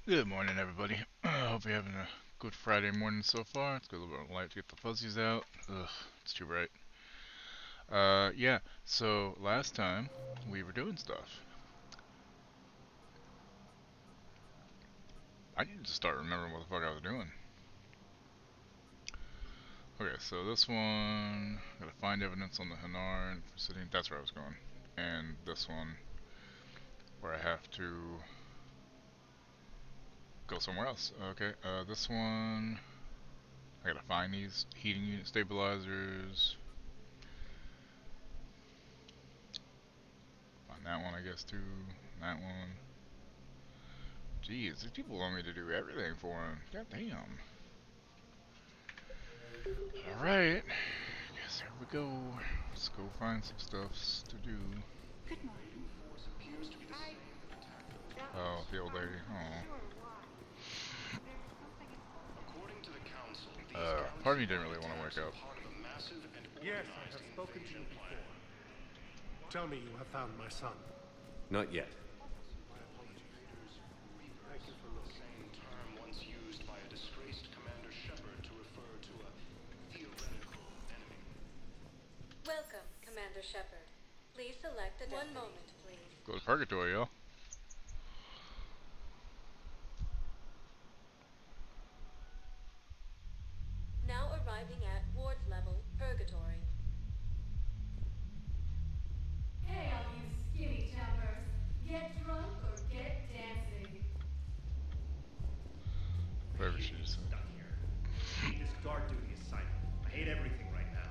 Good morning, everybody. Hope you're having a good Friday morning so far. It's got a little bit of light to get the fuzzies out. Ugh, it's too bright. Yeah, so last time we were doing stuff. I need to start remembering what the fuck I was doing. Okay, so this one, gotta find evidence on the Hanar for sitting. That's where I was going. And this one, where I have to go somewhere else. Okay, this one, I gotta find these heating unit stabilizers. Find that one, I guess, too. That one. Jeez, these people want me to do everything for them. God damn. Alright. Guess here we go. Let's go find some stuffs to do. Good morning. Oh, the old lady. Oh. Part of me didn't really want to wake up. Yes, I have spoken to you before. Tell me you have found my son. Not yet. My apologies. Thank you for looking. Welcome, Commander Shepard. Please select a one moment, please. Go to purgatory, yo. Now arriving at Ward's level, Purgatory. Hey, all you skinny jumpers. Get drunk or get dancing. Whatever she just said. Stuck here. I hate this guard duty assignment. I hate everything right now.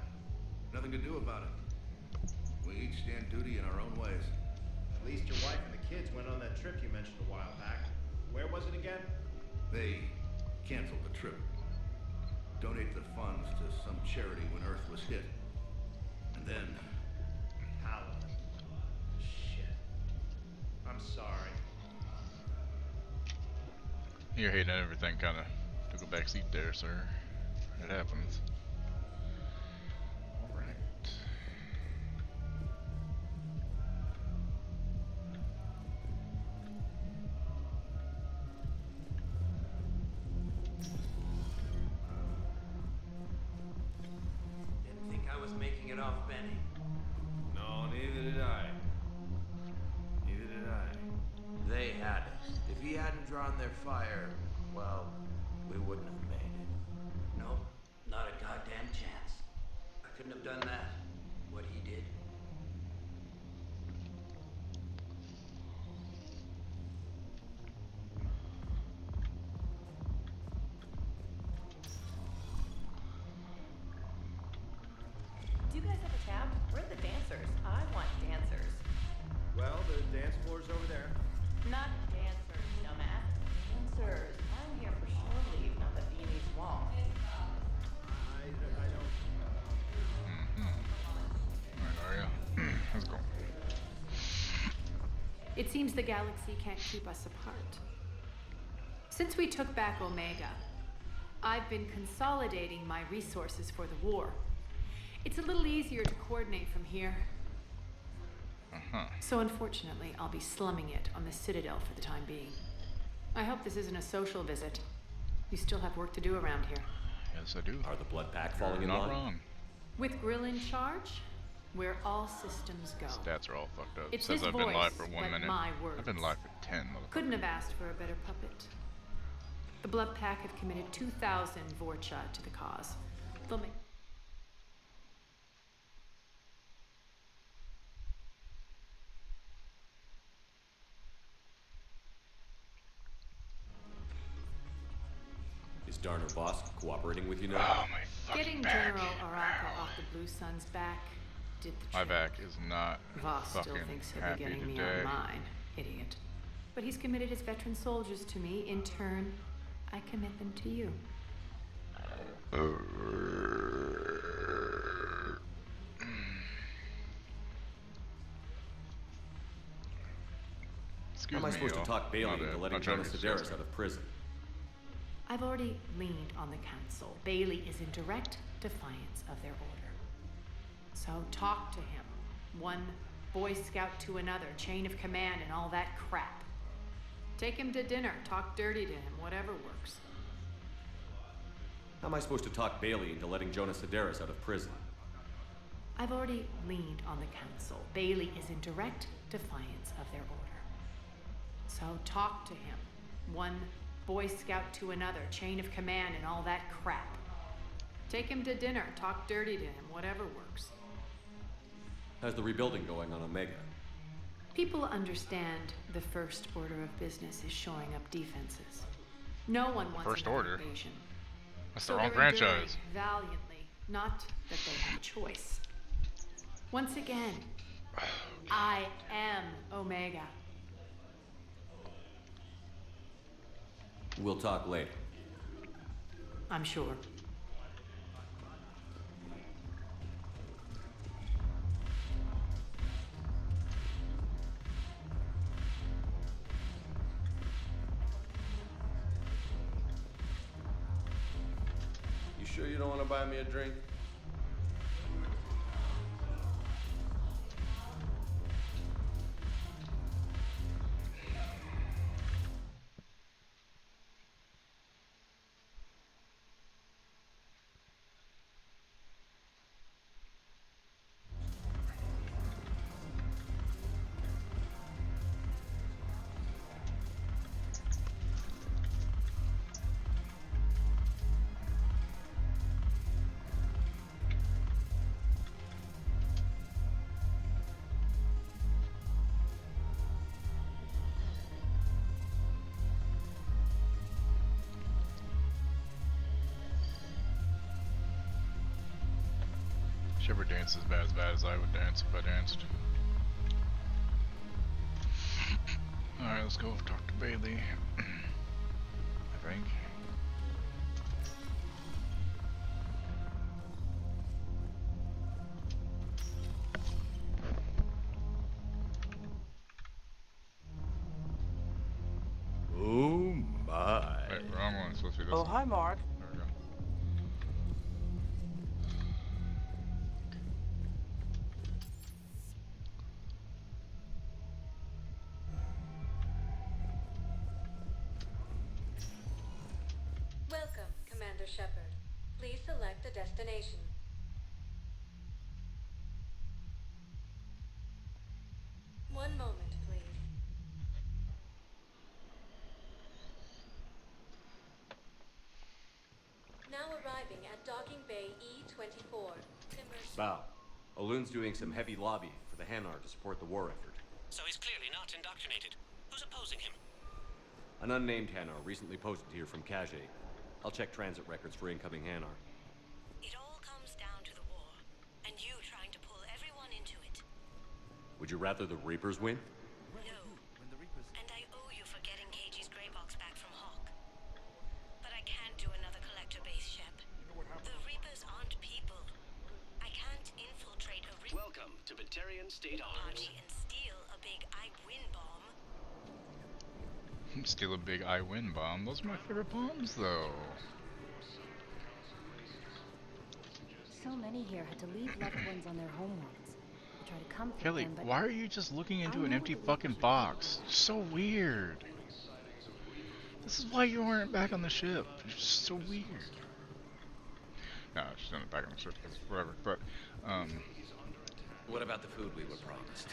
Nothing to do about it. We each stand duty in our own ways. At least your wife and the kids went on that trip you mentioned a while back. Where was it again? They canceled the trip. Donated the funds to some charity when Earth was hit. And then... How? Shit. I'm sorry. You're hating everything kinda took a back seat there, sir. It happens. Alright. Didn't think I was making it off, Benny. No, neither did I. Neither did I. They had us. If he hadn't drawn their fire, well, we wouldn't have made it. Nope, not a goddamn chance. I couldn't have done that. What he did. Do you guys have a tab? We're the dancers. I want dancers. Well, the dance floor's over there. Not dancers, dumbass. Dancers. I'm here for shore leave, not the Viennese wall. I don't... Alright, Arya. Let's go. It seems the galaxy can't keep us apart. Since we took back Omega, I've been consolidating my resources for the war. It's a little easier to coordinate from here. So unfortunately, I'll be slumming it on the Citadel for the time being. I hope this isn't a social visit. You still have work to do around here. Yes, I do. Are the blood pack falling You're in not line? wrong. With Grill in charge, where all systems go. Stats are all fucked up. It's Says his I've been live voice, for 1 but minute. my words. I've been live for 10, motherfucker. Couldn't have asked for a better puppet. The Blood Pack have committed 2,000 Vorcha to the cause. They'll make... Is Darner Voss cooperating with you now? Oh, my fucking Getting back. General Araka off the Blue Sun's back did the trick. My back is not Voss still fucking thinks he'll happy be getting me today. on mine, idiot. But he's committed his veteran soldiers to me. In turn, I commit them to you. Excuse How am I me, supposed to y'all. talk Bailey My into bad. letting I'm trying Jonas to be Sedaris sensitive. out of prison? I've already leaned on the council. Bailey is in direct defiance of their order. So talk to him. One Boy Scout to another, chain of command and all that crap. Take him to dinner, talk dirty to him, whatever works. How am I supposed to talk Bailey into letting Jonas Sedaris out of prison? I've already leaned on the council. Bailey is in direct defiance of their order. So talk to him. One Boy Scout to another, chain of command and all that crap. Take him to dinner, talk dirty to him, whatever works. How's the rebuilding going on Omega? People understand the first order of business is shoring up defenses. No one wants First another order? invasion. That's So the wrong they're enduring franchise. valiantly, not that they have a choice. Once again, I am Omega. We'll talk later. I'm sure. You sure you don't want to buy me a drink? Shepard dances as bad as I would dance if I danced. Alright, let's go talk to Bailey. I think. Oh my. Wait, wrong one. It's supposed to be this Oh, one. hi, Mark. There we go. Welcome, Commander Shepard. Please select a destination. One moment, please. Now arriving at Docking Bay E24. Bow. Olun's doing some heavy lobbying for the Hanar to support the war effort. So he's clearly not indoctrinated. Who's opposing him? An unnamed Hanar recently posted here from Kage. I'll check transit records for incoming Hanar. It all comes down to the war, and you trying to pull everyone into it. Would you rather the Reapers win? No. And I owe you for getting Cage's gray box back from Hawk. But I can't do another collector base, Shep. The Reapers aren't people. I can't infiltrate a Welcome to Batarian State party and steal a big I win bomb. Steal a big I win bomb. Those are my favorite bombs, though. So many here had to leave loved ones on their homeworlds. I try to comfort Kelly, them, but why are you just looking into I an know empty that fucking box? So weird. This is why you weren't back on the ship. It's just so weird. No, she's not back on the ship. Whatever. But, What about the food we were promised?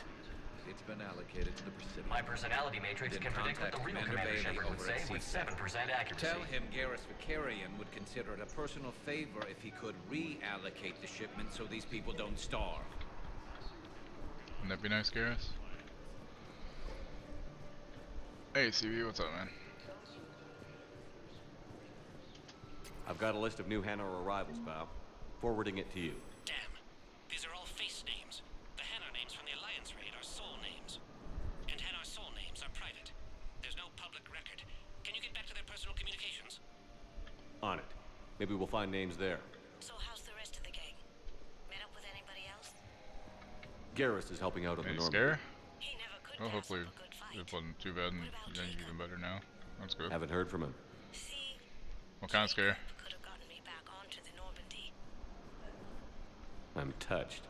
It's been allocated to the Pacific. My personality matrix can predict what the real Commander Shepard would say with 7% accuracy. Tell him Garrus Vicarian would consider it a personal favor if he could reallocate the shipment so these people don't starve. wouldn't that be nice, Garrus? Hey, CV, what's up, man? I've got a list of new Hanar arrivals, Bow. Forwarding it to you. Damn. These are all face names. The Hanar names from the Alliance raid are soul names. And Hanar soul names are private. There's no public record. Can you get back to their personal communications? On it. Maybe we'll find names there. So how's the rest of the gang? Met up with anybody else? Garrus is helping out on the Any Normandy. scare? He never could Well, pass hopefully up a good fight. it wasn't too bad and you're even better now. That's good. Haven't heard from him. See, What kind of scare? could have gotten me back onto the Normandy. I'm touched.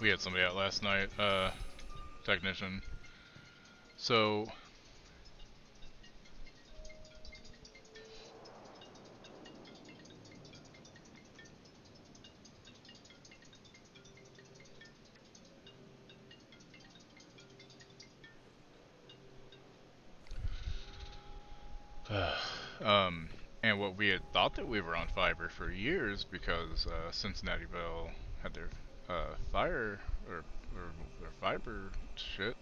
We had somebody out last night, technician. So, and what we had thought that we were on fiber for years because Cincinnati Bell had their fire or their fiber shit.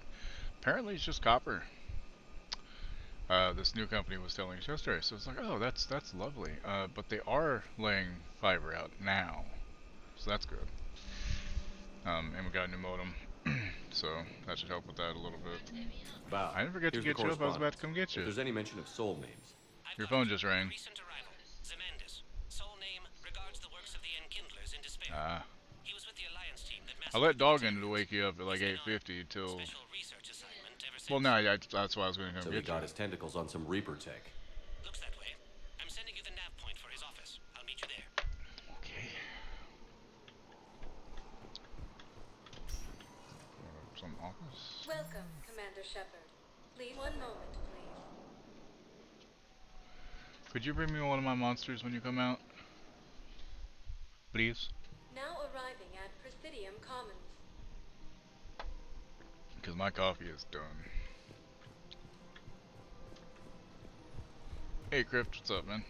Apparently, it's just copper. This new company was telling us yesterday, so it's like, oh, that's lovely. But they are laying fiber out now, so that's good. And we got a new modem, so that should help with that a little bit. Bow. I didn't forget to Here's the get you up. I was about to correspondence. come get If you. there's any mention of soul names. Your phone just rang. Recent arrival, Zemandis. Sole name regards the works of the Enkindlers in despair. Ah. He was with the Alliance team that I let Dog in to wake you up at like 8:50 till. Well, no, that's why I was going to come So get he got you. his tentacles on some Reaper tech. Looks that way. I'm sending you the nav point for his office. I'll meet you there. Okay. Some office. Welcome, Commander Shepard. Please, one moment, please. Could you bring me one of my monsters when you come out? Please? Now arriving at Presidium Commons. Because my coffee is done. Hey, Crypt, what's up, man?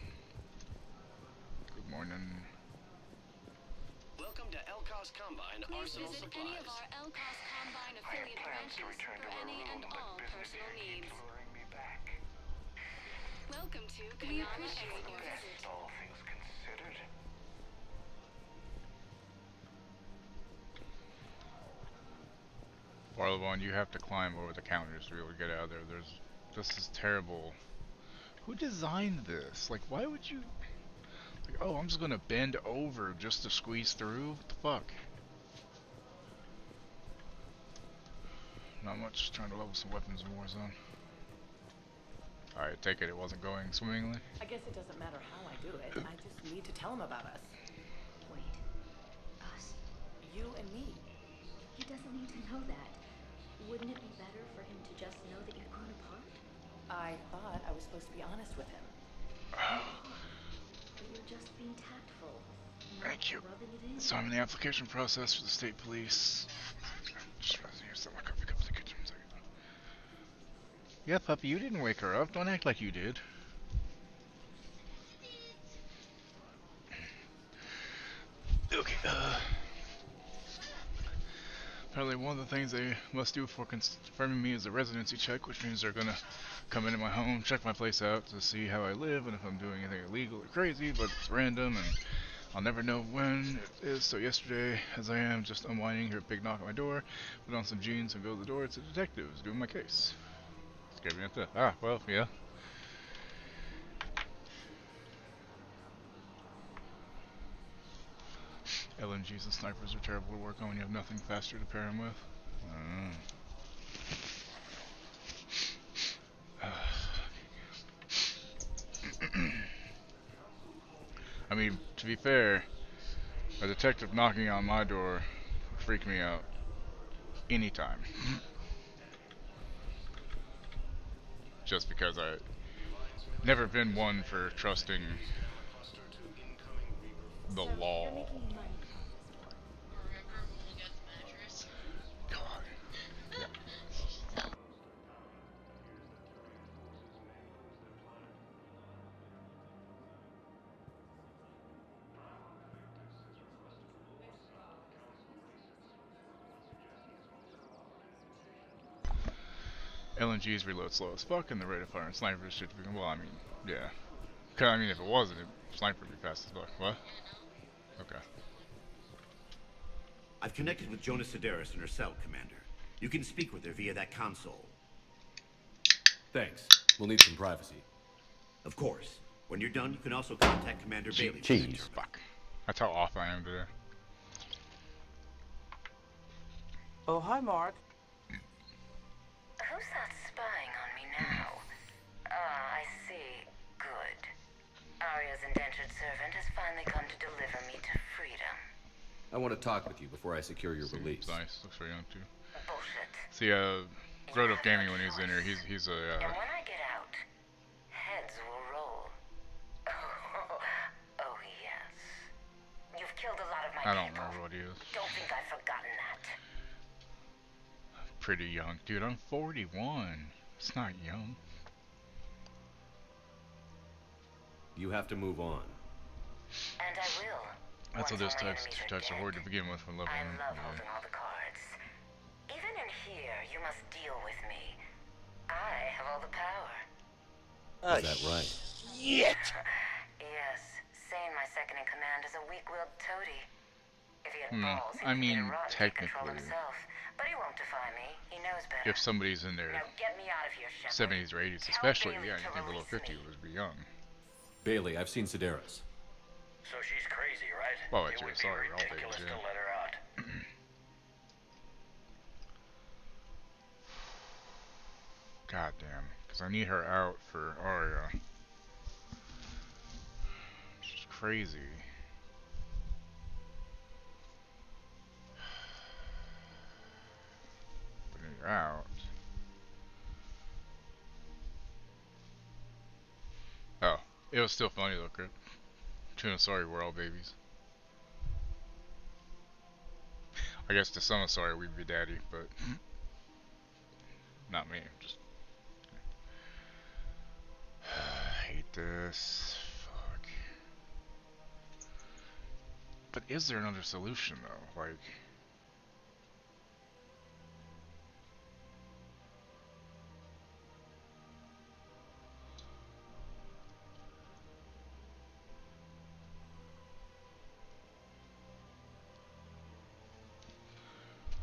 Good morning. Welcome to Elcos Combine Arsenal Visit Supplies. any of our Elcos Combine affiliate branches for any and all personal needs. Welcome to Kayana Exports. All things considered. Barlowon, you have to climb over the counters to be able to get out of there. This is terrible. Who designed this? Like, why would you... Like, oh, I'm just gonna bend over just to squeeze through? What the fuck? Not much, trying to level some weapons in Warzone. Alright, take it wasn't going swimmingly. I guess it doesn't matter how I do it. I just need to tell him about us. Wait. Us? You and me. He doesn't need to know that. Wouldn't it be better for him to just know that you've grown apart? I thought I was supposed to be honest with him. But you're just being tactful. Thank you. Rubbing it in. So I'm in the application process for the state police. Just realizing you set my coffee cup in the kitchen. Yeah, puppy, you didn't wake her up. Don't act like you did. Okay, apparently one of the things they must do for confirming me is a residency check, which means they're gonna come into my home, check my place out to see how I live and if I'm doing anything illegal or crazy, but it's random and I'll never know when it is. So yesterday, as I am just unwinding, hear a big knock at my door, put on some jeans and go to the door. It's a detective who's doing my case. Scared me at that. Ah, well, yeah. LMGs and snipers are terrible to work on when you have nothing faster to pair them with. I mean, to be fair, a detective knocking on my door would freak me out anytime. Just because I've never been one for trusting the law. God. Yeah. LNGs reload slow as fuck, and the rate of fire and snipers should be. Well, I mean, yeah. I mean, if it wasn't, sniper would be fast as fuck. What? Okay. I've connected with Jonas Sedaris in her cell, Commander. You can speak with her via that console. Thanks. We'll need some privacy. Of course. When you're done, you can also contact Commander Bailey. Jeez, fuck. That's how off I am today. Oh, hi, Mark. Who's that spying on me now? Ah, I see. Good. Arya's indentured servant has finally come to deliver me to freedom. I want to talk with you before I secure your release. Nice. Looks very young too. Bullshit. See, Growth of Gaming when he's in here, he's a. And when I get out, heads will roll. Oh yes. You've killed a lot of my I don't people. remember what he is. Don't think I've forgotten that. Pretty young, dude. I'm 41. It's not young. You have to move on. And I will. That's what this types of horde to begin with from level 1. I love holding all the cards. Even in here, you must deal with me. I have all the power. Is that right? Yes. Sane, my second in command, is a weak-willed toady. If he had balls, I mean, technically, himself. But he won't defy me. He knows better. if somebody's in their Now get me out of here, Shepard. 70s or 80s, especially, yeah, anything below 50 would be young. Bailey, I've seen Sedaris. So she's crazy, right? Well, It it's would sorry, be all days, ridiculous yeah. to let her out. God damn, because I need her out for Arya. She's crazy. But you're out. Oh, it was still funny though, Crit. Tuna, sorry, we're all babies. I guess to some sorry we'd be daddy, but not me. Just I hate this. Fuck. But is there another solution though? Like,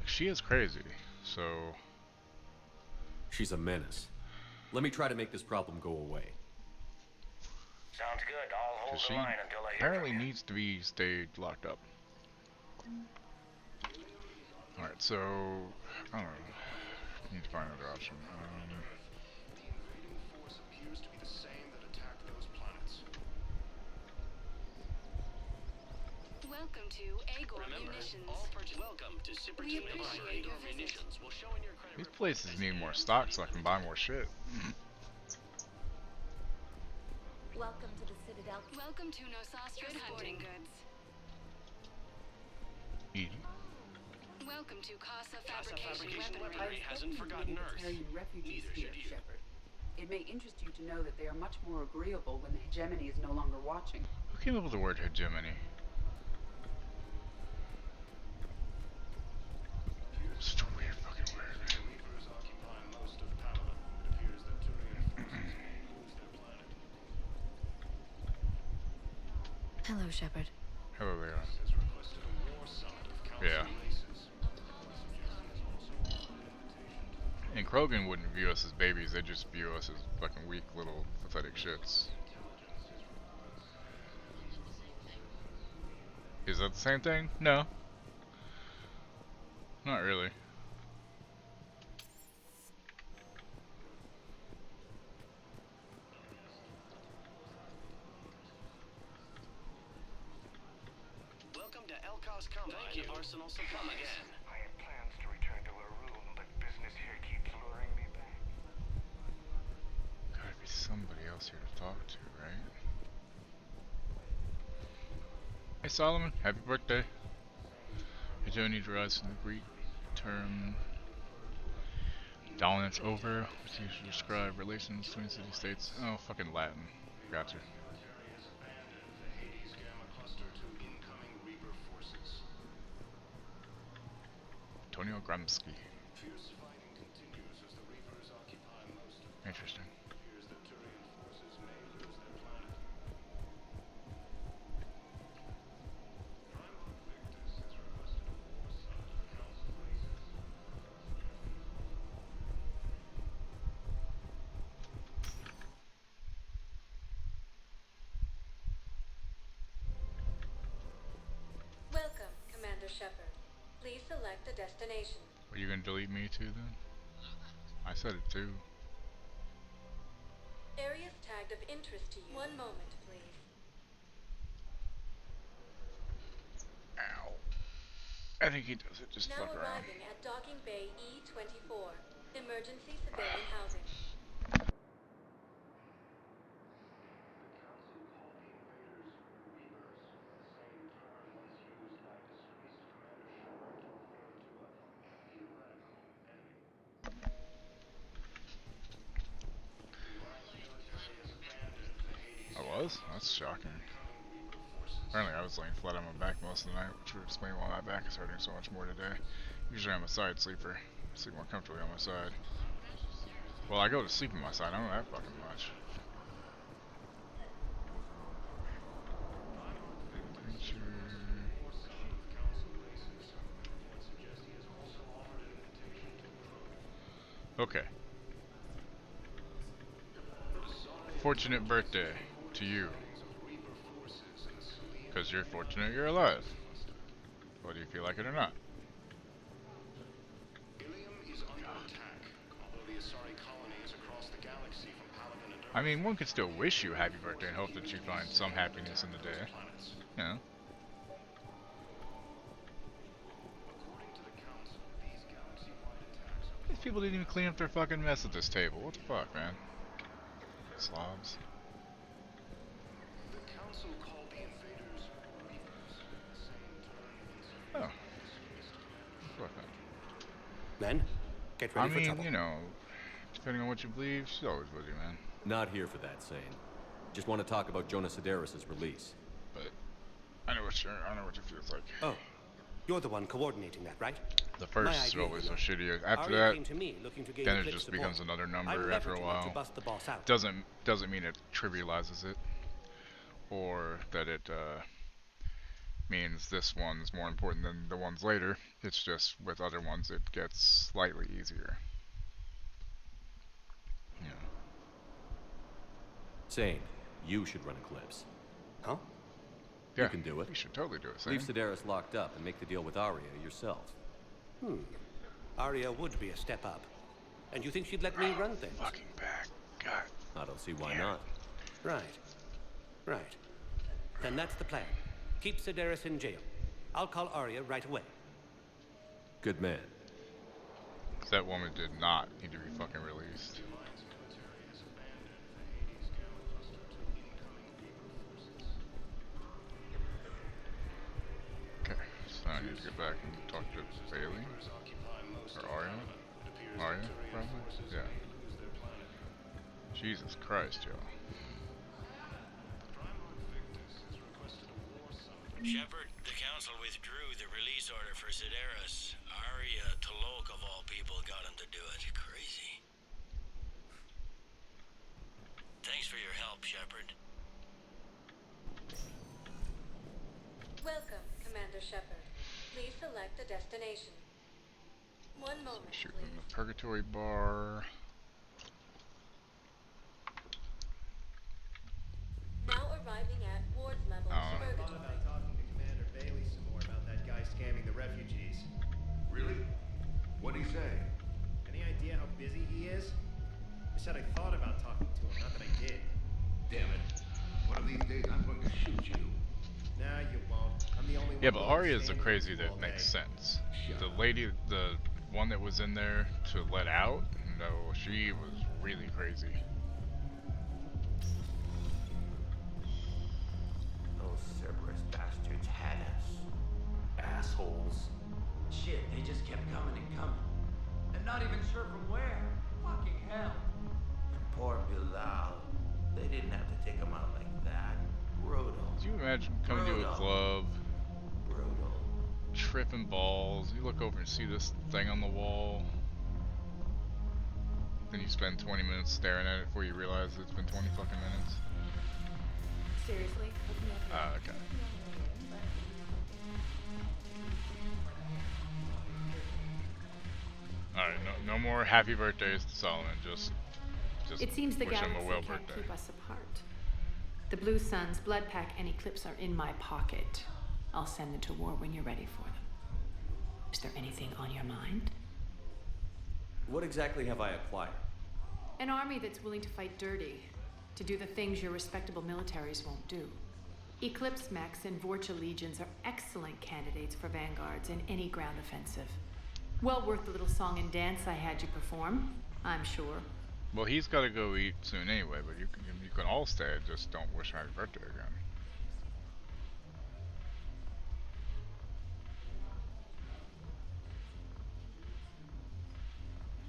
she is crazy, so... She's a menace. Let me try to make this problem go away. Sounds good. I'll hold she the line until I hear apparently from you. needs to be stayed locked up. Alright, so... I don't know. Need to find another option. Appears to be the same that attacked those planets. Welcome to Agor Munitions. Welcome to We appreciate your visit. Munitions. We'll show in your credit These places need more stock so I can buy more shit. Welcome to the Citadel. Welcome to Nosastra Sporting Goods. Eating. Welcome to Casa Casa Fabrication Fabrication Weaponry. Weaponry hasn't forgotten Earth. Refugees Neither here, should you. Shepard. It may interest you to know that they are much more agreeable when the hegemony is no longer watching. Who came up with the word hegemony? Such a weird fucking word. The Reapers occupy most of Pamela. It appears that Turian forces may lose their planet. Hello, Shepard. Hello there. Has requested a war summit of council Yeah. races. And Krogan wouldn't view us as babies, they'd just view us as fucking weak little pathetic shits. Is that the same thing? No. Not really. Welcome to Elkos Combine Arsenal Supply. Again. I had plans to return to our room, but business here keeps luring me back. Gotta be somebody else here to talk to, right? Hey Solomon, happy birthday. Hegemony derives from the Greek term dominance over, which used to describe relations between city-states. Oh, fucking Latin. Gotcha. Antonio Gramsci. Fierce fighting continues as the Reapers occupy most of Interesting. It appears that Turian forces may lose their planet. Primal Victus has requested a war summit of council races. Welcome, Commander Shepard. Please select a destination. Are you gonna delete me too then? I said it too. Areas tagged of interest to you. One moment, please. Ow. I think he does it just Now fuck around. arriving at Docking Bay E24, emergency civilian housing. I was? That's shocking. Apparently I was laying flat on my back most of the night, which would explain why my back is hurting so much more today. Usually I'm a side sleeper. I sleep more comfortably on my side. Well, I go to sleep on my side, I don't have fucking much. Okay. Fortunate birthday to you. Because you're fortunate you're alive. Whether you feel like it or not. I mean, one could still wish you a happy birthday and hope that you find some happiness in the day. You know. These people didn't even clean up their fucking mess at this table. What the fuck, man? Slobs. Oh. Fuck that. Men, get ready for trouble. You know, depending on what you believe, she's always with you, man. Not here for that, Sane. Just want to talk about Jonas Sedaris' release. But I know what it feels like. Oh, you're the one coordinating that, right? The first is always so shitty. After that, then it just becomes another number after a while. Doesn't mean it trivializes it, or that it means this one's more important than the ones later. It's just with other ones it gets slightly easier. Yeah. Sane, you should run Eclipse. Huh? Yeah, you can do it. You should totally do it, Sane. Leave Sedaris locked up and make the deal with Arya yourself. Arya would be a step up. And you think she'd let me run things? Fucking back. God. I don't see why not. Right. Then that's the plan. Keep Sedaris in jail. I'll call Arya right away. Good man. That woman did not need to be fucking released. Okay, so I need to get back and talk to Bailey. Or Arya? Arya, probably? Yeah. Jesus Christ, yo. Shepard, the council withdrew the release order for Sedaris. Arya Talok, of all people, got him to do it. Crazy. Thanks for your help, Shepard. Welcome, Commander Shepard. Please select a destination. One moment, Shoot please. in the Purgatory Bar. Now arriving at Ward's level, Purgatory. Talking to Commander Bailey some more about that guy scamming the refugees. Really? What'd he say? Any idea how busy he is? I said I thought about talking to him, not that I did. Damn it. One of these days I'm going to shoot you. Nah, you won't. I'm the only one. Yeah, but Arya's the crazy that makes sense. The lady, the one that was in there to let out, no, she was really crazy. Those Cerberus bastards had us. Assholes. Shit, they just kept coming and coming. And not even sure from where. Fucking hell. And poor Bilal. They didn't have to take him out like that. Brutal. Could you imagine coming to a club, tripping balls, you look over and see this thing on the wall, then you spend 20 minutes staring at it before you realize it's been 20 fucking minutes? Seriously? Okay. Alright, no more happy birthdays to Solomon, just it seems the wish him galaxy a well can't birthday. keep us apart. The Blue Suns, Blood Pack, and Eclipse are in my pocket. I'll send them to war when you're ready for them. Is there anything on your mind? What exactly have I acquired? An army that's willing to fight dirty, to do the things your respectable militaries won't do. Eclipse mechs and Vorcha legions are excellent candidates for vanguards in any ground offensive. Well worth the little song and dance I had you perform, I'm sure. Well, he's got to go eat soon anyway, but you can all stay. Just don't wish my birthday again.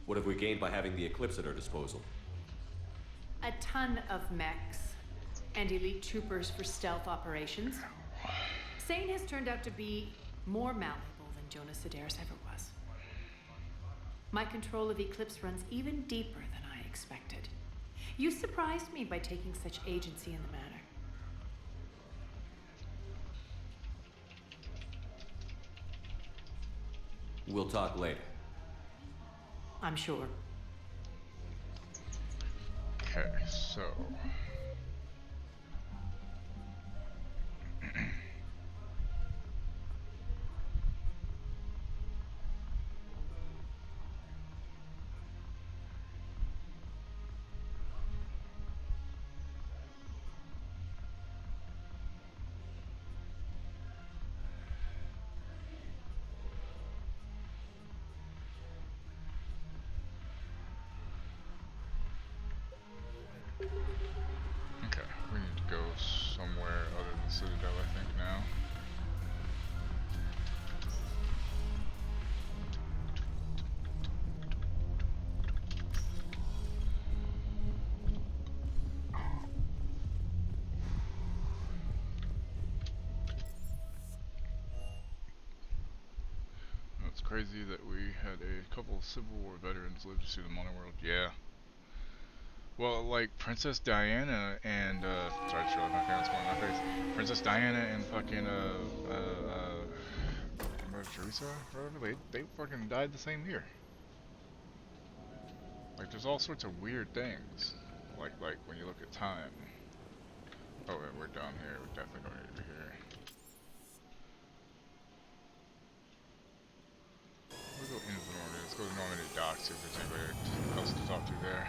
What have we gained by having the Eclipse at our disposal? A ton of mechs and elite troopers for stealth operations. Sane has turned out to be more malleable than Jonas Sedaris ever was. My control of Eclipse runs even deeper than I expected. You surprised me by taking such agency in the matter. We'll talk later. I'm sure. Okay, so... Okay, we need to go somewhere other than Citadel, I think, now. It's crazy that we had a couple of Civil War veterans live to see the modern world. Yeah. Well, like Princess Diana and sorry, Shirley, my parents going in my face. Princess Diana and fucking Mother Teresa, or whatever, they fucking died the same year. Like, there's all sorts of weird things. Like when you look at time. Oh, wait, we're down here. We definitely don't need to be here. We'll go into Normandy. Let's go to Normandy Docks, see if there's anybody else to talk to there.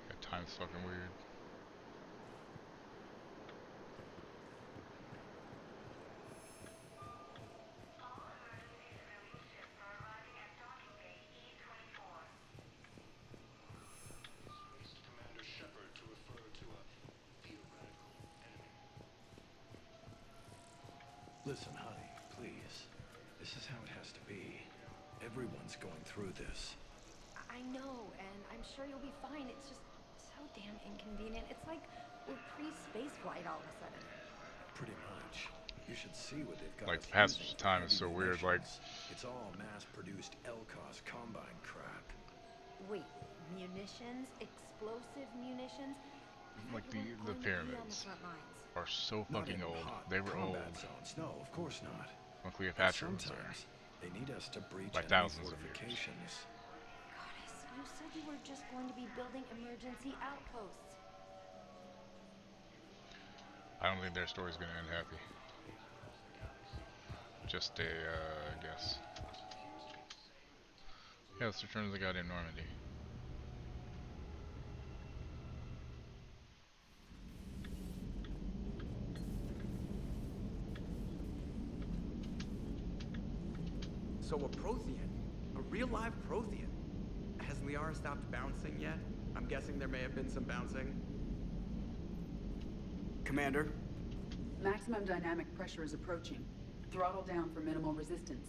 Yeah, time's fucking weird. Commander Shepard to refer to a theoretical enemy. Listen, honey, please. This is how it has to be. Everyone's going through this. I know, and I'm sure you'll be fine. It's just so damn inconvenient. It's like we're pre-space flight all of a sudden. Pretty much. You should see what they've got. Like, the passage of time is so weird, like... It's all mass-produced LCOS Combine crap. Wait, munitions? Explosive munitions? Like, the pyramids are so fucking old. They were old. Zones. No, of course not. When Cleopatra was there. They need us to breach by thousands of years. Goddess, you said you were just going to be building emergency outposts. I don't think their story's gonna end happy. Just a guess. Yeah, let's return to the goddamn Normandy. So a Prothean, a real live Prothean. Has Liara stopped bouncing yet? I'm guessing there may have been some bouncing. Commander? Maximum dynamic pressure is approaching. Throttle down for minimal resistance.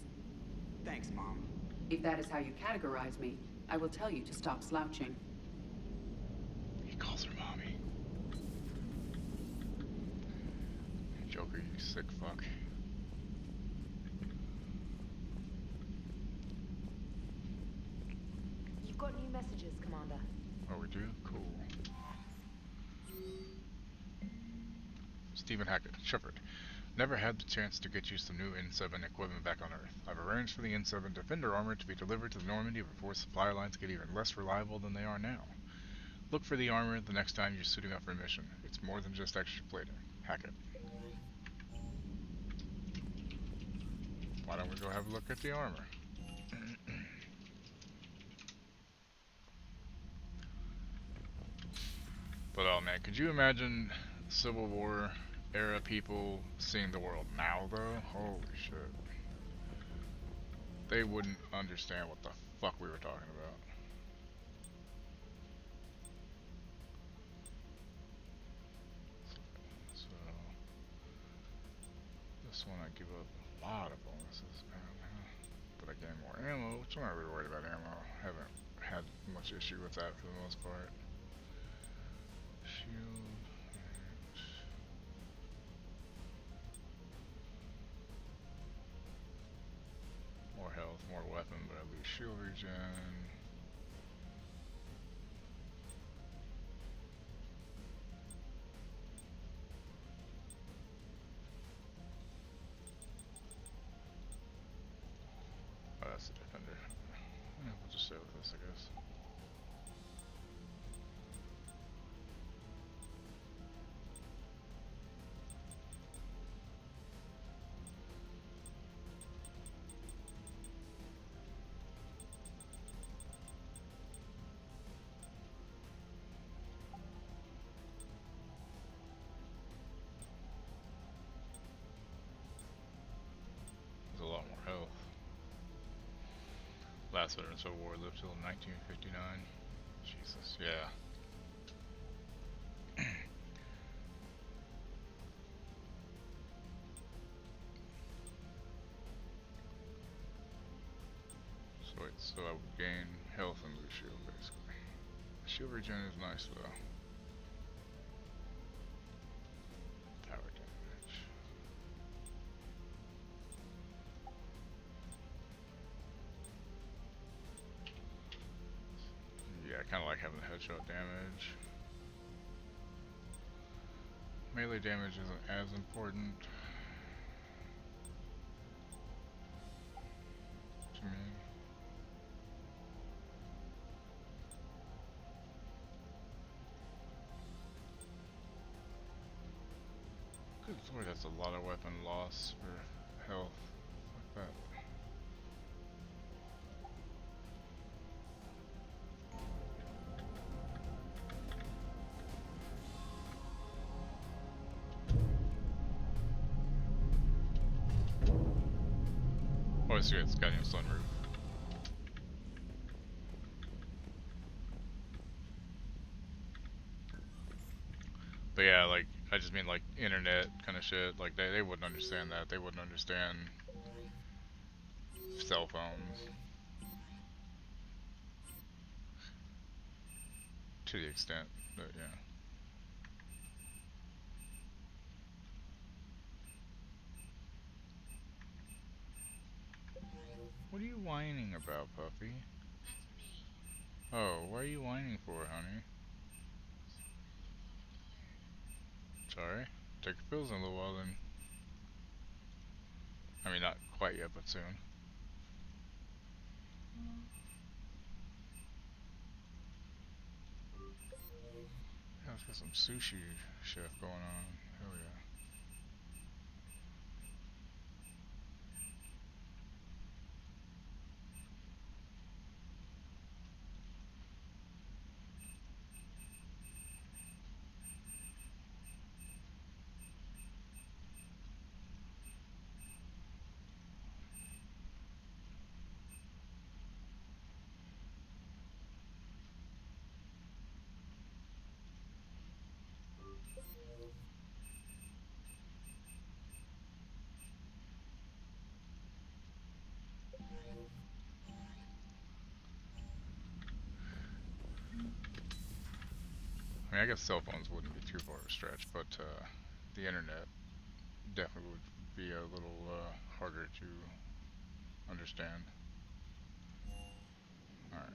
Thanks, Mom. If that is how you categorize me, I will tell you to stop slouching. He calls her mommy. Joker, you sick fuck. You've got new messages, Commander. Oh, we do? Cool. Stephen Hackett, Shepard. Never had the chance to get you some new N7 equipment back on Earth. I've arranged for the N7 Defender armor to be delivered to Normandy before supply lines get even less reliable than they are now. Look for the armor the next time you're suiting up for a mission. It's more than just extra plating. Hack it. Why don't we go have a look at the armor? But oh man, could you imagine Civil War era people seeing the world now though? Holy shit. They wouldn't understand what the fuck we were talking about. So this one I give up a lot of bonuses, but I gain more ammo, which I'm not really worried about ammo. I haven't had much issue with that for the most part. Shield. More health, more weapon, but I lose shield regen. Oh, that's the defender. Yeah, we'll just stay with this, I guess. There's a lot more health. Last Veterans of War lived till 1959. Jesus, yeah. So wait, so I would gain health and lose shield, basically. Shield regen is nice though. Power damage. Yeah, I kinda like having the headshot damage. Melee damage isn't as important to me. Good lord, that's a lot of weapon loss for health. Like that. Oh, I see it's got a sunroof. But yeah, like, I just mean like internet kind of shit. Like they wouldn't understand that. They wouldn't understand cell phones to the extent that, yeah. What are you whining about, puppy? Oh, what are you whining for, honey? Sorry. Take your pills in a little while then. I mean, not quite yet, but soon. Yeah, let's get some sushi chef going on. Hell yeah. I mean, I guess cell phones wouldn't be too far of a stretch, but the internet definitely would be a little harder to understand. Alright,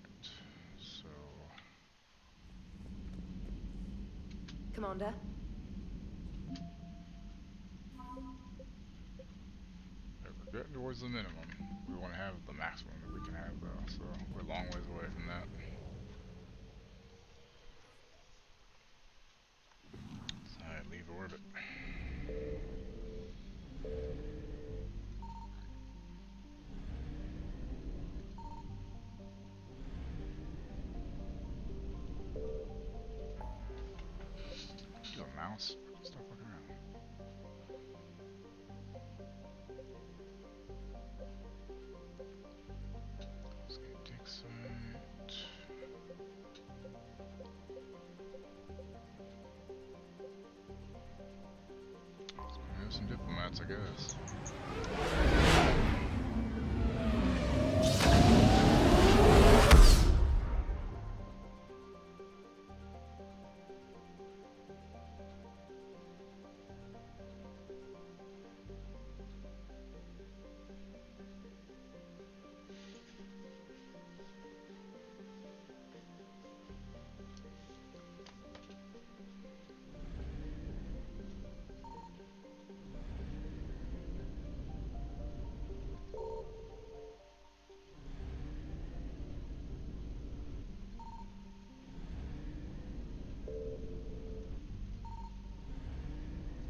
so... Commander? getting towards the minimum. We want to have the maximum that we can have, though, so we're a long ways away from that. Alright, leave orbit. There's a mouse. Stop fucking around. Let's get dig site. We have some diplomats, I guess.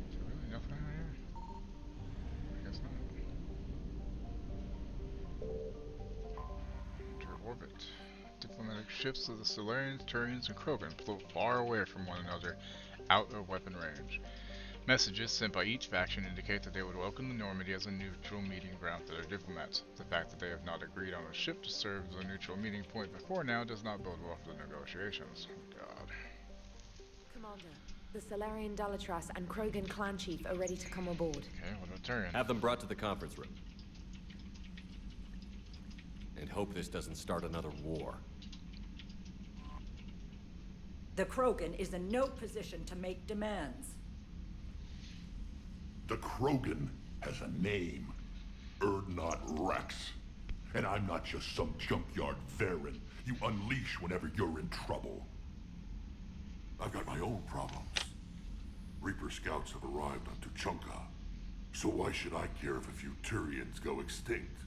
Is there really nothing out here? I guess not. Enter orbit. Diplomatic ships of the Solarians, Turians, and Krogan float far away from one another, out of weapon range. Messages sent by each faction indicate that they would welcome the Normandy as a neutral meeting ground for their diplomats. The fact that they have not agreed on a ship to serve as a neutral meeting point before now does not bode well for the negotiations. God. Commander, the Solarian Dalatras and Krogan clan chief are ready to come aboard. Okay, what about Turian? Have them brought to the conference room. And hope this doesn't start another war. The Krogan is in no position to make demands. The Krogan has a name. Erdnot Rex. And I'm not just some junkyard Varen you unleash whenever you're in trouble. I've got my own problems. Reaper scouts have arrived on Tuchanka. So why should I care if a few Turians go extinct?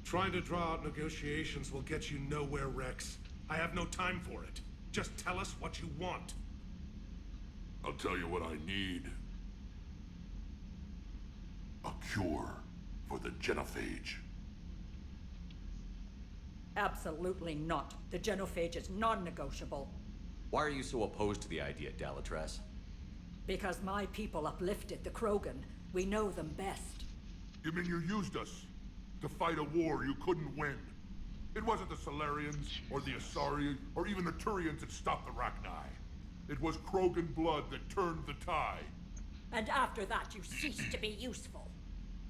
Trying to draw out negotiations will get you nowhere, Rex. I have no time for it. Just tell us what you want. I'll tell you what I need. A cure for the genophage. Absolutely not. The genophage is non-negotiable. Why are you so opposed to the idea, Dalatras? Because my people uplifted the Krogan. We know them best. You mean you used us to fight a war you couldn't win? It wasn't the Solarians, or the Asari, or even the Turians that stopped the Rachni. It was Krogan blood that turned the tide. And after that, you ceased to be useful.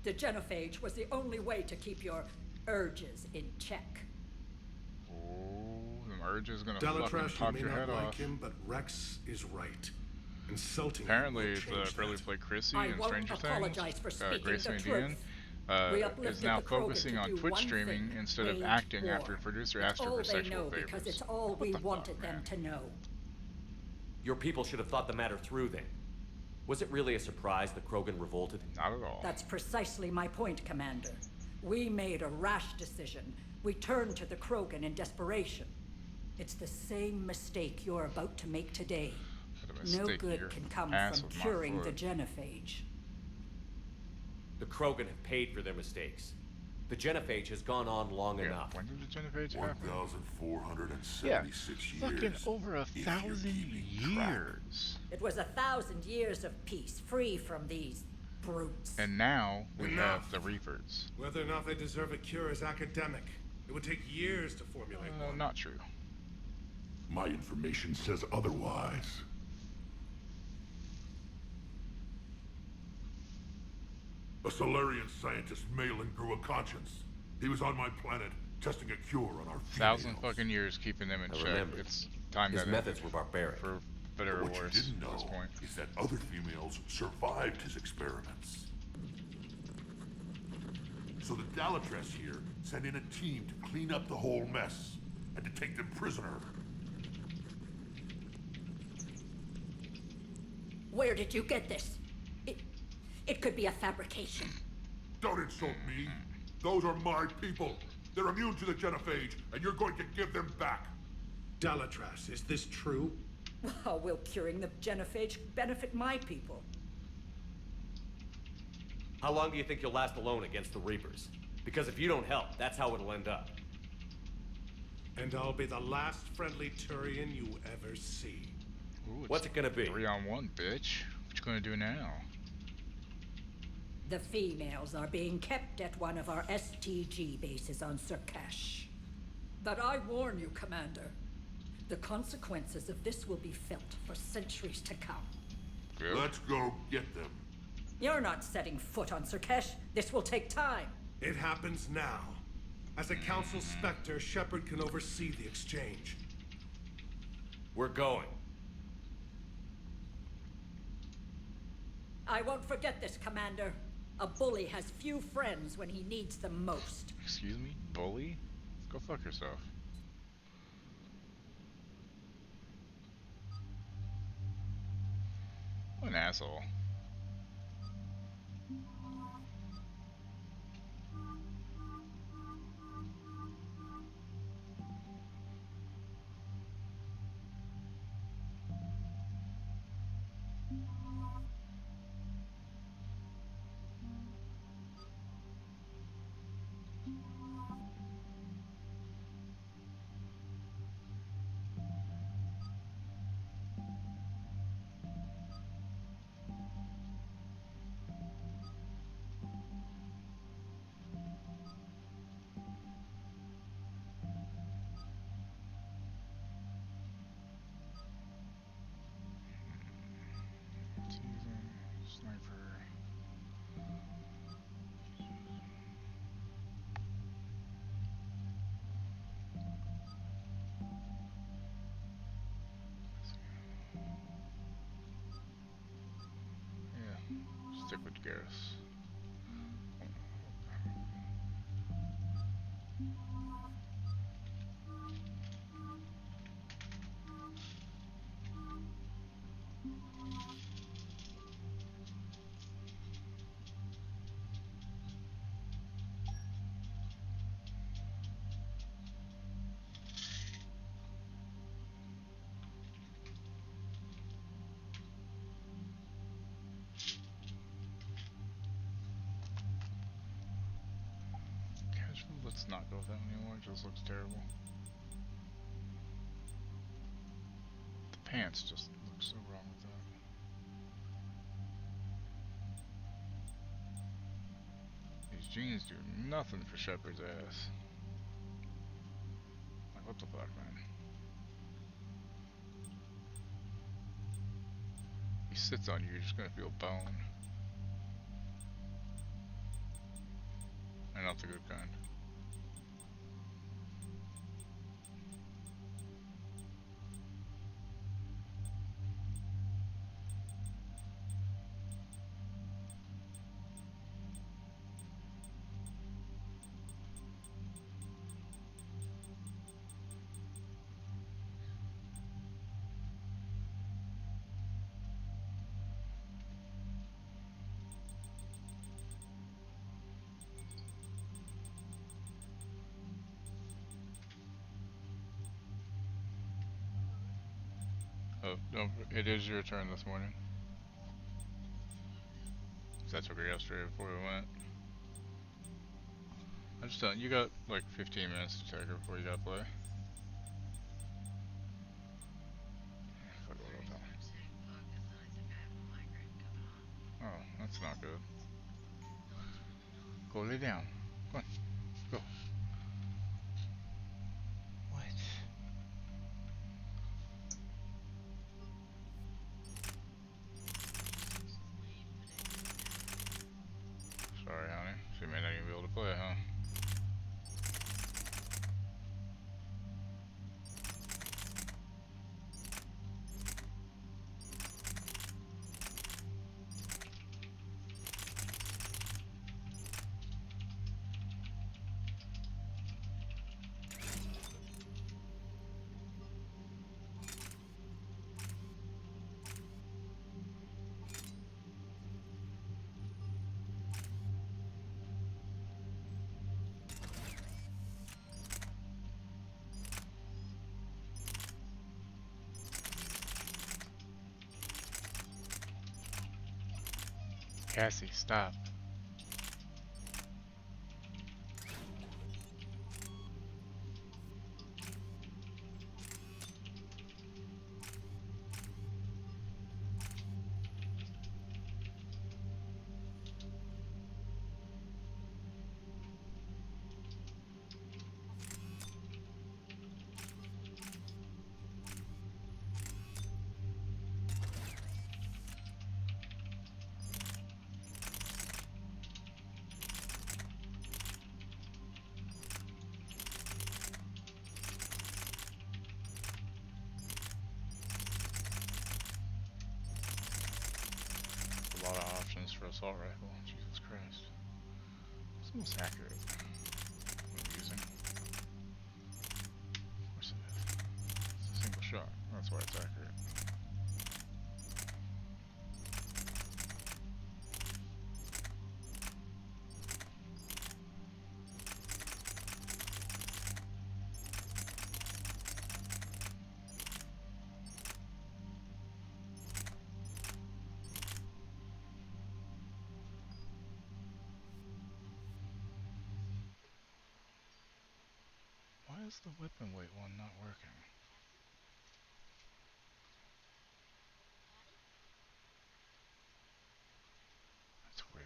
The genophage was the only way to keep your urges in check. Oh, them urges gonna Dalatras, fucking you pop may your not head like off. him, but Rex is right. Insulting Apparently, him will the change girl who that. played Chrissy I in won't Stranger apologize Things, for speaking Grace the Median, truth. We is uplifted now the Krogan focusing to on do Twitch one streaming thing, instead of wage acting war. after producer That's asked her all for they sexual know favors. because it's all we wanted them to know. Your people should have thought the matter through then. Was it really a surprise that Krogan revolted? Not at all. That's precisely my point, Commander. We made a rash decision. We turned to the Krogan in desperation. It's the same mistake you're about to make today. No good can come from curing the genophage. The Krogan have paid for their mistakes. The genophage has gone on long enough. When did the genophage happen? 1,476 years. Fucking over 1,000 years. It was 1,000 years of peace, free from these brutes. And now we Enough. have the Reapers. Whether or not they deserve a cure is academic. It would take years to formulate one. Not true. My information says otherwise. A Solarian scientist, Malin, grew a conscience. He was on my planet, testing a cure on our females. 1,000 fucking years keeping them in check. remember, It's time his that methods ended. were barbaric. For better But or what you worse didn't at this know point. is that other females survived his experiments. So the Dalatras here sent in a team to clean up the whole mess and to take them prisoner. Where did you get this? It could be a fabrication. Don't insult me. Those are my people. They're immune to the genophage, and you're going to give them back. Dalatras, is this true? How will curing the genophage benefit my people? How long do you think you'll last alone against the Reapers? Because if you don't help, that's how it'll end up. And I'll be the last friendly Turian you ever see. Ooh, what's it gonna be? 3-on-1, bitch. What you gonna do now? The females are being kept at one of our STG bases on Surkash. But I warn you, Commander, the consequences of this will be felt for centuries to come. Good. Let's go get them. You're not setting foot on Surkash. This will take time. It happens now. As a Council Spectre, Shepard can oversee the exchange. We're going. I won't forget this, Commander. A bully has few friends when he needs them most. Excuse me? Bully? Go fuck yourself. What an asshole. Sniper. Yeah, stick with Garrus. Let's not go with that anymore, it just looks terrible. The pants just look so wrong with that. These jeans do nothing for Shepard's ass. Like, what the fuck, man? He sits on you, you're just gonna feel bone. And not the good kind. Oh, no, it is your turn this morning. That took her yesterday before we went. I'm just telling you, got like 15 minutes to take her before you gotta play. Oh, that's not good. Go lay down. Come on, go. What? Sorry, honey. She may not even be able to play, huh? Cassie, stop. A lot of options for assault rifle. Jesus Christ. It's almost accurate. What I'm using. Of course it is. It's a single shot. That's why it's accurate. Why is the weapon weight one not working? That's weird.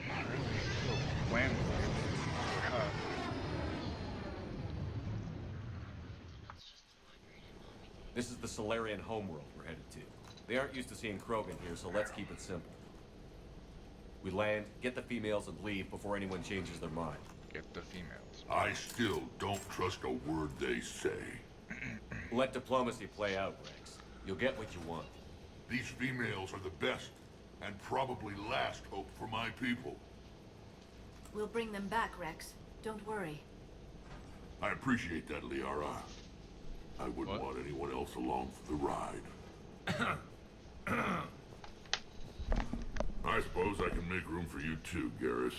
Not really. Oh, land really hot. This is the Solarian homeworld we're headed to. They aren't used to seeing Krogan here, so let's keep it simple. We land, get the females, and leave before anyone changes their mind. Get the females. I still don't trust a word they say. Let diplomacy play out, Rex. You'll get what you want. These females are the best, and probably last hope for my people. We'll bring them back, Rex. Don't worry. I appreciate that, Liara. I wouldn't want anyone else along for the ride. I suppose I can make room for you too, Garrus.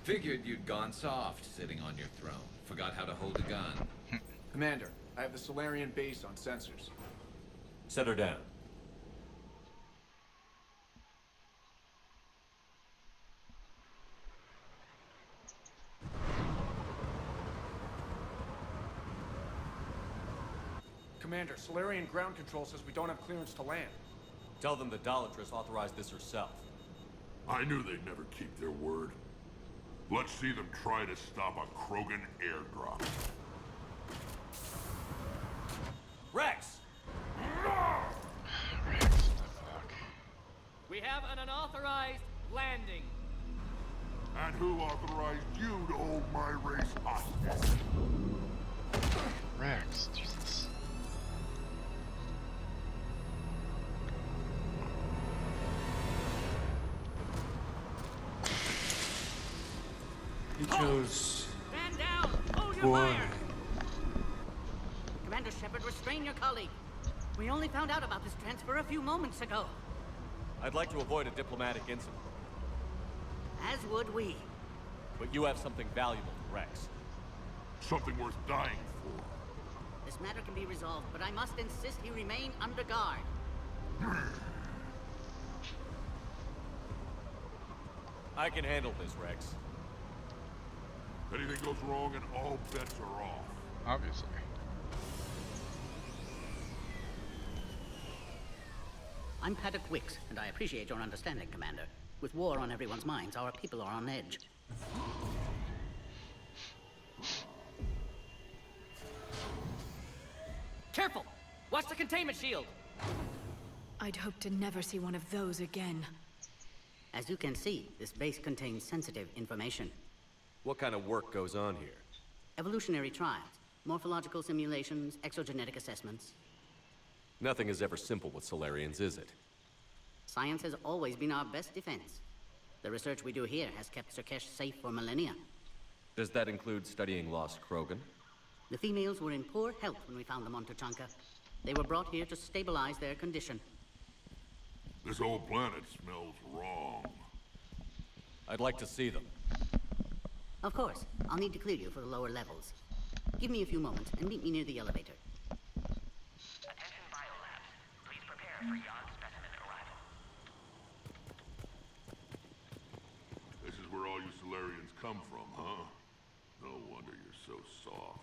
Figured you'd gone soft sitting on your throne. Forgot how to hold a gun. Commander, I have the Solarian base on sensors. Set her down. Commander, Solarian ground control says we don't have clearance to land. Tell them the Dolatress authorized this herself. I knew they'd never keep their word. Let's see them try to stop a Krogan airdrop. Rex! Rex, what the fuck? We have an unauthorized landing. And who authorized you to hold my race hostage? Rex, Jesus. He chose. Stand down! Hold your fire! Commander Shepard, restrain your colleague. We only found out about this transfer a few moments ago. I'd like to avoid a diplomatic incident. As would we. But you have something valuable to Rex. Something worth dying for. This matter can be resolved, but I must insist he remain under guard. I can handle this, Rex. Anything goes wrong and all bets are off. Obviously. I'm Paddock Wicks, and I appreciate your understanding, Commander. With war on everyone's minds, our people are on edge. Careful! Watch the containment shield! I'd hope to never see one of those again. As you can see, this base contains sensitive information. What kind of work goes on here? Evolutionary trials, morphological simulations, exogenetic assessments. Nothing is ever simple with Solarians, is it? Science has always been our best defense. The research we do here has kept Sirkesh safe for millennia. Does that include studying lost Krogan? The females were in poor health when we found them on Tuchanka. They were brought here to stabilize their condition. This whole planet smells wrong. I'd like to see them. Of course. I'll need to clear you for the lower levels. Give me a few moments and meet me near the elevator. Attention biolabs. Please prepare for yon specimen arrival. This is where all you Solarians come from, huh? No wonder you're so soft.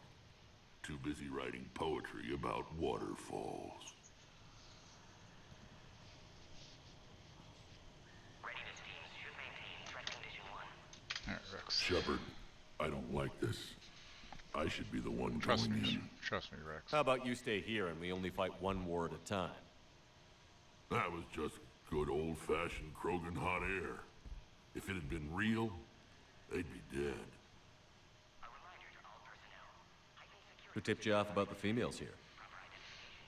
Too busy writing poetry about waterfalls. Readiness teams should maintain threat condition 1. Alright, Rex. Shepard, I don't like this. I should be the one Trust going me. in. Trust me, Rex. How about you stay here and we only fight one war at a time? That was just good old-fashioned Krogan hot air. If it had been real, they'd be dead. Who tipped you off about the females here?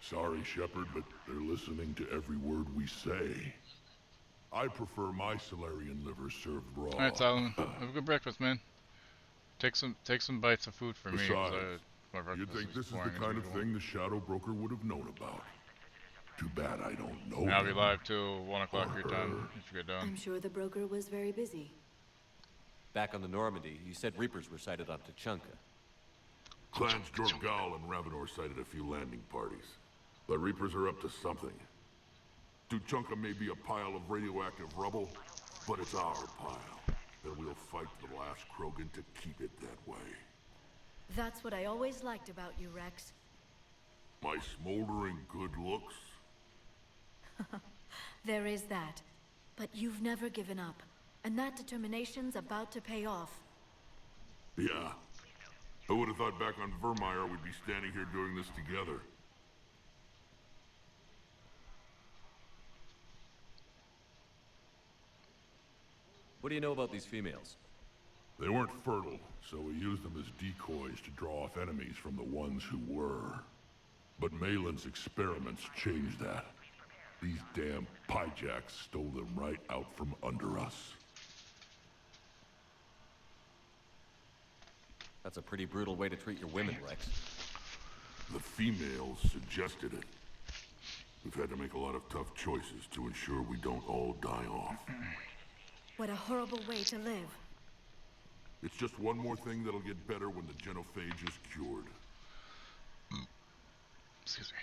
Sorry, Shepard, but they're listening to every word we say. I prefer my Solarian liver served raw. Alright, Solomon. Have a good breakfast, man. Take some bites of food for me. Besides, My breakfast you'd think is this is the boring as kind of usual. thing the Shadow Broker would have known about. Too bad I don't know I'll be him. live till 1 o'clock your time her. if you get done. I'm sure the broker was very busy. Back on the Normandy, you said Reapers were sighted on Tuchanka. Clans Jorgal and Ravenor sighted a few landing parties. The Reapers are up to something. Tuchanka may be a pile of radioactive rubble, but it's our pile. And we'll fight the last Krogan to keep it that way. That's what I always liked about you, Rex. My smoldering good looks? There is that. But you've never given up. And that determination's about to pay off. Yeah. I would have thought back on Vermeer we'd be standing here doing this together. What do you know about these females? They weren't fertile, so we used them as decoys to draw off enemies from the ones who were. But Malin's experiments changed that. These damn Pyjaks stole them right out from under us. That's a pretty brutal way to treat your women, Rex. The females suggested it. We've had to make a lot of tough choices to ensure we don't all die off. What a horrible way to live. It's just one more thing that'll get better when the genophage is cured. Excuse me.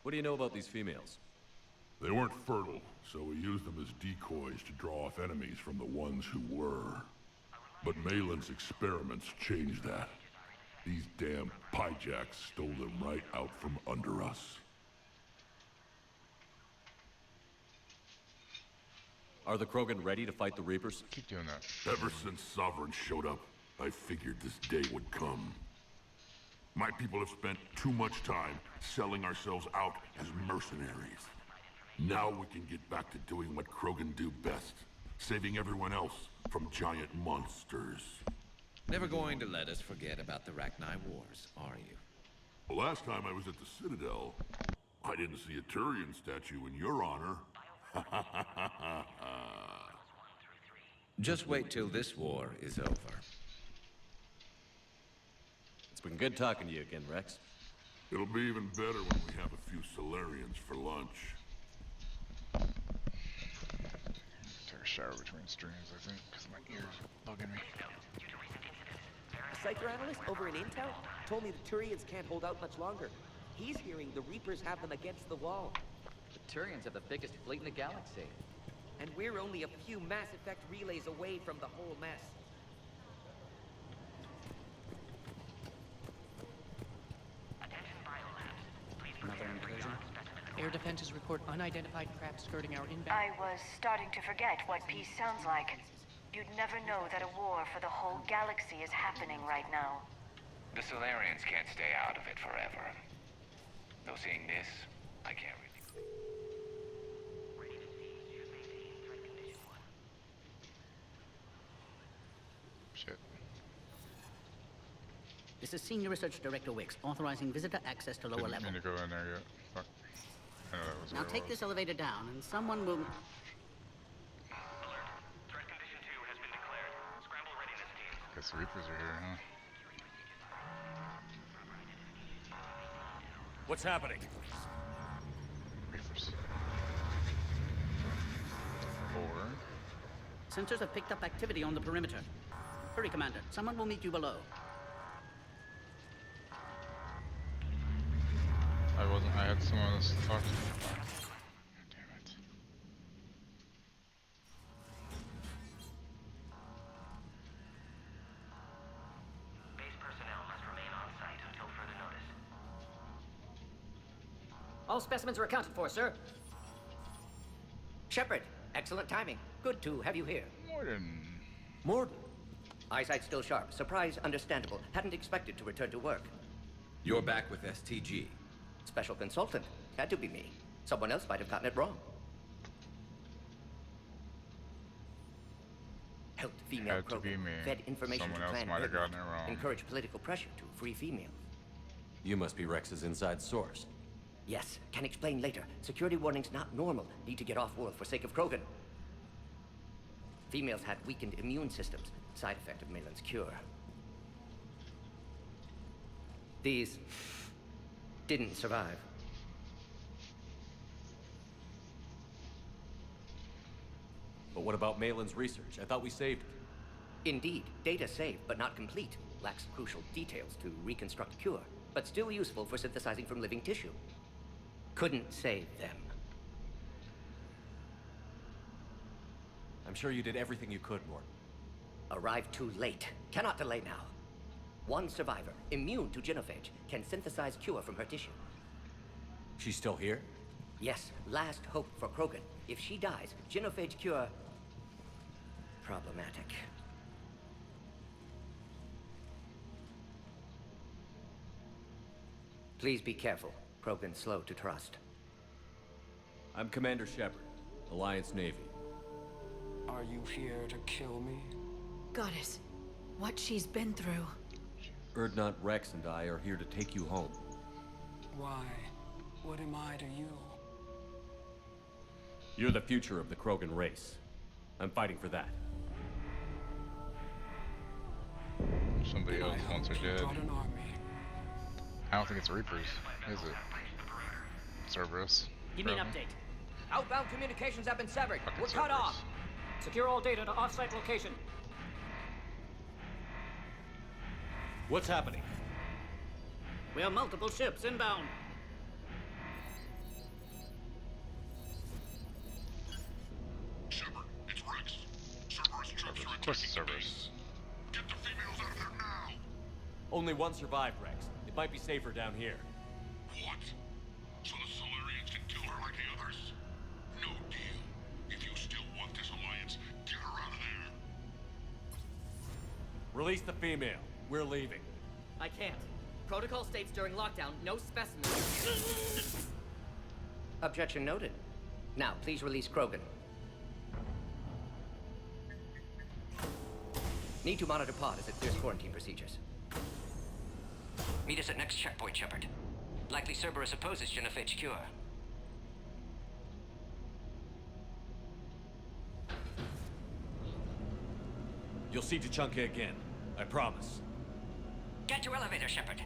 What do you know about these females? They weren't fertile, so we used them as decoys to draw off enemies from the ones who were. But Malin's experiments changed that. These damn Pyjaks stole them right out from under us. Are the Krogan ready to fight the Reapers? Keep doing that. Ever since Sovereign showed up, I figured this day would come. My people have spent too much time selling ourselves out as mercenaries. Now we can get back to doing what Krogan do best, saving everyone else from giant monsters. Never going to let us forget about the Rachni Wars, are you? The last time I was at the Citadel, I didn't see a Turian statue in your honor. Just wait till this war is over. It's been good talking to you again, Rex. It'll be even better when we have a few Solarians for lunch. Take a shower between streams, I think, because my ears are bugging me. A psycho analyst over in Intel told me the Turians can't hold out much longer. He's hearing the Reapers have them against the wall. The Turians have the biggest fleet in the galaxy. And we're only a few Mass Effect relays away from the whole mess. Another incursion? Air defenses report unidentified craft skirting our inbound. I was starting to forget what peace sounds like. You'd never know that a war for the whole galaxy is happening right now. The Solarians can't stay out of it forever. Though seeing this, I can't really. Shit. This is Senior Research Director Wicks, authorizing visitor access to lower Didn't level. mean to go in there yet. Fuck. I know that was Now where it take was. this elevator down, and someone will... Guess the Reapers are here, huh? What's happening? Reapers. Or... Sensors have picked up activity on the perimeter. Hurry, Commander. Someone will meet you below. I had someone else to talk to. Damn it. Base personnel must remain on site until further notice. All specimens are accounted for, sir. Shepard, excellent timing. Good to have you here. Morden. Eyesight still sharp. Surprise understandable. Hadn't expected to return to work. You're back with STG. Special consultant. Had to be me. Someone else might have gotten it wrong. Helped female Had to be Krogan. me. Fed information Someone to else Clan might have Midnight. gotten it wrong. Encouraged political pressure to free females. You must be Rex's inside source. Yes, can explain later. Security warnings not normal. Need to get off-world for sake of Krogan. Females had weakened immune systems. Side effect of Malin's cure. These didn't survive. But what about Malin's research? I thought we saved it. Indeed, data saved, but not complete. Lacks crucial details to reconstruct cure, but still useful for synthesizing from living tissue. Couldn't save them. I'm sure you did everything you could, Morden. Arrived too late. Cannot delay now. One survivor, immune to genophage, can synthesize cure from her tissue. She's still here? Yes, last hope for Krogan. If she dies, genophage cure... problematic. Please be careful. Krogan slow to trust. I'm Commander Shepard, Alliance Navy. Are you here to kill me? Goddess, what she's been through. Urdnot, Rex, and I are here to take you home. Why? What am I to you? You're the future of the Krogan race. I'm fighting for that. Somebody else wants her dead. Brought an army. I don't think it's Reapers, is it? Cerberus. Give me an Probably. update. Outbound communications have been severed. Fucking We're cut Cerberus. off. Secure all data to off-site location. What's happening? We have multiple ships inbound. Shepard, it's Rex. Cerberus troops are Of course it's attacking the Cerberus. base. Get the females out of there now! Only one survived, Rex. It might be safer down here. What? So the Solarians can kill her like the others? No deal. If you still want this alliance, get her out of there. Release the female. We're leaving. I can't. Protocol states during lockdown, no specimens. Objection noted. Now, please release Krogan. Need to monitor pod as it clears quarantine procedures. Meet us at next checkpoint, Shepard. Likely Cerberus opposes genophage cure. You'll see Tuchanka again. I promise. Get to elevator, Shepard.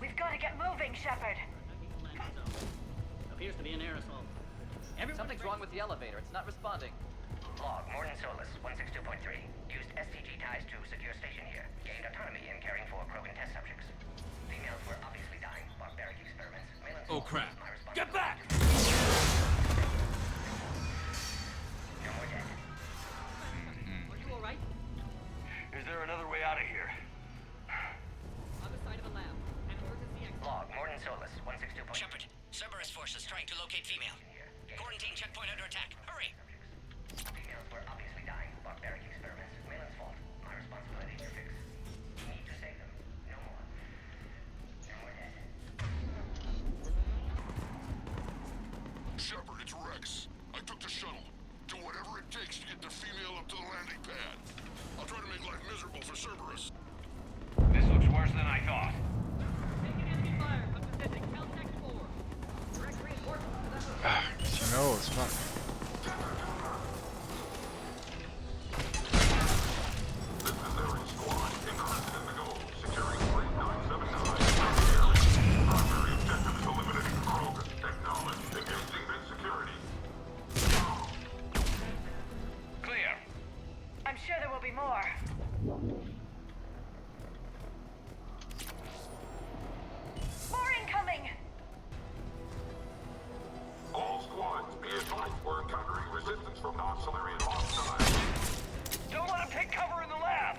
We've got to get moving, Shepard. Appears to be an aerosol. Something's wrong with the elevator. It's not responding. Log, Morton Solus, 162.3. Used STG ties to secure station here. Gained autonomy in caring for Krogan test subjects. Females were obviously dying. Barbaric experiments. Oh crap! Get back! No more dead. Are you alright? Is there another way out of here? On the side of the lab. An emergency exit. Log, Morton Solus, 162.3. Shepard, Cerberus forces trying to locate female. Quarantine checkpoint under attack. Hurry! Females were obviously dying. Barbaric experiments. Wayland's fault. My responsibility to fix. We need to save them. No more. No more dead. Shepard, it's Rex. I took the shuttle. Do whatever it takes to get the female up to the landing pad. I'll try to make life miserable for Cerberus. This looks worse than I thought. Taking enemy fire from Pacific. Caltech 4. Direct reinforcements to that location. You know, it's fine. Clear. I'm sure there will be more. More incoming! All squads, be advised we're encountering resistance from non-Solarian hostiles. Don't let him take cover in the lab!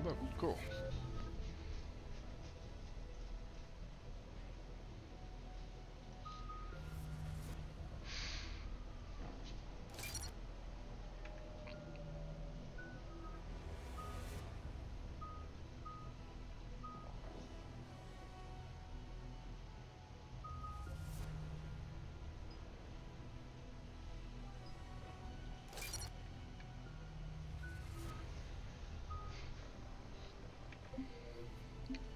look, cool.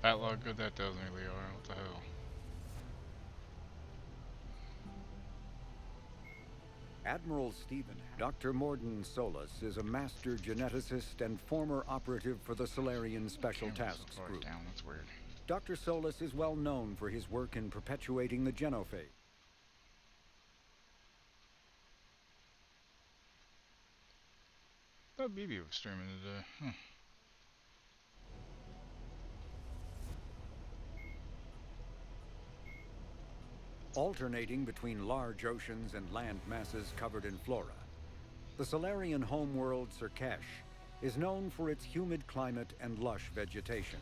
That lot good that does me, Leora. What the hell? Admiral Stephen, Dr. Morden Solus is a master geneticist and former operative for the Solarian Special Tasks Group. Down, that's weird. Dr. Solus is well known for his work in perpetuating the genophage. Oh, BB was streaming today. Alternating between large oceans and land masses covered in flora, the Solarian homeworld Surkesh is known for its humid climate and lush vegetation.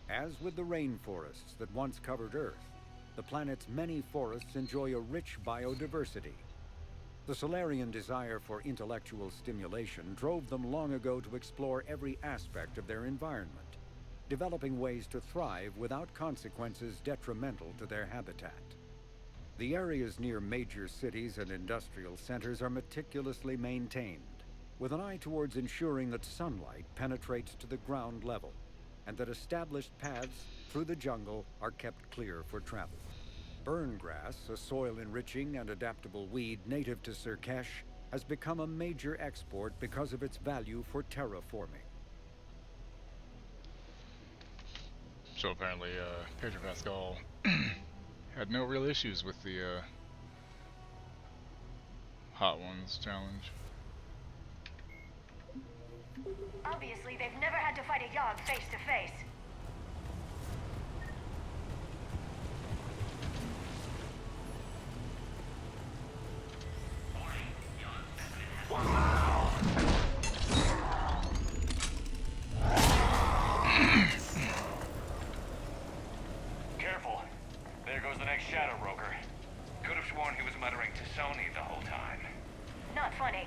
As with the rainforests that once covered Earth, the planet's many forests enjoy a rich biodiversity. The Solarian desire for intellectual stimulation drove them long ago to explore every aspect of their environment, developing ways to thrive without consequences detrimental to their habitat. The areas near major cities and industrial centers are meticulously maintained, with an eye towards ensuring that sunlight penetrates to the ground level. and that established paths through the jungle are kept clear for travel. Burn grass, a soil-enriching and adaptable weed native to Surkesh, has become a major export because of its value for terraforming. So apparently, Pedro Pascal had no real issues with the Hot Ones challenge. Obviously, they've never had to fight a Yogg face to face. Careful. There goes the next Shadow Broker. Could have sworn he was muttering to Sony the whole time. Not funny.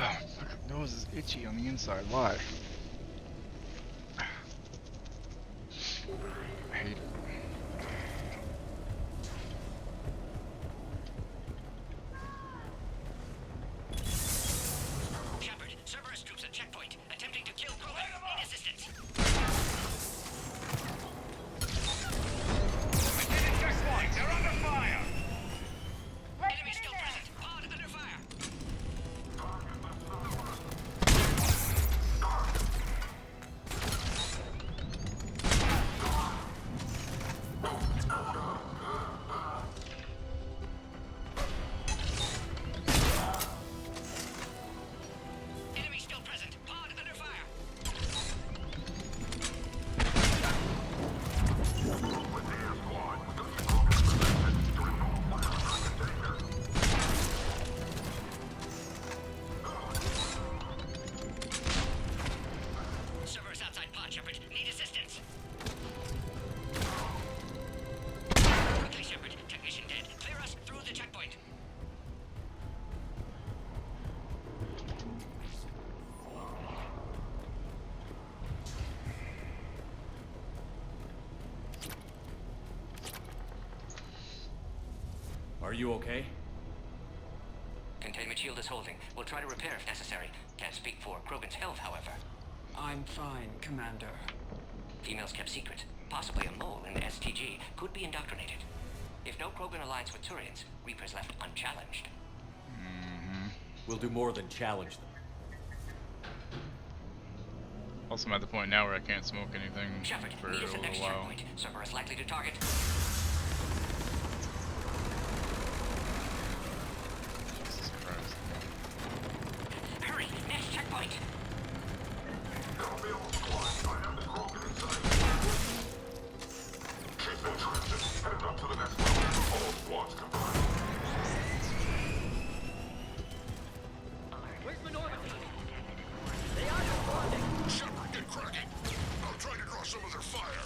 Oh, my nose is itchy on the inside. Why? I hate it. Shepard, Cerberus troops at checkpoint, attempting to kill Krogan. Need assistance. Attending checkpoint. They're under fire. Enemy still present. Pod under fire. Enemy still present. Pod under fire. Cerberus outside pod, Shepard. Need assistance. Quickly, Shepard. Technician dead. Clear us through the checkpoint. Are you okay? Containment shield is holding. We'll try to repair if necessary. Can't speak for Krogan's health, however. I'm fine, Commander. Females kept secret. Possibly a mole in the STG could be indoctrinated. If no Krogan aligns with Turians, Reapers left unchallenged. We'll do more than challenge them. Also, I'm at the point now where I can't smoke anything Shepard, for a meet us at little next while. checkpoint. Cerberus likely to target. Jesus Christ. Hurry, next checkpoint. She's been drifted. Headed up to the next level. All squads combined. Where's the Normandy? They are responding. Shepard, get cracking. I'll try to draw some of their fire.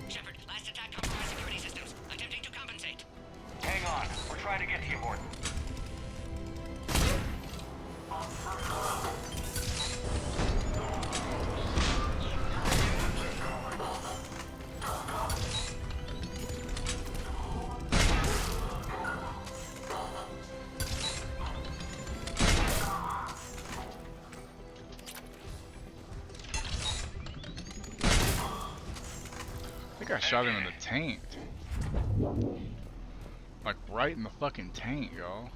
Shepard, last attack compromised security systems. Attempting to compensate. Hang on. We're trying to get to you, Gordon. I think I shot him in the tank. Like right in the fucking tank, y'all.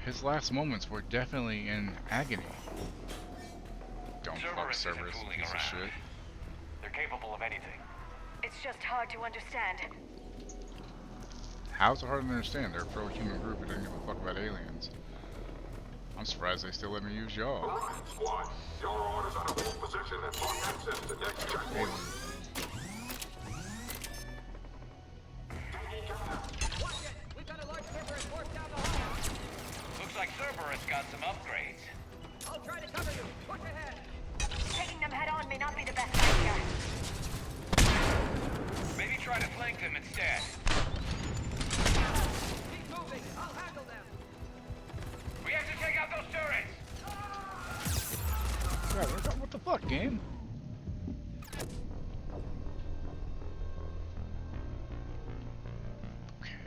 His last moments were definitely in agony. Don't fuck Cerberus isn't Cerberus, fooling piece of around. shit. They're capable of anything. It's just hard to understand. How's it hard to understand? They're a pro-human group who doesn't give a fuck about aliens. I'm surprised they still let me use y'all. Alright, squad. Your orders on a hold position and lock access to next checkpoint. Watch it! We've got a large Cerberus force down the hall. Looks like Cerberus got some upgrades. I'll try to cover you. Push ahead. Taking them head on may not be the best idea. Maybe try to flank them instead. Keep moving. I'll handle them. We have to take out those turrets! Yeah, what the fuck, game? Okay.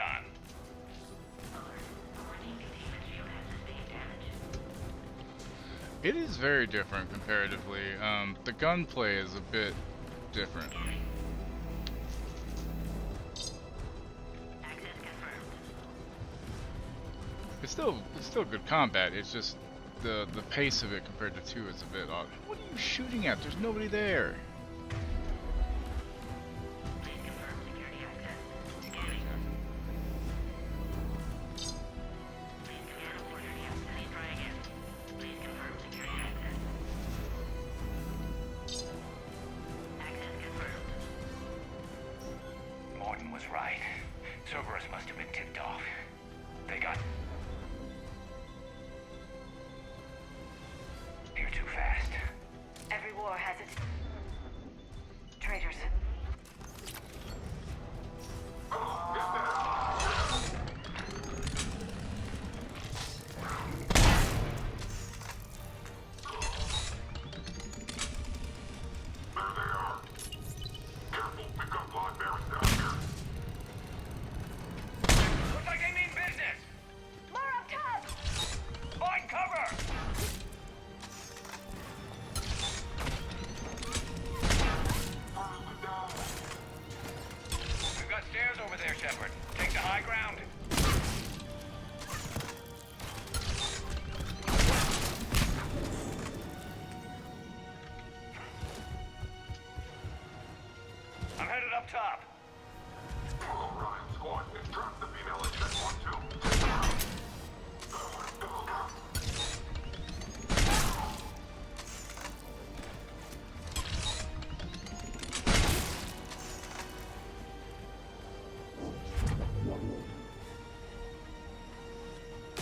done. It is very different comparatively. The gunplay is a bit different. It's still good combat. It's just the pace of it compared to 2 is a bit odd. What are you shooting at? There's nobody there. Morton was right. Cerberus must have been tipped off. They got here too fast. Every war has its traitors. Looks like they mean business. More up top! Find cover. We've got stairs over there, Shepard. Take the high ground. I'm headed up top.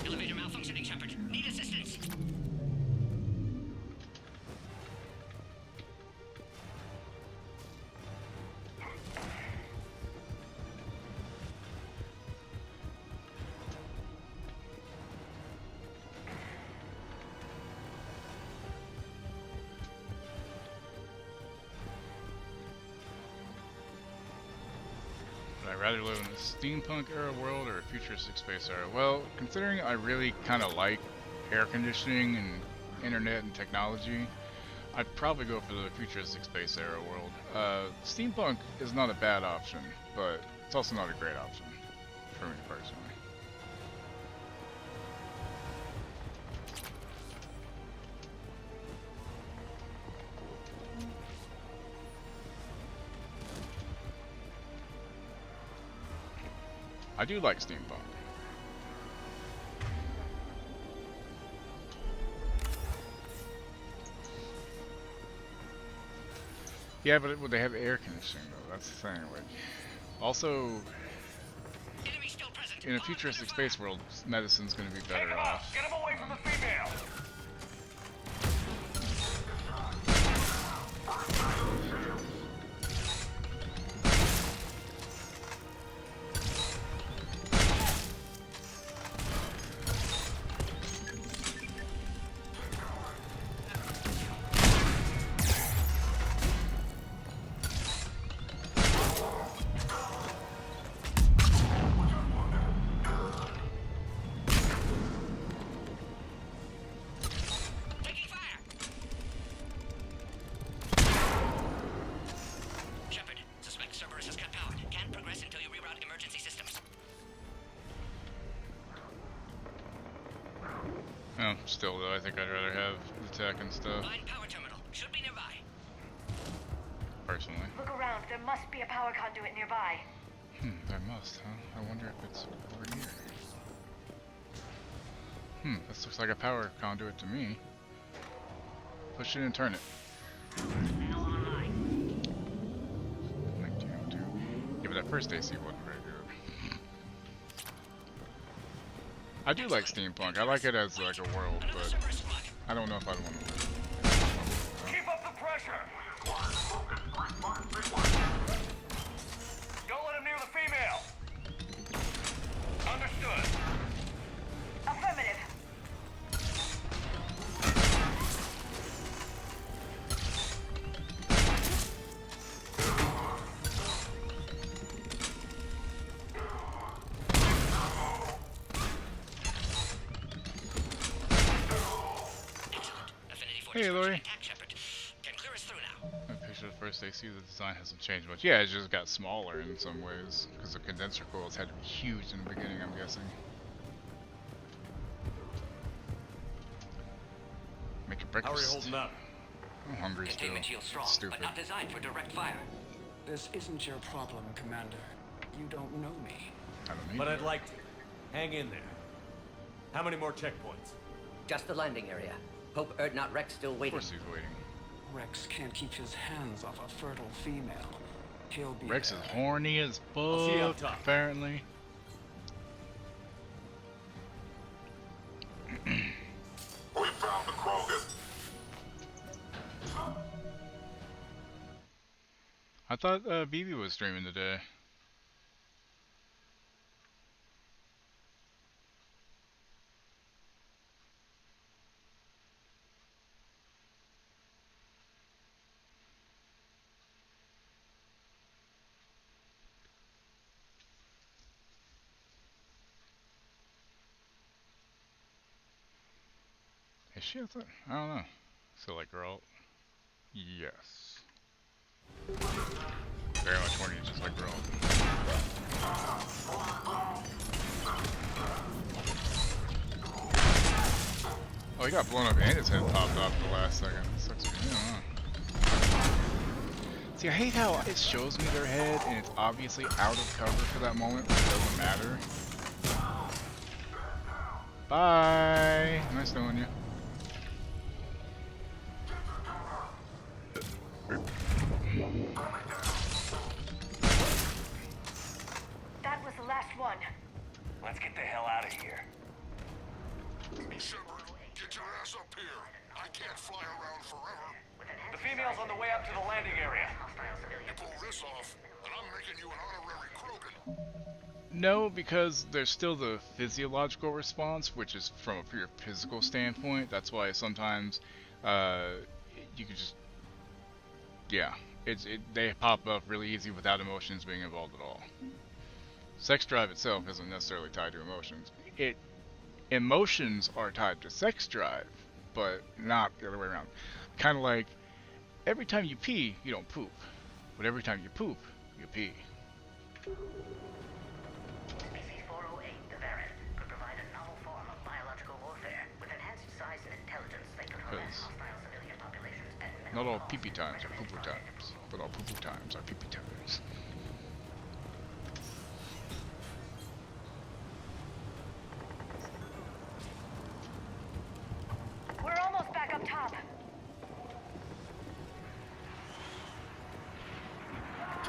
Elevator malfunctioning, Shepard. Need assistance. Would I rather live in a steampunk era world or a futuristic space era? Well, considering I really kind of like air conditioning and internet and technology, I'd probably go for the futuristic space era world. Steampunk is not a bad option, but it's also not a great option for me personally. I do like steampunk. Yeah, but would they have air conditioning though? That's the thing. Like, also, in a futuristic space world, medicine's going to be better off. Get him away from the female. Oh, still though, I think I'd rather have the tech and stuff. Power terminal should be nearby. Personally. Look around. There must be a power conduit nearby. There must, huh? I wonder if it's over here. This looks like a power conduit to me. Push it and turn it. 1902. Yeah, but that first AC wasn't very good. I do like steampunk. I like it as like a world, but I don't know if I'd want to live. Keep up the pressure. Don't let him near the female. Understood. Affirmative. Hey, Lori. Attack, Shepard. Can clear us through now. I picture the first they see the design hasn't changed much. Yeah, it just got smaller in some ways because the condenser coils had to be huge in the beginning, I'm guessing. Make a breakfast. How are you holding up? I'm hungry still. Containment shield strong, Stupid. but not designed for direct fire. This isn't your problem, Commander. You don't know me. I don't need But to. I'd like to. Hang in there. How many more checkpoints? Just the landing area. Hope Erdnot Rex still Of waiting. course he's waiting. Rex can't keep his hands off a fertile female. He'll be Rex there. is horny as I'll see you up fuck, top. apparently. We found the Krogan. I thought BB was streaming today. Is she? I don't know. So like girl. Yes. Very much horny, just like girl. Oh, he got blown up and his head popped off at the last second. That sucks for him, huh? See, I hate how it shows me their head and it's obviously out of cover for that moment, but it doesn't matter. Bye! Nice knowing you. That was the last one. Let's get the hell out of here. Shepard, get your ass up here. I can't fly around forever. The female's on the way up to the landing area. You pull this off, and I'm making you an honorary Krogan. No, because there's still the physiological response, which is from a pure physical standpoint. That's why sometimes you can just, yeah, they pop up really easy without emotions being involved at all. Sex drive itself isn't necessarily tied to emotions. Emotions are tied to sex drive, but not the other way around. Kind of like every time you pee, you don't poop, but every time you poop, you pee. SCP-408, the variant, could provide a novel form of biological warfare. With enhanced size and intelligence, they could harass hostile civilian populations at Not minimal all pee-pee cost. times are poo-poo times, but all poo-poo times are pee-pee times. We're almost back up top.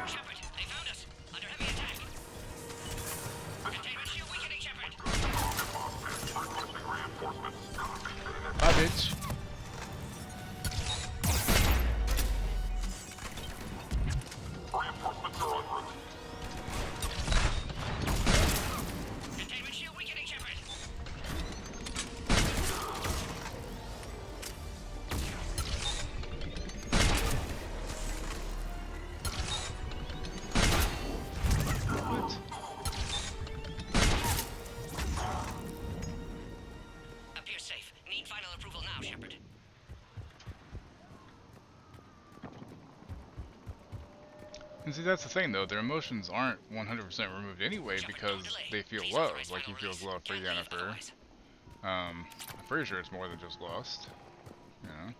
Shepard, they found us. Under heavy attack. Containment shield weakening, Shepard. Bye, bitch. Reinforcements are en route. Containment shield weakening, Shepard. What? Appears safe. Need final approval now, Shepard. And see, that's the thing, though. Their emotions aren't 100% removed anyway because they feel love. Like, he feels love for Yennefer. I'm pretty sure it's more than just lust. You know?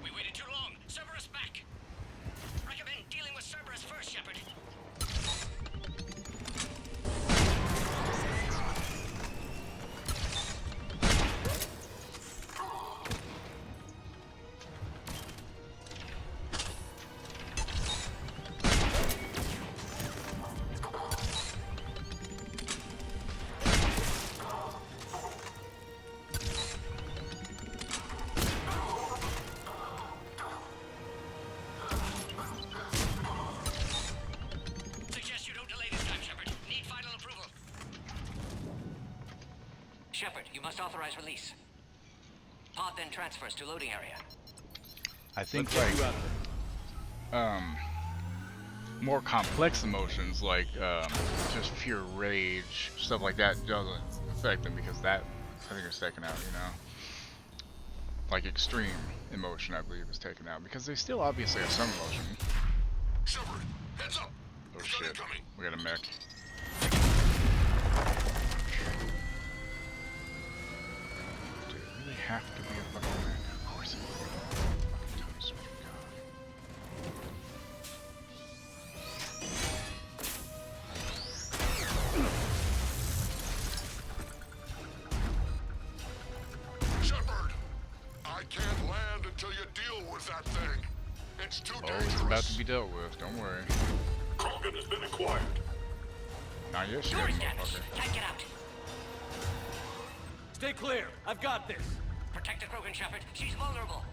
We waited too long. Cerberus back. Recommend dealing with Cerberus first, Shepard. Suggest you don't delay this time, Shepard. Need final approval. Shepard, you must authorize release. Pod then transfers to loading area. I think, Let's get you like, out there. more complex emotions, like, just pure rage, stuff like that, doesn't affect them because that I think it was taken out, you know. Like extreme emotion, I believe, is taken out because they still obviously have some emotion. Shepard, heads up. Oh shit, we got a mech. Dude, it really have to be a fucking mech. Of course it would. Fucking toast, my God. Shepard, I can't land until you deal with that thing. It's too dangerous. It's about to be dealt with, don't worry. Krogan has been acquired. Not yet, shit, motherfucker. Can't get out. Stay clear. I've got this. Protect the Krogan, Shepard. She's vulnerable.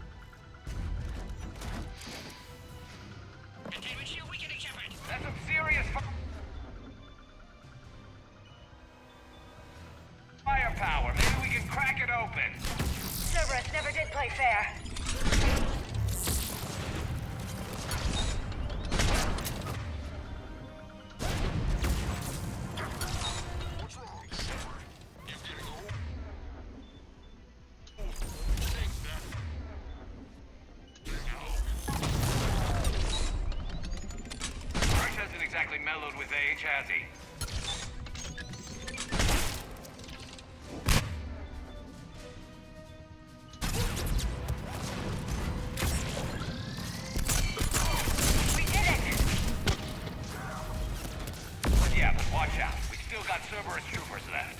Containment shield weakening, Shepard. That's some serious firepower. Maybe we can crack it open. Cerberus never did play fair. What's wrong, Shepard? You getting old? Marsh hasn't exactly mellowed with age, has he? We did it! Yeah, but watch out. We still got Cerberus troopers left.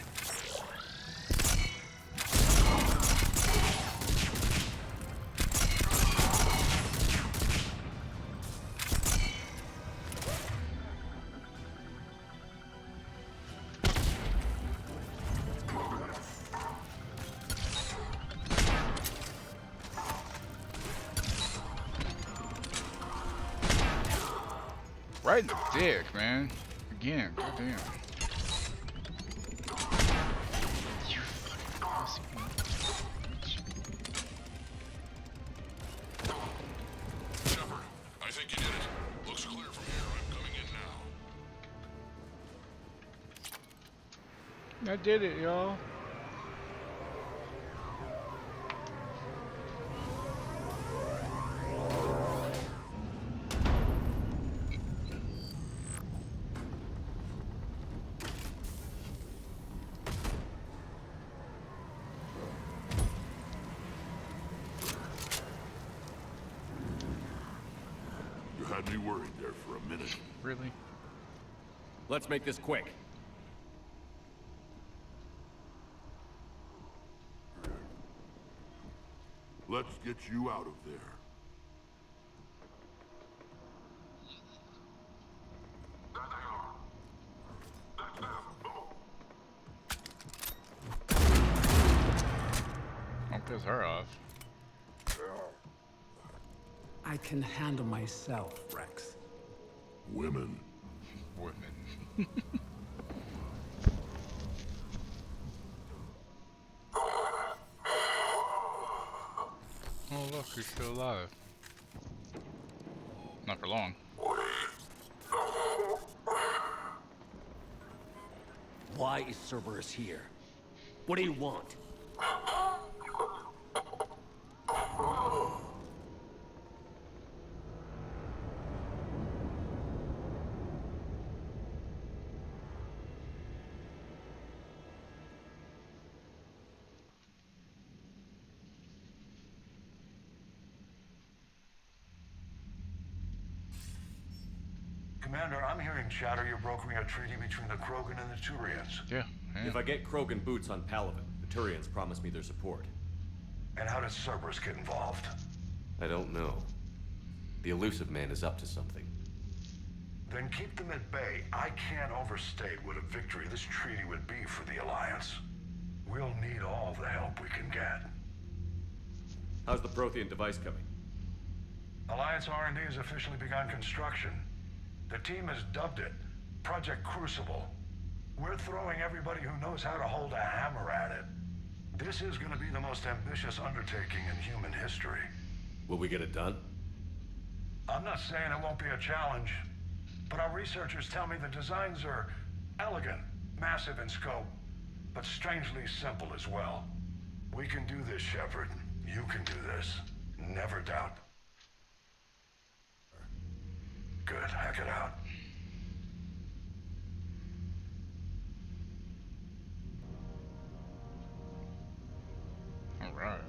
Right in the dick, man. Again, goddamn. You fucking pussy. Shepard, I think you did it. Looks clear from here. I'm coming in now. I did it, y'all. You had me worried there for a minute. Really? Let's make this quick. Let's get you out of there. Don't piss her off. I can handle myself, Rex. Women. Women. Oh look, he's still alive. Not for long. Why is Cerberus here? What do you want? Commander, I'm hearing chatter you're brokering a treaty between the Krogan and the Turians. Yeah. If I get Krogan boots on Palaven, the Turians promise me their support. And how does Cerberus get involved? I don't know. The elusive man is up to something. Then keep them at bay. I can't overstate what a victory this treaty would be for the Alliance. We'll need all the help we can get. How's the Prothean device coming? Alliance R&D has officially begun construction. The team has dubbed it Project Crucible. We're throwing everybody who knows how to hold a hammer at it. This is going to be the most ambitious undertaking in human history. Will we get it done? I'm not saying it won't be a challenge, but our researchers tell me the designs are elegant, massive in scope. but strangely simple as well. We can do this, Shepard. You can do this. Never doubt. Good, hack it out. All right.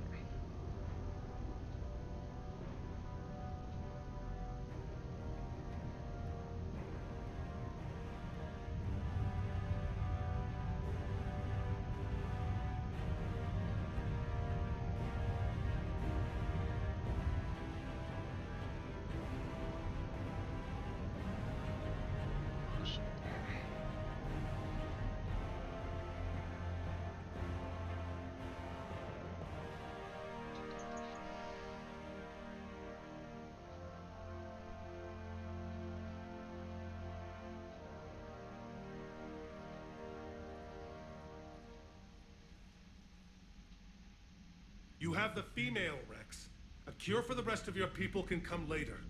You have the female, Rex. A cure for the rest of your people can come later.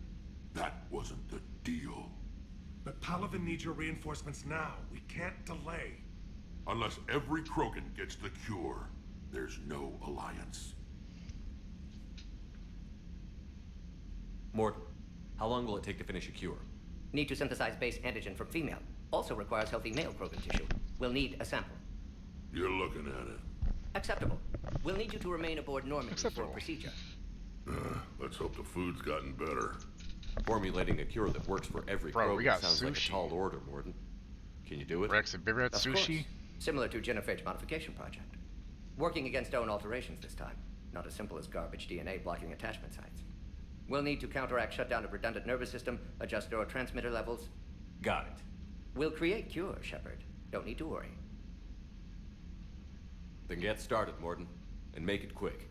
That wasn't the deal. But Palaven needs your reinforcements now. We can't delay. Unless every Krogan gets the cure, there's no alliance. Mort, how long will it take to finish a cure? Need to synthesize base antigen from female. Also requires healthy male Krogan tissue. We'll need a sample. You're looking at it. Acceptable. We'll need you to remain aboard Normandy for procedure. Let's hope the food's gotten better. Formulating a cure that works for every Bro, we Krogan got sounds like a sushi. tall order, Morden. Can you do it? Rex, have you ever had Of sushi? course. Similar to Genophage modification project. Working against own alterations this time. Not as simple as garbage DNA blocking attachment sites. We'll need to counteract shutdown of redundant nervous system, adjust neurotransmitter levels. Got it. We'll create cure, Shepard. Don't need to worry. Then get started, Morden. And make it quick.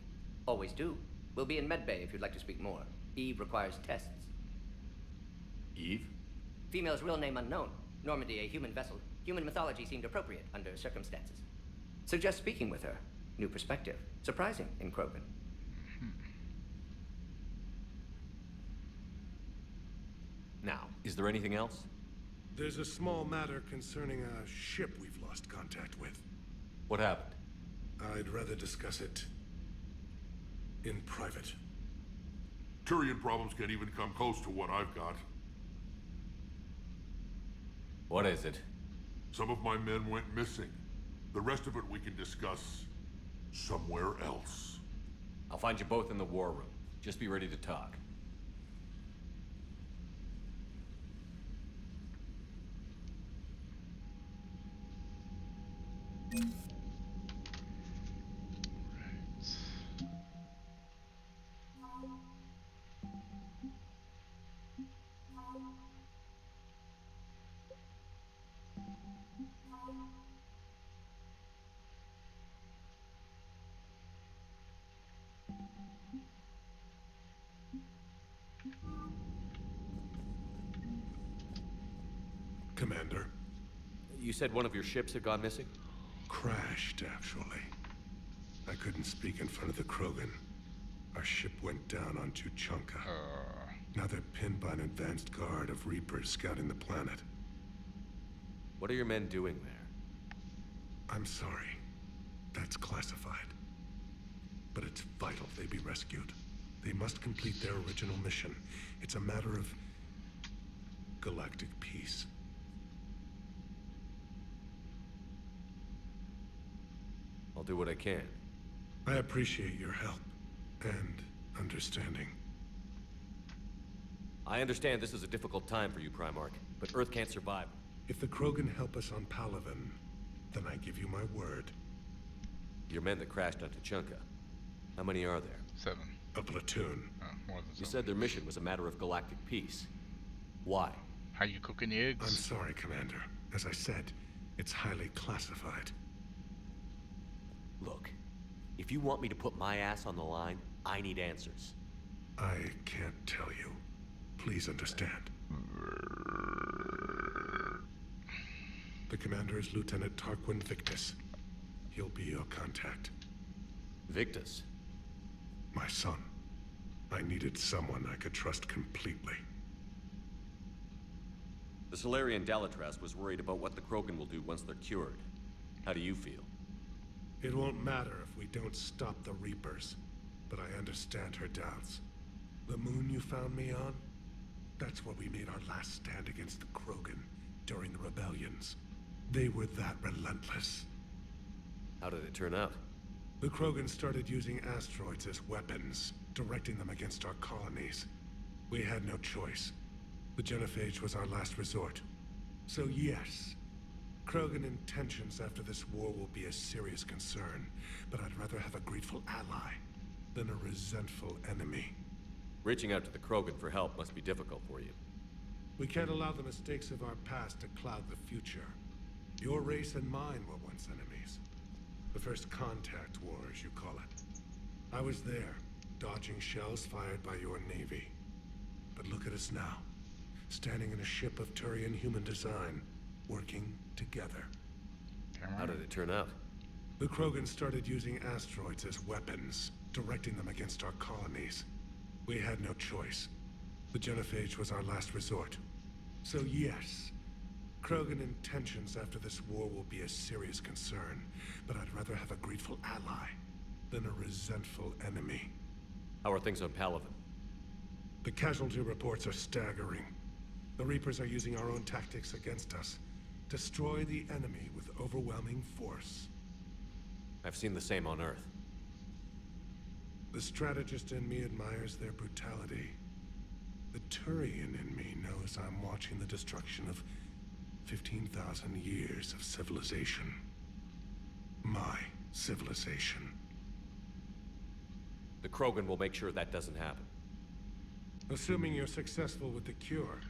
Always do. We'll be in medbay if you'd like to speak more. Eve requires tests. Eve? Female's real name unknown. Normandy, a human vessel. Human mythology seemed appropriate under circumstances. Suggest speaking with her. New perspective. Surprising in Krogan. Now, is there anything else? There's a small matter concerning a ship we've lost contact with. What happened? I'd rather discuss it in private. Turian problems can't even come close to what I've got. What is it? Some of my men went missing. The rest of it we can discuss somewhere else. I'll find you both in the war room. Just be ready to talk. Commander. You said one of your ships had gone missing? Crashed, actually. I couldn't speak in front of the Krogan. Our ship went down on Tuchanka. Now they're pinned by an advanced guard of Reapers scouting the planet. What are your men doing there? I'm sorry. That's classified. But it's vital they be rescued. They must complete their original mission. It's a matter of galactic peace. I'll do what I can. I appreciate your help and understanding. I understand this is a difficult time for you, Primarch, but Earth can't survive. If the Krogan help us on Palaven, then I give you my word. Your men that crashed on Tuchanka. How many are there? 7. A platoon. More than You 7. said their mission was a matter of galactic peace. Why? How you cooking the eggs? I'm sorry, Commander. As I said, it's highly classified. Look, if you want me to put my ass on the line, I need answers. I can't tell you. Please understand. The commander is Lieutenant Tarquin Victus. He'll be your contact. Victus? My son. I needed someone I could trust completely. The Salarian Dalitras was worried about what the Krogan will do once they're cured. How do you feel? It won't matter if we don't stop the Reapers, but I understand her doubts. The moon you found me on? That's where we made our last stand against the Krogan during the rebellions. They were that relentless. How did it turn out? The Krogan started using asteroids as weapons, directing them against our colonies. We had no choice. The genophage was our last resort. So yes, Krogan intentions after this war will be a serious concern, but I'd rather have a grateful ally than a resentful enemy. Reaching out to the Krogan for help must be difficult for you. We can't allow the mistakes of our past to cloud the future. Your race and mine were once enemies. The first contact war, as you call it. I was there, dodging shells fired by your navy. But look at us now, standing in a ship of Turian human design, working together. How did it turn out? The Krogan started using asteroids as weapons, directing them against our colonies. We had no choice. The genophage was our last resort. So yes, Krogan intentions after this war will be a serious concern, but I'd rather have a grateful ally than a resentful enemy. How are things on Palaven? The casualty reports are staggering. The Reapers are using our own tactics against us. Destroy the enemy with overwhelming force. I've seen the same on Earth. The strategist in me admires their brutality. The Turian in me knows I'm watching the destruction of 15,000 years of civilization. My civilization. The Krogan will make sure that doesn't happen. Assuming you're successful with the cure.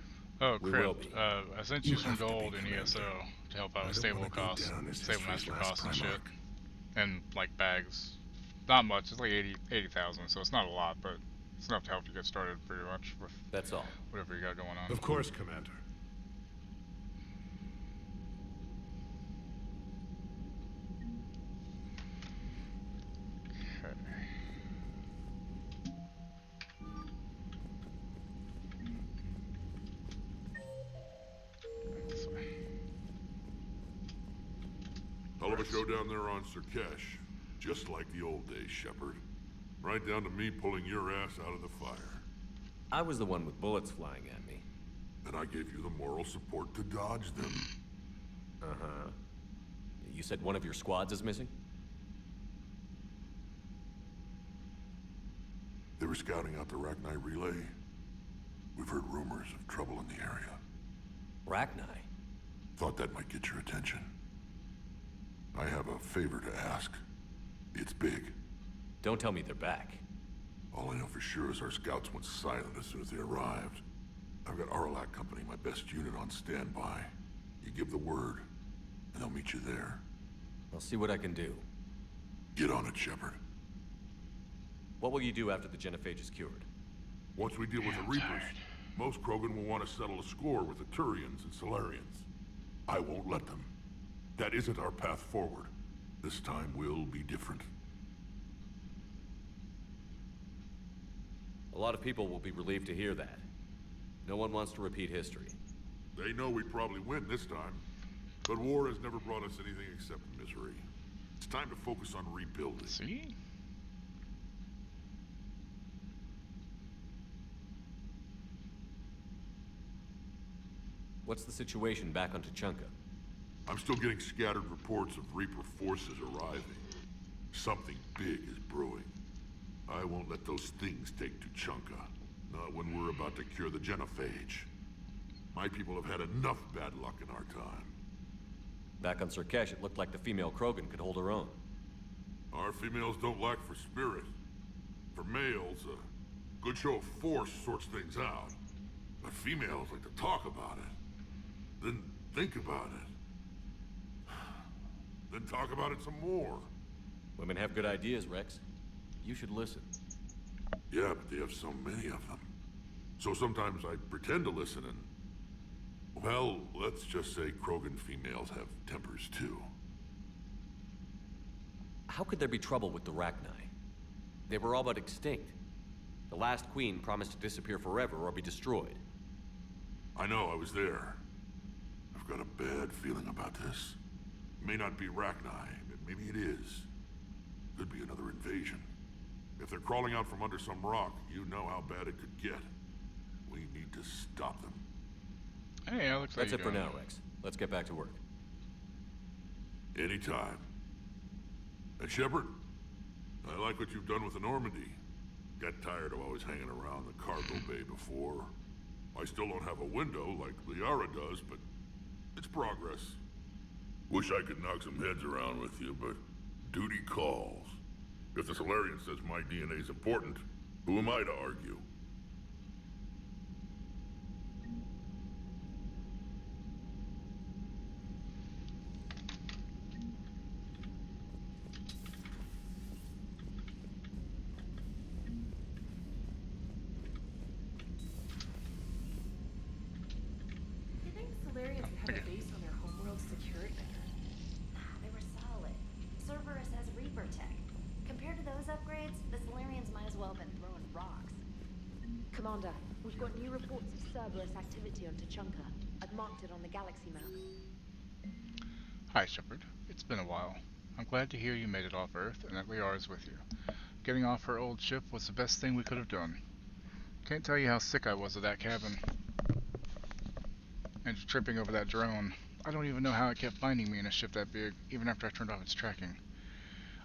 Oh We crap! will be. I sent you some gold in ESO to help out with stable costs, stable master costs and shit, and like bags. Not much. It's like 80,000, so it's not a lot, but it's enough to help you get started pretty much with. That's all. Whatever you got going on. Of course, Commander. Hell of a show down there on Sirkesh. Just like the old days, Shepard. Right down to me pulling your ass out of the fire. I was the one with bullets flying at me. And I gave you the moral support to dodge them. Uh-huh. You said one of your squads is missing? They were scouting out the Rachni relay. We've heard rumors of trouble in the area. Rachni? Thought that might get your attention. I have a favor to ask. It's big. Don't tell me they're back. All I know for sure is our scouts went silent as soon as they arrived. I've got Aralac Company, my best unit, on standby. You give the word, and I'll meet you there. I'll see what I can do. Get on it, Shepard. What will you do after the genophage is cured? Once we deal with the Reapers, most Krogan will want to settle a score with the Turians and Solarians. I won't let them. That isn't our path forward. This time will be different. A lot of people will be relieved to hear that. No one wants to repeat history. They know we probably win this time. But war has never brought us anything except misery. It's time to focus on rebuilding. See? What's the situation back on Tuchanka? I'm still getting scattered reports of Reaper forces arriving. Something big is brewing. I won't let those things take Tuchanka. Not when we're about to cure the genophage. My people have had enough bad luck in our time. Back on Sirkesh, it looked like the female Krogan could hold her own. Our females don't lack for spirit. For males, a good show of force sorts things out. But females like to talk about it. Then think about it. Then talk about it some more. Women have good ideas, Rex. You should listen. Yeah, but they have so many of them. So sometimes I pretend to listen and... Well, let's just say Krogan females have tempers too. How could there be trouble with the Rachni? They were all but extinct. The last queen promised to disappear forever or be destroyed. I know, I was there. I've got a bad feeling about this. It may not be Rachni, but maybe it is. Could be another invasion. If they're crawling out from under some rock, you know how bad it could get. We need to stop them. Hey, Alex, how That's you it for doing? now, Rex. Let's get back to work. Anytime. And Shepard, I like what you've done with the Normandy. Got tired of always hanging around the cargo bay before. I still don't have a window like Liara does, but it's progress. Wish I could knock some heads around with you, but duty calls. If the Solarian says my DNA's important, who am I to argue? You think Solarians would have a base on their homeworld secured better? They were solid. Cerberus has Reaper tech. Compared to those upgrades, the Solarians might as well have been throwing rocks. Commander, we've got new reports of Cerberus activity on Tuchanka. I've marked it on the galaxy map. Hi, Shepard. It's been a while. I'm glad to hear you made it off Earth and that Liara is with you. Getting off her old ship was the best thing we could have done. Can't tell you how sick I was of that cabin. And tripping over that drone. I don't even know how it kept finding me in a ship that big, even after I turned off its tracking.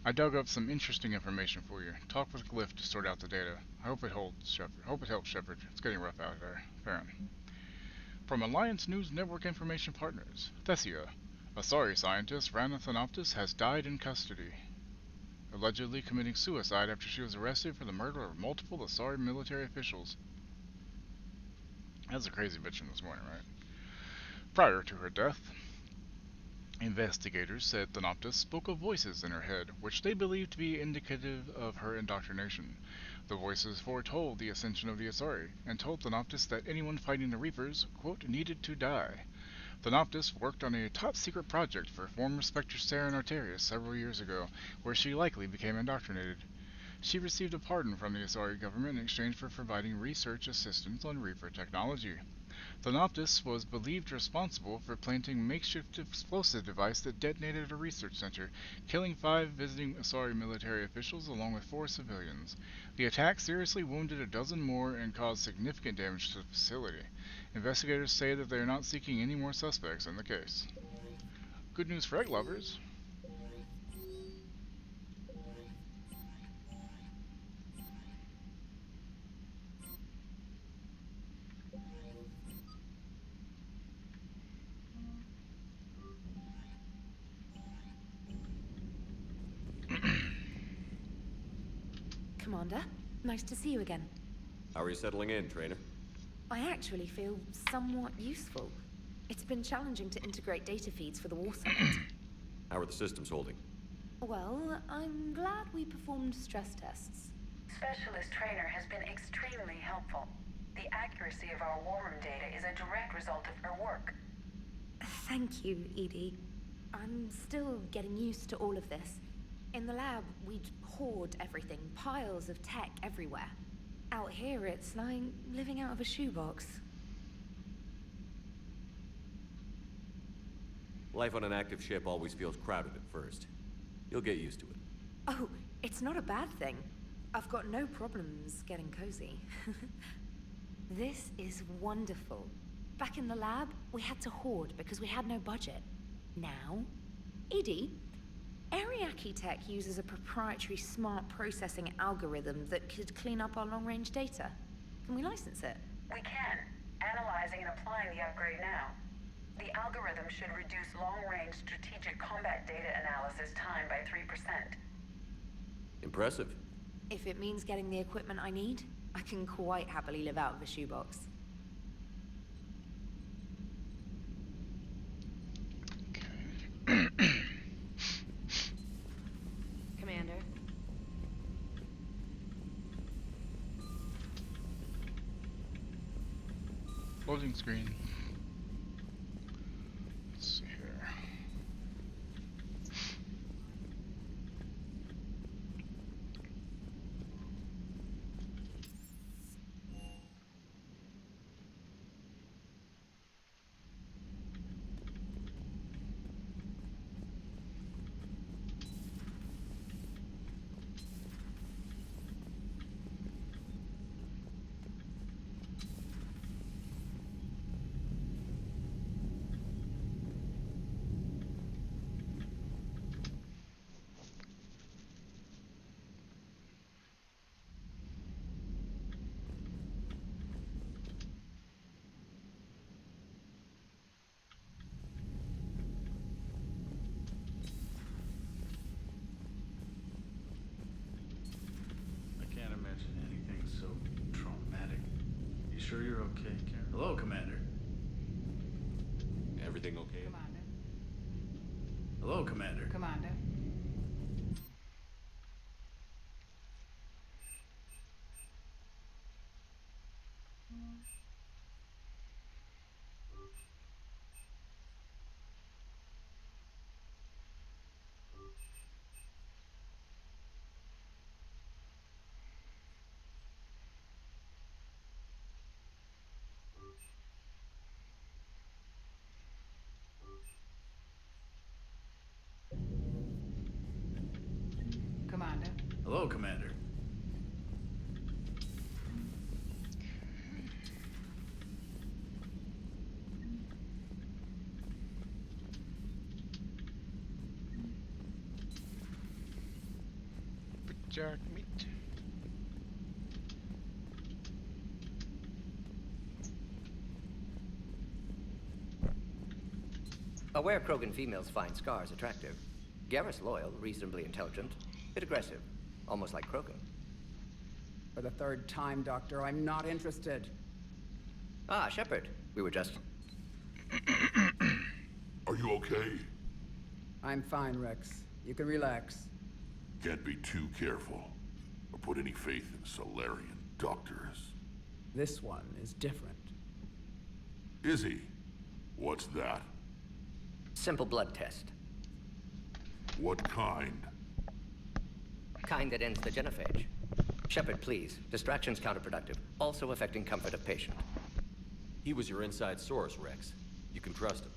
I dug up some interesting information for you. Talked with Glyph to sort out the data. I hope it holds, Shepard. Hope it helps, Shepard. It's getting rough out there. Farron. From Alliance News Network Information Partners, Thessia, a sorry scientist, Rana Thanoptis, has died in custody, allegedly committing suicide after she was arrested for the murder of multiple Asari military officials. That's a crazy bitch this morning, right? Prior to her death, investigators said Thanoptis spoke of voices in her head, which they believed to be indicative of her indoctrination. The voices foretold the ascension of the Asari, and told Thanoptis that anyone fighting the Reapers, quote, needed to die. Thanoptis worked on a top-secret project for former Spectre Saren Arterius several years ago, where she likely became indoctrinated. She received a pardon from the Asari government in exchange for providing research assistance on Reaper technology. Thanoptis was believed responsible for planting a makeshift explosive device that detonated at a research center, killing 5 visiting Asari military officials along with 4 civilians. The attack seriously wounded a dozen more and caused significant damage to the facility. Investigators say that they are not seeking any more suspects in the case. Good news for egg lovers. Commander, nice to see you again. How are you settling in, Trainer? I actually feel somewhat useful. It's been challenging to integrate data feeds for the War Summit. How are the systems holding? Well, I'm glad we performed stress tests. Specialist Trainer has been extremely helpful. The accuracy of our war room data is a direct result of her work. Thank you, Edie. I'm still getting used to all of this. In the lab, we'd hoard everything, piles of tech everywhere. Out here, it's like living out of a shoebox. Life on an active ship always feels crowded at first. You'll get used to it. Oh, it's not a bad thing. I've got no problems getting cozy. This is wonderful. Back in the lab, we had to hoard because we had no budget. Now, Edie, Ariake Tech uses a proprietary smart processing algorithm that could clean up our long-range data. Can we license it? We can. Analyzing and applying the upgrade now. The algorithm should reduce long-range strategic combat data analysis time by 3%. Impressive. If it means getting the equipment I need, I can quite happily live out of a shoebox. Commander. Loading screen. Let's see here. sure you're okay, Karen? Hello, Commander. Everything okay? Commander. Hello, Commander. Commander. Commander. Hello, Commander. Jack meat. Aware Krogan females find scars attractive. Garrus loyal, reasonably intelligent, bit aggressive, almost like Krogan. For the third time, Doctor, I'm not interested. Ah, Shepard. We were just... Are you okay? I'm fine, Rex. You can relax. Can't be too careful, or put any faith in Solarian doctors. This one is different. Is he? What's that? Simple blood test. What kind? Kind that ends the genophage. Shepard, please. Distraction's counterproductive, also affecting comfort of patient. He was your inside source, Rex. You can trust him.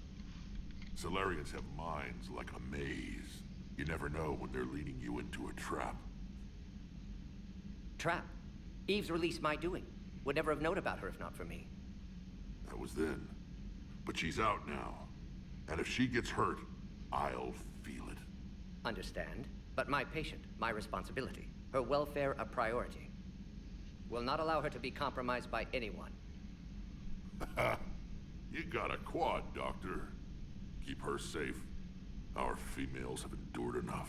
Solarians have minds like a maze. You never know when they're leading you into a trap. Trap? Eve's release my doing. Would never have known about her if not for me. That was then. But she's out now. And if she gets hurt, I'll feel it. Understand. But my patient, my responsibility. Her welfare a priority. Will not allow her to be compromised by anyone. You got a quad, Doctor. Keep her safe. Our females have endured enough.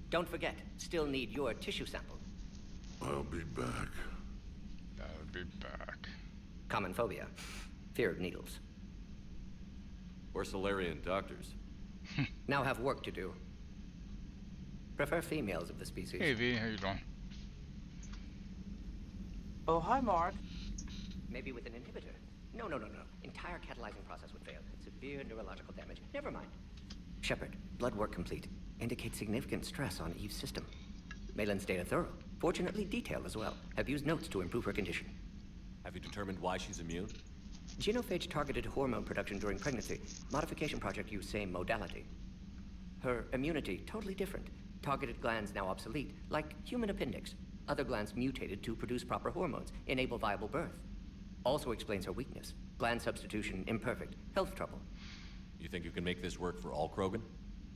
Don't forget, still need your tissue sample. I'll be back. I'll be back. Common phobia. Fear of needles. Or Solarian doctors. Now have work to do. Prefer females of the species. Hey V, how you doing? Oh, hi, Mark. Maybe with an inhibitor. No. Entire catalyzing process would fail. Severe neurological damage. Never mind. Shepard, blood work complete. Indicates significant stress on Eve's system. Malin's data thorough. Fortunately detailed as well. Have used notes to improve her condition. Have you determined why she's immune? Genophage targeted hormone production during pregnancy. Modification project used same modality. Her immunity, totally different. Targeted glands now obsolete, like human appendix. Other glands mutated to produce proper hormones, enable viable birth. Also explains her weakness. Gland substitution imperfect. Health trouble. You think you can make this work for all Krogan?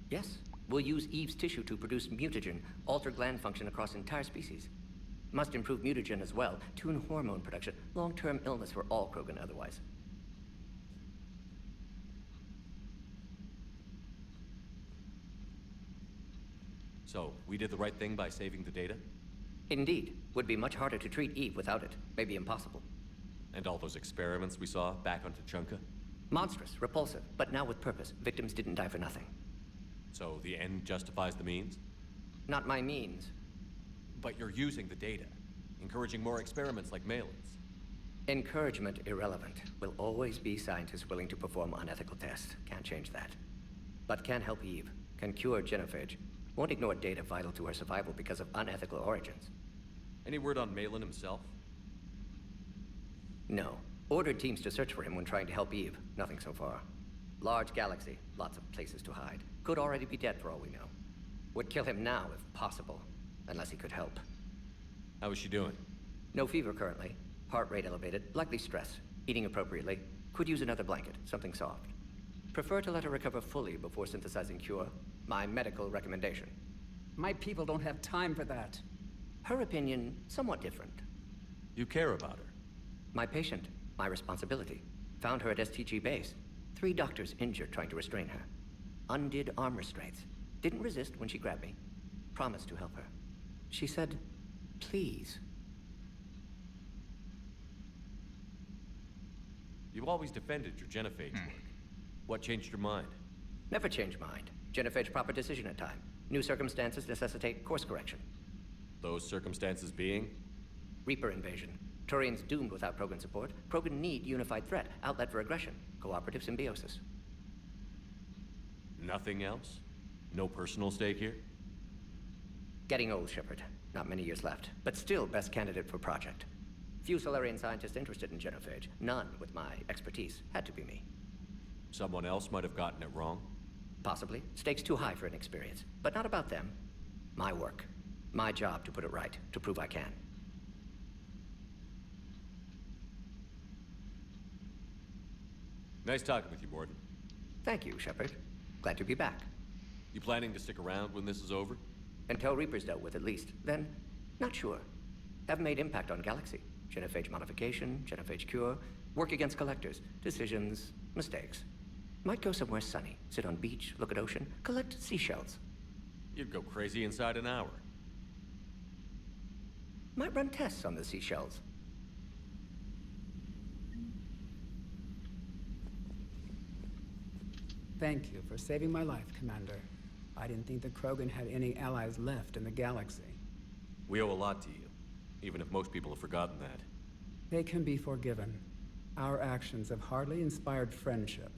Yes. We'll use Eve's tissue to produce mutagen, alter gland function across entire species. Must improve mutagen as well, tune hormone production. Long-term illness for all Krogan otherwise. So, we did the right thing by saving the data? Indeed. Would be much harder to treat Eve without it. Maybe impossible. And all those experiments we saw back on Tuchanka? Monstrous, repulsive, but now with purpose. Victims didn't die for nothing. So the end justifies the means? Not my means. But you're using the data, encouraging more experiments like Malin's. Encouragement irrelevant. Will always be scientists willing to perform unethical tests. Can't change that. But can help Eve. Can cure genophage. Won't ignore data vital to her survival because of unethical origins. Any word on Malin himself? No. Ordered teams to search for him when trying to help Eve. Nothing so far. Large galaxy. Lots of places to hide. Could already be dead for all we know. Would kill him now if possible. Unless he could help. How is she doing? No fever currently. Heart rate elevated. Likely stress. Eating appropriately. Could use another blanket. Something soft. Prefer to let her recover fully before synthesizing cure. My medical recommendation. My people don't have time for that. Her opinion, somewhat different. You care about her? My patient. My responsibility. Found her at STG base. 3 doctors injured trying to restrain her. Undid arm restraints. Didn't resist when she grabbed me. Promised to help her. She said, please. You've always defended your genophage work. What changed your mind? Never change mind. Genophage proper decision at time. New circumstances necessitate course correction. Those circumstances being? Reaper invasion. Turians doomed without Krogan support. Krogan need unified threat, outlet for aggression, cooperative symbiosis. Nothing else? No personal stake here? Getting old, Shepard. Not many years left, but still best candidate for project. Few Solarian scientists interested in genophage. None with my expertise. Had to be me. Someone else might have gotten it wrong? Possibly. Stakes too high for inexperience. But not about them. My work. My job to put it right, to prove I can. Nice talking with you, Morden. Thank you, Shepard. Glad to be back. You planning to stick around when this is over? Until Reaper's dealt with, at least. Then, not sure. Haven't made impact on Galaxy. Genophage modification, genophage cure, work against collectors, decisions, mistakes. Might go somewhere sunny, sit on beach, look at ocean, collect seashells. You'd go crazy inside an hour. Might run tests on the seashells. Thank you for saving my life, Commander. I didn't think the Krogan had any allies left in the galaxy. We owe a lot to you, even if most people have forgotten that. They can be forgiven. Our actions have hardly inspired friendship.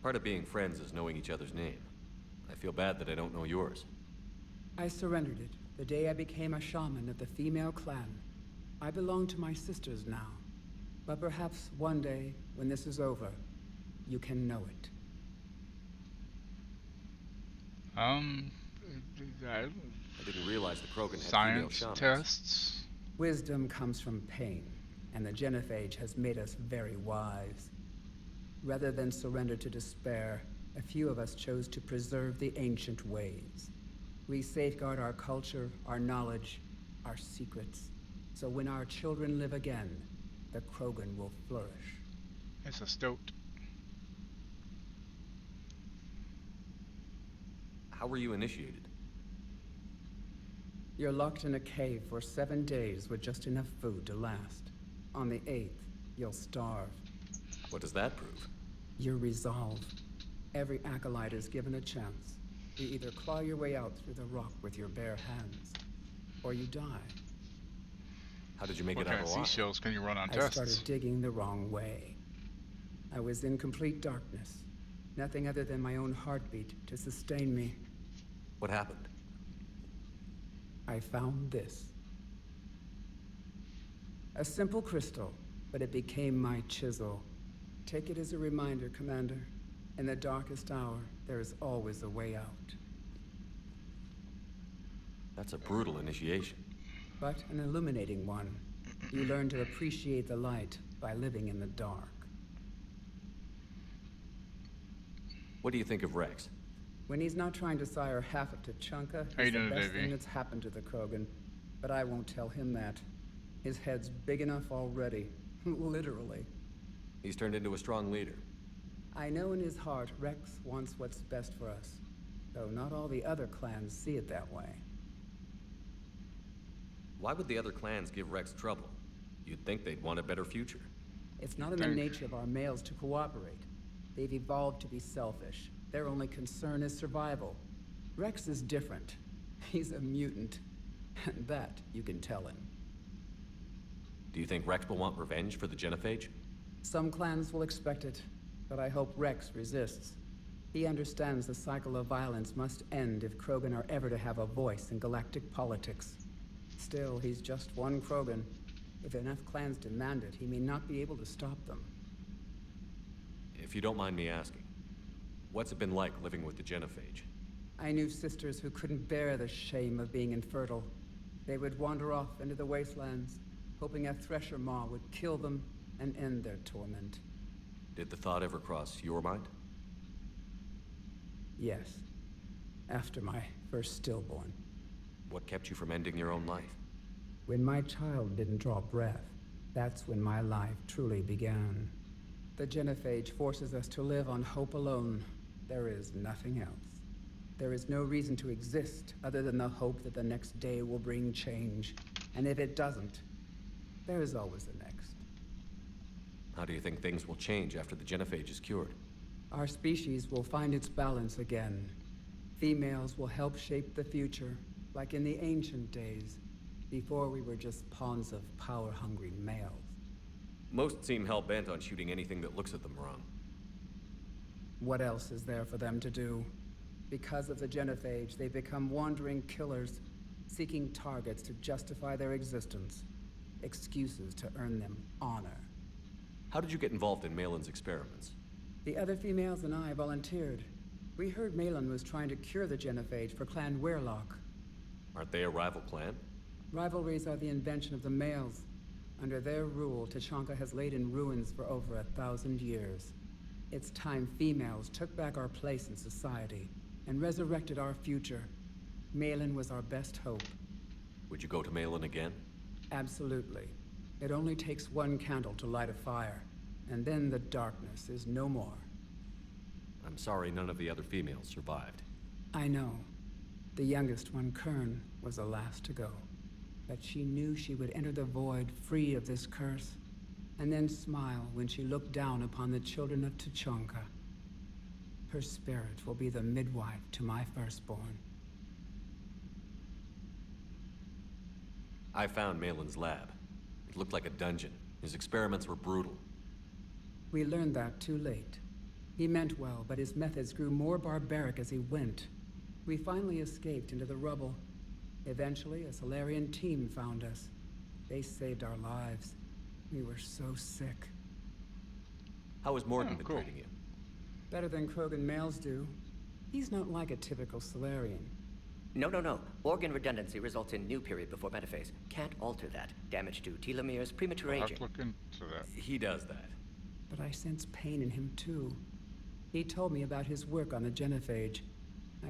Part of being friends is knowing each other's name. I feel bad that I don't know yours. I surrendered it the day I became a shaman of the female clan. I belong to my sisters now. But perhaps one day, when this is over, you can know it. I didn't realize the Krogan had female Science shamans. tests. Wisdom comes from pain, and the genophage has made us very wise. Rather than surrender to despair, a few of us chose to preserve the ancient ways. We safeguard our culture, our knowledge, our secrets, so when our children live again, the Krogan will flourish. It's a stoat. How were you initiated? You're locked in a cave for 7 days with just enough food to last. On the 8th, you'll starve. What does that prove? Your resolve. Every acolyte is given a chance. You either claw your way out through the rock with your bare hands, or you die. How did you make What it out kind of alive? seashells can you run on I tests? started digging the wrong way. I was in complete darkness. Nothing other than my own heartbeat to sustain me. What happened? I found this. A simple crystal, but it became my chisel. Take it as a reminder, Commander. In the darkest hour, there is always a way out. That's a brutal initiation. But an illuminating one. You learn to appreciate the light by living in the dark. What do you think of Rex? When he's not trying to sire half of Tachanka, How you he's the doing, best Davey? thing that's happened to the Krogan. But I won't tell him that. His head's big enough already. Literally. He's turned into a strong leader. I know in his heart Rex wants what's best for us. Though not all the other clans see it that way. Why would the other clans give Rex trouble? You'd think they'd want a better future. It's not in the nature of our males to cooperate. They've evolved to be selfish. Their only concern is survival. Rex is different. He's a mutant. And that you can tell him. Do you think Rex will want revenge for the genophage? Some clans will expect it, but I hope Rex resists. He understands the cycle of violence must end if Krogan are ever to have a voice in galactic politics. Still, he's just one Krogan. If enough clans demand it, he may not be able to stop them. If you don't mind me asking, what's it been like living with the genophage? I knew sisters who couldn't bear the shame of being infertile. They would wander off into the wastelands, hoping a thresher maw would kill them and end their torment. Did the thought ever cross your mind? Yes. After my first stillborn. What kept you from ending your own life? When my child didn't draw breath, that's when my life truly began. The genophage forces us to live on hope alone. There is nothing else. There is no reason to exist other than the hope that the next day will bring change. And if it doesn't, there is always the next. How do you think things will change after the genophage is cured? Our species will find its balance again. Females will help shape the future, like in the ancient days, before we were just pawns of power-hungry males. Most seem hell-bent on shooting anything that looks at them wrong. What else is there for them to do? Because of the genophage, they become wandering killers, seeking targets to justify their existence. Excuses to earn them honor. How did you get involved in Malin's experiments? The other females and I volunteered. We heard Malin was trying to cure the genophage for Clan Weirlock. Aren't they a rival clan? Rivalries are the invention of the males. Under their rule, Tachanka has laid in ruins for over 1,000 years. It's time females took back our place in society and resurrected our future. Malin was our best hope. Would you go to Malin again? Absolutely. It only takes one candle to light a fire, and then the darkness is no more. I'm sorry none of the other females survived. I know. The youngest one, Kern, was the last to go. But she knew she would enter the void free of this curse, and then smile when she looked down upon the children of Tachanka. Her spirit will be the midwife to my firstborn. I found Malin's lab. It looked like a dungeon. His experiments were brutal. We learned that too late. He meant well, but his methods grew more barbaric as he went. We finally escaped into the rubble. Eventually, a Solarian team found us. They saved our lives. We were so sick. How has Morgan been treating you? Better than Krogan males do. He's not like a typical Solarian. No. Organ redundancy results in new period before metaphase. Can't alter that. Damage to telomeres, premature I'll have aging. to look into that. He does that. But I sense pain in him too. He told me about his work on the genophage.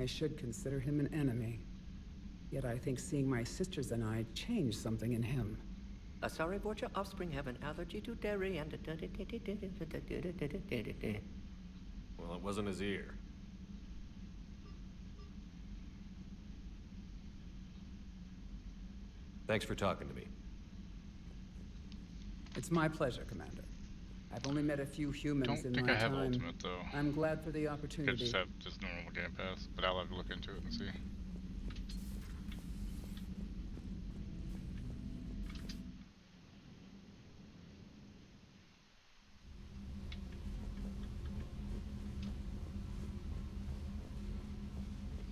I should consider him an enemy. Yet I think seeing my sisters and I changed something in him. Sorry, both your offspring have an allergy to dairy and... Well, it wasn't his ear. Thanks for talking to me. It's my pleasure, Commander. I've only met a few humans Don't in think my I have time. ultimate though. I'm glad for the I opportunity. just have just normal Game Pass, but I'll have to look into it and see.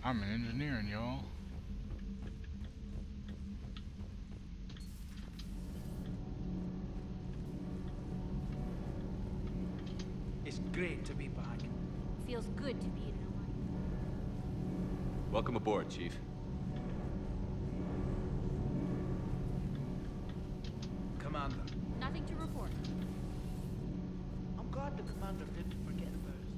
I'm an engineer, y'all. It's great to be back. Feels good to be an ally. Welcome aboard, Chief. Commander. Nothing to report. I'm glad the commander didn't forget about us.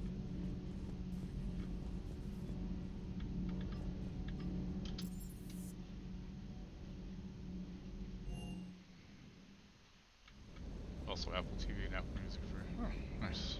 Also Apple TV and Apple Music free. Oh, nice.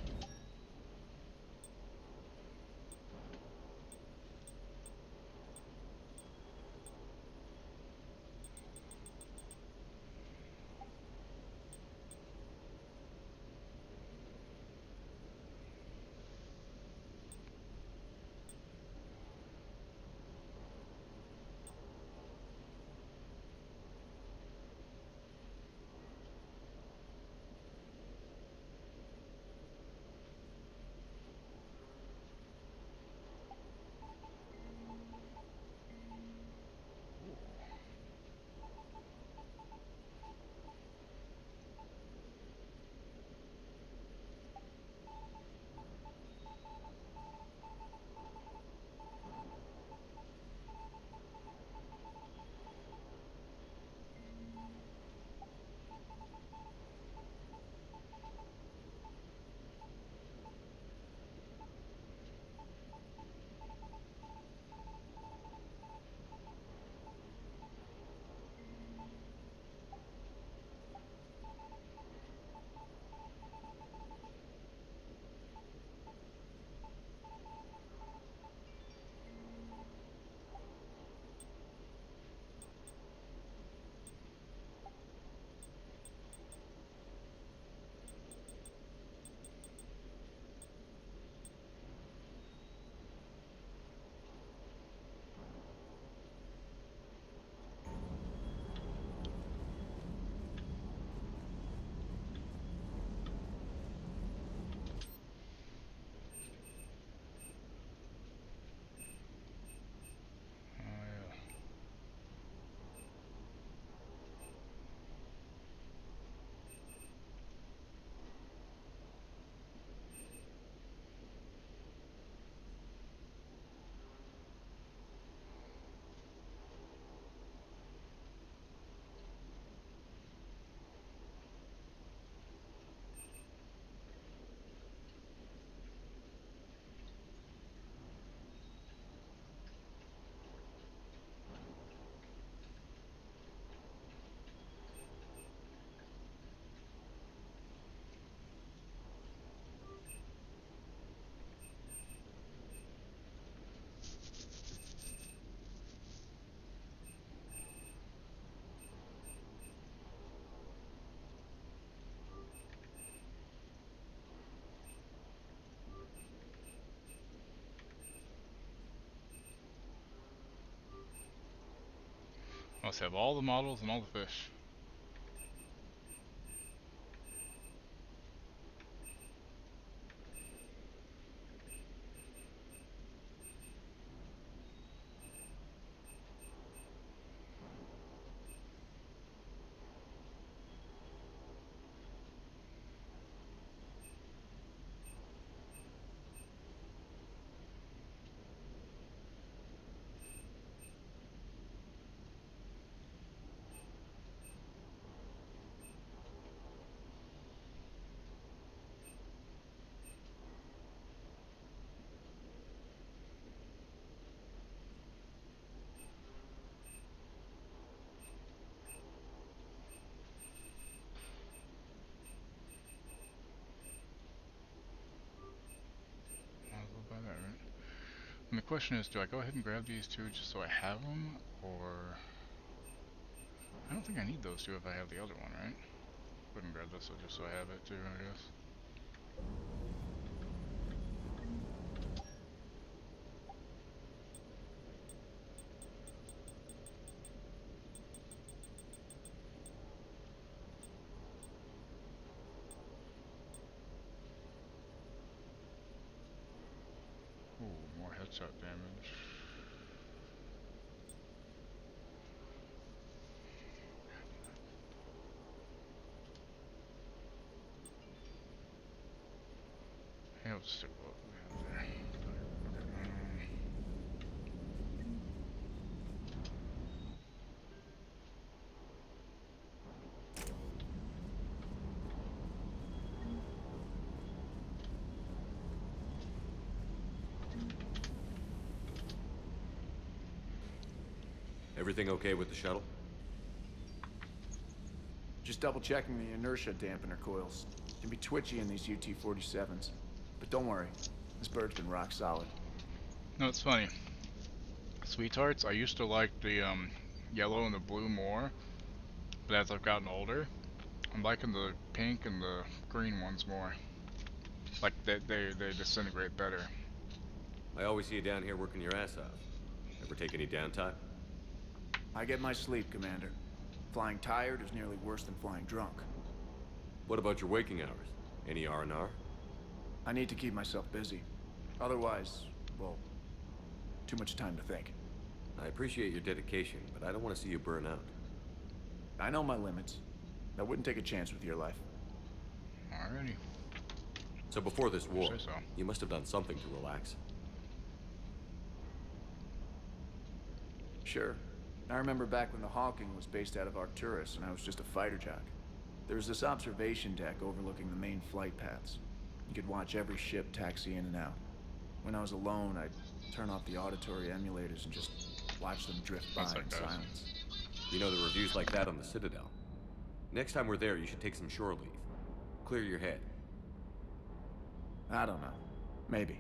must have all the models and all the fish. Might as well buy that, right? And the question is, do I go ahead and grab these two just so I have them, or... I don't think I need those two if I have the other one, right? Wouldn't grab this one just so I have it too, I guess. Ooh, more headshot damage. Hey, let's stick with what we have there. Everything okay with the shuttle? Just double checking the inertia dampener coils. Can be twitchy in these UT-47s. But don't worry, this bird's been rock solid. No, it's funny. Sweethearts, I used to like the yellow and the blue more, but as I've gotten older, I'm liking the pink and the green ones more. Like they disintegrate better. I always see you down here working your ass off. Ever take any downtime? I get my sleep, Commander. Flying tired is nearly worse than flying drunk. What about your waking hours? Any R&R? I need to keep myself busy. Otherwise, well, too much time to think. I appreciate your dedication, but I don't want to see you burn out. I know my limits. I wouldn't take a chance with your life. Alrighty. So before this war, Say so. you must have done something to relax. Sure. I remember back when the Hawking was based out of Arcturus and I was just a fighter jock. There was this observation deck overlooking the main flight paths. You could watch every ship taxi in and out. When I was alone, I'd turn off the auditory emulators and just watch them drift by in silence. You know, there are reviews like that on the Citadel. Next time we're there, you should take some shore leave. Clear your head. I don't know. Maybe.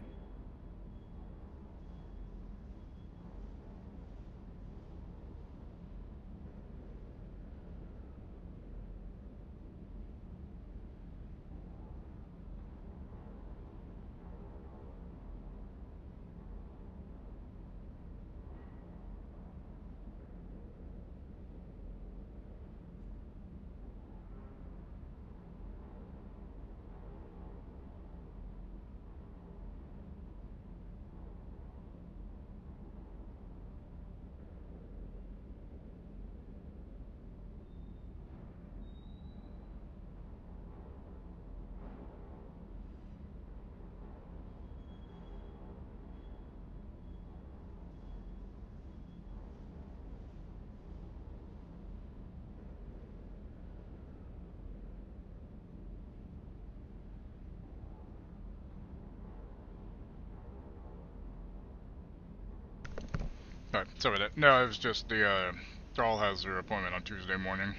Alright, sorry about that. No, it was just the Thrall has their appointment on Tuesday morning,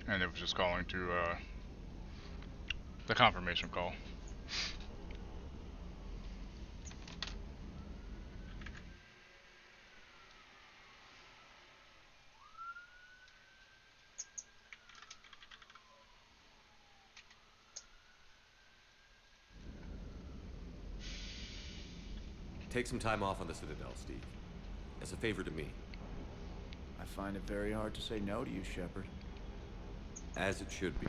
and it was just calling to the confirmation call. Take some time off on the Citadel, Steve. As a favor to me. I find it very hard to say no to you, Shepard. As it should be.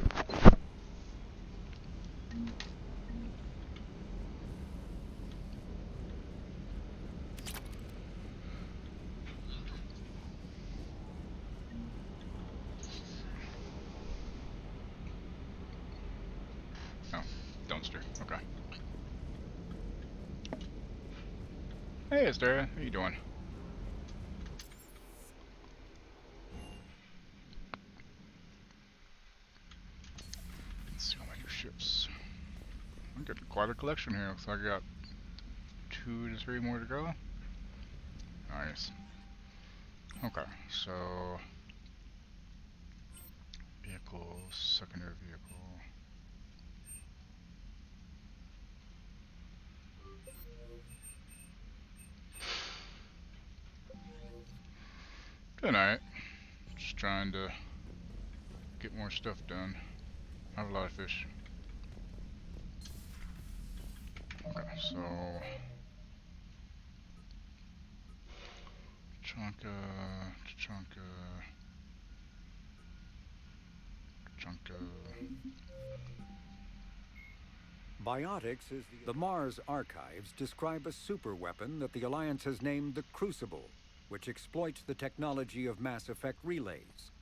Oh, don't stir. Okay. Hey, Astera. How you doing? Let's see all my new ships. I'm getting quite a collection here. Looks like I got 2 to 3 more to go. Nice. Okay, so vehicle, secondary vehicle. Good night. Just trying to get more stuff done. I have a lot of fish. Okay, so Chonka. Biotics is the Mars archives describe a superweapon that the Alliance has named the Crucible, which exploits the technology of Mass Effect relays.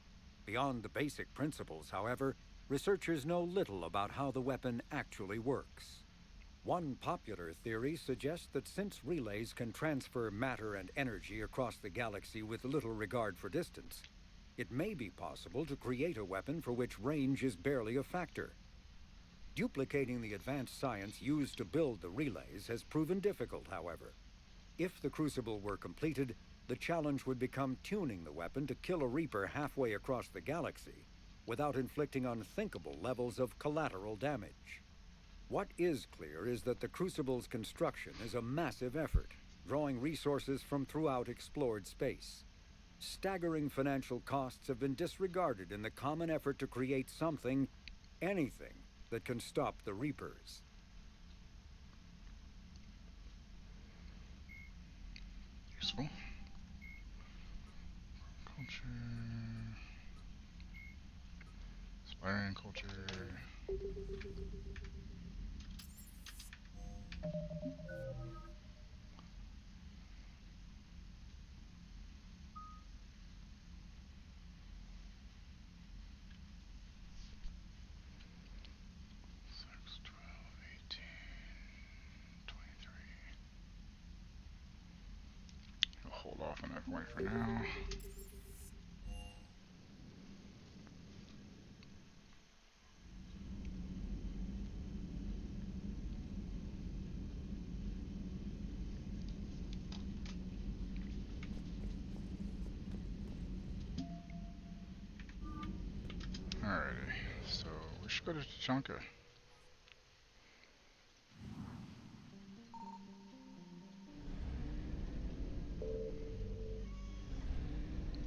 Beyond the basic principles, however, researchers know little about how the weapon actually works. One popular theory suggests that since relays can transfer matter and energy across the galaxy with little regard for distance, it may be possible to create a weapon for which range is barely a factor. Duplicating the advanced science used to build the relays has proven difficult, however. If the Crucible were completed, the challenge would become tuning the weapon to kill a Reaper halfway across the galaxy without inflicting unthinkable levels of collateral damage. What is clear is that the Crucible's construction is a massive effort, drawing resources from throughout explored space. Staggering financial costs have been disregarded in the common effort to create something, anything, that can stop the Reapers. Useful. Culture. Inspiring culture. I'll hold off on that point for now. Alrighty, so we should go to Tachanka.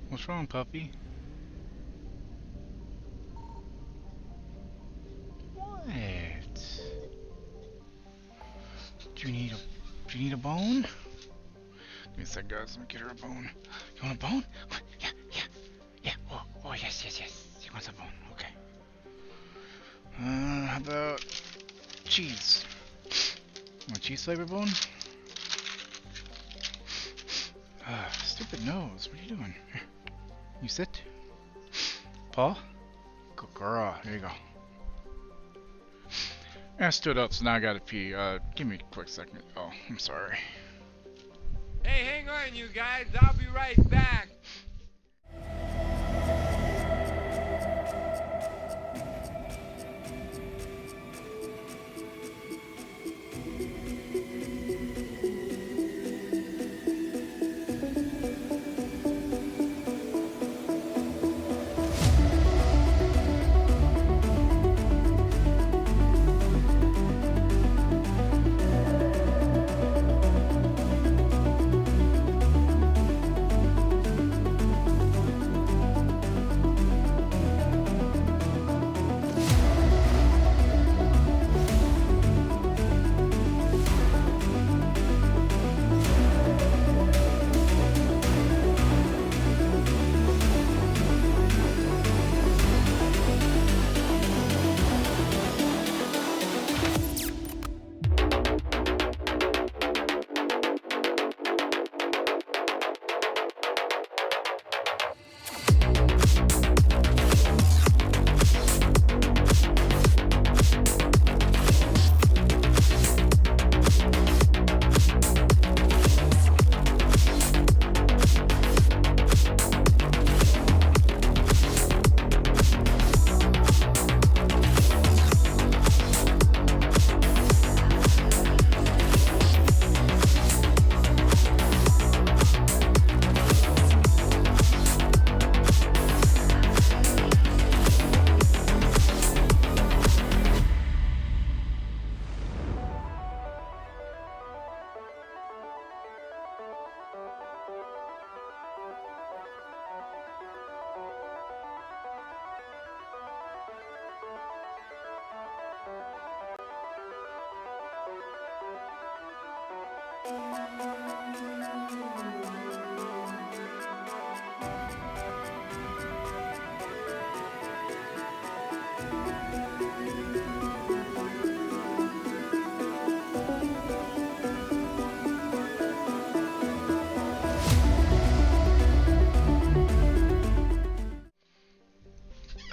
What's wrong, puppy? What? Do you need a bone? Give me a sec, guys. Let me get her a bone. You want a bone? Yeah. Oh, yes. She wants a bone. Okay. How about cheese? Want a cheese flavor bone? Stupid nose. What are you doing? Here. You sit. Paul? Good girl. There you go. I stood up, so now I gotta pee. Give me a quick second. Oh, I'm sorry. Hey, hang on, you guys. I'll be right back.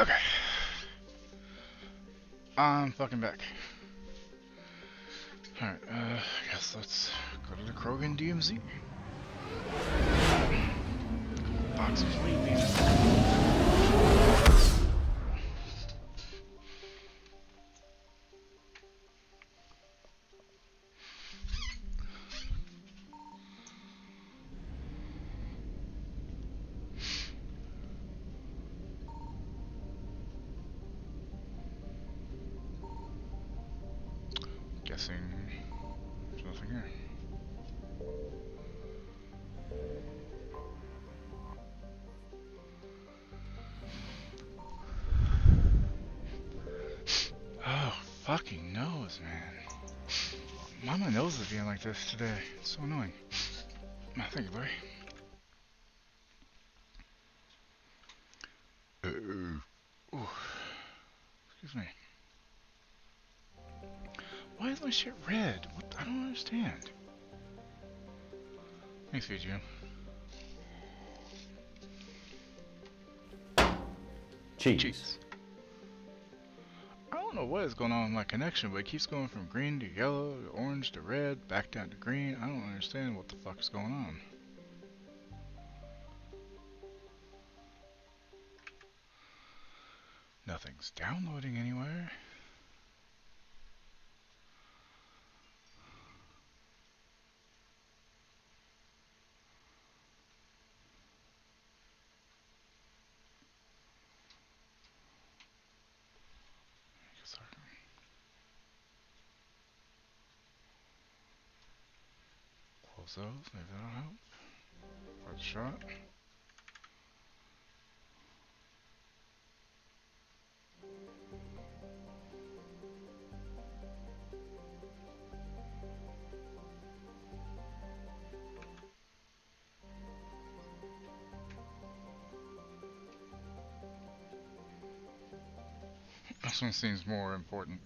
Okay. I'm fucking back. Alright, I guess let's go to the Krogan DMZ. Box of fleet beams. Guessing there's nothing here. Oh, fucking nose, man. Why my nose is being like this today? It's so annoying. Thank you, Larry. Ooh. Excuse me. Why is my shit red? What? I don't understand. Thanks, VGM. Cheese. I don't know what is going on with my connection, but it keeps going from green to yellow, to orange to red, back down to green. I don't understand what the fuck is going on. Nothing's downloading anywhere. Close those, maybe that'll help. First shot. This one seems more important.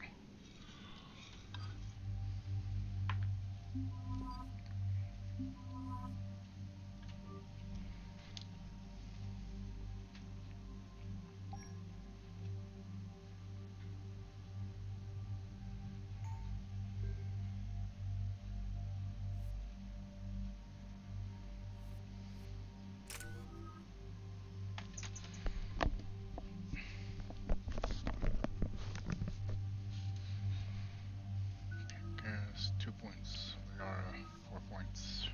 Gas, 2 points. Liara, 4 points.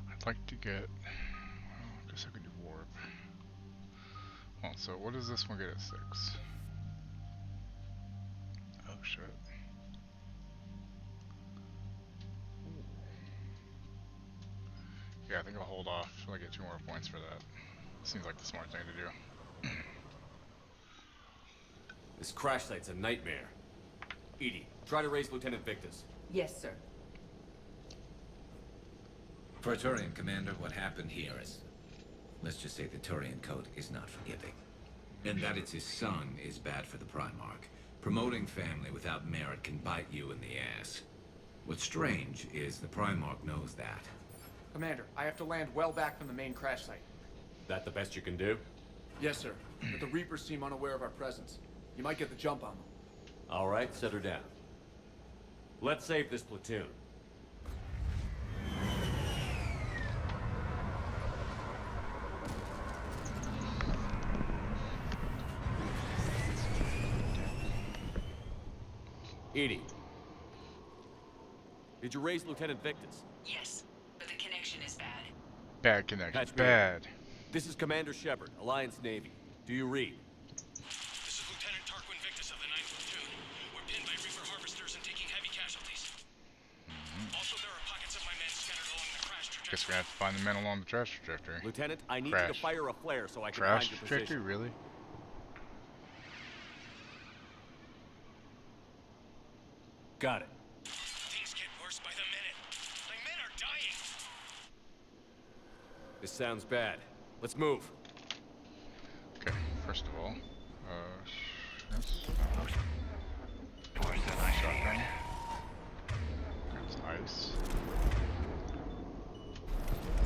I'd like to get... Well, I guess I could do warp. Well, so what does this one get at 6? Oh shit. Yeah, I think I'll hold off till I get 2 more points for that. Seems like the smart thing to do. This crash site's a nightmare. Edie, try to raise Lieutenant Victus. Yes, sir. Praetorian Commander, what happened here is... Let's just say the Turian Code is not forgiving. And that it's his son is bad for the Primarch. Promoting family without merit can bite you in the ass. What's strange is the Primarch knows that. Commander, I have to land well back from the main crash site. That the best you can do? Yes, sir. But the Reapers seem unaware of our presence. You might get the jump on them. All right, set her down. Let's save this platoon. Edie. Did you raise Lieutenant Victus? Yes, but the connection is bad. Bad connection. Patch me Bad. in. This is Commander Shepard, Alliance Navy. Do you read? This is Lieutenant Tarquin Victus of the 9th Platoon. We're pinned by Reaper harvesters and taking heavy casualties. Also, there are pockets of my men scattered along the crash trajectory. Guess we're gonna have to find the men along the trash trajectory. Lieutenant, I need Crash. you to fire a flare so I can Trash find your trajectory, position. really? Got it. Things get worse by the minute. This sounds bad. Let's move. Okay, first of all, yes. Worse than I feared. That's ice.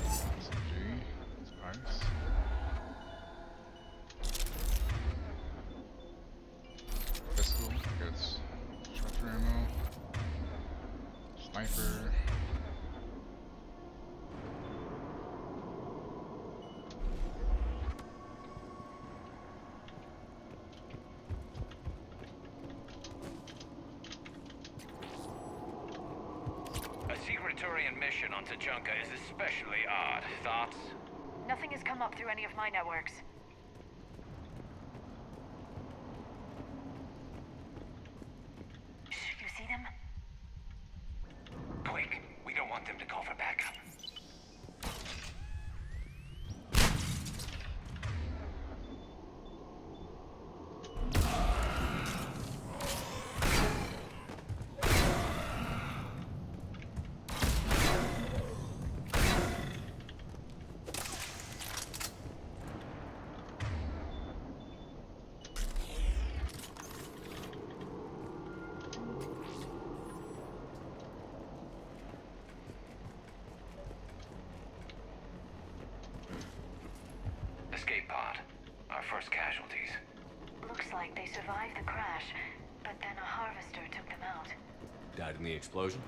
SMG. That's ice. Pistol. Gets shotgun ammo. Sniper. A secret Turian mission on Tachanka is especially odd. Thoughts? Nothing has come up through any of my networks. You see them? Quick, we don't want them to call for backup. Escape pod. Our first casualties. Looks like they survived the crash, but then a harvester took them out. Died in the explosion?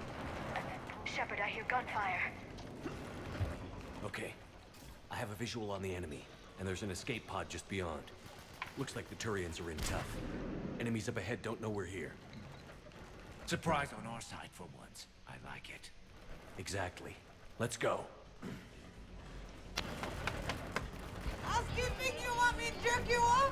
Shepard, I hear gunfire. Okay. I have a visual on the enemy, and there's an escape pod just beyond. Looks like the Turians are in tough. Enemies up ahead don't know we're here. Surprise on our side for once. I like it. Exactly. Let's go. Housekeeping, you want me to jerk you off?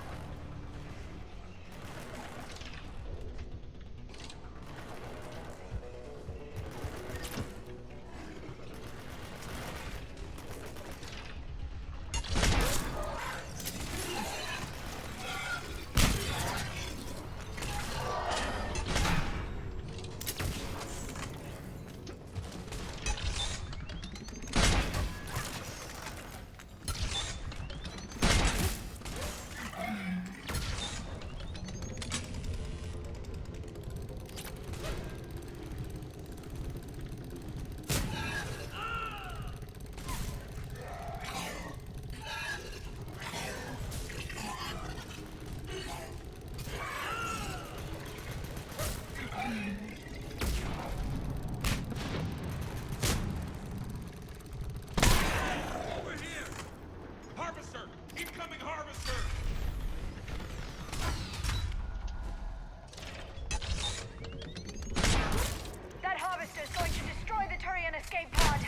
escape pod.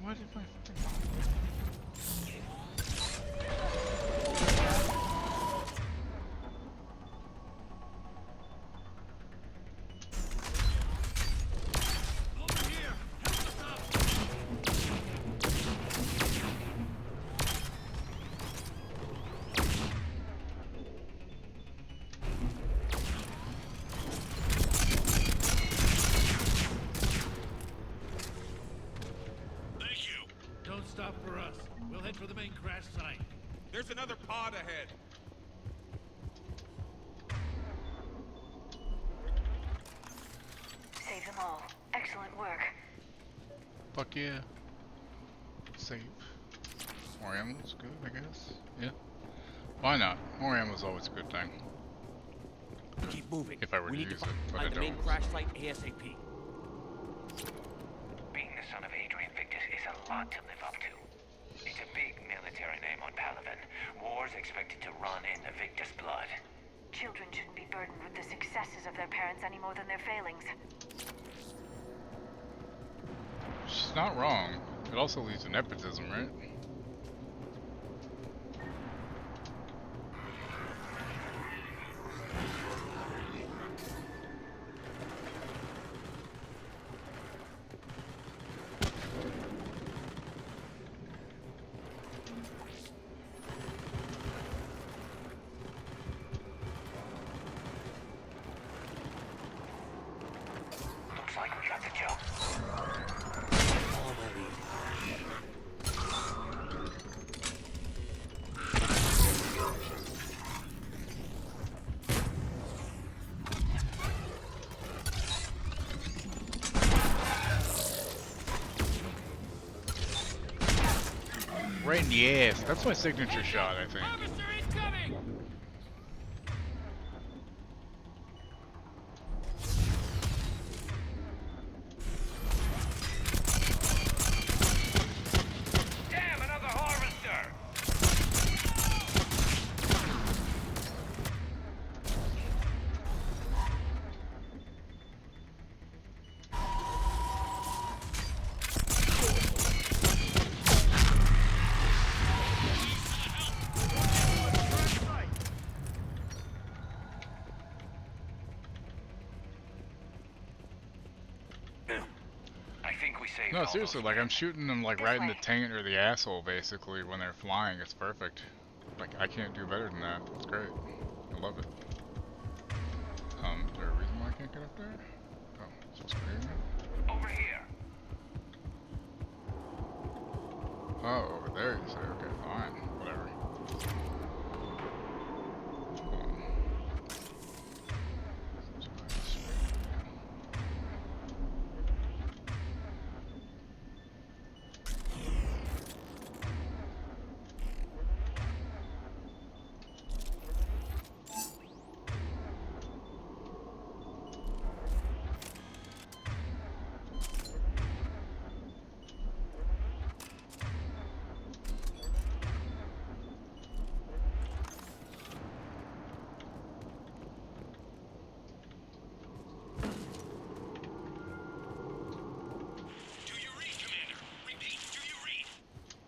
Why did my Stop for us. We'll head for the main crash site. There's another pod ahead. Save them all. Excellent work. Fuck yeah. Save. More ammo's good, I guess. Yeah. Why not? More ammo's always a good thing. Keep moving. If I were we to need use to it, but I find the main don't. crash site ASAP. Being the son of Adrian Victus is a lot to live up to. It's a big military name on Palaven. War's expected to run in the Victus blood. Children shouldn't be burdened with the successes of their parents any more than their failings. She's not wrong. It also leads to nepotism, right? Looks like we got the job. Right in the ass. That's my signature shot, I think. Harvester incoming! Damn, another harvester! I think we saved No, all seriously, those like men. I'm shooting them like right in the taint or the asshole, basically, when they're flying. It's perfect. Like I can't do better than that. It's great. I love it. Is there a reason why I can't get up there? Oh, it's just crazy. Over here. Oh, over there you say. Okay, fine. Whatever.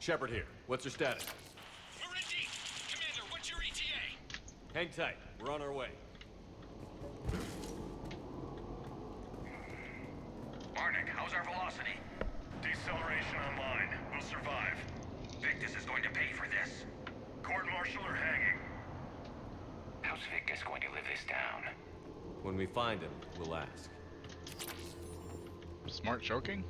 Shepard here. What's your status? We're in deep. Commander, what's your ETA? Hang tight. We're on our way. Barnick, how's our velocity? Deceleration online. We'll survive. Victus is going to pay for this. Court-martial or hanging? How's Victus going to live this down? When we find him, we'll ask. Smart choking?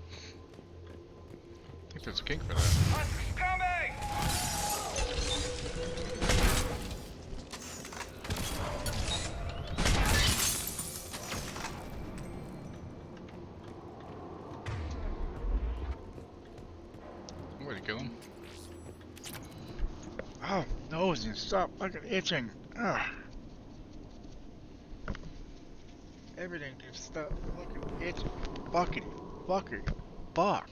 I think there's a kink for that. Coming! Way to kill him. Oh, nose, you stop fucking itching. Ugh. Everything just stop fucking itching. Buckety, fucker, fuck.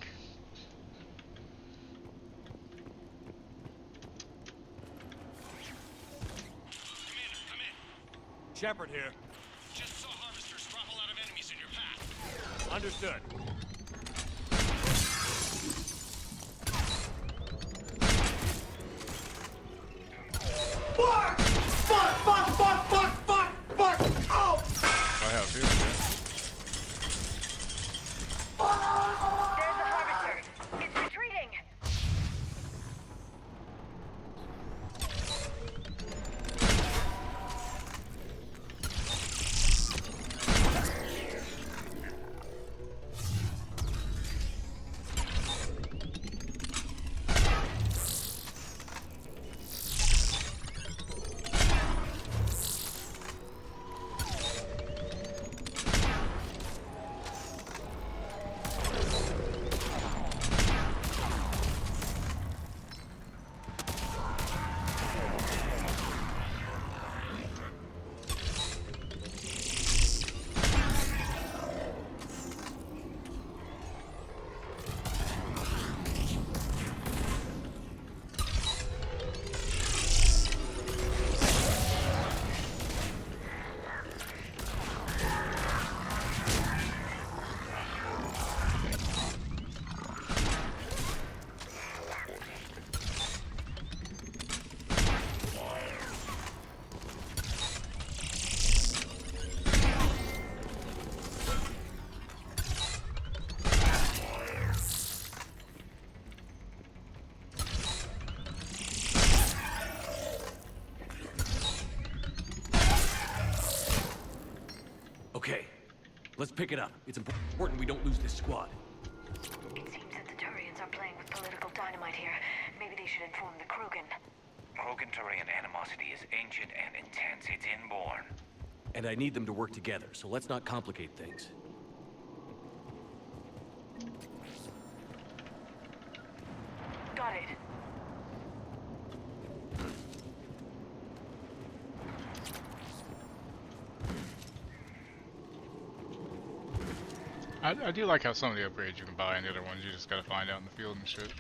Shepard here. Just saw harvesters drop a lot of enemies in your path. Understood. Fuck! Fuck! Fuck! Fuck! Fuck! Fuck! Fuck! Oh! I have too, yeah. There's the harvester. It's retreating. Okay, let's pick it up. It's important we don't lose this squad. It seems that the Turians are playing with political dynamite here. Maybe they should inform the Krogan. Krogan-Turian animosity is ancient and intense. It's inborn. And I need them to work together, so let's not complicate things. Got it. I do like how some of the upgrades you can buy and the other ones you just gotta find out in the field and shit.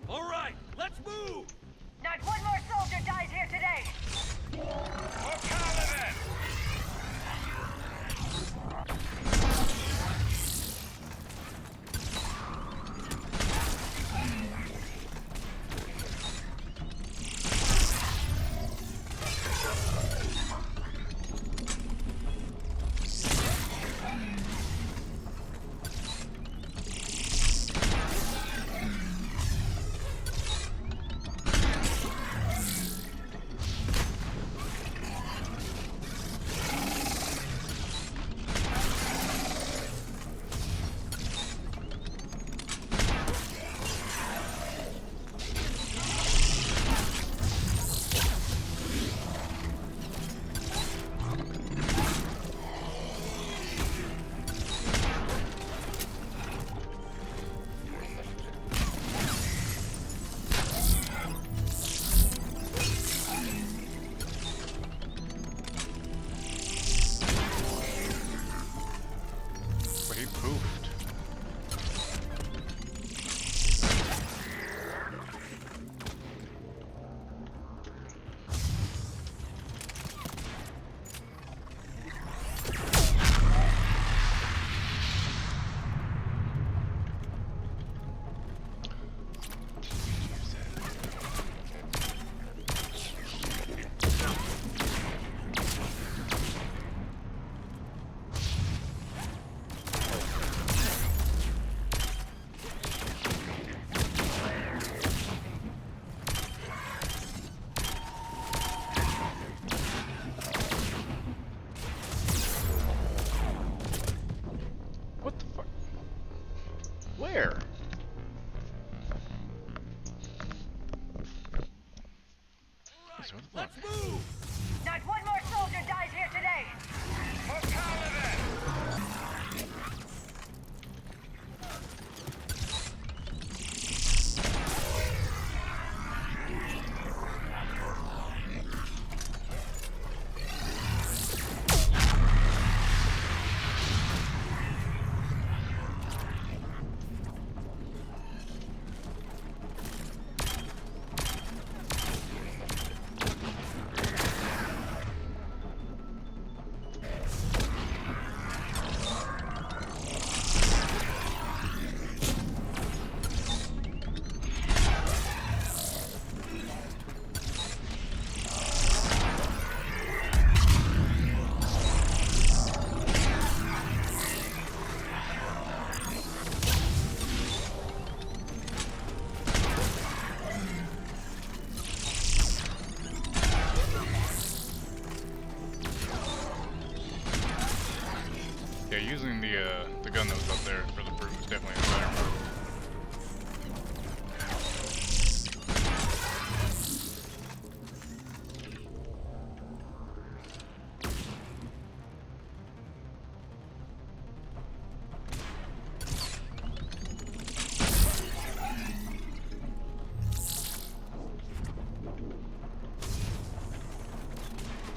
All right, let's move! Not one more soldier dies here today! For Paladin! But he poofed. What the fuck? Where? So what the fuck? Let's move! Not one more soldier dies here today! For Paladin! Yeah, using the gun that was up there for the brute was definitely a better move.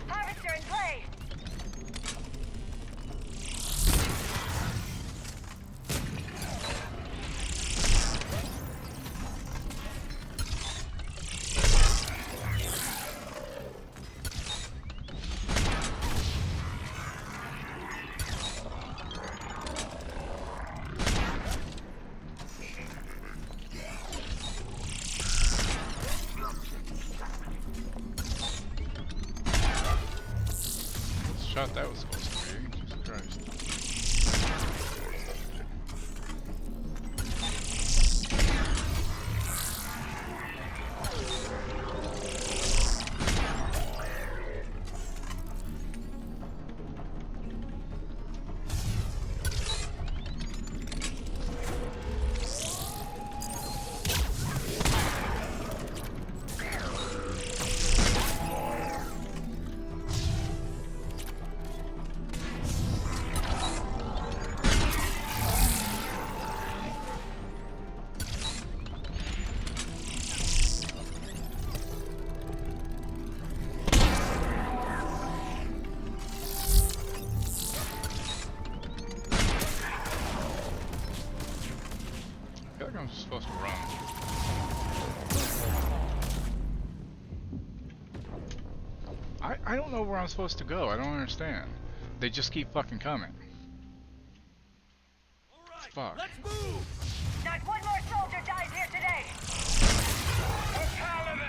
Harvester in play! Shot that was supposed to be. Jesus Christ. I'm supposed to run. I don't know where I'm supposed to go. I don't understand. They just keep fucking coming. Right, fuck. Let's move! Not one more soldier dies here today! For Paladin!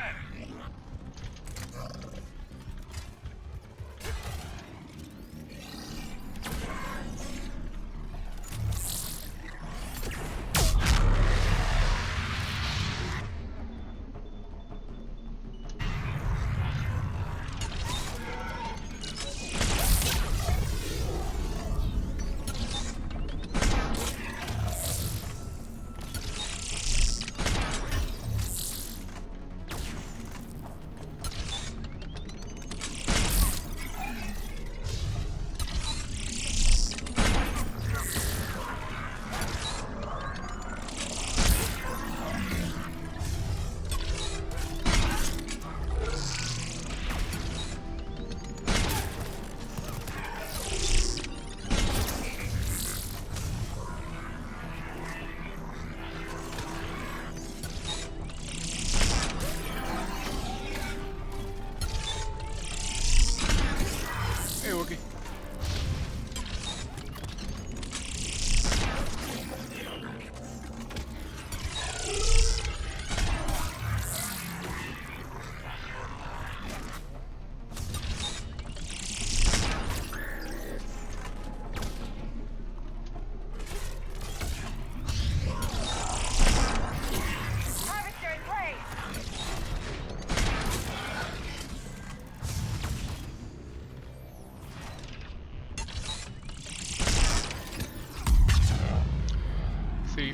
Hey, Wookie. Harvester in play! See,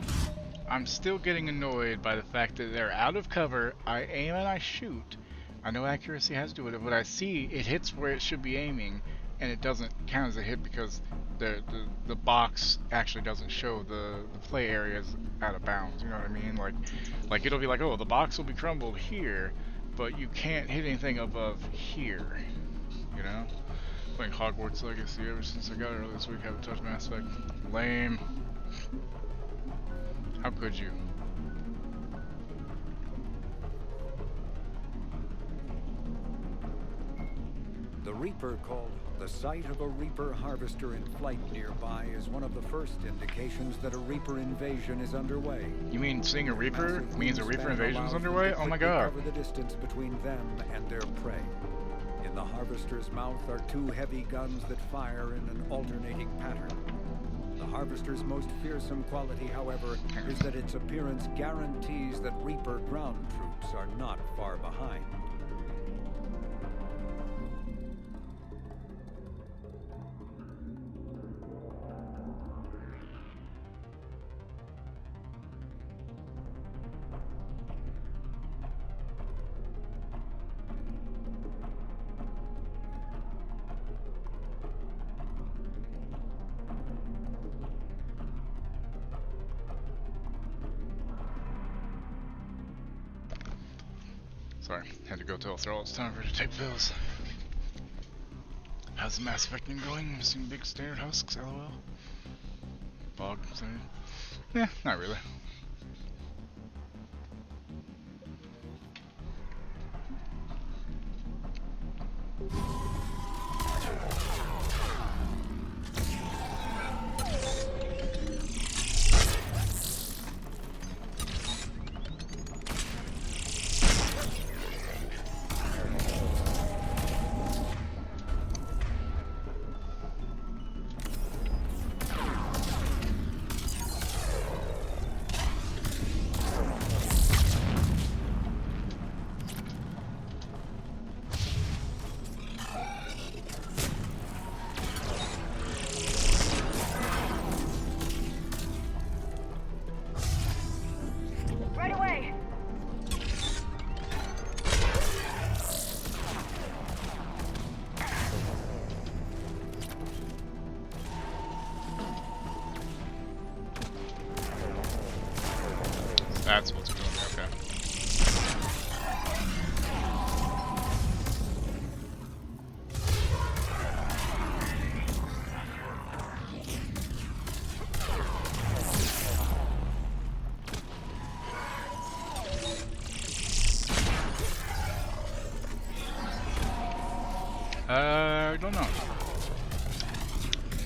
I'm still getting annoyed by the fact that they're out of cover. I aim and I shoot. I know accuracy has to do with it, but I see it hits where it should be aiming, and it doesn't count as a hit because the box actually doesn't show the play areas out of bounds. You know what I mean? Like it'll be like, oh, the box will be crumbled here, but you can't hit anything above here. You know? Playing Hogwarts Legacy ever since I got it earlier this week. Haven't touched Mass Effect. Lame. How could you? The Reaper called the sight of a Reaper harvester in flight nearby is one of the first indications that a Reaper invasion is underway. You mean seeing a Reaper Massive means a Reaper wingspan invasion is allows them underway? to Oh my quickly god. cover the distance between them and their prey. In the harvester's mouth are two heavy guns that fire in an alternating pattern. The harvester's most fearsome quality, however, is that its appearance guarantees that Reaper ground troops are not far behind. Sorry, had to go tell Throw it's time for her to take pills. How's the Mass Effect going? Missing big standard husks, lol. Fog, sorry. Yeah, not really.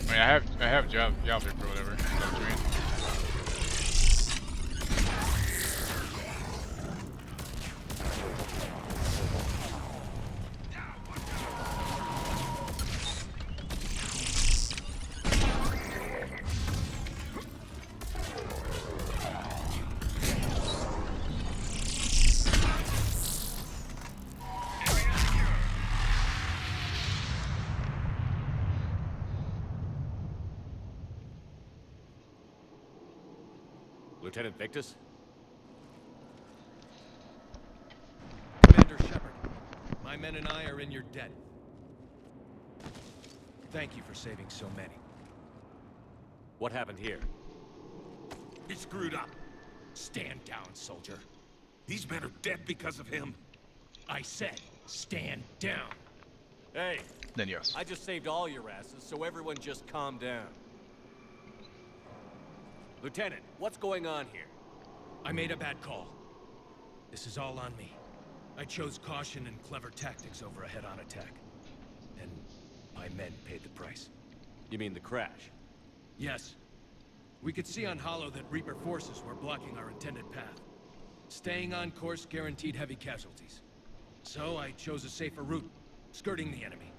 I mean, I have job paper or whatever. That's what I mean. Lieutenant Victus? Commander Shepard, my men and I are in your debt. Thank you for saving so many. What happened here? He screwed up. Stand down, soldier. These men are dead because of him. I said, stand down. Hey. Then yes. I just saved all your asses, so everyone just calm down. Lieutenant, what's going on here? I made a bad call. This is all on me. I chose caution and clever tactics over a head-on attack. And my men paid the price. You mean the crash? Yes. We could see on Hollow that Reaper forces were blocking our intended path. Staying on course guaranteed heavy casualties. So I chose a safer route, skirting the enemy.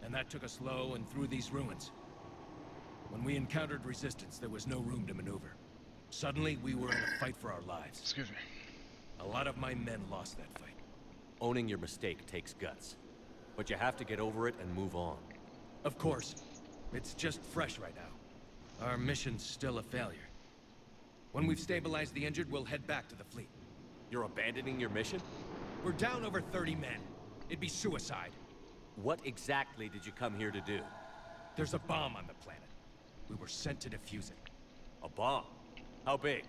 And that took us low and through these ruins. When we encountered resistance, there was no room to maneuver. Suddenly, we were in a fight for our lives. Excuse me. A lot of my men lost that fight. Owning your mistake takes guts. But you have to get over it and move on. Of course. It's just fresh right now. Our mission's still a failure. When we've stabilized the injured, we'll head back to the fleet. You're abandoning your mission? We're down over 30 men. It'd be suicide. What exactly did you come here to do? There's a bomb on the planet. We were sent to defuse it. A bomb? How big?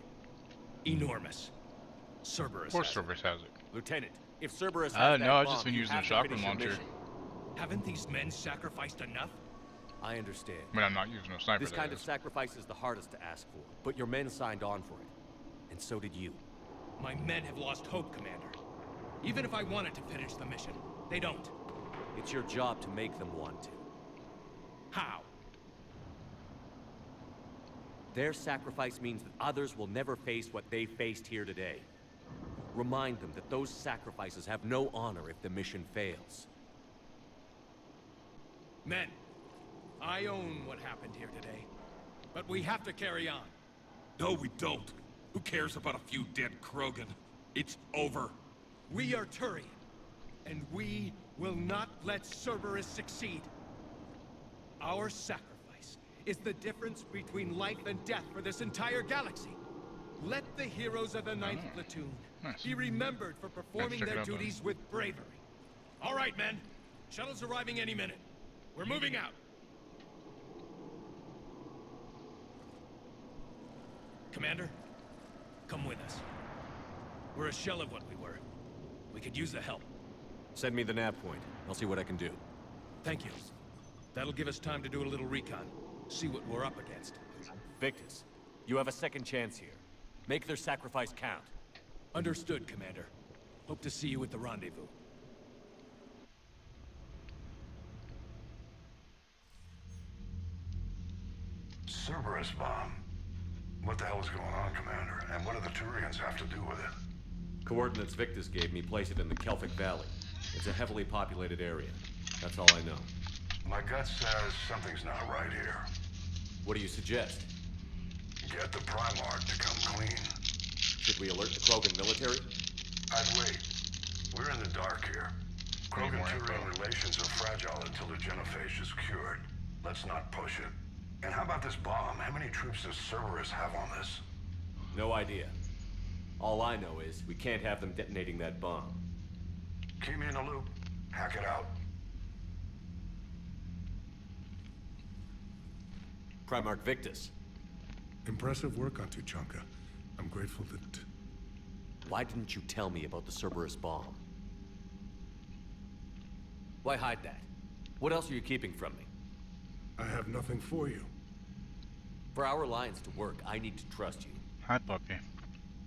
Enormous. Cerberus. Of course Cerberus has it. Lieutenant, if Cerberus has that no, I've bomb, just been you using a have to shotgun finish your launcher. mission. Haven't these men sacrificed enough? I understand. I mean, I'm not using a sniper. This kind of sacrifice is the hardest to ask for, but your men signed on for it. And so did you. My men have lost hope, Commander. Even if I wanted to finish the mission, they don't. It's your job to make them want to. How? Their sacrifice means that others will never face what they faced here today. Remind them that those sacrifices have no honor if the mission fails. Men, I own what happened here today. But we have to carry on. No, we don't. Who cares about a few dead Krogan? It's over. We are Turian, and we will not let Cerberus succeed. Our sacrifice is the difference between life and death for this entire galaxy. Let the heroes of the 9th Platoon be remembered for performing their duties with bravery. All right, men. Shuttle's arriving any minute. We're moving out. Commander, come with us. We're a shell of what we were. We could use the help. Send me the nav point. I'll see what I can do. Thank you. That'll give us time to do a little recon. See what we're up against. Victus, you have a second chance here. Make their sacrifice count. Understood, Commander. Hope to see you at the rendezvous. Cerberus bomb. What the hell is going on, Commander? And what do the Turians have to do with it? Coordinates Victus gave me place it in the Kelphic Valley. It's a heavily populated area. That's all I know. My gut says something's not right here. What do you suggest? Get the Primarch to come clean. Should we alert the Krogan military? I'd wait. We're in the dark here. Krogan-Turian relations are fragile until the genophage is cured. Let's not push it. And how about this bomb? How many troops does Cerberus have on this? No idea. All I know is we can't have them detonating that bomb. Keep me in the loop. Hack it out. Primarch Victus. Impressive work on Tuchanka. I'm grateful that... Why didn't you tell me about the Cerberus bomb? Why hide that? What else are you keeping from me? I have nothing for you. For our alliance to work, I need to trust you. Hi, puppy.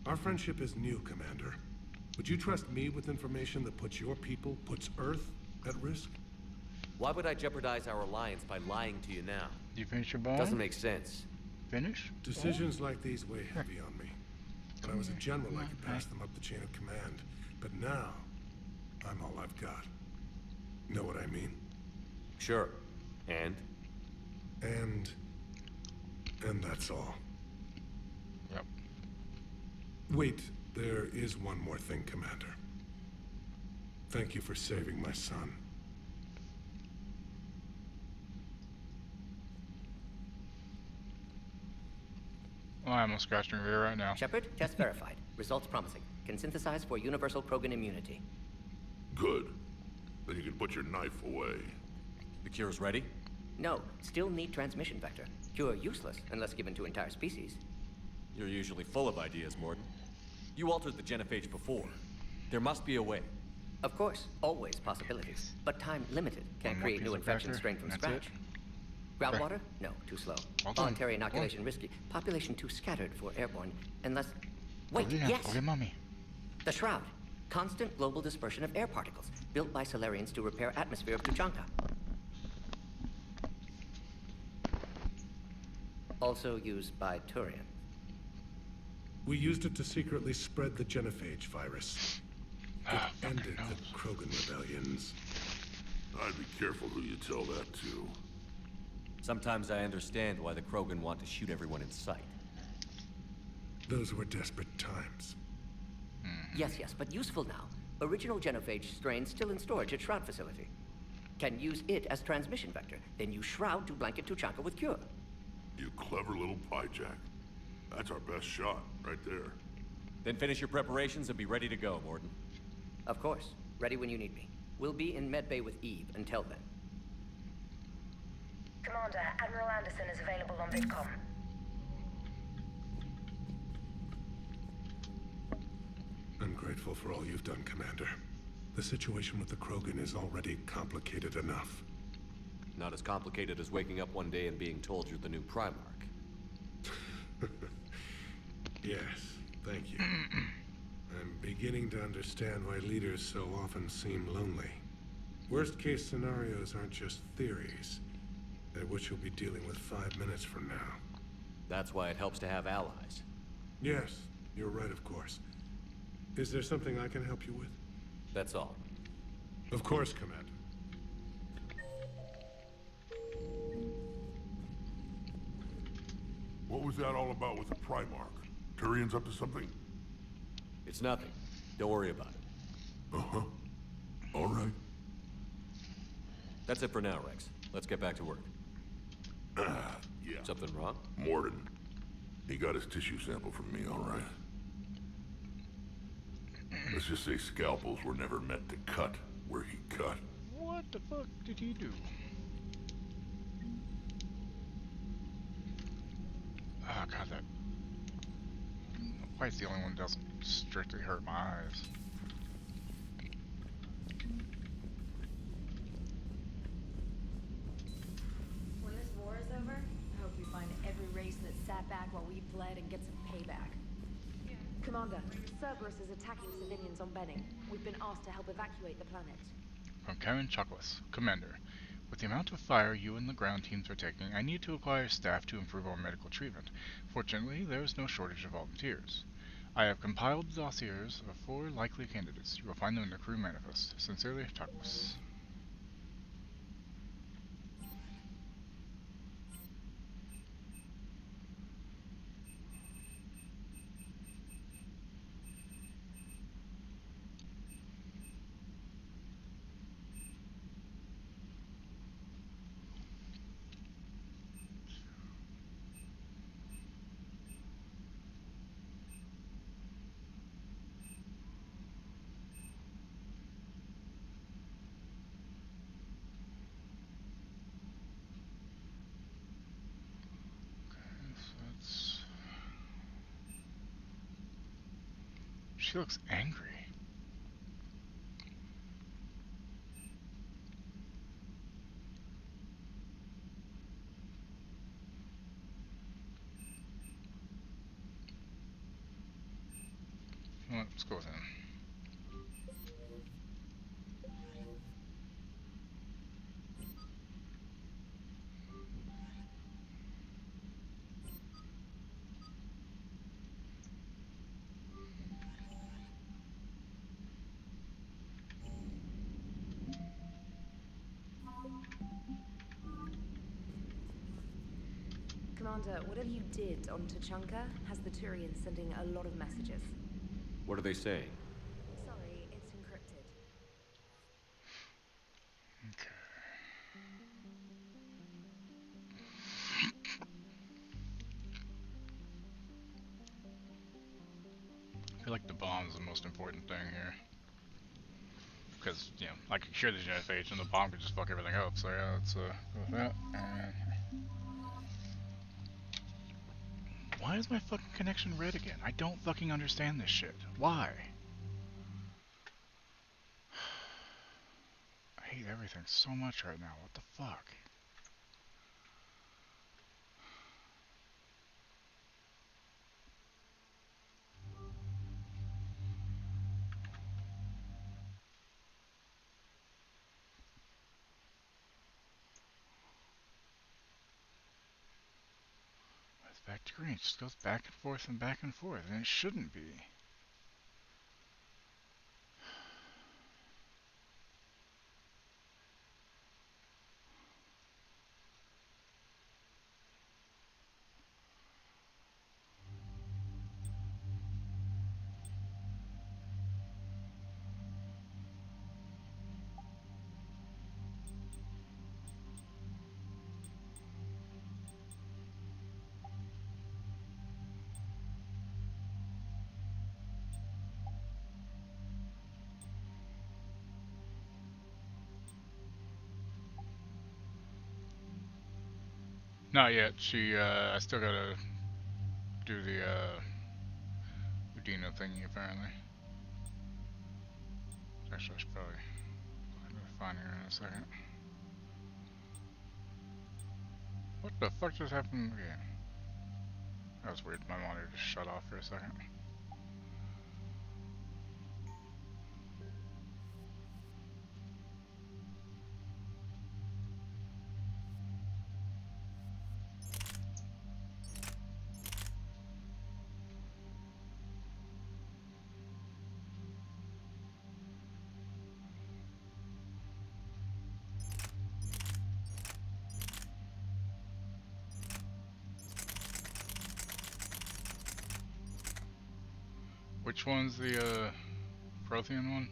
Our friendship is new, Commander. Would you trust me with information that puts your people, puts Earth, at risk? Why would I jeopardize our alliance by lying to you now? You finish your bone? Doesn't make sense. Finish? Decisions like these weigh heavy on me. When I was a general, I could pass them up the chain of command. But now, I'm all I've got. Know what I mean? Sure. And? And that's all. Yep. Wait, there is one more thing, Commander. Thank you for saving my son. Oh, I almost scratched my ear right now. Shepard, test verified. Results promising. Can synthesize for universal Krogan immunity. Good. Then you can put your knife away. The cure's ready? No, still need transmission vector. Cure useless unless given to entire species. You're usually full of ideas, Morden. You altered the genophage before. There must be a way. Of course, always possibilities. But time limited. Can't create new infection strain from scratch. Groundwater? No, too slow. Voluntary inoculation risky. Population too scattered for airborne. Unless... Wait, yes! The Shroud. Constant global dispersion of air particles. Built by Solarians to repair atmosphere of Tuchanka. Also used by Turian. We used it to secretly spread the genophage virus. It ended the Krogan rebellions. I'd be careful who you tell that to. Sometimes I understand why the Krogan want to shoot everyone in sight. Those were desperate times. Yes, but useful now. Original genophage strain still in storage at Shroud facility. Can use it as transmission vector, then use Shroud to blanket Tuchanka with cure. You clever little pyjack. That's our best shot, right there. Then finish your preparations and be ready to go, Morden. Of course. Ready when you need me. We'll be in medbay with Eve until then. Commander, Admiral Anderson is available on VidCom. I'm grateful for all you've done, Commander. The situation with the Krogan is already complicated enough. Not as complicated as waking up one day and being told you're the new Primarch. Yes, thank you. I'm beginning to understand why leaders so often seem lonely. Worst-case scenarios aren't just theories. They're what you'll be dealing with 5 minutes from now. That's why it helps to have allies. Yes, you're right, of course. Is there something I can help you with? That's all. Of course, Commander. What was that all about with the Primarch? Turian's up to something? It's nothing. Don't worry about it. Uh-huh. All right. That's it for now, Rex. Let's get back to work. Yeah. Something wrong? Morden. He got his tissue sample from me, all right. Let's just say scalpels were never meant to cut where he cut. What the fuck did he do? Oh god, that fight's the only one that doesn't strictly hurt my eyes. When this war is over, I hope we find every race that sat back while we bled and get some payback. Commander, Cerberus is attacking civilians on Benning. We've been asked to help evacuate the planet. From Karen Chockless, Commander. With the amount of fire you and the ground teams are taking, I need to acquire staff to improve our medical treatment. Fortunately, there is no shortage of volunteers. I have compiled the dossiers of 4 likely candidates. You will find them in the crew manifest. Sincerely, Chockless. She looks angry. Let's go with him. Commander, whatever you did on Tachanka has the Turians sending a lot of messages. What are they saying? Sorry, it's encrypted. Okay. I feel like the bomb's the most important thing here. Because, you know, I could cure the genophage and the bomb could just fuck everything up. So yeah, let's go with that. And why is my fucking connection red again? I don't fucking understand this shit. Why? I hate everything so much right now. What the fuck? It's back to green. It just goes back and forth, and it shouldn't be. Not yet. I still gotta do the, Udino thingy, apparently. Actually, I should probably find her in a second. What the fuck just happened? Okay. That was weird. My monitor just shut off for a second. Which one's the, Prothean one?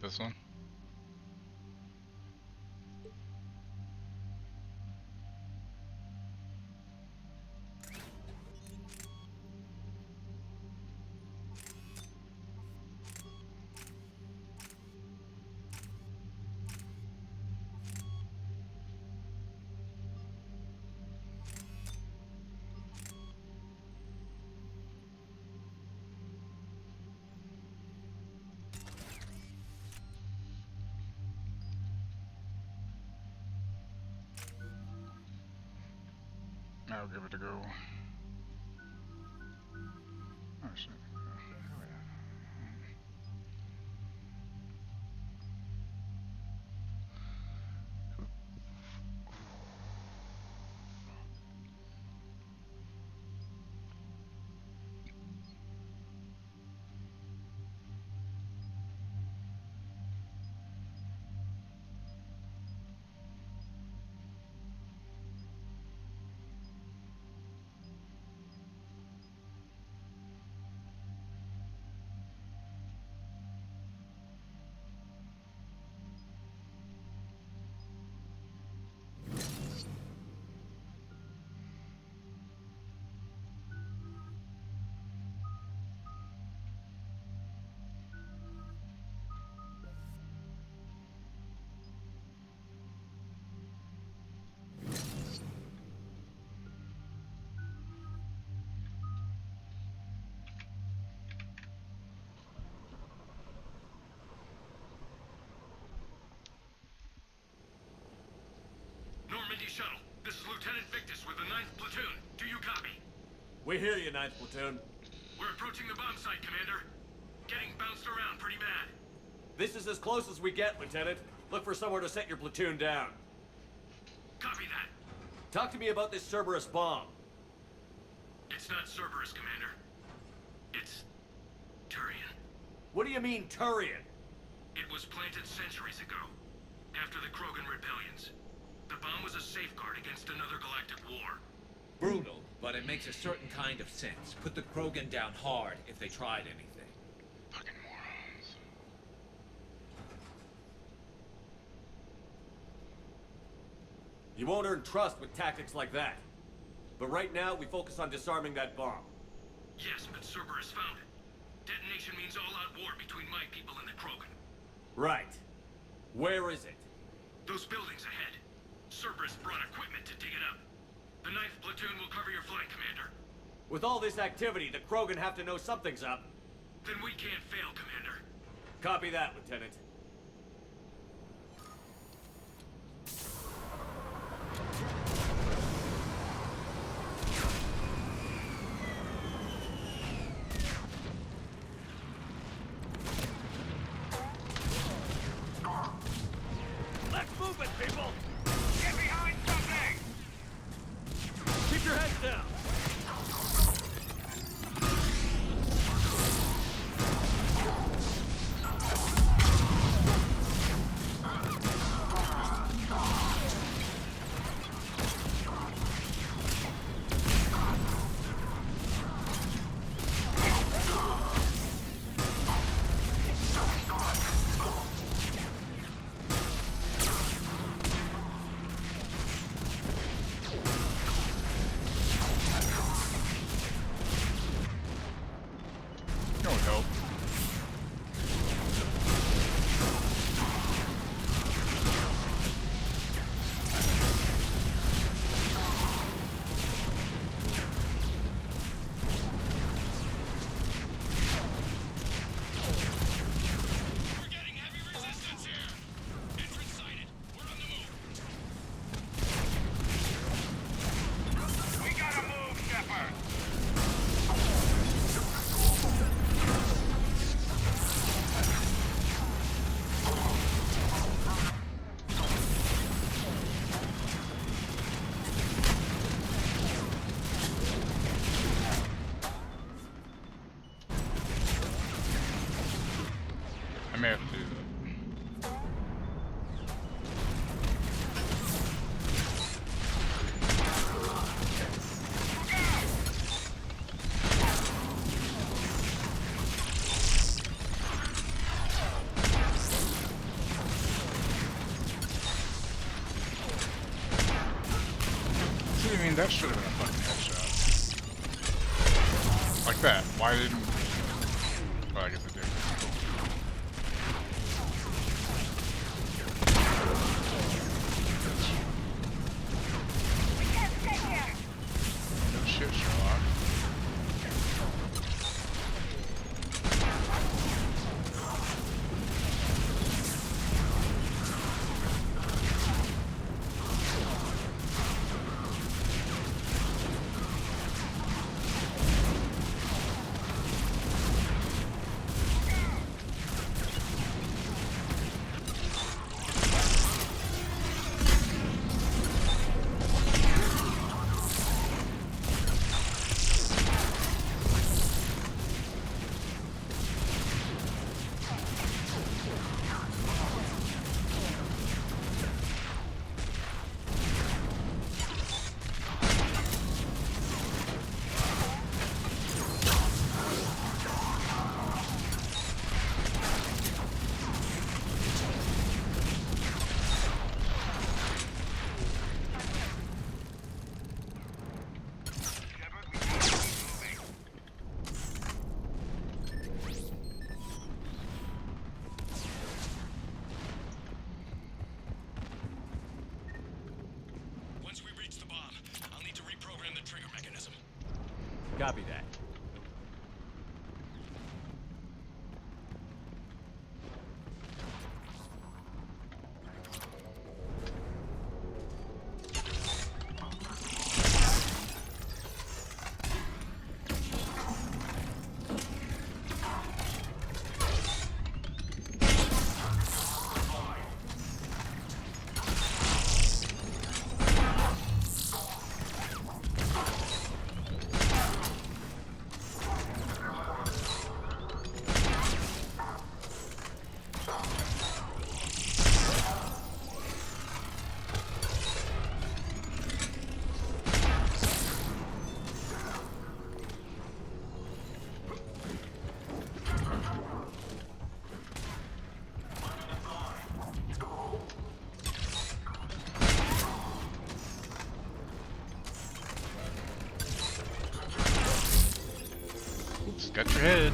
This one? I'll give it a go. Oh shit. Oh, yeah. Normandy shuttle. This is Lieutenant Victus with the 9th Platoon. Do you copy? We hear you, 9th Platoon. We're approaching the bomb site, Commander. Getting bounced around pretty bad. This is as close as we get, Lieutenant. Look for somewhere to set your platoon down. Copy that. Talk to me about this Cerberus bomb. It's not Cerberus, Commander. It's Turian. What do you mean, Turian? It was planted centuries ago, after the Krogan rebellions. The bomb was a safeguard against another galactic war. Brutal, but it makes a certain kind of sense. Put the Krogan down hard if they tried anything. Fucking morons. You won't earn trust with tactics like that. But right now, we focus on disarming that bomb. Yes, but Cerberus found it. Detonation means all-out war between my people and the Krogan. Right. Where is it? Those buildings ahead. Cerberus brought equipment to dig it up. The 9th platoon will cover your flank, Commander. With all this activity, the Krogan have to know something's up. Then we can't fail, Commander. Copy that, Lieutenant. Let's move it, people! Get behind something! Keep your heads down! No help. We're getting heavy resistance here. Entrance sighted. We're on the move. We gotta move, Shepard! I may have to do that. See, I mean, that should have been a fucking headshot. Like that. Why didn't... Well, I guess it did. We can't stay here! No shit, Sherlock. Copy that. head.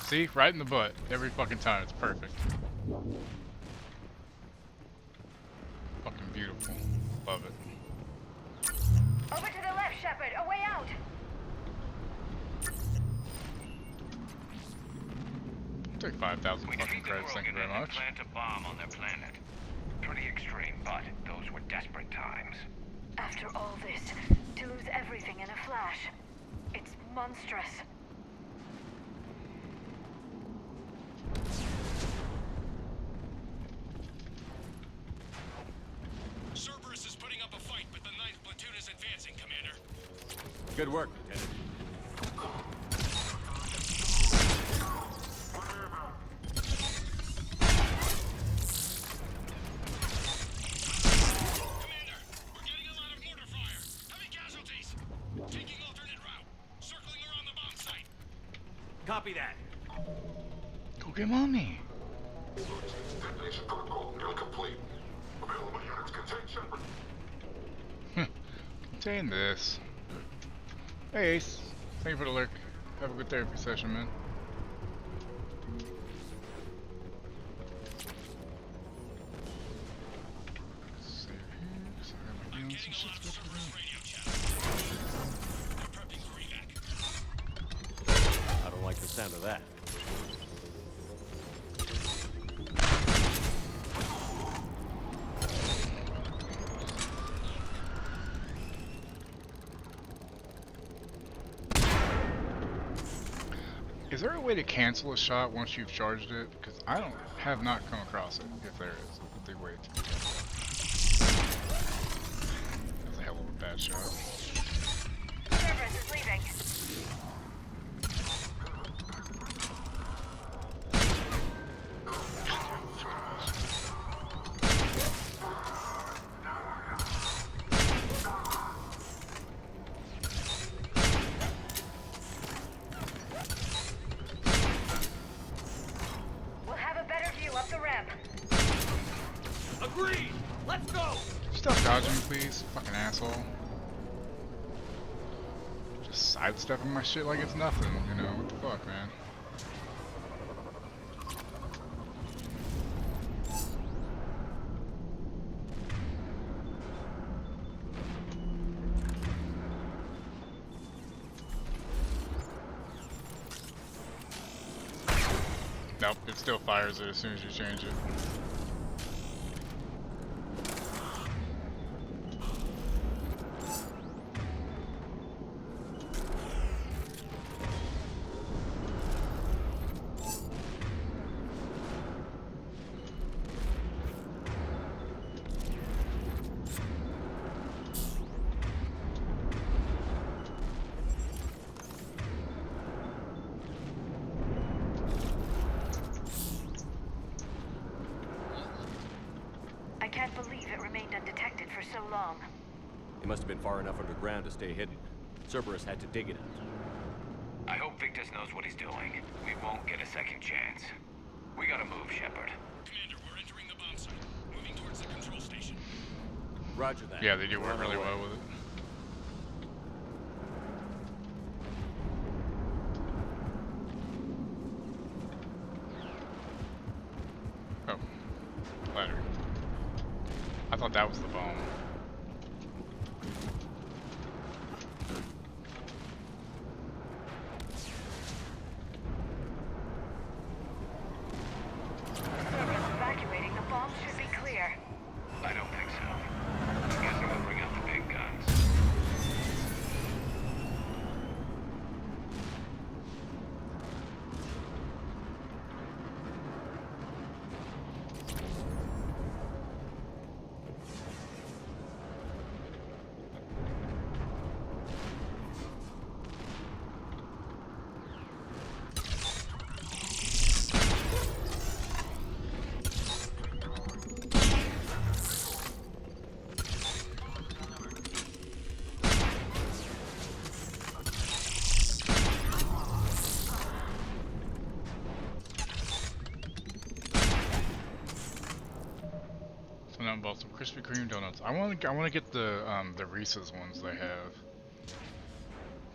See? Right in the butt. Every fucking time. It's perfect. Fucking beautiful. Love it. Over to the left, Shepard. A way out. Take 5,000 fucking credits. Thank you very much. Plant a bomb on their planet. Pretty extreme, but those were desperate times. After all this, to lose everything in a flash. It's monstrous. Cerberus is putting up a fight, but the 9th platoon is advancing, Commander. Good work, Lieutenant. Commander, we're getting a lot of mortar fire. Heavy casualties. Taking alternate route. Circling around the bomb site. Copy that. Go get mommy. Detonation protocol nearly complete. Available units contain Shepard. Contain this. Hey Ace. Thank you for the lurk. Have a good therapy session, man. Save here, 'cause I got my guns and shit to go through. I don't like the sound of that. Is there a way to cancel a shot once you've charged it? Because I have not come across it, if there is. A big way to do that. That's a hell of a bad shot. Cerberus is leaving. We'll have a better view up the ramp. Agreed! Let's go! Stop dodging, please, fucking asshole. Just sidestepping my shit like it's nothing, you know? What the fuck, man? Nope, it still fires it as soon as you change it. I can't believe it remained undetected for so long. It must have been far enough underground to stay hidden. Cerberus had to dig it out. I hope Victus knows what he's doing. We won't get a second chance. We gotta move, Shepard. Commander, we're entering the bomb site. Moving towards the control station. Roger that. Yeah, they do work really well with it. Oh. Ladder. I thought that was the bomb. Evacuating the bomb should be clear. I don't think so. Guessing we'll bring out the big guns. Krispy Kreme donuts. I want to get the Reese's ones they have.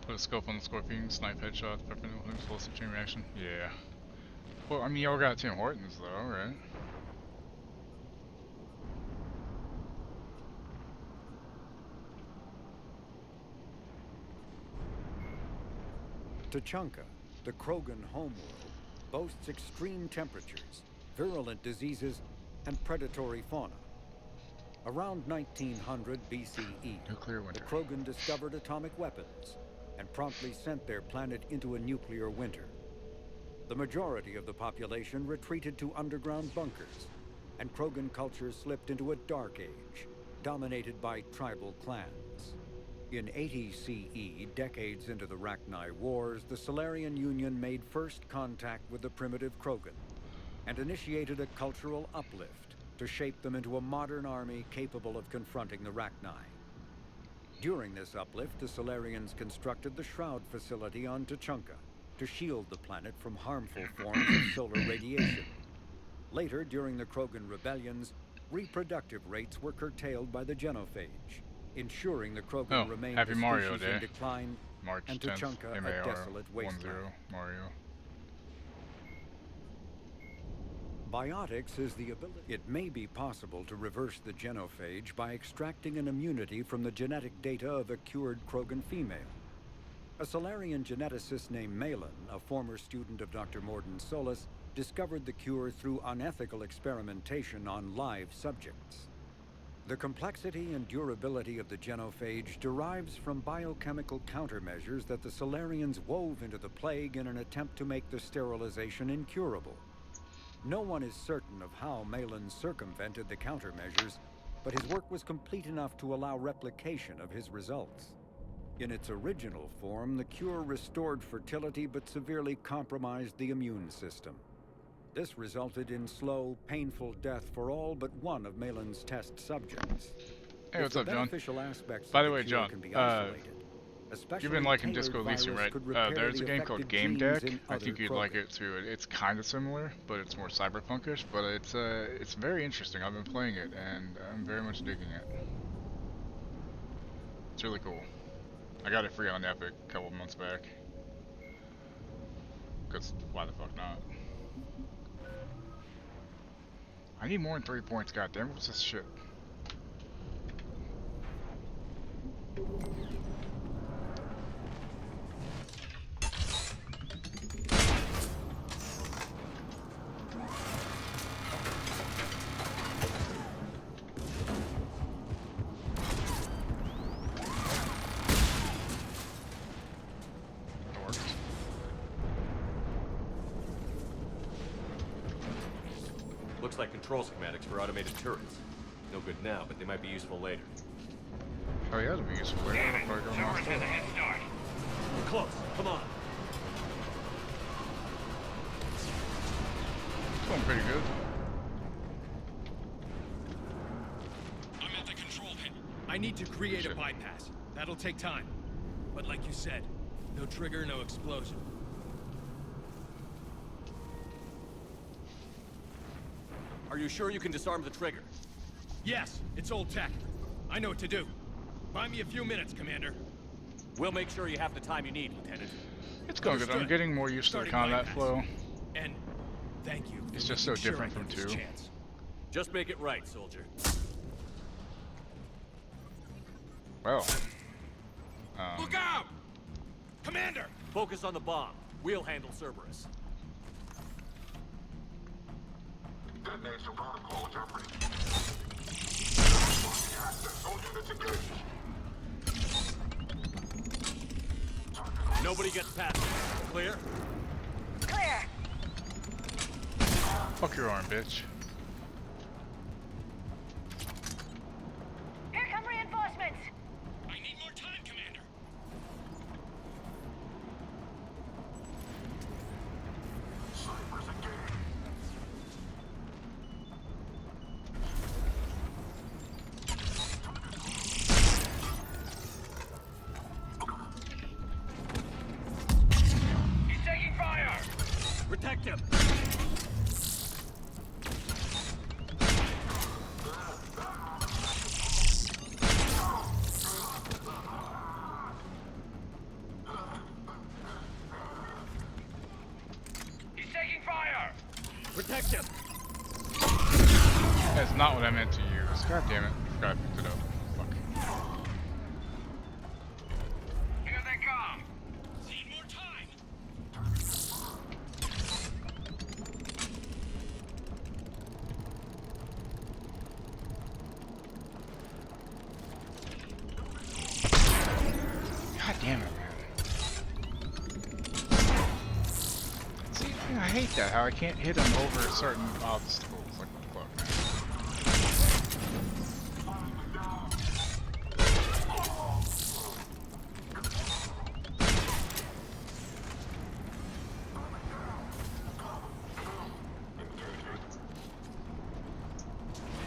Put a scope on the scorpion, snipe headshots, perpendicular explosive chain reaction. Yeah. Well, I mean, y'all got Tim Hortons though, right? Tuchanka, the Krogan homeworld, boasts extreme temperatures, virulent diseases, and predatory fauna. Around 1900 BCE, the Krogan discovered atomic weapons and promptly sent their planet into a nuclear winter. The majority of the population retreated to underground bunkers, and Krogan culture slipped into a dark age, dominated by tribal clans. In 80 CE, decades into the Rachni Wars, the Solarian Union made first contact with the primitive Krogan and initiated a cultural uplift to shape them into a modern army capable of confronting the Rachni. During this uplift, the Solarians constructed the Shroud facility on Tuchanka to shield the planet from harmful forms of solar radiation. Later, during the Krogan rebellions, reproductive rates were curtailed by the genophage, ensuring the Krogan remained a species in decline March and 10th, Tuchanka a desolate wasteland. Mario. Biotics is the ability. It may be possible to reverse the genophage by extracting an immunity from the genetic data of a cured Krogan female. A Solarian geneticist named Malin, a former student of Dr. Morden Solis, discovered the cure through unethical experimentation on live subjects. The complexity and durability of the genophage derives from biochemical countermeasures that the Solarians wove into the plague in an attempt to make the sterilization incurable. No one is certain of how Malin circumvented the countermeasures, but his work was complete enough to allow replication of his results. In its original form, the cure restored fertility but severely compromised the immune system. This resulted in slow, painful death for all but one of Malin's test subjects. Hey, what's up, John? Aspects By of the way, cure John, can be isolated, you've been liking Disco Elysium, right? There's a game called Game Deck. I think you'd like it too. It's kind of similar, but it's more cyberpunkish. But it's very interesting. I've been playing it, and I'm very much digging it. It's really cool. I got it free on Epic a couple months back. Cause why the fuck not? I need more than 3 points. Goddamn, what's this shit? Looks like control schematics for automated turrets. No good now, but they might be useful later. Oh yeah, it'll be useful later. Damn it, Cerberus has a head start. We're close. Come on. It's going pretty good. I'm at the control pit. I need to create a bypass. That'll take time. But like you said, no trigger, no explosion. Are you sure you can disarm the trigger? Yes, it's old tech. I know what to do. Buy me a few minutes, Commander. We'll make sure you have the time you need, Lieutenant. It's going good. I'm getting more used to the combat flow. And thank you. It's just so different from 2. Just make it right, soldier. Well. Look out! Commander! Focus on the bomb. We'll handle Cerberus. Detonation protocol interpreted. All units engaged. Nobody gets past it. Clear? Clear. Fuck your arm, bitch. Here come reinforcements. I need more time, Commander. Snipers engaged. He's taking fire! Protect him! him! That's not what I meant to use. God damn it. I forgot I picked it up. Fuck. Here they come! Need more time! God damn it, man. See, I hate that, how I can't hit him over certain obstacles. Like, what the fuck, man?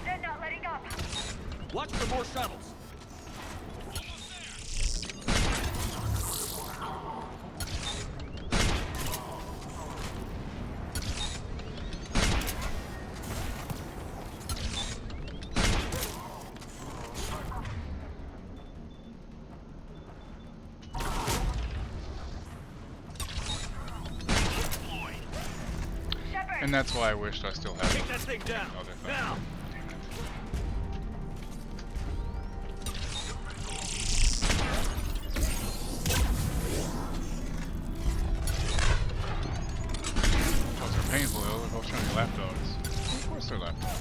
They're not letting up. Watch for more shuttles. And that's why I wished I still had Take that thing down. other thing. Now. Those are painful though, they're both trying to be lapdogs. Of course they're lapdogs.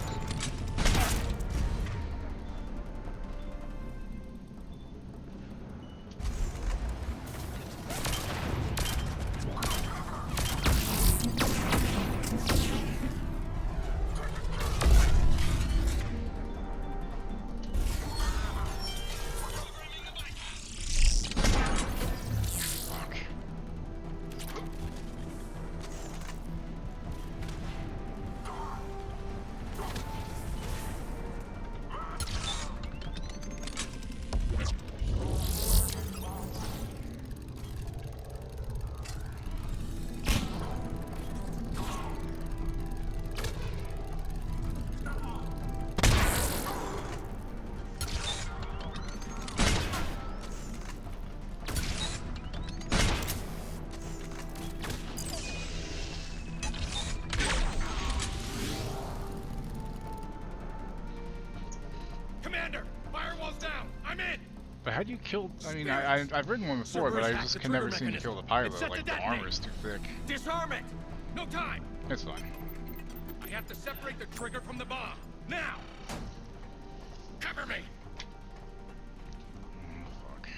Commander, firewall's down. I'm in. But how do you kill? I mean, I've ridden one before, but I just can never seem to kill the pilot. Like the armor's too thick. Disarm it. No time. It's fine. I have to separate the trigger from the bomb. Now. Cover me. Fuck.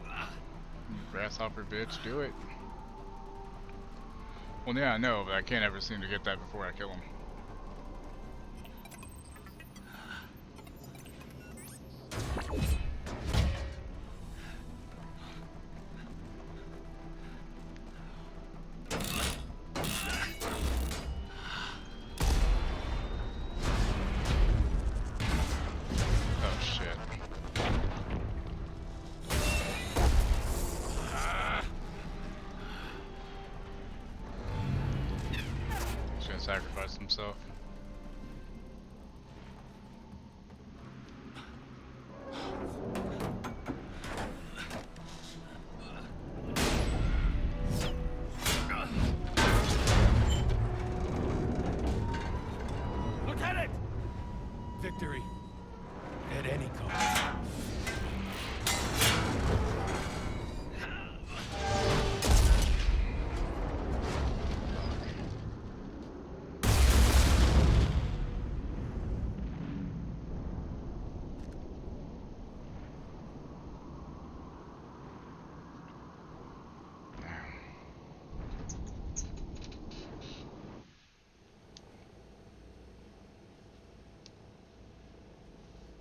Come on. You grasshopper bitch, do it. Well, yeah, I know, but I can't ever seem to get that before I kill him. Oh shit. He's gonna sacrifice himself. Lieutenant! Victory. At any cost.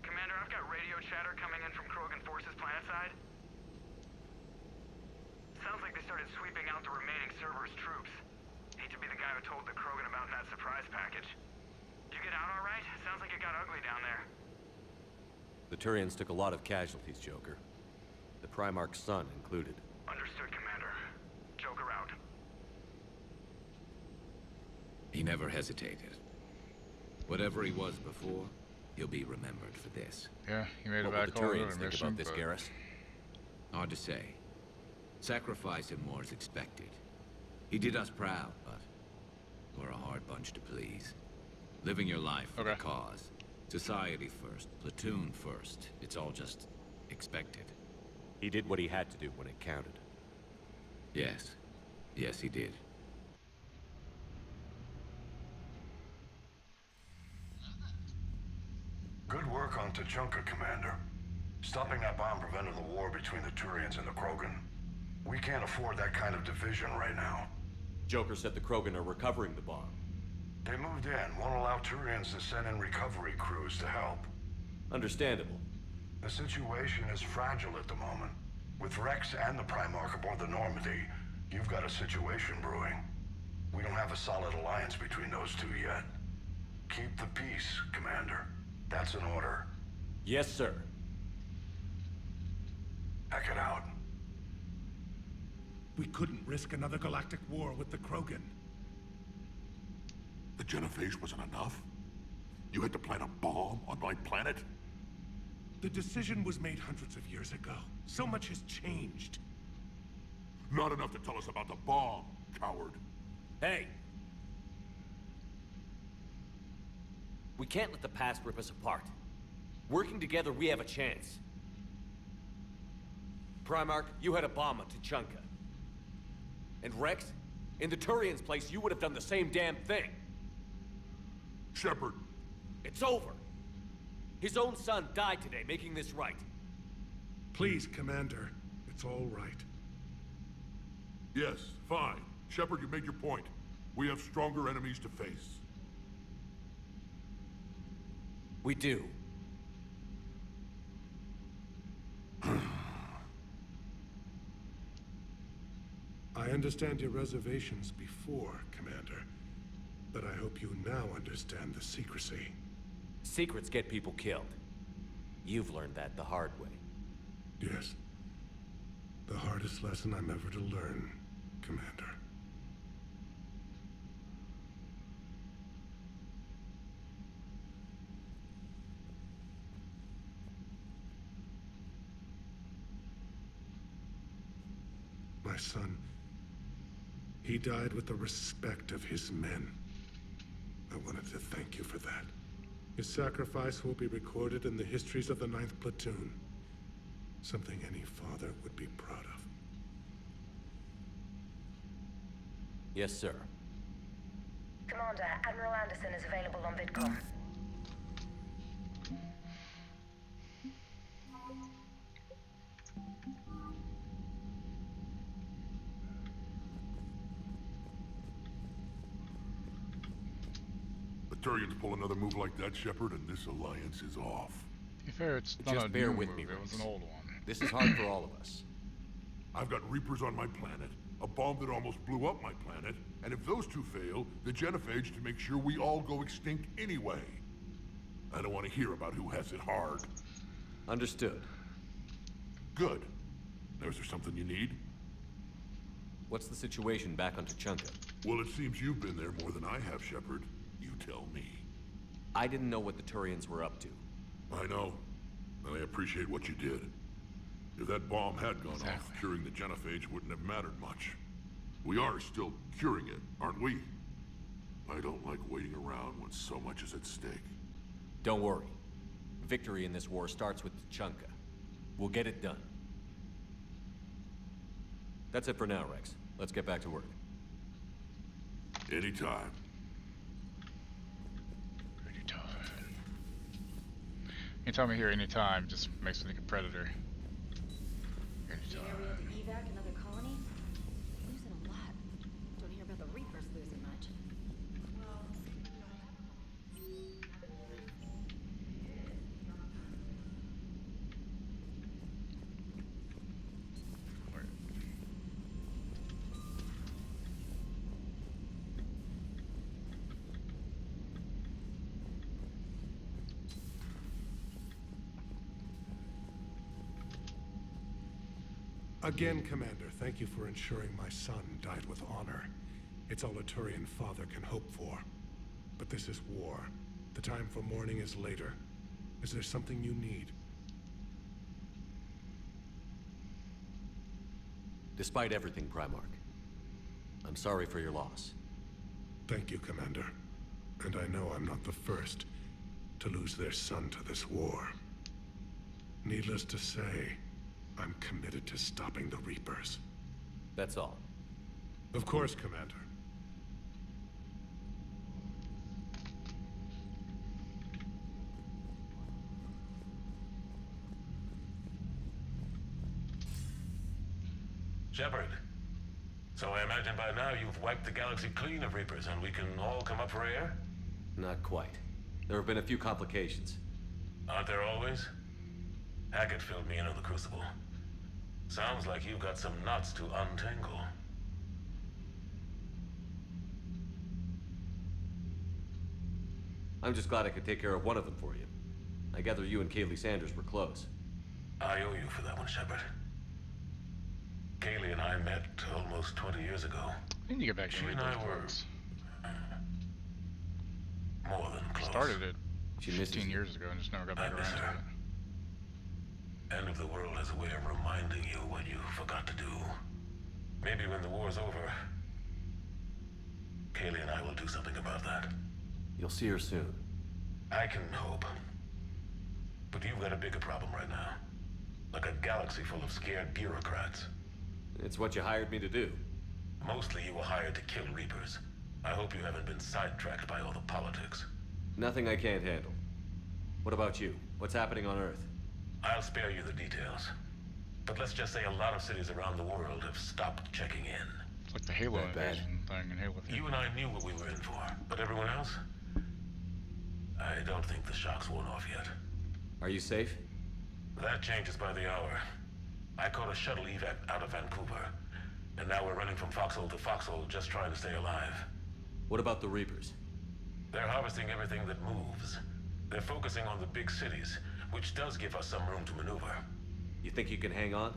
Commander, I've got radio chatter coming in from Krogan forces planetside. Sounds like they started sweeping out the remaining Cerberus troops. Hate to be the guy who told the Krogan about that surprise package. You get out all right? Sounds like it got ugly down there. The Turians took a lot of casualties, Joker. The Primarch's son included. Understood, Commander. Joker out. He never hesitated. Whatever he was before, he'll be remembered for this. Yeah, he made a What bad will call the on Turians the think mission, about this, but Garrus? Hard to say. Sacrifice him more as expected. He did us proud, but we're a hard bunch to please. Living your life for the cause. Society first, platoon first. It's all just expected. He did what he had to do when it counted. Yes. Yes, he did. Good work on Tachanka, Commander. Stopping that bomb prevented the war between the Turians and the Krogan. We can't afford that kind of division right now. Joker said the Krogan are recovering the bomb. They moved in, won't allow Turians to send in recovery crews to help. Understandable. The situation is fragile at the moment. With Rex and the Primarch aboard the Normandy, you've got a situation brewing. We don't have a solid alliance between those two yet. Keep the peace, Commander. That's an order. Yes, sir. Heck it out. We couldn't risk another galactic war with the Krogan. The genophage wasn't enough? You had to plant a bomb on my planet? The decision was made hundreds of years ago. So much has changed. Not enough to tell us about the bomb, coward. Hey! We can't let the past rip us apart. Working together, we have a chance. Primarch, you had a bomb on Tachanka. And Rex, in the Turian's place, you would have done the same damn thing. Shepard. It's over. His own son died today, making this right. Please, Commander. It's all right. Yes, fine. Shepard, you made your point. We have stronger enemies to face. We do. I understand your reservations before, Commander. But I hope you now understand the secrecy. Secrets get people killed. You've learned that the hard way. Yes. The hardest lesson I'm ever to learn, Commander. My son, he died with the respect of his men. I wanted to thank you for that. His sacrifice will be recorded in the histories of the 9th Platoon. Something any father would be proud of. Yes, sir. Commander, Admiral Anderson is available on VidCom. The Turians pull another move like that, Shepard, and this alliance is off. To be fair, it's not a bear new with move, me, it was Rex. an old one. This is hard for all of us. I've got Reapers on my planet, a bomb that almost blew up my planet, and if those two fail, the genophage to make sure we all go extinct anyway. I don't want to hear about who has it hard. Understood. Good. Now, is there something you need? What's the situation back on Tachanka? Well, it seems you've been there more than I have, Shepard. You tell me. I didn't know what the Turians were up to. I know. And I appreciate what you did. If that bomb had gone off, curing the genophage wouldn't have mattered much. We are still curing it, aren't we? I don't like waiting around when so much is at stake. Don't worry. Victory in this war starts with Tachanka. We'll get it done. That's it for now, Rex. Let's get back to work. Anytime. Anytime I hear anytime, just makes me think of Predator. The area to evac another colony? Losing a lot. Don't hear about the Reapers losing much. Again, Commander, thank you for ensuring my son died with honor. It's all a Turian father can hope for. But this is war. The time for mourning is later. Is there something you need? Despite everything, Primarch, I'm sorry for your loss. Thank you, Commander. And I know I'm not the first to lose their son to this war. Needless to say, I'm committed to stopping the Reapers. That's all. Of course, Commander. Shepard. So I imagine by now you've wiped the galaxy clean of Reapers and we can all come up for air? Not quite. There have been a few complications. Aren't there always? Hackett filled me in on the Crucible. Sounds like you've got some knots to untangle. I'm just glad I could take care of one of them for you. I gather you and Kaylee Sanders were close. I owe you for that one, Shepard. Kaylee and I met almost 20 years ago. I need to get back to She and I were more than close. Started it She 15 years ago and just never got back around to it. End of the world has a way of reminding you what you forgot to do. Maybe when the war's over, Kaylee and I will do something about that. You'll see her soon. I can hope. But you've got a bigger problem right now. Like a galaxy full of scared bureaucrats. It's what you hired me to do. Mostly you were hired to kill Reapers. I hope you haven't been sidetracked by all the politics. Nothing I can't handle. What about you? What's happening on Earth? I'll spare you the details. But let's just say a lot of cities around the world have stopped checking in. It's like the Halo invasion thing in Halo 3. You and I knew what we were in for, but everyone else? I don't think the shock's worn off yet. Are you safe? That changes by the hour. I caught a shuttle evac out of Vancouver, and now we're running from foxhole to foxhole just trying to stay alive. What about the Reapers? They're harvesting everything that moves. They're focusing on the big cities, which does give us some room to maneuver. You think you can hang on?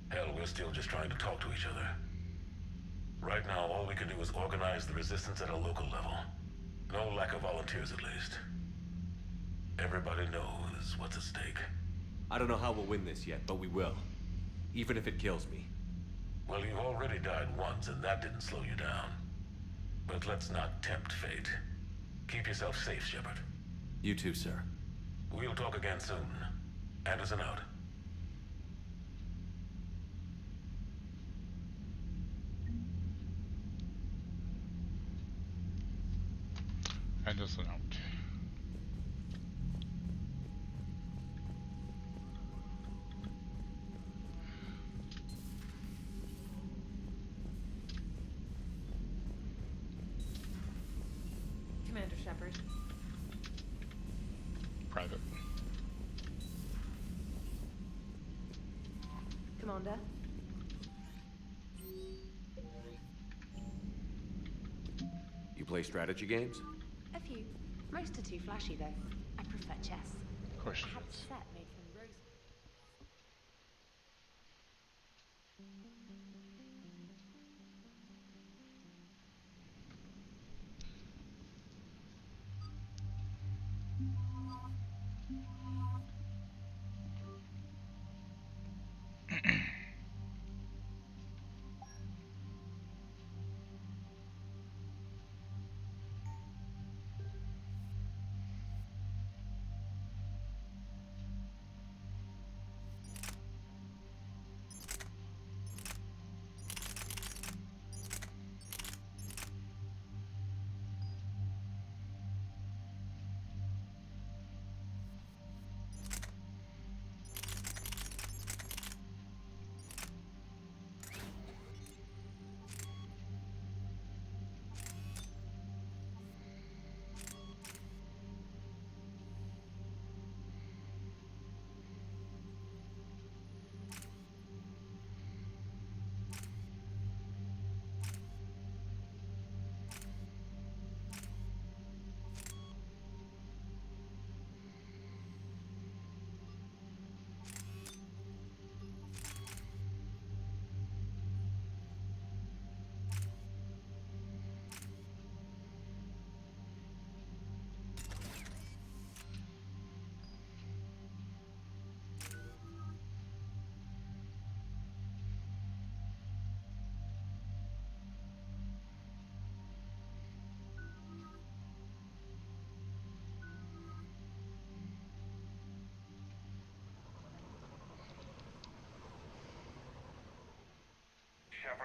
Hell, we're still just trying to talk to each other. Right now, all we can do is organize the resistance at a local level. No lack of volunteers, at least. Everybody knows what's at stake. I don't know how we'll win this yet, but we will. Even if it kills me. Well, you've already died once, and that didn't slow you down. But let's not tempt fate. Keep yourself safe, Shepard. You too, sir. We'll talk again soon. Anderson out. Anderson out. Commander Shepard. Private. Commander. You play strategy games? A few. Most are too flashy, though. I prefer chess. Of course I she have a does. set made from rose.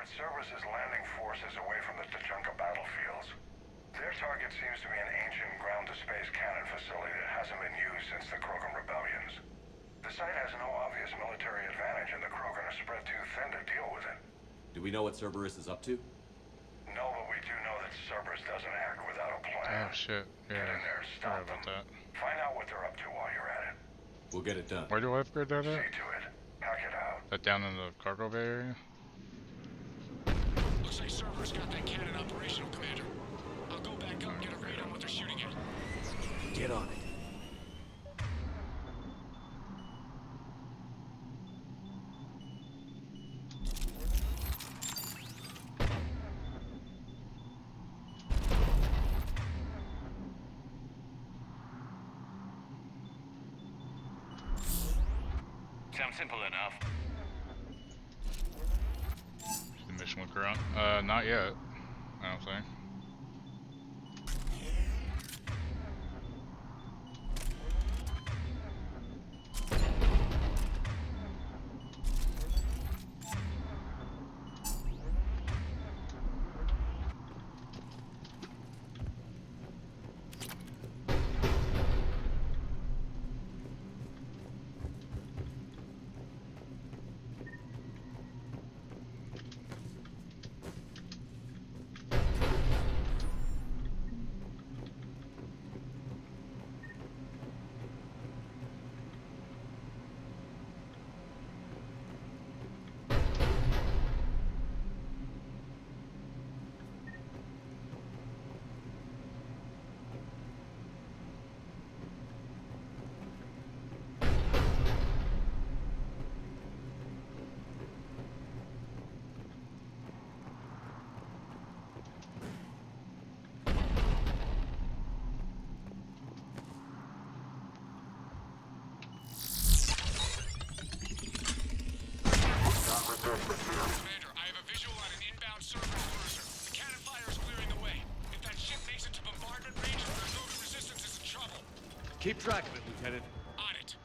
but Cerberus is landing forces away from the Tachanka battlefields. Their target seems to be an ancient ground-to-space cannon facility that hasn't been used since the Krogan rebellions. The site has no obvious military advantage, and the Krogan are spread too thin to deal with it. Do we know what Cerberus is up to? No, but we do know that Cerberus doesn't act without a plan. Oh shit, yeah. Get in there, Sorry stop about them. that. Find out what they're up to while you're at it. We'll get it done. Where do I upgrade that at? See to it. Hack it out. That down in the cargo bay area? Looks like Cerberus got that cannon operational, Commander. I'll go back up and get a read on what they're shooting at. Get on it. Sounds simple enough. Did the mission look around? Not yet. I don't think. Commander, I have a visual on an inbound Cerberus cruiser. The cannon fire is clearing the way. If that ship makes it to bombardment range, the Krogan resistance is in trouble. Keep track of it, Lieutenant. On it.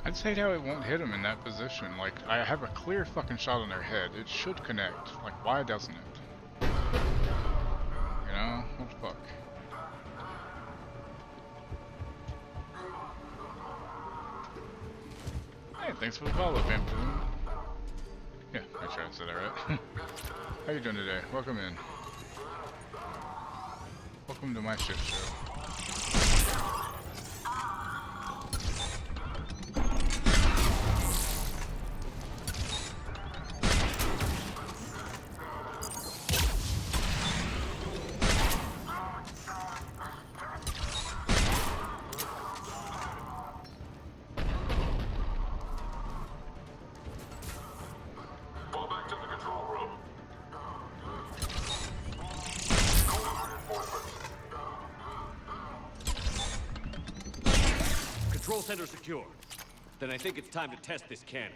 I just hate how it won't hit him in that position. Like, I have a clear fucking shot on their head. It should connect. Like, why doesn't it? You know? What the fuck? Hey, thanks for the follow, Vampoo. Yeah, make sure I said that right. How you doing today? Welcome in. Welcome to my shit show. Control center secure. Then I think it's time to test this cannon.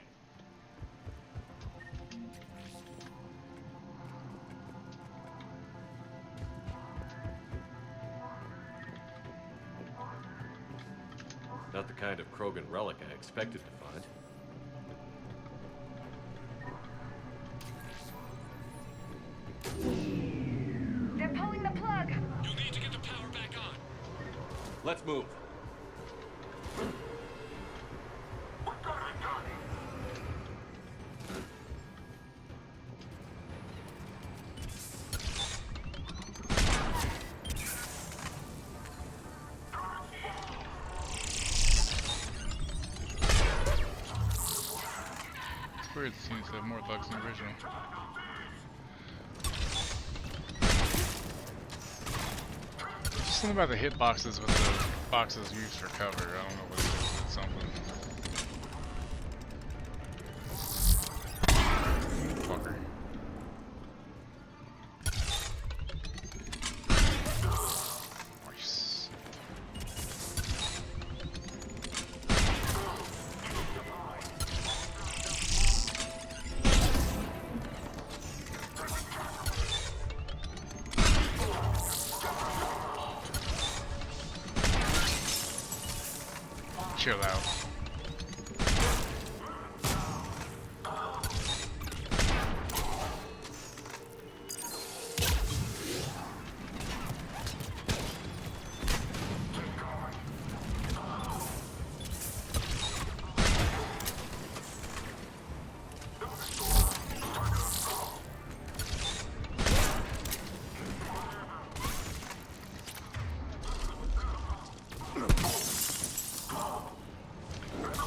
Not the kind of Krogan relic I expected to find. They're pulling the plug. You'll need to get the power back on. Let's move. Weird, it seems to have more bugs than the original. Just something about the hitboxes with the boxes used for cover. I don't know what it is. It's something. Fucker. Nice. Chill out.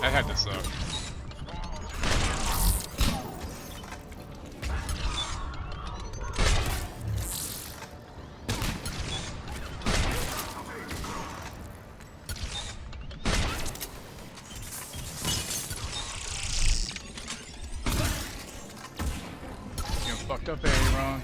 That had to suck. You fucked up, Aaron.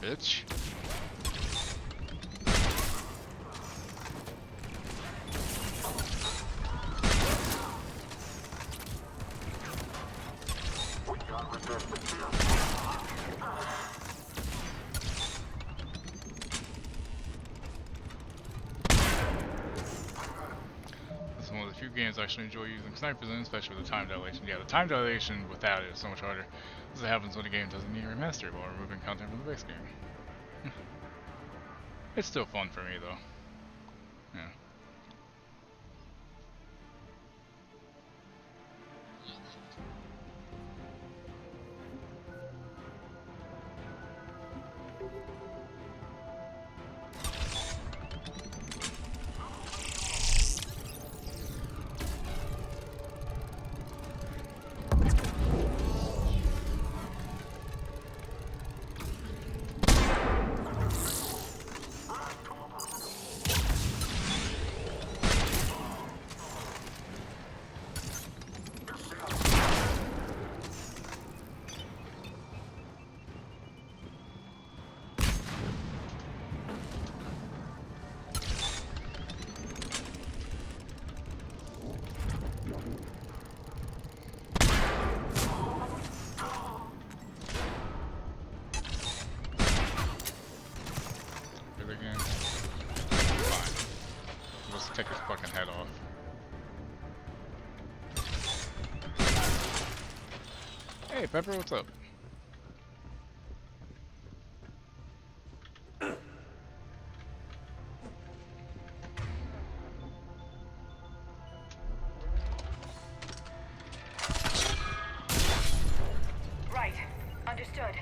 Bitch. This is one of the few games I actually enjoy using snipers in, especially with the time dilation. Yeah, the time dilation without it is so much harder. This is what happens when a game doesn't need remastered while removing content from the base game. It's still fun for me though. Yeah. Again. Fine. Let's take his fucking head off. Hey Pepper, what's up? Right. Understood.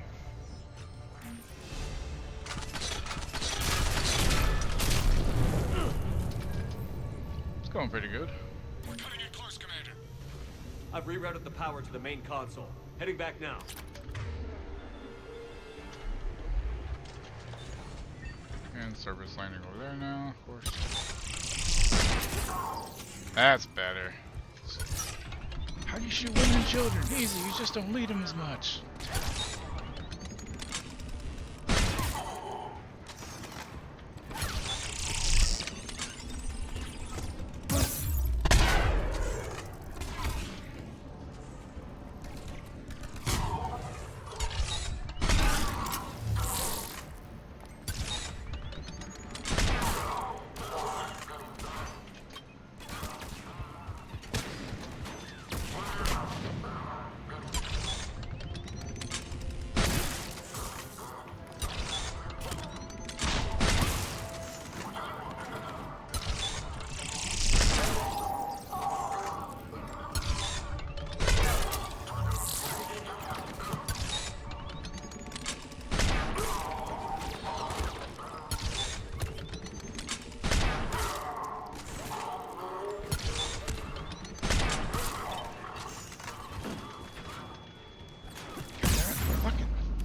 Going pretty good. We're cutting it close, Commander. I've rerouted the power to the main console. Heading back now. And service landing over there now, of course. That's better. How do you shoot women and children? Easy, you just don't lead them as much.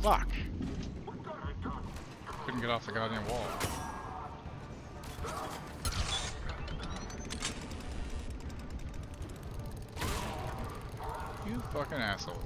Fuck! Couldn't get off the goddamn wall. You fucking assholes.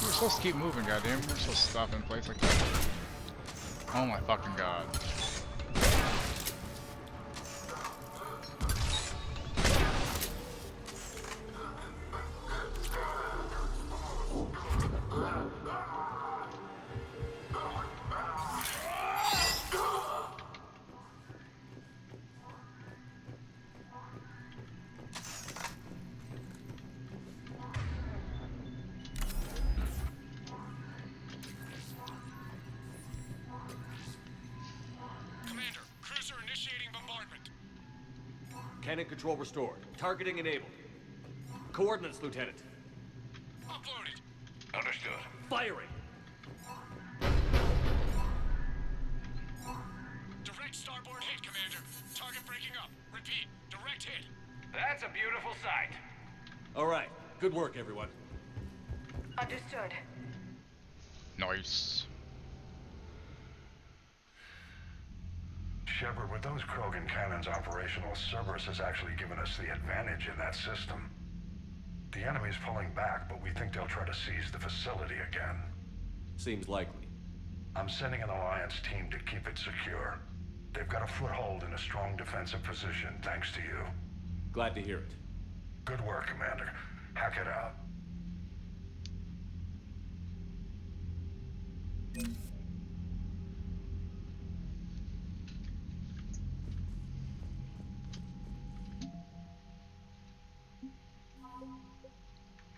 We're supposed to keep moving, goddamn. We're supposed to stop in place like that. Oh my fucking god. Cannon control restored. Targeting enabled. Coordinates, Lieutenant. Uploaded. Understood. Firing! Direct starboard hit, Commander. Target breaking up. Repeat, direct hit. That's a beautiful sight. All right. Good work, everyone. Understood. Nice. Shepard, with those Krogan cannons operational, Cerberus has actually given us the advantage in that system. The enemy's pulling back, but we think they'll try to seize the facility again. Seems likely. I'm sending an Alliance team to keep it secure. They've got a foothold in a strong defensive position, thanks to you. Glad to hear it. Good work, Commander. Hack it out.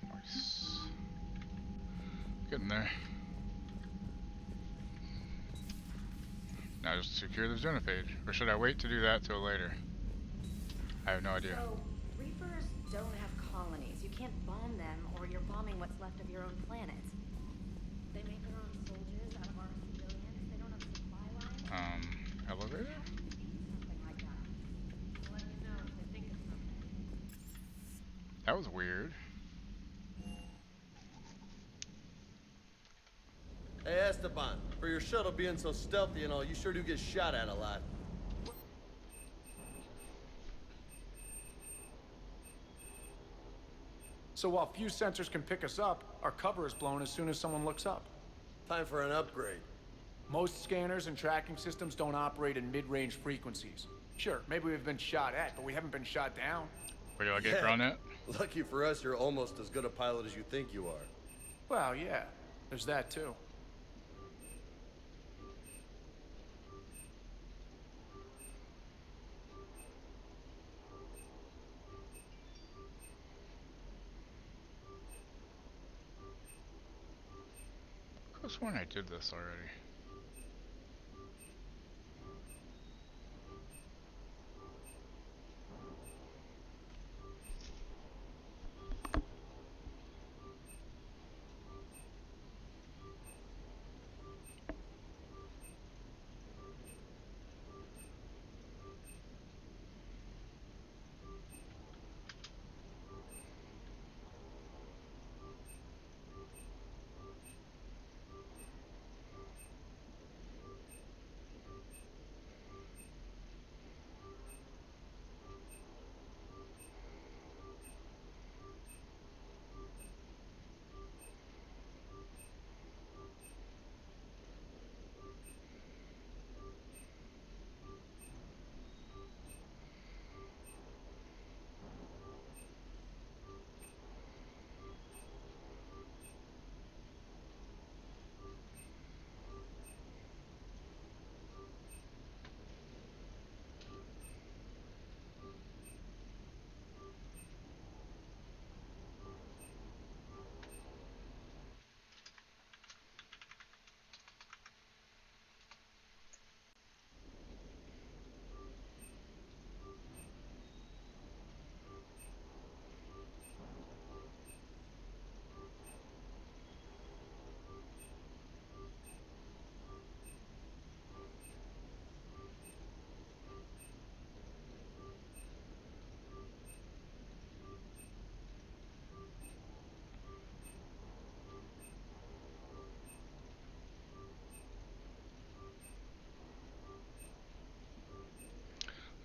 Nice. Getting there. Now just secure the Zona page. Or should I wait to do that till later? I have no idea. So, Reapers don't have colonies. You can't bomb them, or you're bombing what's left of your own planet. They make their own soldiers out of our civilians. They don't have supply lines. Elevator? Something like that. I'll let you know if they think of something. That was weird. Hey Esteban, for your shuttle being so stealthy and all, you sure do get shot at a lot. So while few sensors can pick us up, our cover is blown as soon as someone looks up. Time for an upgrade. Most scanners and tracking systems don't operate in mid-range frequencies. Sure, maybe we've been shot at, but we haven't been shot down. Where do I get ground at? Lucky for us, you're almost as good a pilot as you think you are. Well, yeah, there's that too. I could have sworn I did this already.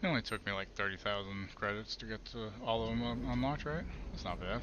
It only took me like 30,000 credits to get to all of them unlocked, right? That's not bad.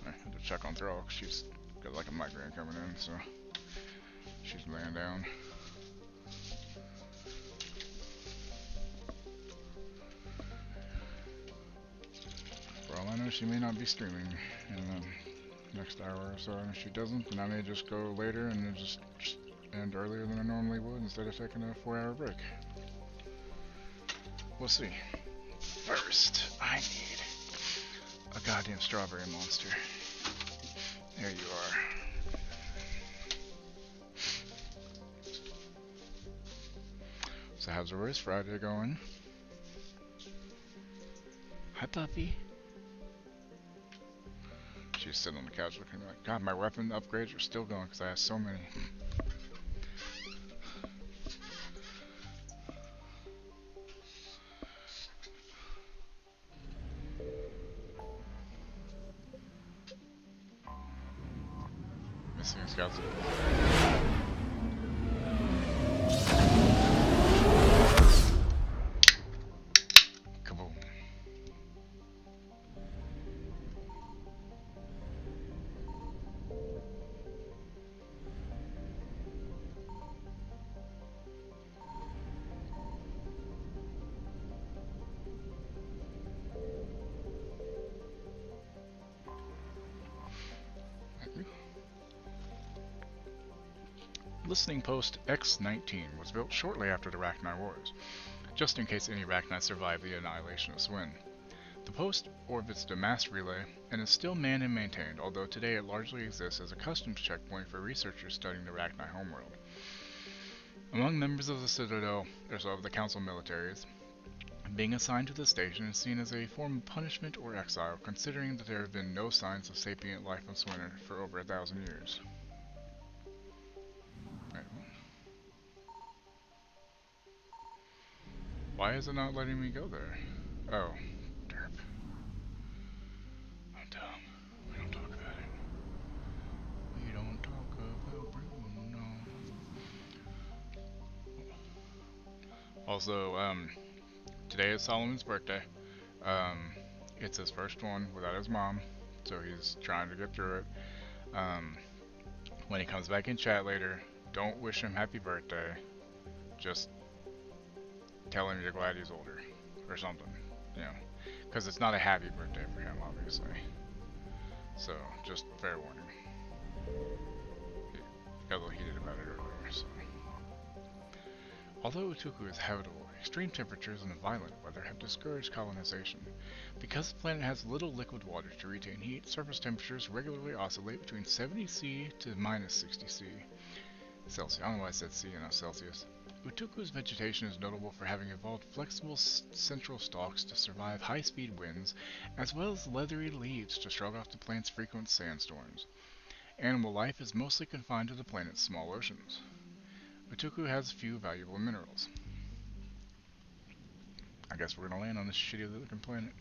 I had to check on Thrall. She's got like a migraine coming in, so she's laying down. For all I know, she may not be streaming in the next hour or so, and if she doesn't, then I may just go later and then just end earlier than I normally would instead of taking a 4-hour break. We'll see. First, I need a goddamn strawberry monster. There you are. So how's the race Friday going? Hi, puppy. She's sitting on the couch looking like, God, my weapon upgrades are still going because I have so many. Missing scouts. Kaboom. Listening post X-19 was built shortly after the Rachni Wars, just in case any Rachni survived the annihilation of Swin. The post orbits the mass relay and is still manned and maintained, although today it largely exists as a customs checkpoint for researchers studying the Rachni homeworld. Among members of the Citadel, or of the Council militaries, being assigned to the station is seen as a form of punishment or exile, considering that there have been no signs of sapient life on Swinner for over 1,000 years. Right. Why is it not letting me go there? Oh, derp. I'm dumb. We don't talk about it. We don't talk about Bruno. Also, today is Solomon's birthday. It's his first one without his mom, so he's trying to get through it. When he comes back in chat later, don't wish him happy birthday. Just tell him you're glad he's older, or something, you know, because it's not a happy birthday for him, obviously. So, just fair warning. He got a little heated about it earlier, so. Although Utuku is habitable, extreme temperatures and violent weather have discouraged colonization. Because the planet has little liquid water to retain heat, surface temperatures regularly oscillate between 70 C to minus 60 C. Celsius. I don't know why I said C and not Celsius. Utuku's vegetation is notable for having evolved flexible central stalks to survive high-speed winds, as well as leathery leaves to shrug off the plant's frequent sandstorms. Animal life is mostly confined to the planet's small oceans. Utuku has few valuable minerals. I guess we're gonna land on this shitty looking planet.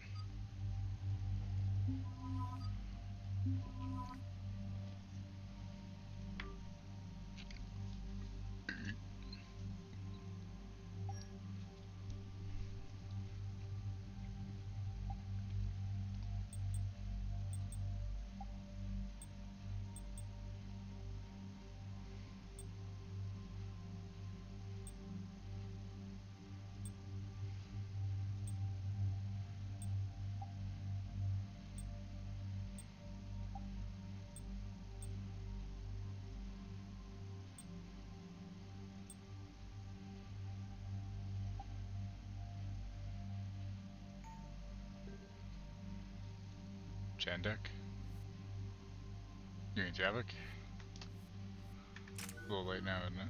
Jandek? You mean Javik? A little late now, isn't it?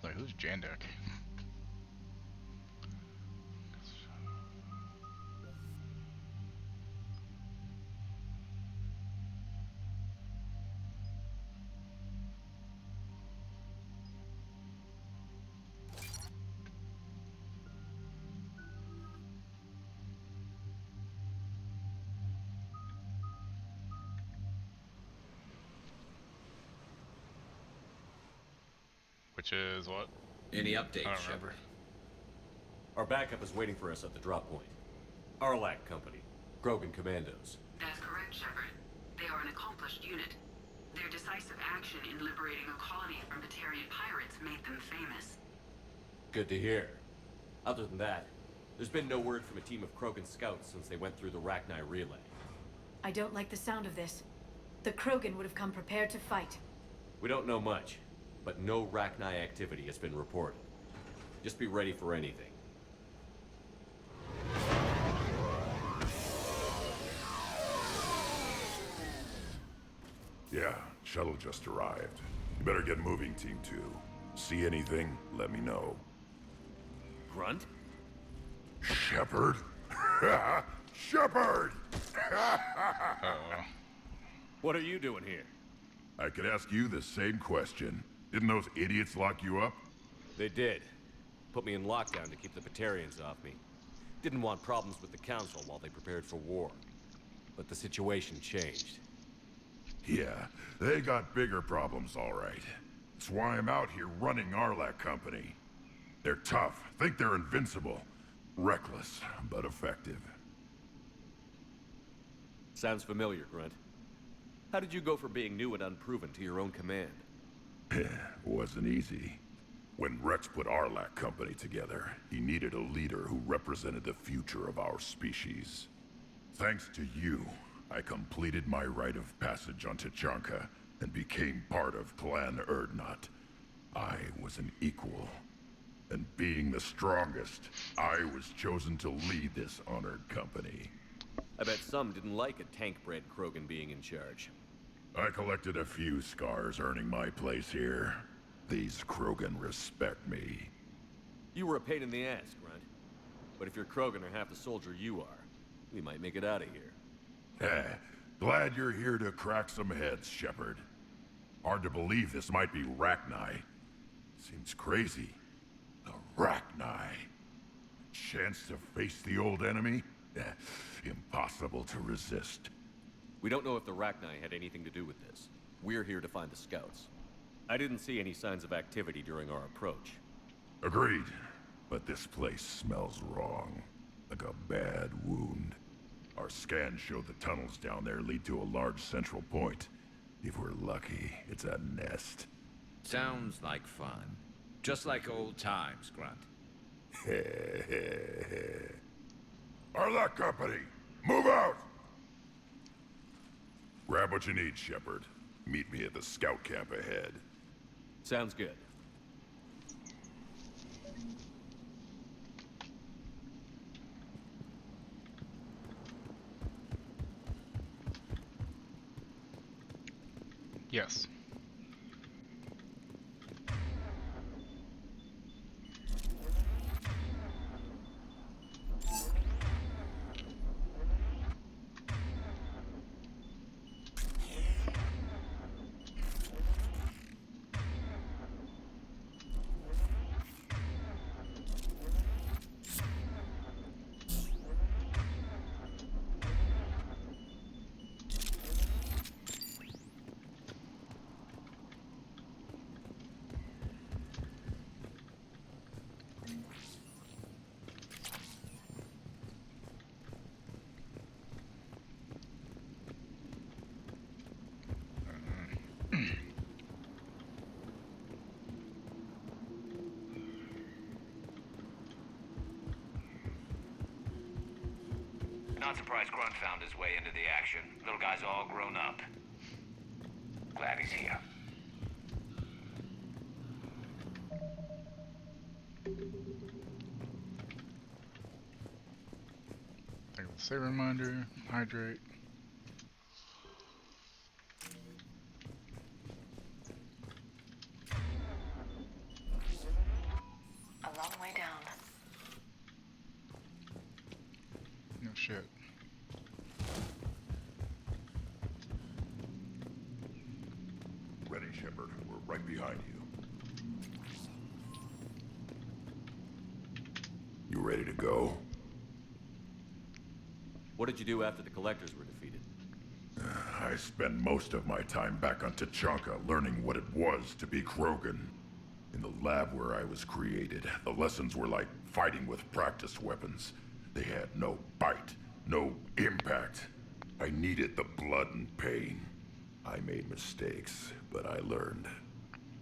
Like, who's Jandek? Which is what? Any updates, I don't remember. Shepard? Our backup is waiting for us at the drop point. Arlac Company. Krogan Commandos. That's correct, Shepard. They are an accomplished unit. Their decisive action in liberating a colony from Batarian pirates made them famous. Good to hear. Other than that, there's been no word from a team of Krogan scouts since they went through the Rachni relay. I don't like the sound of this. The Krogan would have come prepared to fight. We don't know much, but no Rachni activity has been reported. Just be ready for anything. Yeah, shuttle just arrived. You better get moving, Team 2. See anything, let me know. Grunt? Shepard? Shepard! What are you doing here? I could ask you the same question. Didn't those idiots lock you up? They did. Put me in lockdown to keep the Batarians off me. Didn't want problems with the Council while they prepared for war. But the situation changed. Yeah, they got bigger problems, all right. That's why I'm out here running Arlac Company. They're tough, think they're invincible. Reckless, but effective. Sounds familiar, Grunt. How did you go from being new and unproven to your own command? Wasn't easy. When Rex put Arlac Company together, he needed a leader who represented the future of our species. Thanks to you, I completed my rite of passage on Tachanka and became part of Clan Erdnot. I was an equal. And being the strongest, I was chosen to lead this honored company. I bet some didn't like a tank-bred Krogan being in charge. I collected a few scars earning my place here. These Krogan respect me. You were a pain in the ass, Grunt. But if you're Krogan or half the soldier you are, we might make it out of here. Glad you're here to crack some heads, Shepard. Hard to believe this might be Rachni. Seems crazy. The Rachni. Chance to face the old enemy? Impossible to resist. We don't know if the Rachni had anything to do with this. We're here to find the scouts. I didn't see any signs of activity during our approach. Agreed. But this place smells wrong. Like a bad wound. Our scans show the tunnels down there lead to a large central point. If we're lucky, it's a nest. Sounds like fun. Just like old times, Grunt. Arlac Company, move out! Grab what you need, Shepard. Meet me at the scout camp ahead. Sounds good. Yes. Not surprised Grunt found his way into the action. Little guy's all grown up. Glad he's here. Think of the save reminder, hydrate. A long way down. No shit. Ready, Shepard. We're right behind you. You ready to go? What did you do after the Collectors were defeated? I spent most of my time back on Tachanka learning what it was to be Krogan. In the lab where I was created, the lessons were like fighting with practice weapons. They had no bite, no impact. I needed the blood and pain. I made mistakes, but I learned.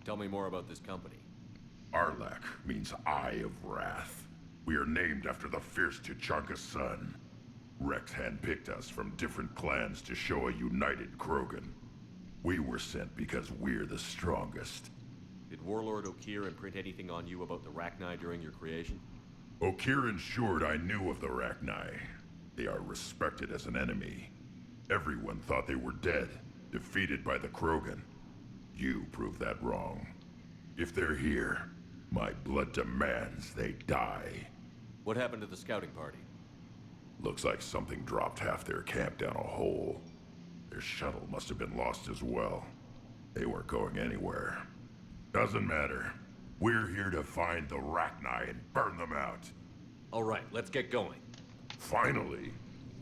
Tell me more about this company. Arlac means Eye of Wrath. We are named after the fierce Tachanka sun. Rex handpicked us from different clans to show a united Krogan. We were sent because we're the strongest. Did Warlord Okeer imprint anything on you about the Rachni during your creation? Okeer ensured I knew of the Rachni. They are respected as an enemy. Everyone thought they were dead, defeated by the Krogan. You proved that wrong. If they're here, my blood demands they die. What happened to the scouting party? Looks like something dropped half their camp down a hole. Their shuttle must have been lost as well. They weren't going anywhere. Doesn't matter. We're here to find the Rachni and burn them out. All right, let's get going. Finally.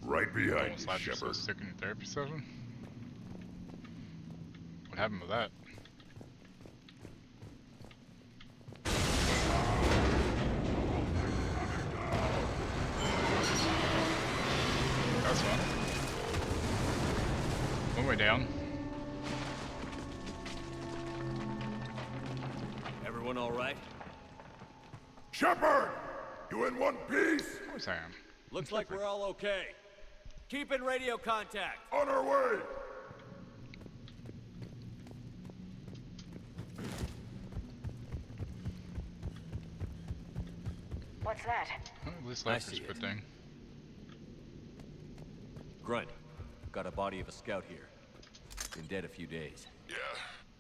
Right behind Almost you, like you're Shepard. still sticking in therapy session? What happened with that? That's fun. One way down. Everyone all right? Shepard! You in one piece? Of course I am. Looks like we're all okay. Keep in radio contact. On our way! What's that? Well, at least I life see is a it. good thing. Grunt, got a body of a scout here. Been dead a few days. Yeah,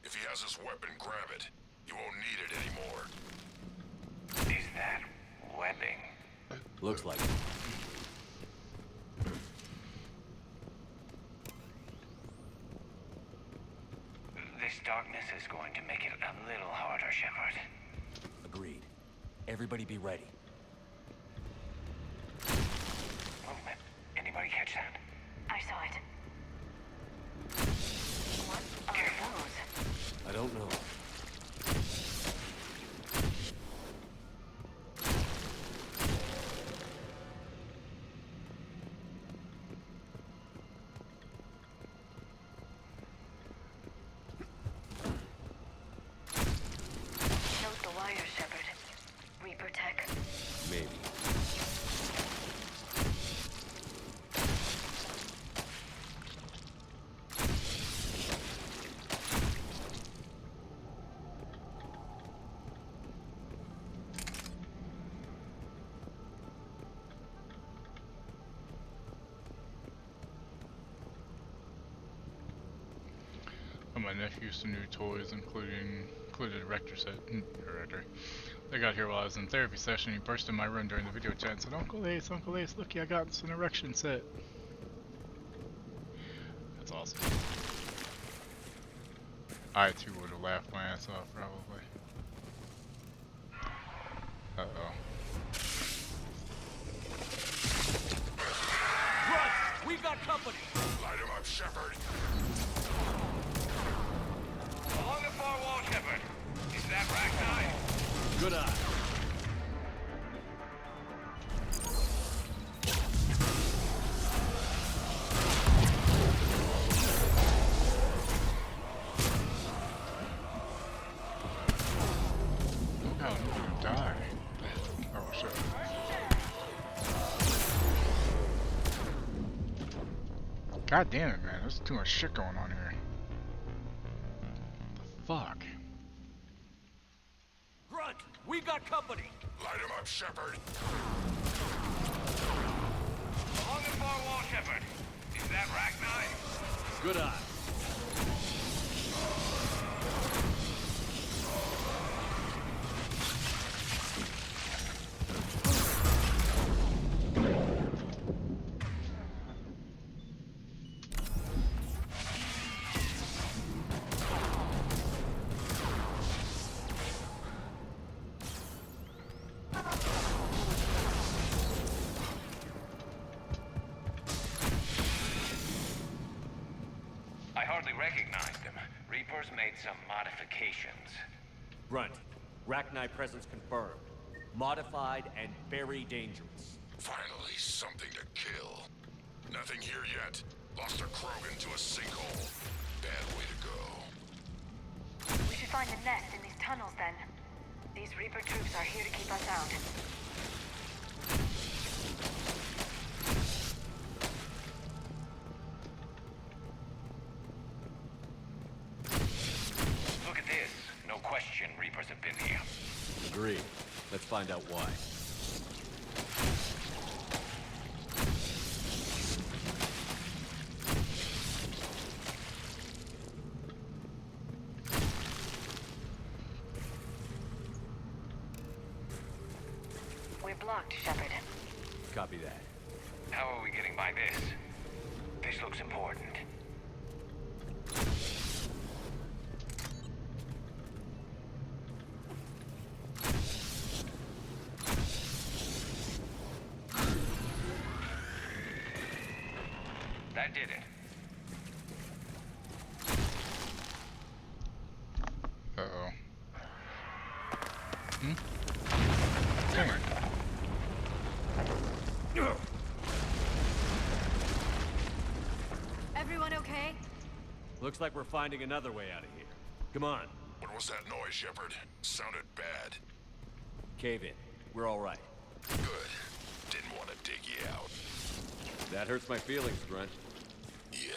if he has his weapon, grab it. You won't need it anymore. Is that webbing? Looks like it. This darkness is going to make it a little harder, Shepard. Agreed. Everybody be ready. Movement. Anybody catch that? I saw it. What are those? I don't know. Note the wire, Shepard. Reaper tech. Maybe. Oh, my nephew some new toys, included a Rector set. Rector. They got here while I was in therapy session. He burst in my room during the video chat and said, Uncle Ace, looky, I got this an erection set. That's awesome. I too would have laughed my ass off, probably. Uh-oh. Run! We got company! Light him up, Shepard! Along the far wall, Shepard. Is that Ragnar? Good eye. Look how I'm gonna die. Oh, shit. God damn it, man. There's too much shit going on here. The fuck? Grunt! We got company! Light him up, Shepard! Along the far wall, Shepard. Is that Ragnar? Good eye. I hardly recognized them. Reapers made some modifications. Grunt, Rachni presence confirmed. Modified and very dangerous. Finally, something to kill. Nothing here yet. Lost a Krogan to a sinkhole. Bad way to go. We should find the nest in these tunnels then. These Reaper troops are here to keep us out. Look at this. No question Reapers have been here. Agreed. Let's find out why. We're blocked, Shepard. Copy that. How are we getting by this? This looks important. That did it. Uh-oh. Hmm? Come on. Everyone okay? Looks like we're finding another way out of here. Come on. What was that noise, Shepard? Sounded bad. Cave in. We're all right. Good. Didn't want to dig you out. That hurts my feelings, Grunt. Yeah.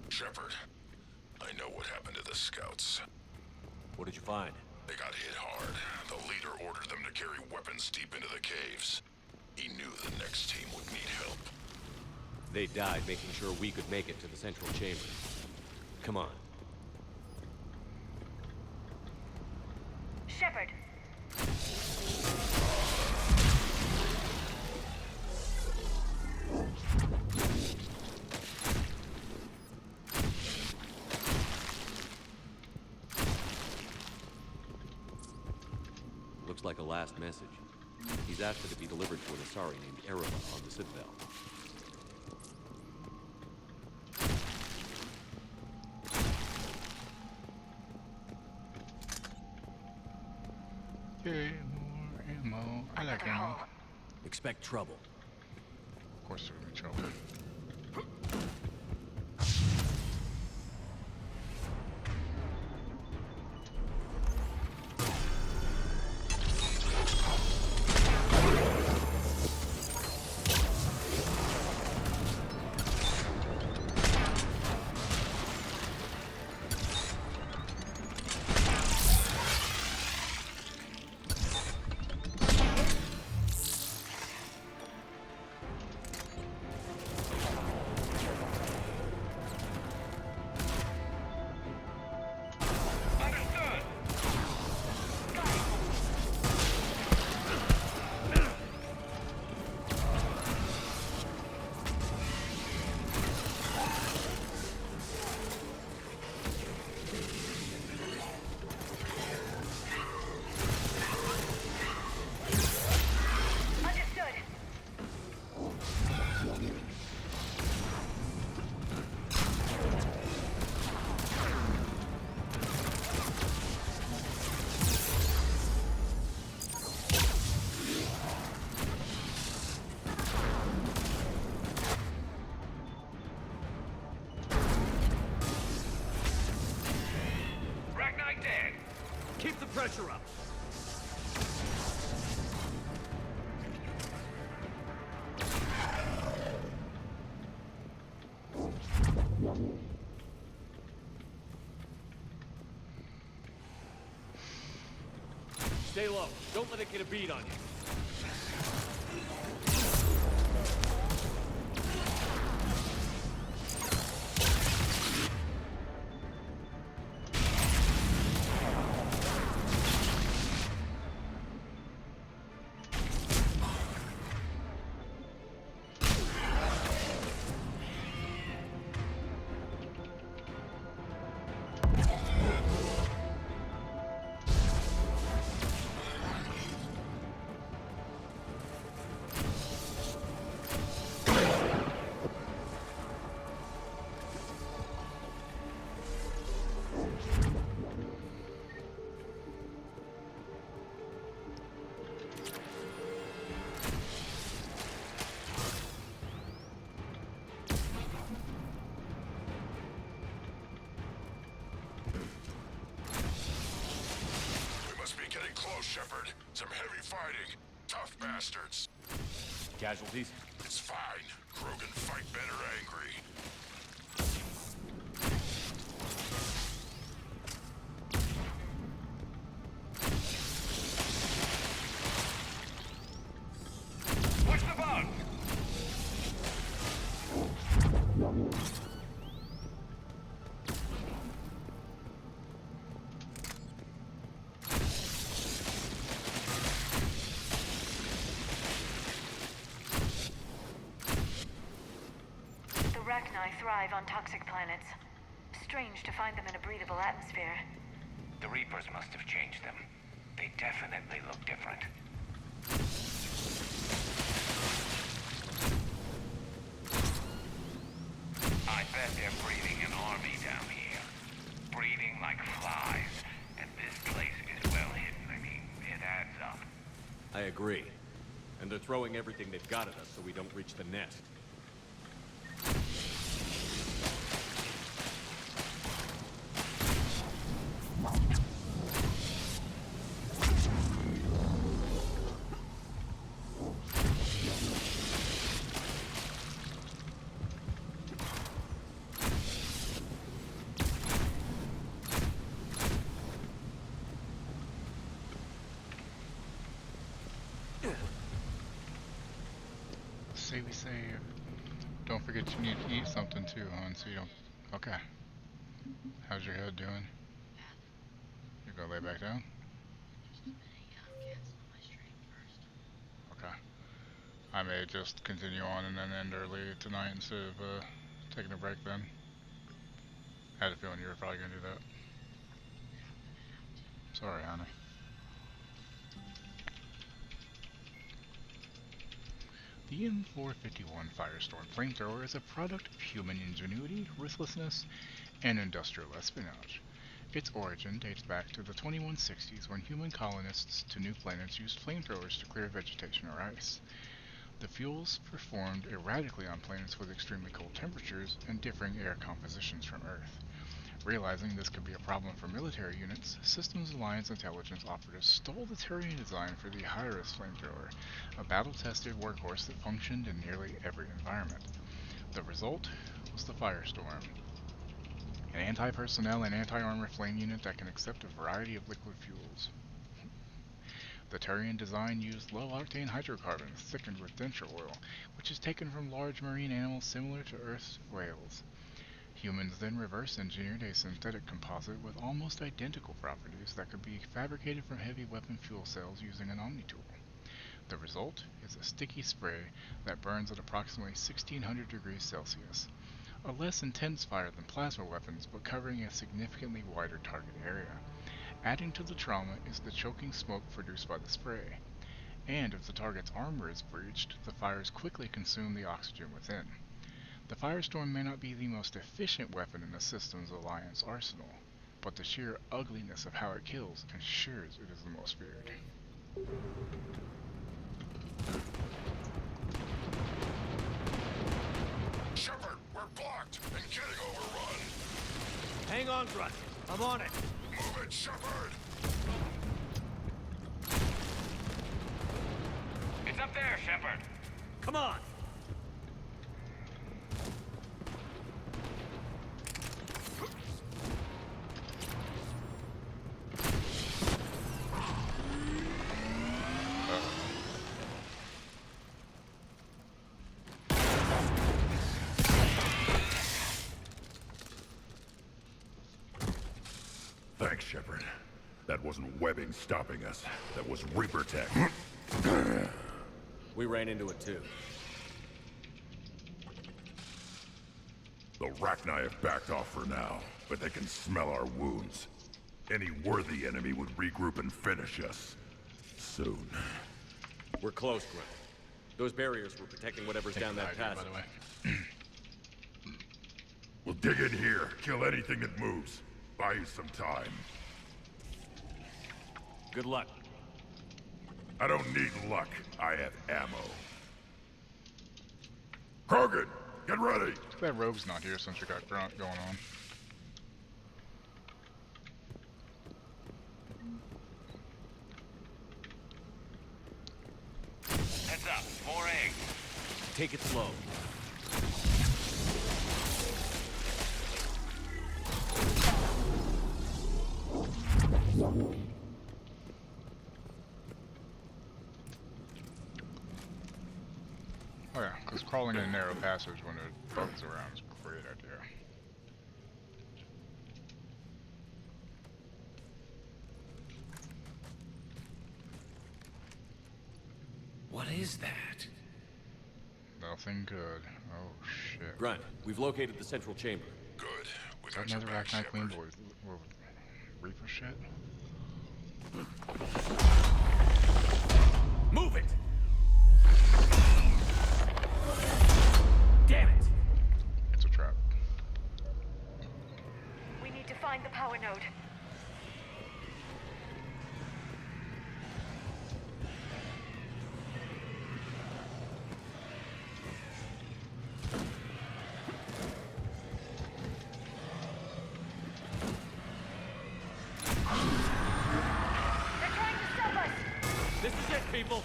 Shepard, I know what happened to the scouts. What did you find? They got hit hard. The leader ordered them to carry weapons deep into the caves. He knew the next team would need help. They died making sure we could make it to the central chamber. Come on. Shepard. Looks like a last message. He's asked it to be delivered to an Asari named Ereba on the Citadel. Okay, more ammo. I like ammo. Expect trouble. Of course there's gonna be trouble. Keep the pressure up. Stay low. Don't let it get a bead on you. Shepard. Some heavy fighting. Tough bastards. Casualties? It's fine. Krogan fight better angry. What's the bug? arachni thrive on toxic planets. Strange to find them in a breathable atmosphere. The Reapers must have changed them. They definitely look different. I bet they're breeding an army down here. Breeding like flies. And this place is well hidden. I mean, it adds up. I agree. And they're throwing everything they've got at us so we don't reach the nest. We save. Don't forget you need to eat something too, hon, so you don't... Okay. How's your head doing? You gonna lay back down? Okay. I may just continue on and then end early tonight instead of taking a break then. I had a feeling you were probably gonna do that. Sorry, honey. The M451 Firestorm flamethrower is a product of human ingenuity, ruthlessness, and industrial espionage. Its origin dates back to the 2160s when human colonists to new planets used flamethrowers to clear vegetation or ice. The fuels performed erratically on planets with extremely cold temperatures and differing air compositions from Earth. Realizing this could be a problem for military units, Systems Alliance intelligence operatives stole the Turian design for the Hyris flamethrower, a battle-tested workhorse that functioned in nearly every environment. The result was the Firestorm, an anti-personnel and anti-armor flame unit that can accept a variety of liquid fuels. The Turian design used low-octane hydrocarbons thickened with denture oil, which is taken from large marine animals similar to Earth's whales. Humans then reverse-engineered a synthetic composite with almost identical properties that could be fabricated from heavy weapon fuel cells using an omni-tool. The result is a sticky spray that burns at approximately 1600 degrees Celsius, a less intense fire than plasma weapons but covering a significantly wider target area. Adding to the trauma is the choking smoke produced by the spray, and if the target's armor is breached, the fires quickly consume the oxygen within. The Firestorm may not be the most efficient weapon in the Systems Alliance arsenal, but the sheer ugliness of how it kills ensures it is the most feared. Shepard, we're blocked and getting overrun. Hang on, Grunt. I'm on it. Move it, Shepard! It's up there, Shepard. Come on. Thanks, Shepard. That wasn't webbing stopping us. That was Reaper tech. We ran into it too. The Rachni have backed off for now, but they can smell our wounds. Any worthy enemy would regroup and finish us. Soon. We're close, Grunt. Those barriers were protecting whatever's down that passage. By the way. We'll dig in here, kill anything that moves. Buy you some time. Good luck. I don't need luck. I have ammo. Krogan, get ready! That Rogue's not here since we got Grunt going on. Heads up, more eggs. Take it slow. Oh yeah, because crawling in a narrow passage when it bugs around is a great idea. What is that? No, Nothing good. Oh shit. Grunt, we've located the central chamber. Good. We Is got that your another back, Arachnite Queen Shepard. or Reaper shit? Move it! Damn it! It's a trap. We need to find the power node. They're trying to stop us! This is it, people!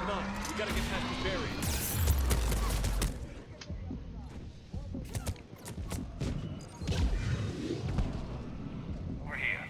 Come on, we gotta get past the barrier. Over here.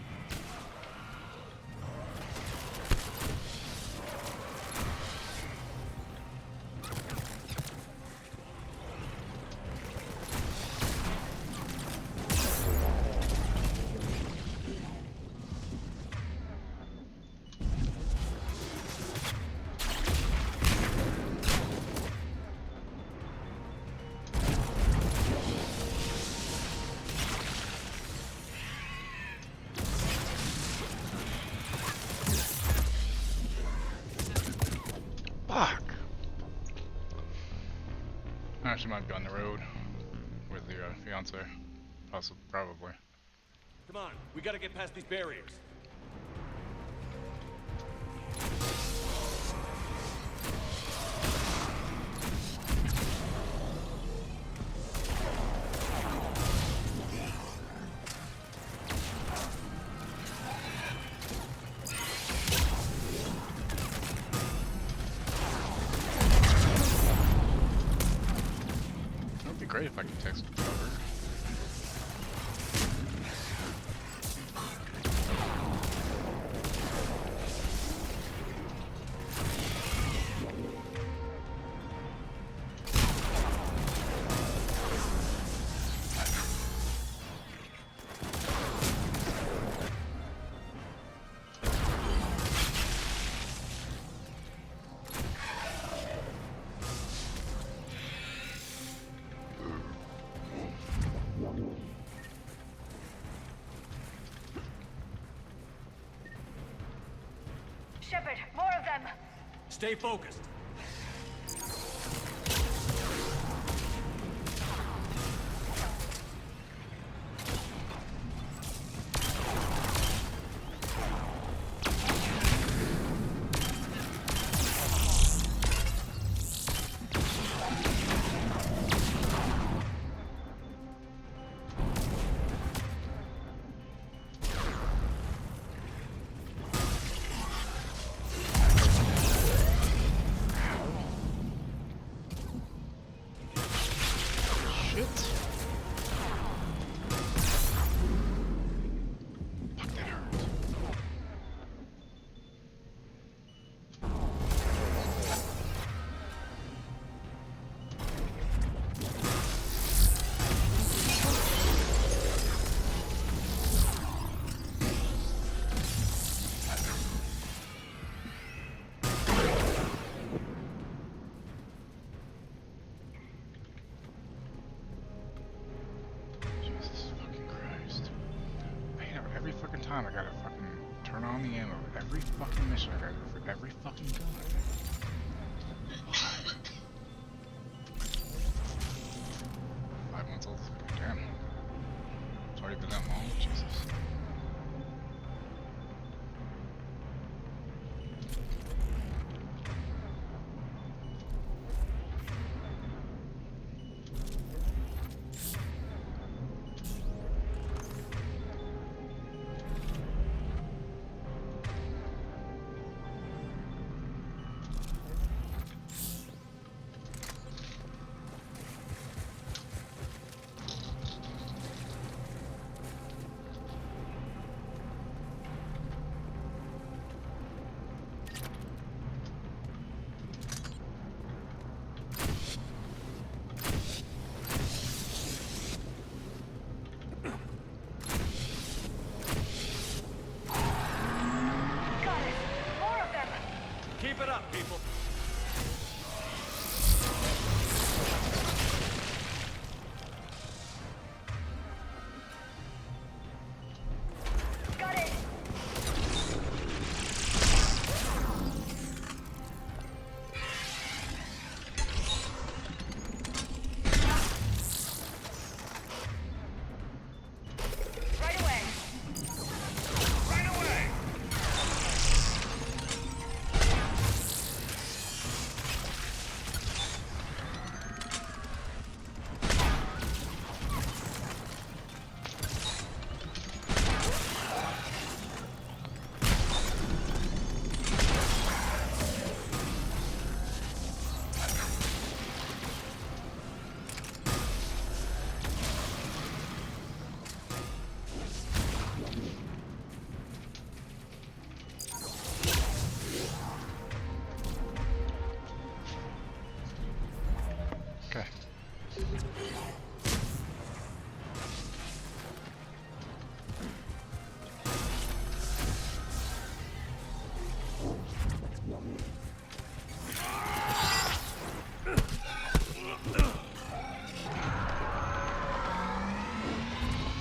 Fuck! I actually might have gone the road with your fiance. Possibly, probably. Come on, we gotta get past these barriers. It would be great if I could text cover. Shepard, more of them! Stay focused. time I gotta fucking turn on the ammo. Every fucking mission I gotta go for every fucking gun. 5 months old. Damn. It's already been that long. Jesus. it up, people. Got it! Right away! Right away! Okay.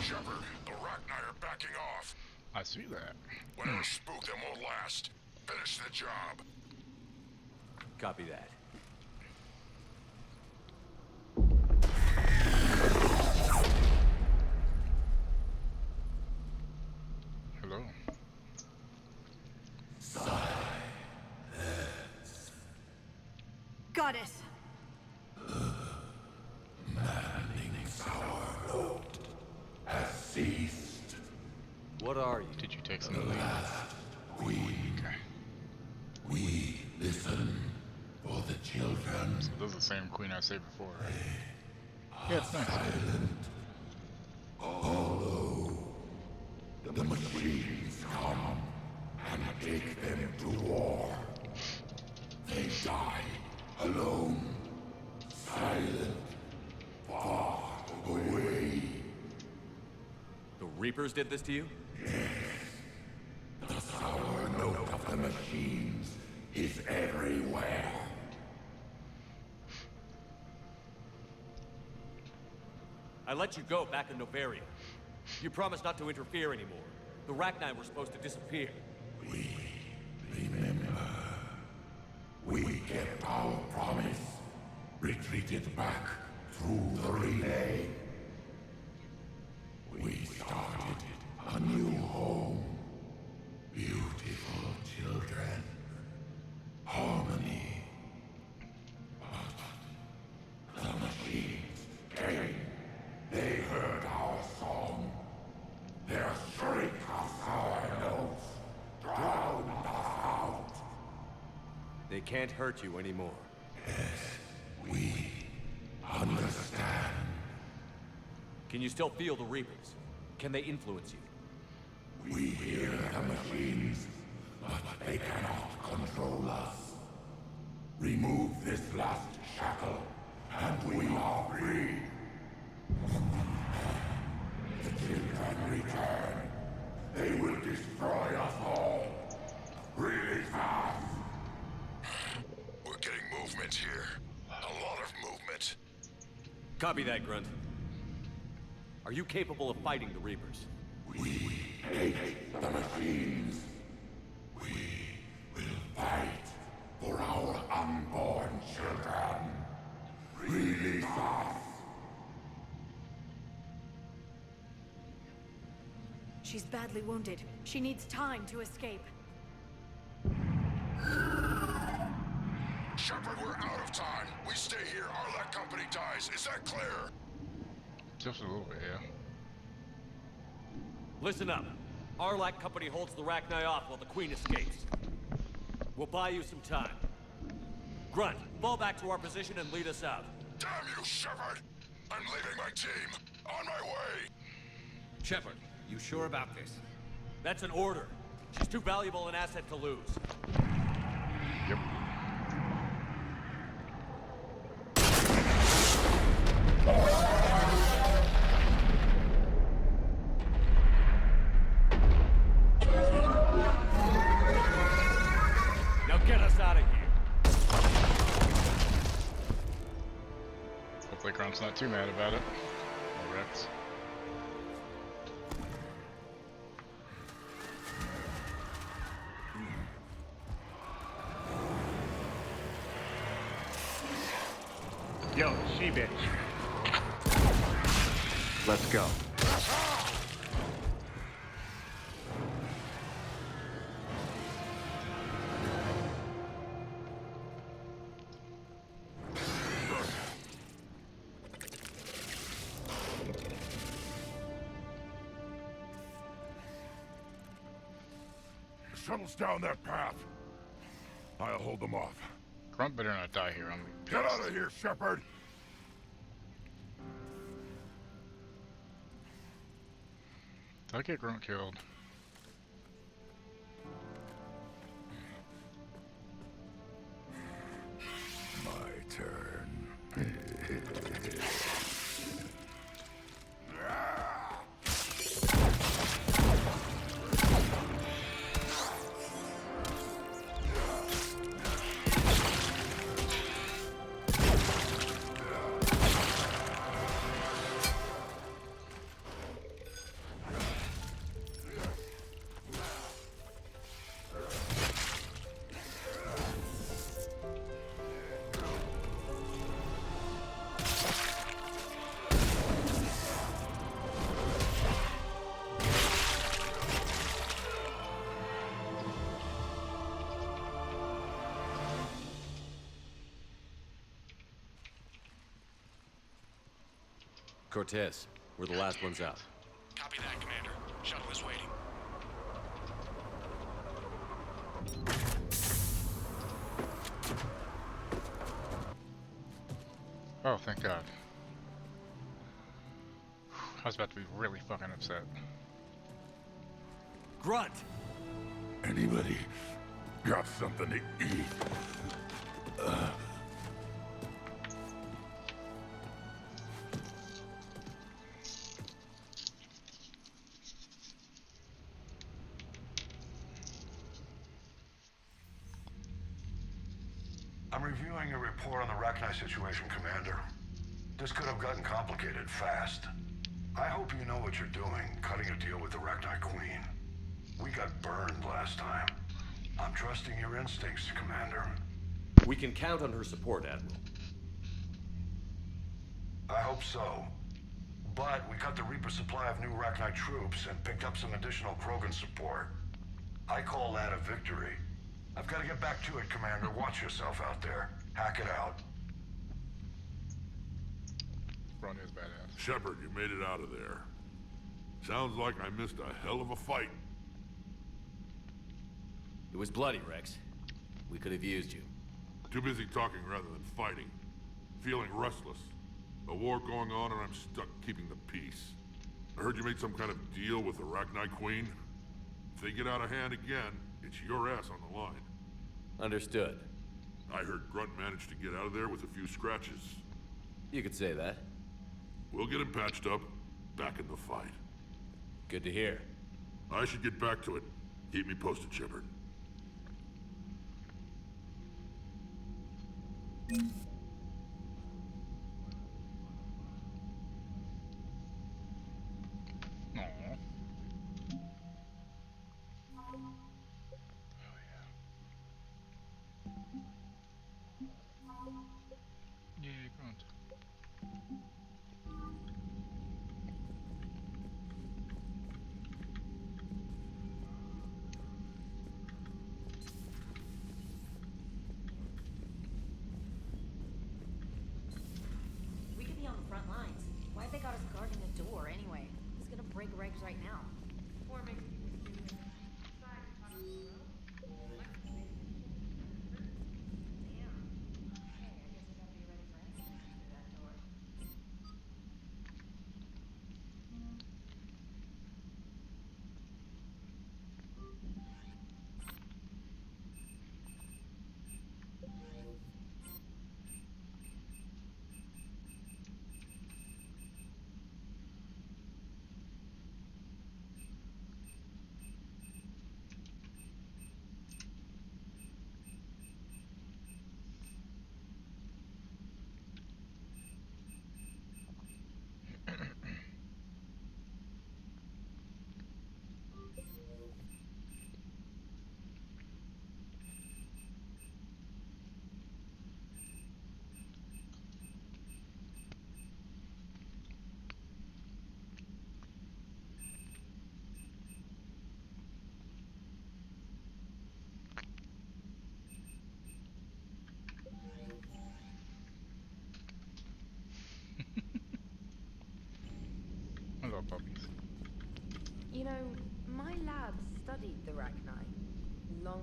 Shepard, the Rachni are backing off. I see that. Whatever spooked them won't last. Finish the job. Copy that. Hello. Got it. Has ceased. What are you? Did you take some of these? Okay. We listen for the children. So this is the same queen I saved before, right? Yeah, it's nice. Although the machines come and take them to war, they die alone, silent, far away. The Reapers did this to you? The sour note of the machines is everywhere. I let you go back in Novaria. You promised not to interfere anymore. The Rachni were supposed to disappear. Remember, we kept our promise. Retreated back through the relay. We started a new home. Beautiful children. Harmony. But the machines came. They heard our song. Their shriek of sour notes drowned us out. They can't hurt you anymore. We understand. Can you still feel the Reapers? Can they influence you? We hear the machines, but they cannot control us. Remove this last shackle, and we are free. The children return. They will destroy us all. Really fast. We're getting movement here. A lot of movement. Copy that, Grunt. Are you capable of fighting the Reapers? We hate the machines. We will fight for our unborn children. Really fast. She's badly wounded. She needs time to escape. Shepard, we're out of time. We stay here, our company dies. Is that clear? Just a little bit, yeah. Listen up. Arlac Company holds the Rachni off while the Queen escapes. We'll buy you some time. Grunt, fall back to our position and lead us out. Damn you, Shepard! I'm leaving my team. On my way. Shepard, you sure about this? That's an order. She's too valuable an asset to lose. Yep. Now get us out of here. Grunt's not too mad about it. Or Rex. Yo, she-bitch. Let's go. The shuttle's down that path. I'll hold them off. Grunt better not die here. I'm Get out of here, Shepard! Did I get Grunt killed? My turn. Cortez, we're the last ones out. Copy that, Commander. Shuttle is waiting. Oh, thank God. I was about to be really fucking upset. Grunt! Anybody got something to eat? I'm reviewing your report on the Rachni situation, Commander. This could have gotten complicated fast. I hope you know what you're doing, cutting a deal with the Rachni Queen. We got burned last time. I'm trusting your instincts, Commander. We can count on her support, Admiral. I hope so. But we cut the Reaper supply of new Rachni troops and picked up some additional Krogan support. I call that a victory. I've got to get back to it, Commander. Watch yourself out there. Hack it out. Grunt is badass. Shepard, you made it out of there. Sounds like I missed a hell of a fight. It was bloody, Rex. We could have used you. Too busy talking rather than fighting. Feeling restless. A war going on and I'm stuck keeping the peace. I heard you made some kind of deal with the Rachni Queen. If they get out of hand again, it's your ass on the line. Understood. I heard Grunt managed to get out of there with a few scratches. You could say that. We'll get him patched up, back in the fight. Good to hear. I should get back to it. Keep me posted, Shepard. Aww. Yeah, Grunt. We could be on the front lines. Why have they got us guarding the door anyway? It's gonna break regs right now.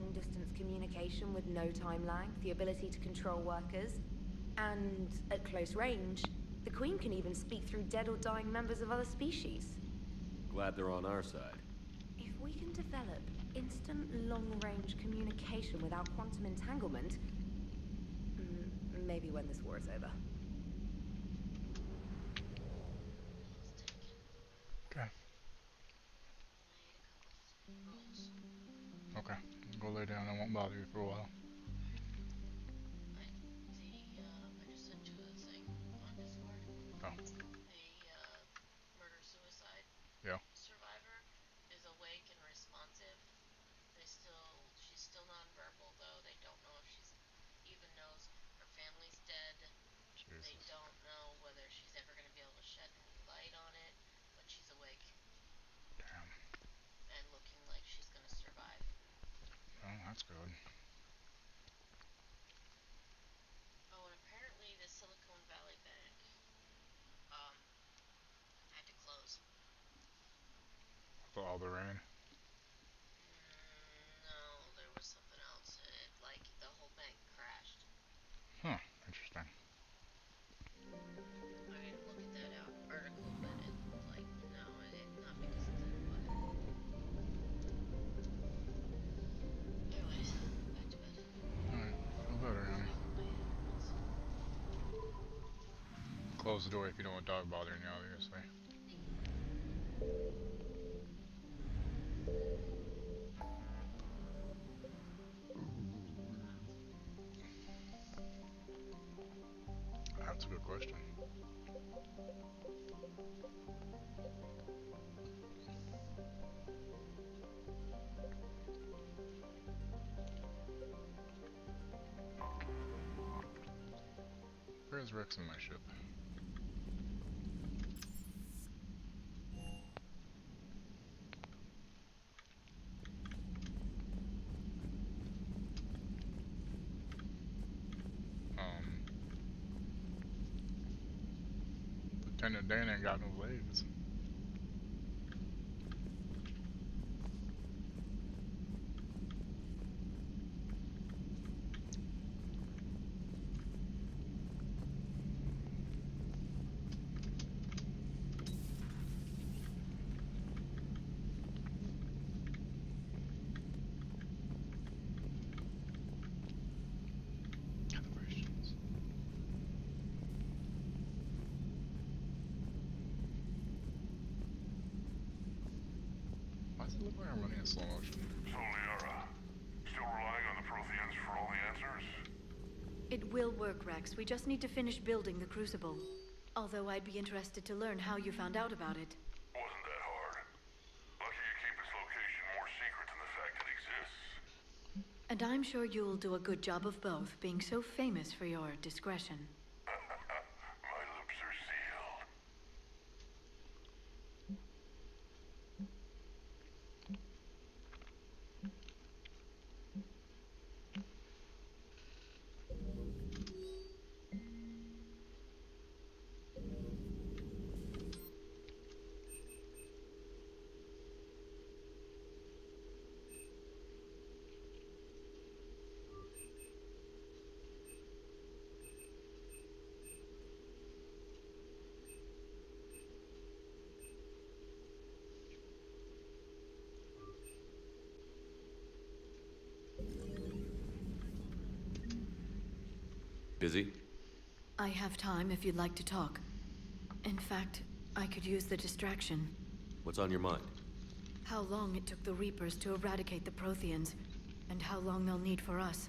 long-distance communication with no time lag, the ability to control workers, and at close range, the Queen can even speak through dead or dying members of other species. Glad they're on our side. If we can develop instant long-range communication without quantum entanglement, maybe when this war is over. Okay. Okay. Go lay down. I won't bother you for a while. I just sent you a thing on Discord. Oh. The murder-suicide Yeah. survivor is awake and responsive. She's still nonverbal though. They don't know if she's even knows her family's dead. Jesus. They don't know whether she's ever going to be able to shed any light on it, but she's awake. Damn. And looking like she's going to survive. Oh, that's good. Oh, and apparently the Silicon Valley Bank had to close. For all the rain. No, there was something else. Like the whole bank crashed. Huh. Interesting. I didn't look at that article, but it like no, not because of the weather. Anyways, back to bed. Alright, feel better, honey. Close the door if you don't want dog bothering you, obviously. That's a good question. Where's Rex in my ship? Lieutenant Dan ain't got no legs. Why does it look like I'm running in slow motion? So, Liara, still relying on the Protheans for all the answers? It will work, Rex. We just need to finish building the Crucible. Although I'd be interested to learn how you found out about it. Wasn't that hard. Lucky you keep its location more secret than the fact it exists. And I'm sure you'll do a good job of both, being so famous for your discretion. My lips are sealed. Busy? I have time if you'd like to talk. In fact, I could use the distraction. What's on your mind? How long it took the Reapers to eradicate the Protheans, and how long they'll need for us.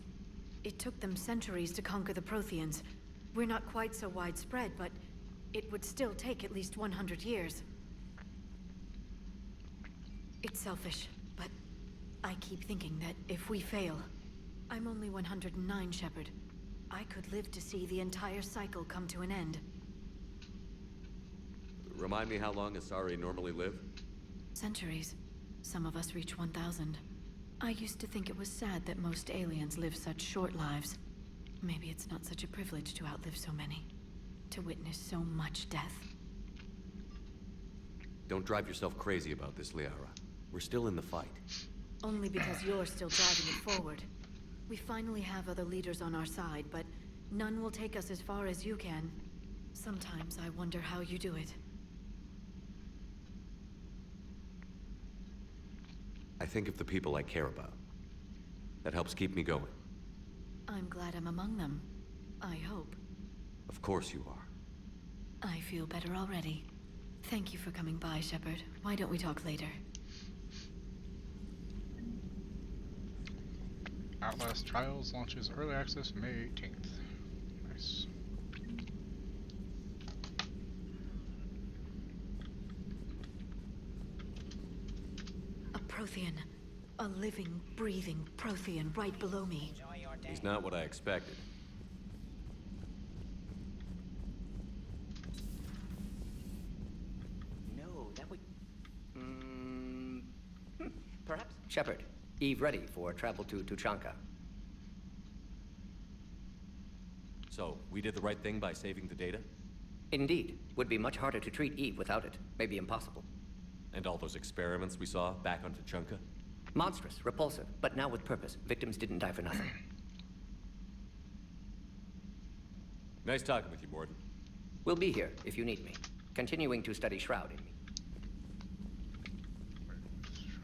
It took them centuries to conquer the Protheans. We're not quite so widespread, but it would still take at least 100 years. It's selfish, but I keep thinking that if we fail... I'm only 109, Shepard. I could live to see the entire cycle come to an end. Remind me how long Asari normally live? Centuries. Some of us reach 1,000. I used to think it was sad that most aliens live such short lives. Maybe it's not such a privilege to outlive so many. To witness so much death. Don't drive yourself crazy about this, Liara. We're still in the fight. Only because you're still driving it forward. We finally have other leaders on our side, but none will take us as far as you can. Sometimes I wonder how you do it. I think of the people I care about. That helps keep me going. I'm glad I'm among them. I hope. Of course you are. I feel better already. Thank you for coming by, Shepard. Why don't we talk later? Outlast Trials launches early access May 18th. Nice. A Prothean. A living, breathing Prothean right below me. He's not what I expected. No, that would... Perhaps? Shepard, Eve ready for travel to Tuchanka. So, we did the right thing by saving the data? Indeed. Would be much harder to treat Eve without it. Maybe impossible. And all those experiments we saw back on Tuchanka? Monstrous, repulsive, but now with purpose. Victims didn't die for nothing. Nice talking with you, Morden. We'll be here if you need me. Continuing to study shrouding.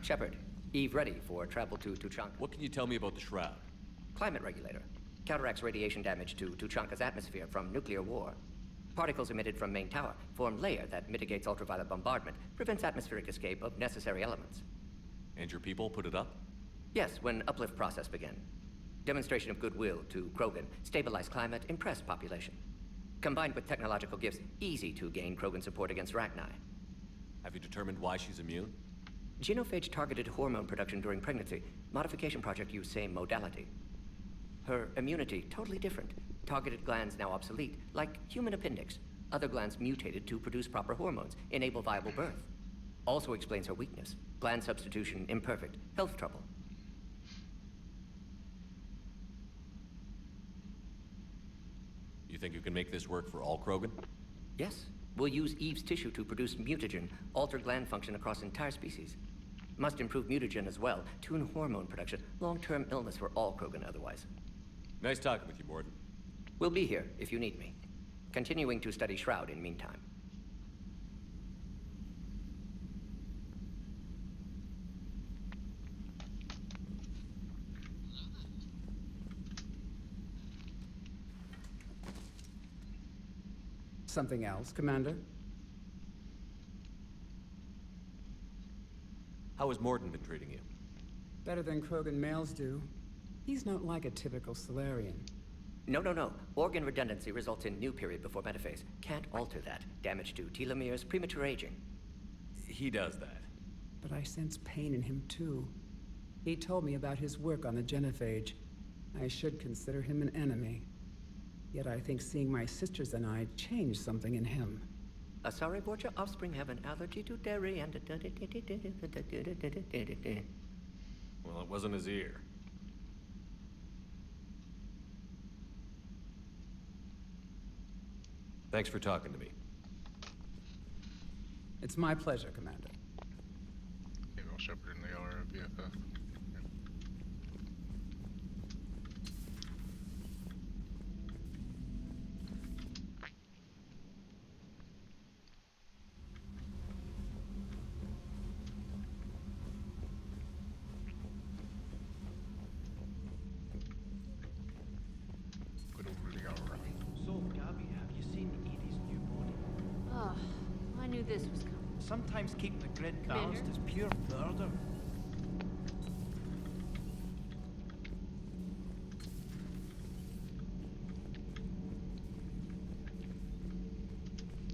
Shepard, Eve ready for travel to Tuchanka. What can you tell me about the shroud? Climate regulator. Counteracts radiation damage to Tuchanka's atmosphere from nuclear war. Particles emitted from main tower form layer that mitigates ultraviolet bombardment, prevents atmospheric escape of necessary elements. And your people put it up? Yes, when uplift process began. Demonstration of goodwill to Krogan, stabilize climate, impress population. Combined with technological gifts, easy to gain Krogan support against Rachni. Have you determined why she's immune? Genophage targeted hormone production during pregnancy. Modification project used same modality. Her immunity totally different. Targeted glands now obsolete, like human appendix. Other glands mutated to produce proper hormones, enable viable birth. Also explains her weakness. Gland substitution imperfect. Health trouble. You think you can make this work for all Krogan? Yes. We'll use Eve's tissue to produce mutagen, alter gland function across entire species. Must improve mutagen as well, tune hormone production, long-term illness for all Krogan otherwise. Nice talking with you, Morden. We'll be here if you need me. Continuing to study Shroud in meantime. Something else, Commander? How has Morden been treating you? Better than Krogan males do. He's not like a typical Solarian. No. Organ redundancy results in new period before metaphase. Can't alter that. Damage to telomeres, premature aging. He does that. But I sense pain in him too. He told me about his work on the genophage. I should consider him an enemy. Yet I think seeing my sisters and I changed something in him. Asari Borgia offspring have an allergy to dairy and... Well, it wasn't his ear. Thanks for talking to me. It's my pleasure, Commander. Maybe I'll shepherd in the LRBFF. Good over the hour. So, Gabby, have you seen Edie's new body? Oh, I knew this was coming. Sometimes keeping the grid Commander? balanced is pure murder.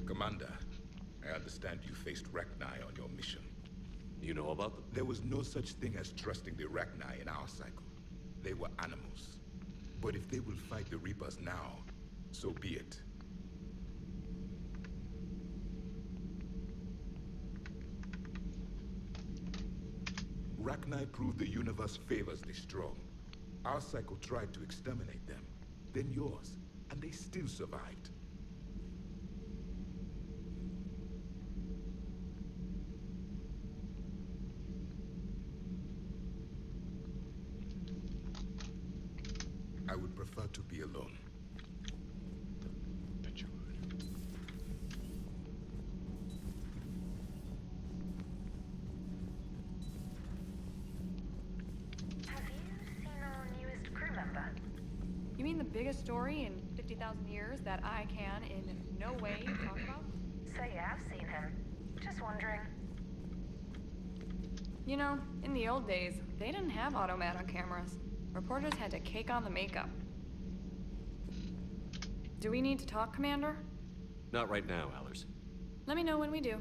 Commander, I understand you faced Rachni on your mission. You know about them? There was no such thing as trusting the Rachni in our cycle. They were animals. But if they will fight the Reapers now, so be it. Rachni proved the universe favors the strong. Our cycle tried to exterminate them, then yours, and they still survived. a story in 50,000 years that I can in no way talk about? So you have seen him. Just wondering. You know, in the old days, they didn't have automat on cameras. Reporters had to cake on the makeup. Do we need to talk, Commander? Not right now, Allers. Let me know when we do.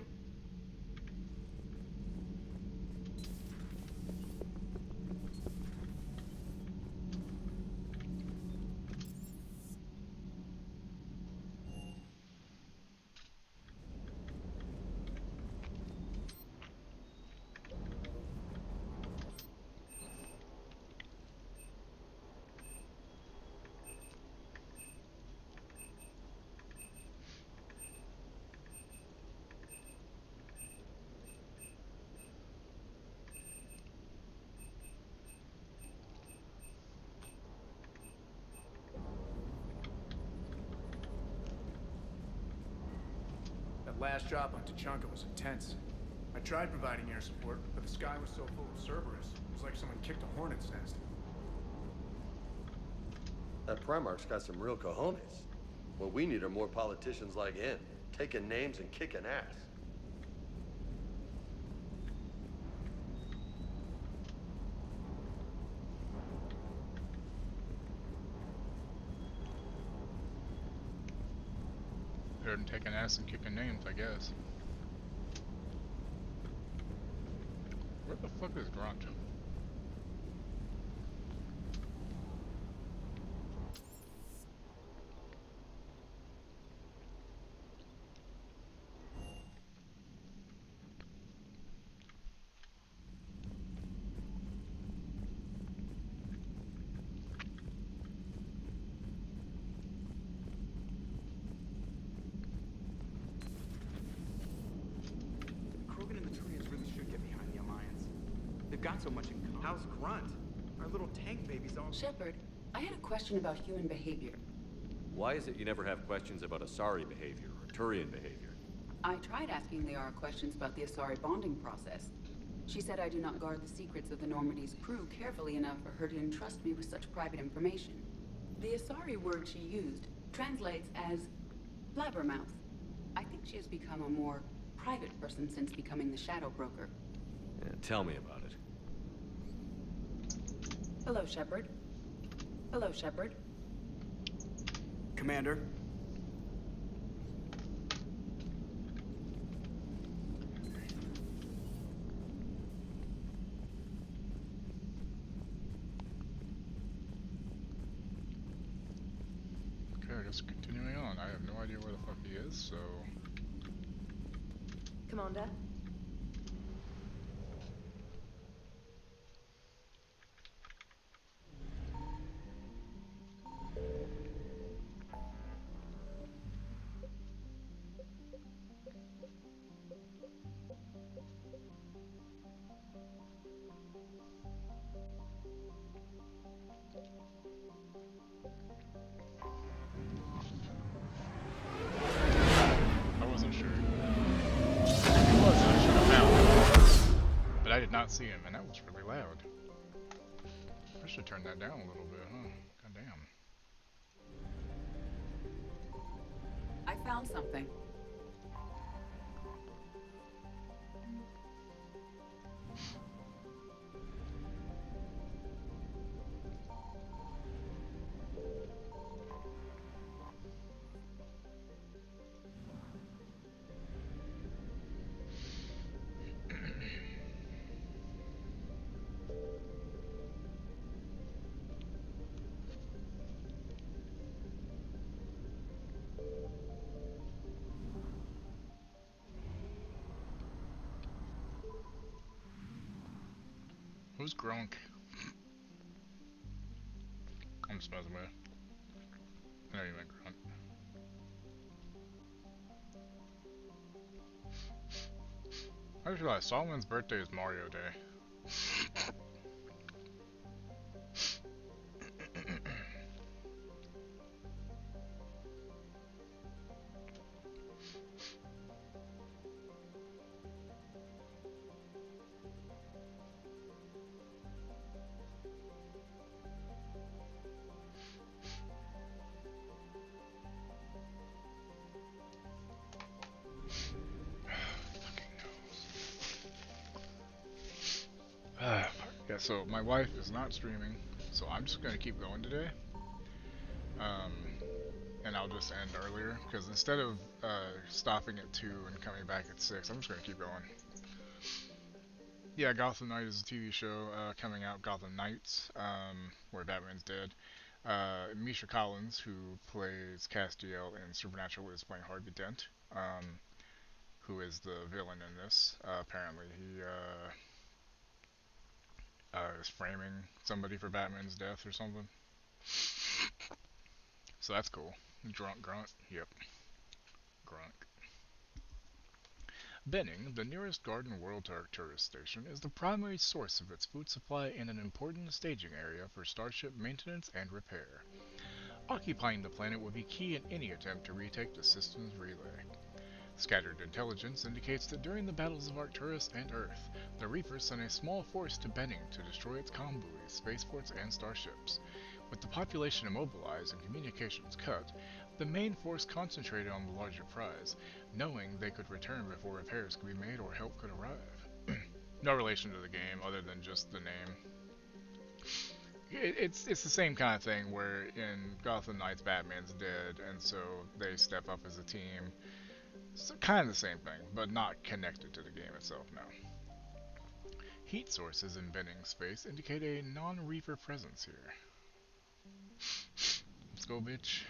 That last drop on Tuchanka was intense. I tried providing air support, but the sky was so full of Cerberus. It was like someone kicked a hornet's nest. That Primarch's got some real cojones. What we need are more politicians like him, taking names and kicking ass. Better than taking ass and kicking names, I guess. Where the fuck is Grunt? Krogan and the Turians really should get behind the Alliance. They've got so much in common. How's Grunt? Our little tank baby's all... Shepard, I had a question about human behavior. Why is it you never have questions about Asari behavior or Turian behavior? I tried asking Liara questions about the Asari bonding process. She said I do not guard the secrets of the Normandy's crew carefully enough for her to entrust me with such private information. The Asari word she used translates as blabbermouth. I think she has become a more private person since becoming the Shadow Broker. Yeah, tell me about it. Hello, Shepard. Hello, Shepard. Commander? Okay, just continuing on. I have no idea where the fuck he is, so... Commander? I wasn't sure. He was, I should have found him. But I did not see him, and that was really loud. I should turn that down a little bit, huh? Goddamn. I found something. Who's Gronk? I'm just messing with you. I know you meant Grunt. I just realized Solomon's birthday is Mario Day. So my wife is not streaming, so I'm just gonna keep going today. Um, and I'll just end earlier because instead of stopping at 2 and coming back at 6, I'm just gonna keep going. Yeah, Gotham Knight is a TV show coming out. Gotham Knights, where Batman's dead. Misha Collins, who plays Castiel in Supernatural, is playing Harvey Dent, who is the villain in this. Apparently, he is framing somebody for Batman's death or something. So that's cool. Drunk Grunt. Yep. Grunt. Benning, the nearest Garden World tourist station, is the primary source of its food supply and an important staging area for Starship maintenance and repair. Occupying the planet would be key in any attempt to retake the system's relay. Scattered intelligence indicates that during the battles of Arcturus and Earth, the Reapers sent a small force to Benning to destroy its comm buoys, spaceports, and starships. With the population immobilized and communications cut, the main force concentrated on the larger prize, knowing they could return before repairs could be made or help could arrive. No relation to the game other than just the name. It's the same kind of thing where in Gotham Knights Batman's dead and so they step up as a team. So kind of the same thing, but not connected to the game itself now. Heat sources in Benning's space indicate a non-Reaper presence here. Let's go, bitch.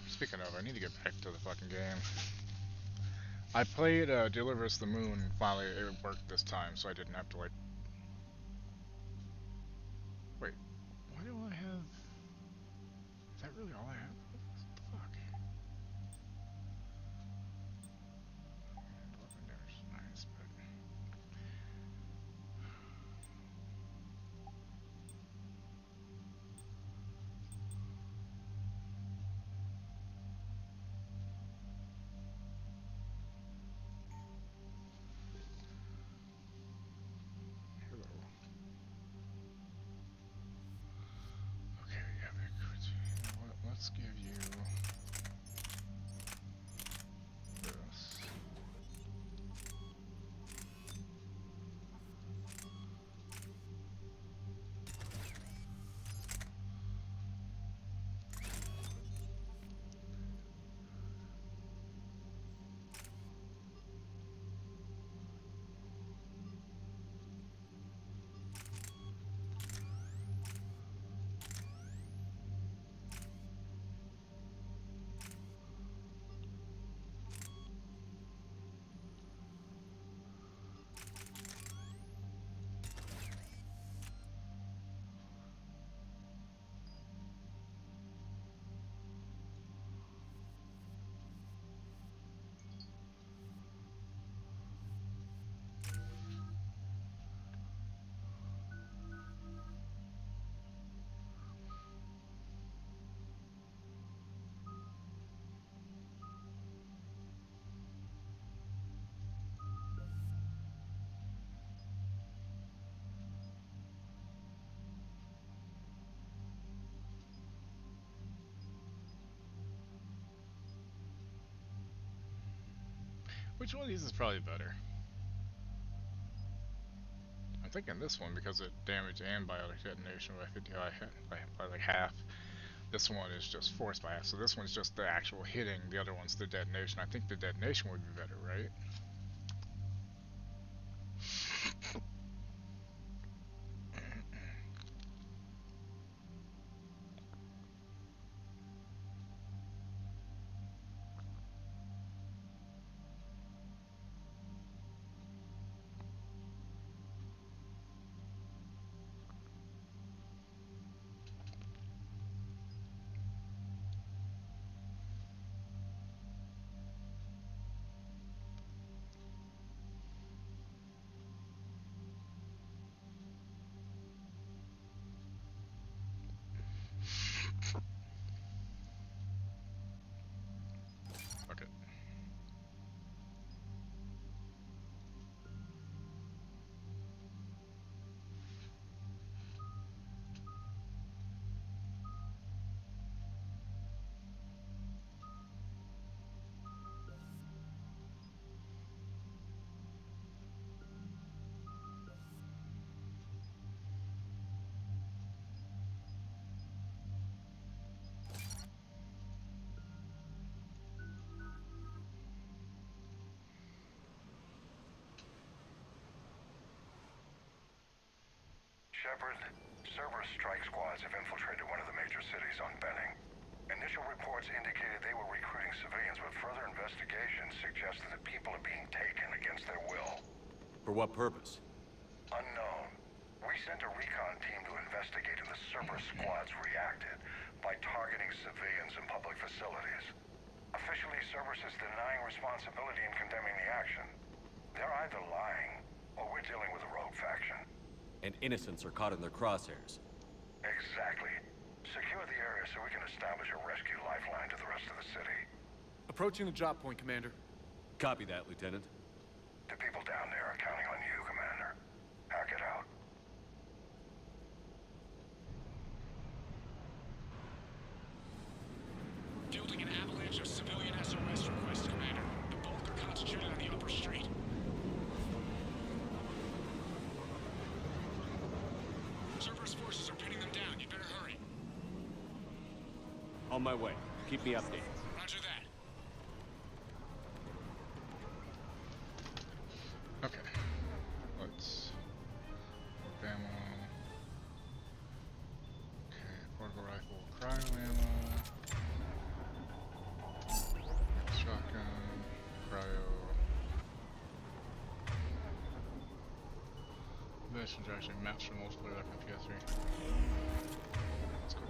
Speaking of, I need to get back to the fucking game. I played Deliver Us the Moon, and finally it worked this time, so I didn't have to like... Wait, why do I have... Is that really all I have? What the fuck? Weapon damage is nice, but... Hello. Okay, yeah, you know what? Let's give you... this. Which one of these is probably better? I'm thinking this one because it damage and biotic detonation by 50 by like half. This one is just force by half, so this one's just the actual hitting, the other one's the detonation. I think the detonation would be better, right? Shepard, Cerberus strike squads have infiltrated one of the major cities on Benning. Initial reports indicated they were recruiting civilians, but further investigation suggested that people are being taken against their will. For what purpose? Unknown. We sent a recon team to investigate, and the Cerberus squads reacted by targeting civilians and public facilities. Officially, Cerberus is denying responsibility and condemning the action. They're either lying, or we're dealing with a rogue faction. And innocents are caught in their crosshairs. Exactly. Secure the area so we can establish a rescue lifeline to the rest of the city. Approaching the drop point, Commander. Copy that, Lieutenant. The people down there are counting on you, Commander. Hack it out. Fielding an avalanche of civilian SOS requests, Commander. The bulk are concentrated on the upper street. Cerberus forces are pinning them down. You better hurry. On my way. Keep me updated. Roger that. Okay. Let's... ammo. Okay, portable rifle, cryo ammo. Shotgun, cryo. Missions are actually matched for multiplayer like on PS3. That's cool.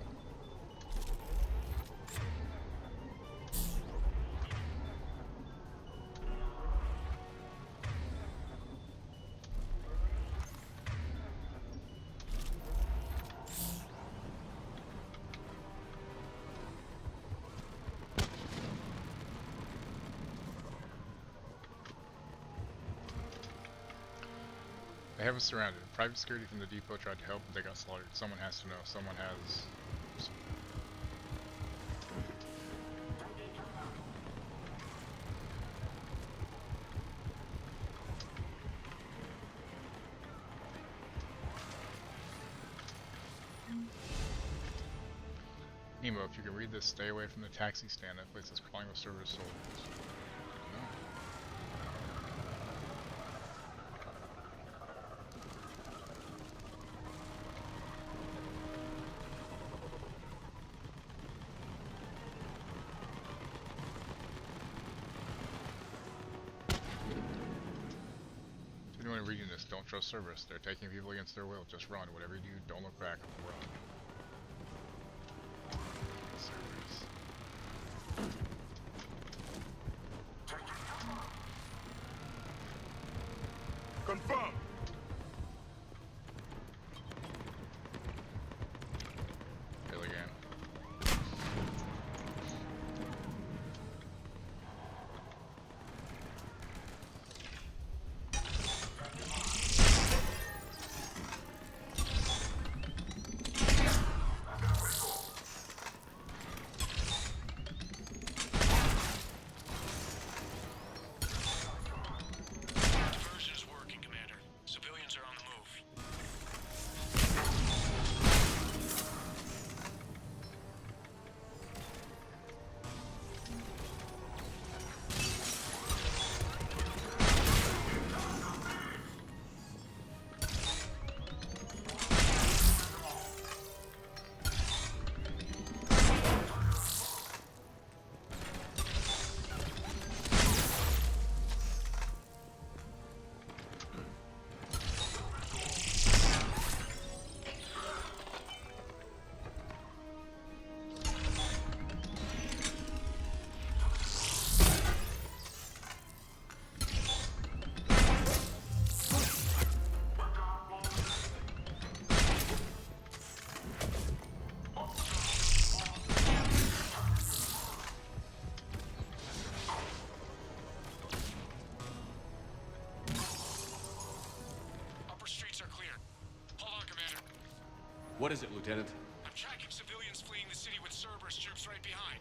They have us surrounded. Private security from the depot tried to help, but they got slaughtered. Someone has to know. Someone has... Nemo, if you can read this, stay away from the taxi stand. That place is crawling with Cerberus soldiers. Anyone reading this, don't trust Cerberus. They're taking people against their will. Just run. Whatever you do, don't look back. Run. Cerberus. Confirm. Really again. Diversion is working, Commander. Civilians are on the move. Upper streets are clear. Hold on, Commander. What is it, Lieutenant? I'm tracking civilians fleeing the city with Cerberus troops right behind.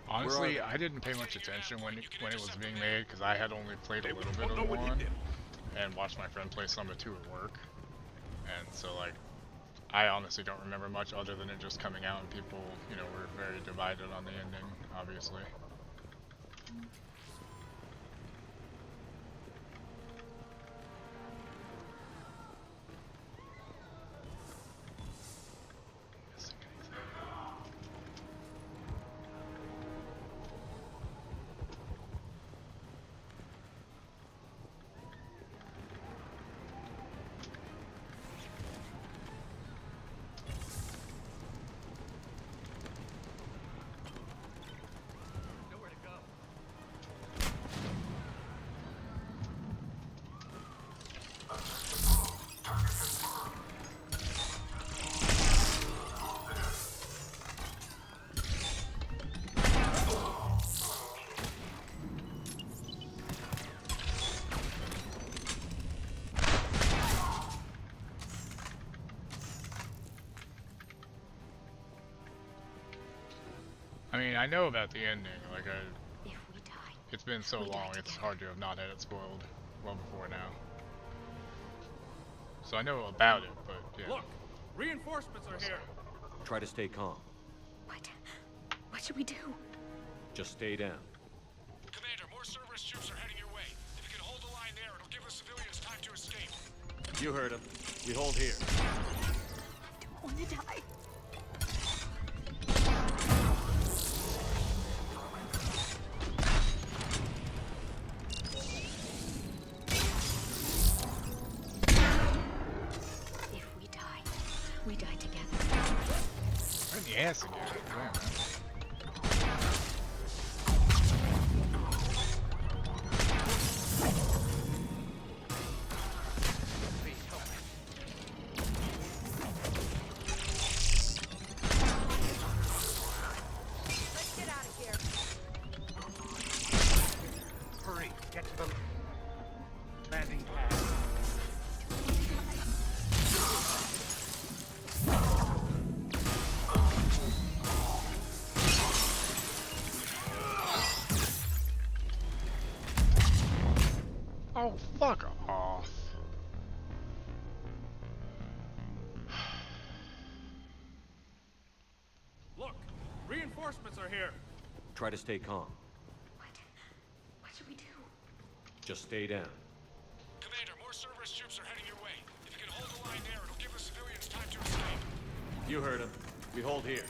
Honestly, I didn't pay much attention when it was being made because I had only played a little bit of one and watched my friend play some of two at work. And so, like, I honestly don't remember much other than it just coming out and people, you know, were very divided on the ending, obviously. mean, I know about the ending. Like, If we die, it's been so we die long, it's hard to have not had it spoiled well before now. So I know about it, but yeah. Look, reinforcements are here. Try to stay calm. What should we do? Just stay down. Commander, more Cerberus troops are heading your way. If you can hold the line there, it'll give the civilians time to escape. You heard him. We hold here. I don't want to die. If we die, we die together. Turn the ass again. Damn, man. Let's get out of here. Hurry, get to the landing pad. Oh, fuck off. Look, reinforcements are here. Try to stay calm. What should we do? Just stay down. Commander, more Cerberus troops are heading your way. If you can hold the line there, it'll give the civilians time to escape. You heard him. We hold here.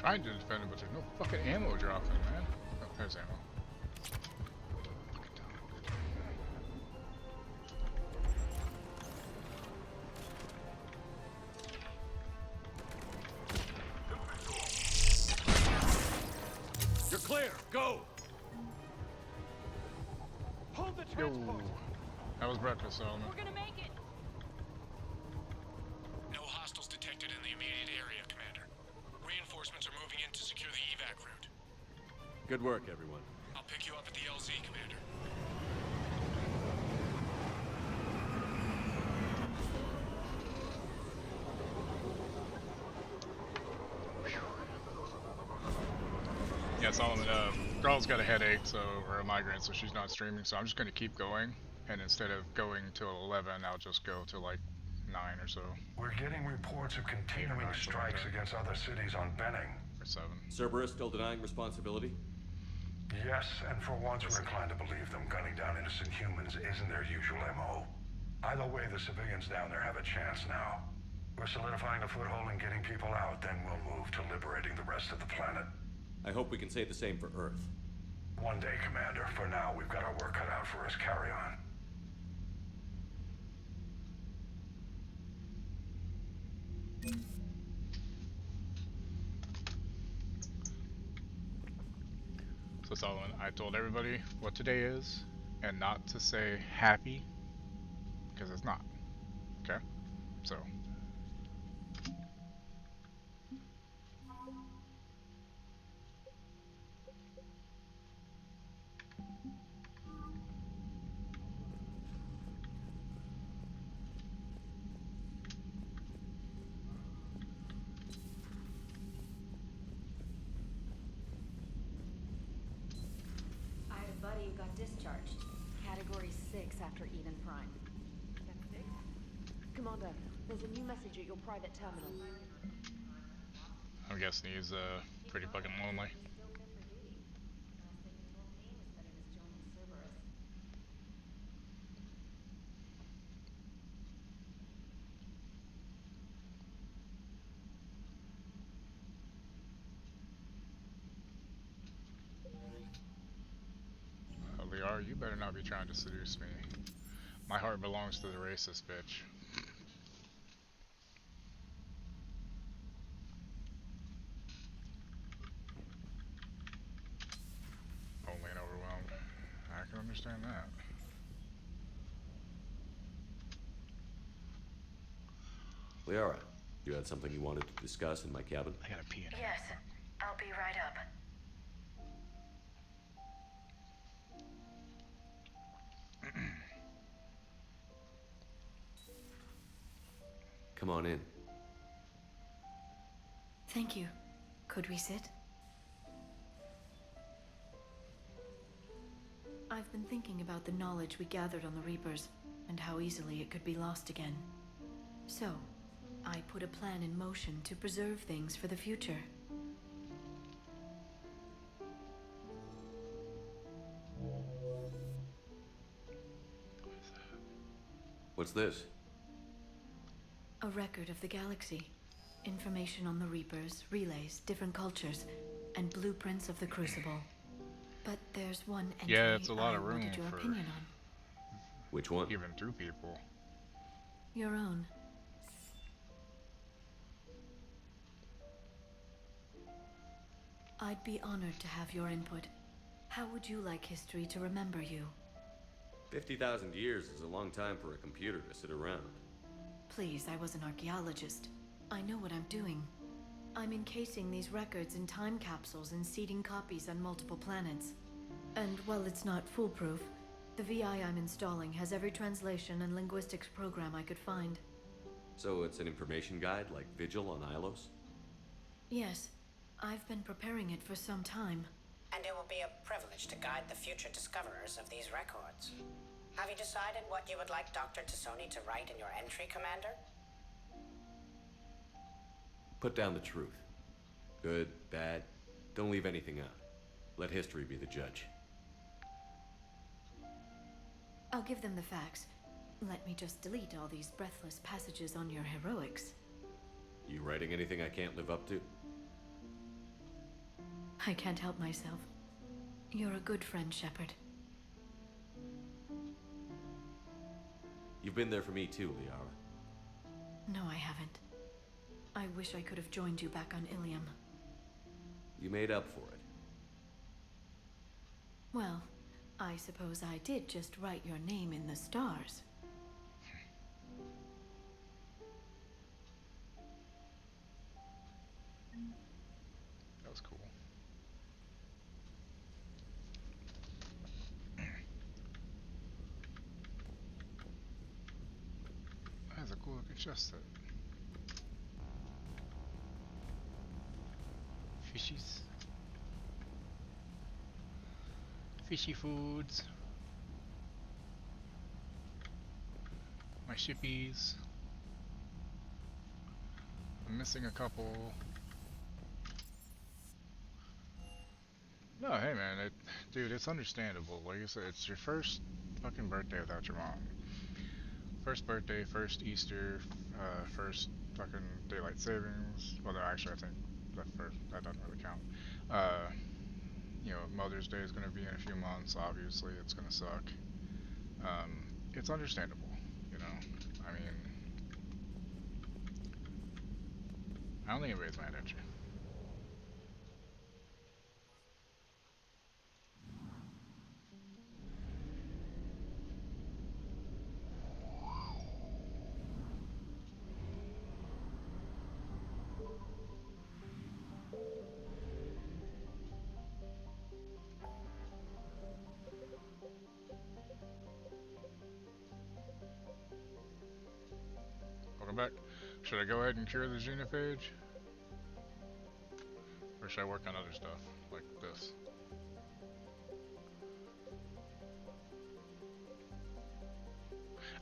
trying to defend it, but there's no fucking ammo dropping, man. Oh, there's ammo. You're clear. Go. Hold the transport. That was breakfast, Solomon. We're gonna make it. No hostiles detected in the immediate area, Commander. Reinforcements are moving in to secure the evac route. Good work, everyone. I'll pick you up at the LZ, Commander. Yeah, Solomon, girl's got a headache, or a migraine, so she's not streaming, so I'm just gonna keep going, and instead of going till 11, I'll just go to like 9 or so. We're getting reports of continuing strikes against other cities on Benning. Or 7. Cerberus still denying responsibility? Yes, and for once we're inclined to believe them gunning down innocent humans isn't their usual MO. Either way, the civilians down there have a chance now. We're solidifying a foothold and getting people out, then we'll move to liberating the rest of the planet. I hope we can say the same for Earth. One day, Commander. For now, we've got our work cut out for us. Carry on. So Solomon, I told everybody what today is, and not to say happy, because it's not. Okay? So. I had a buddy who got discharged. Category 6 after Eden Prime. Commander, there's a new message at your private terminal. I'm guessing he's pretty fucking lonely. Liar, you better not be trying to seduce me. My heart belongs to the racist bitch. Lonely and overwhelmed. I can understand that. Liara, you had something you wanted to discuss in my cabin? I gotta pee in it. Yes, I'll be right up. Come on in. Thank you. Could we sit? I've been thinking about the knowledge we gathered on the Reapers, and how easily it could be lost again. So, I put a plan in motion to preserve things for the future. What's this? A record of the galaxy. Information on the Reapers, relays, different cultures, and blueprints of the Crucible. But there's one entry it's a lot I of room wanted your for opinion on. Which one? Even 2 people. Your own. I'd be honored to have your input. How would you like history to remember you? 50,000 years is a long time for a computer to sit around. Please, I was an archaeologist. I know what I'm doing. I'm encasing these records in time capsules and seeding copies on multiple planets. And while it's not foolproof, the VI I'm installing has every translation and linguistics program I could find. So it's an information guide like Vigil on Ilos? Yes, I've been preparing it for some time. And it will be a privilege to guide the future discoverers of these records. Have you decided what you would like Dr. Tassoni to write in your entry, Commander? Put down the truth. Good, bad, don't leave anything out. Let history be the judge. I'll give them the facts. Let me just delete all these breathless passages on your heroics. You writing anything I can't live up to? I can't help myself. You're a good friend, Shepard. You've been there for me too, Liara. No, I haven't. I wish I could have joined you back on Ilium. You made up for it. Well, I suppose I did just write your name in the stars. That was cool. That's a cool looking chest set. Fishies. Fishy foods. My shippies. I'm missing a couple. No, hey man, dude, it's understandable. Like I said, it's your first fucking birthday without your mom. First birthday, first Easter, first fucking daylight savings. Well, no, actually, I think that doesn't really count. Uh, you know, Mother's Day is gonna be in a few months. Obviously, it's gonna suck. It's understandable. You know, I mean, I don't think anybody's mad at you. Welcome back. Should I go ahead and cure the genophage? Or should I work on other stuff, like this?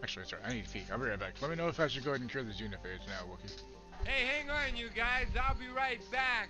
Actually, sorry, I need feet. I'll be right back. Let me know if I should go ahead and cure the genophage now, Wookie. Hey, hang on, you guys. I'll be right back.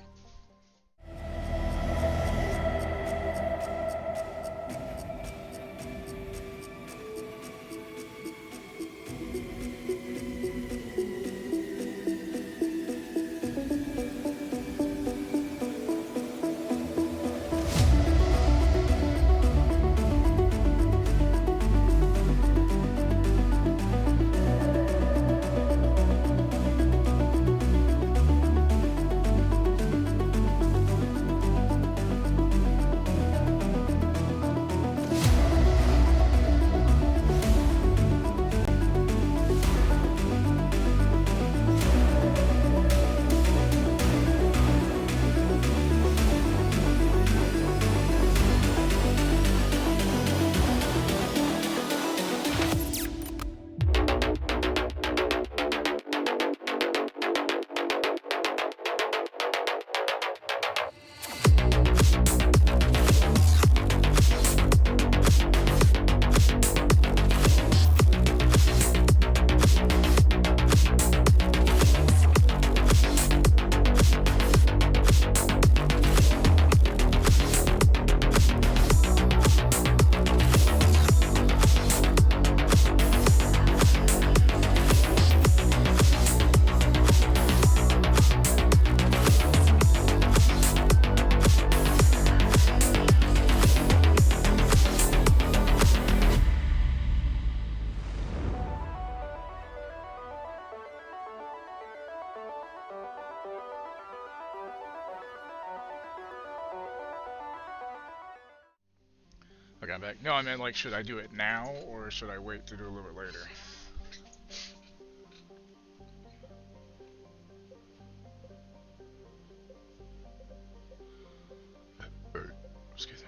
Okay, I'm back. No, I meant like, should I do it now or should I wait to do a little bit later? Excuse me.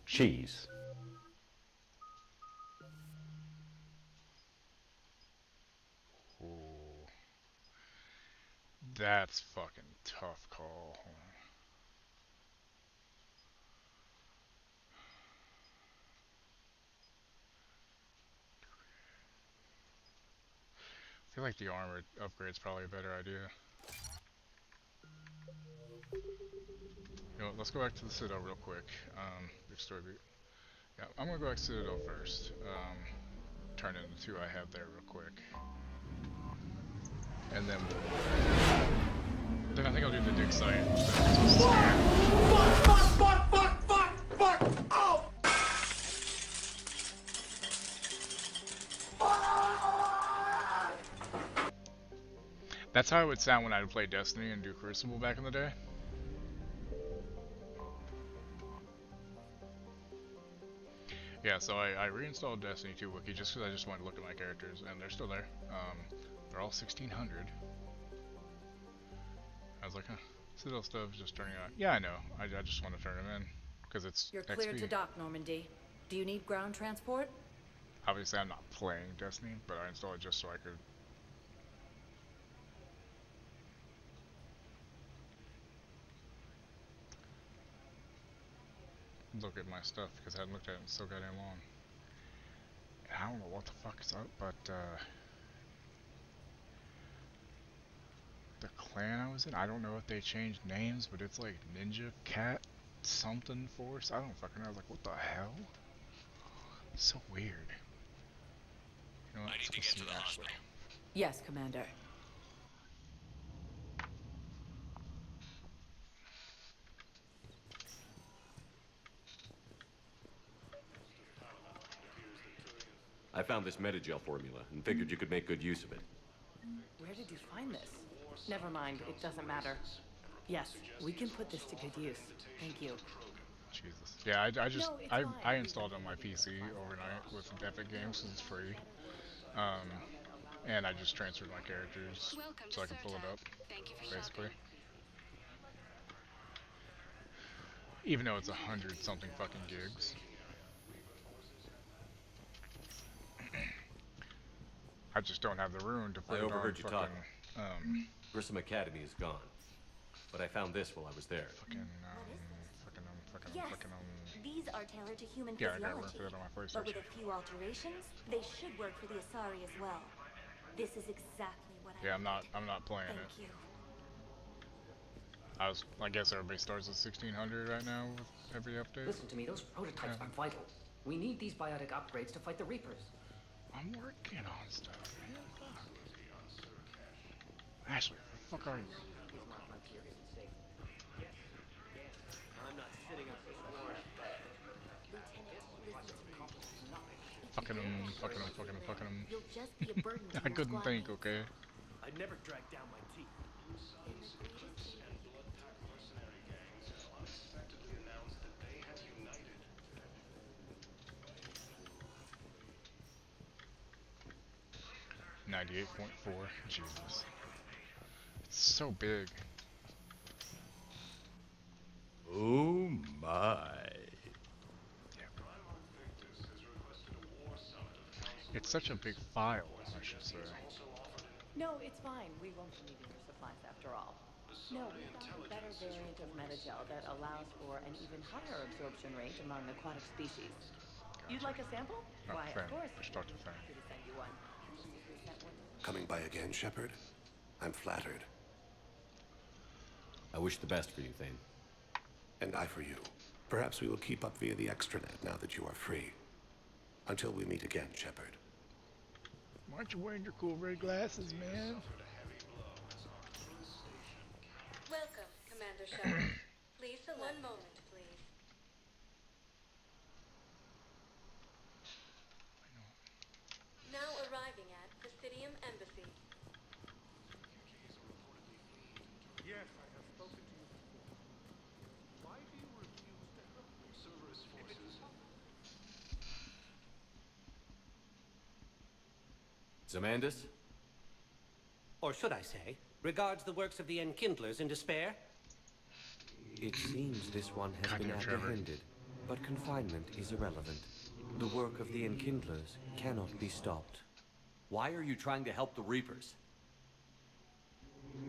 Cheese. That's fucking tough call. I feel like the armor upgrade's probably a better idea. You know what, let's go back to the Citadel real quick. Big story beat. Yeah, I'm gonna go back to Citadel first. Turn in the two I have there real quick. And then I think I'll do the dig site. Fuck! Oh! That's how it would sound when I would play Destiny and do Crucible back in the day. Yeah, so I reinstalled Destiny 2 Wiki just because I just wanted to look at my characters, and they're still there. They're all 1600. I was like, huh, Citadel stuff's just turning on. Yeah, I know. I just want to turn them in because it's You're clear XP. to dock, Normandy. Do you need ground transport? Obviously, I'm not playing Destiny, but I installed it just so I could. Look at my stuff because I hadn't looked at it in so goddamn long. I don't know what the fuck is up, but the clan I was in, I don't know if they changed names, but it's like Ninja Cat something Force. I don't fucking know. I was like, what the hell? So weird. You know what? Let's go see Ashley. Yes, Commander. I found this metagel formula and figured you could make good use of it. Where did you find this? Never mind, it doesn't matter. Yes, we can put this to good use. Thank you. Jesus. Yeah, I installed it on my PC overnight with Epic Games because it's free. And I just transferred my characters so I can pull it up, basically. Even though it's 100 something fucking gigs. I just don't have the room to put I it on overheard you fucking, talking. Grissom Academy is gone, but I found this while I was there. Yes, these are tailored to human Yeah, I physiology, gotta put it on my PlayStation. but with a few alterations, they should work for the Asari as well. This is exactly what I I'm not playing it. Thank you. I guess everybody starts at 1600 right now with every update. Listen to me, those prototypes are vital. We need these biotic upgrades to fight the Reapers. I'm working on stuff, man. Fuck. Ashley, where the fuck are you? Fucking him. You'll just be a burden to I your couldn't squad think, mates. okay? I'd never drag down my teeth. 98.4. Jesus. It's so big. Oh my. It's such a big file, I should say. No, it's fine. We won't be needing your supplies after all. No, we found a better variant of metagel that allows for an even higher absorption rate among aquatic species. You'd like a sample? Oh, Why, Fan. of course. Just talk to Fan. Happy to send you one. Coming by again, Shepard? I'm flattered. I wish the best for you, Thane. And I for you. Perhaps we will keep up via the extranet now that you are free. Until we meet again, Shepard. Why aren't you wearing your cool red glasses, man? Welcome, Commander Shepard. Please select. 1 moment, please. Now arriving at Presidium Embassy. Yes, I have spoken to you before. Why do you refuse to help me? Cerberus forces. Zamandis? Or should I say, regards the works of the Enkindlers in despair? It seems this one has been apprehended, but confinement is irrelevant. The work of the Enkindlers cannot be stopped. Why are you trying to help the Reapers?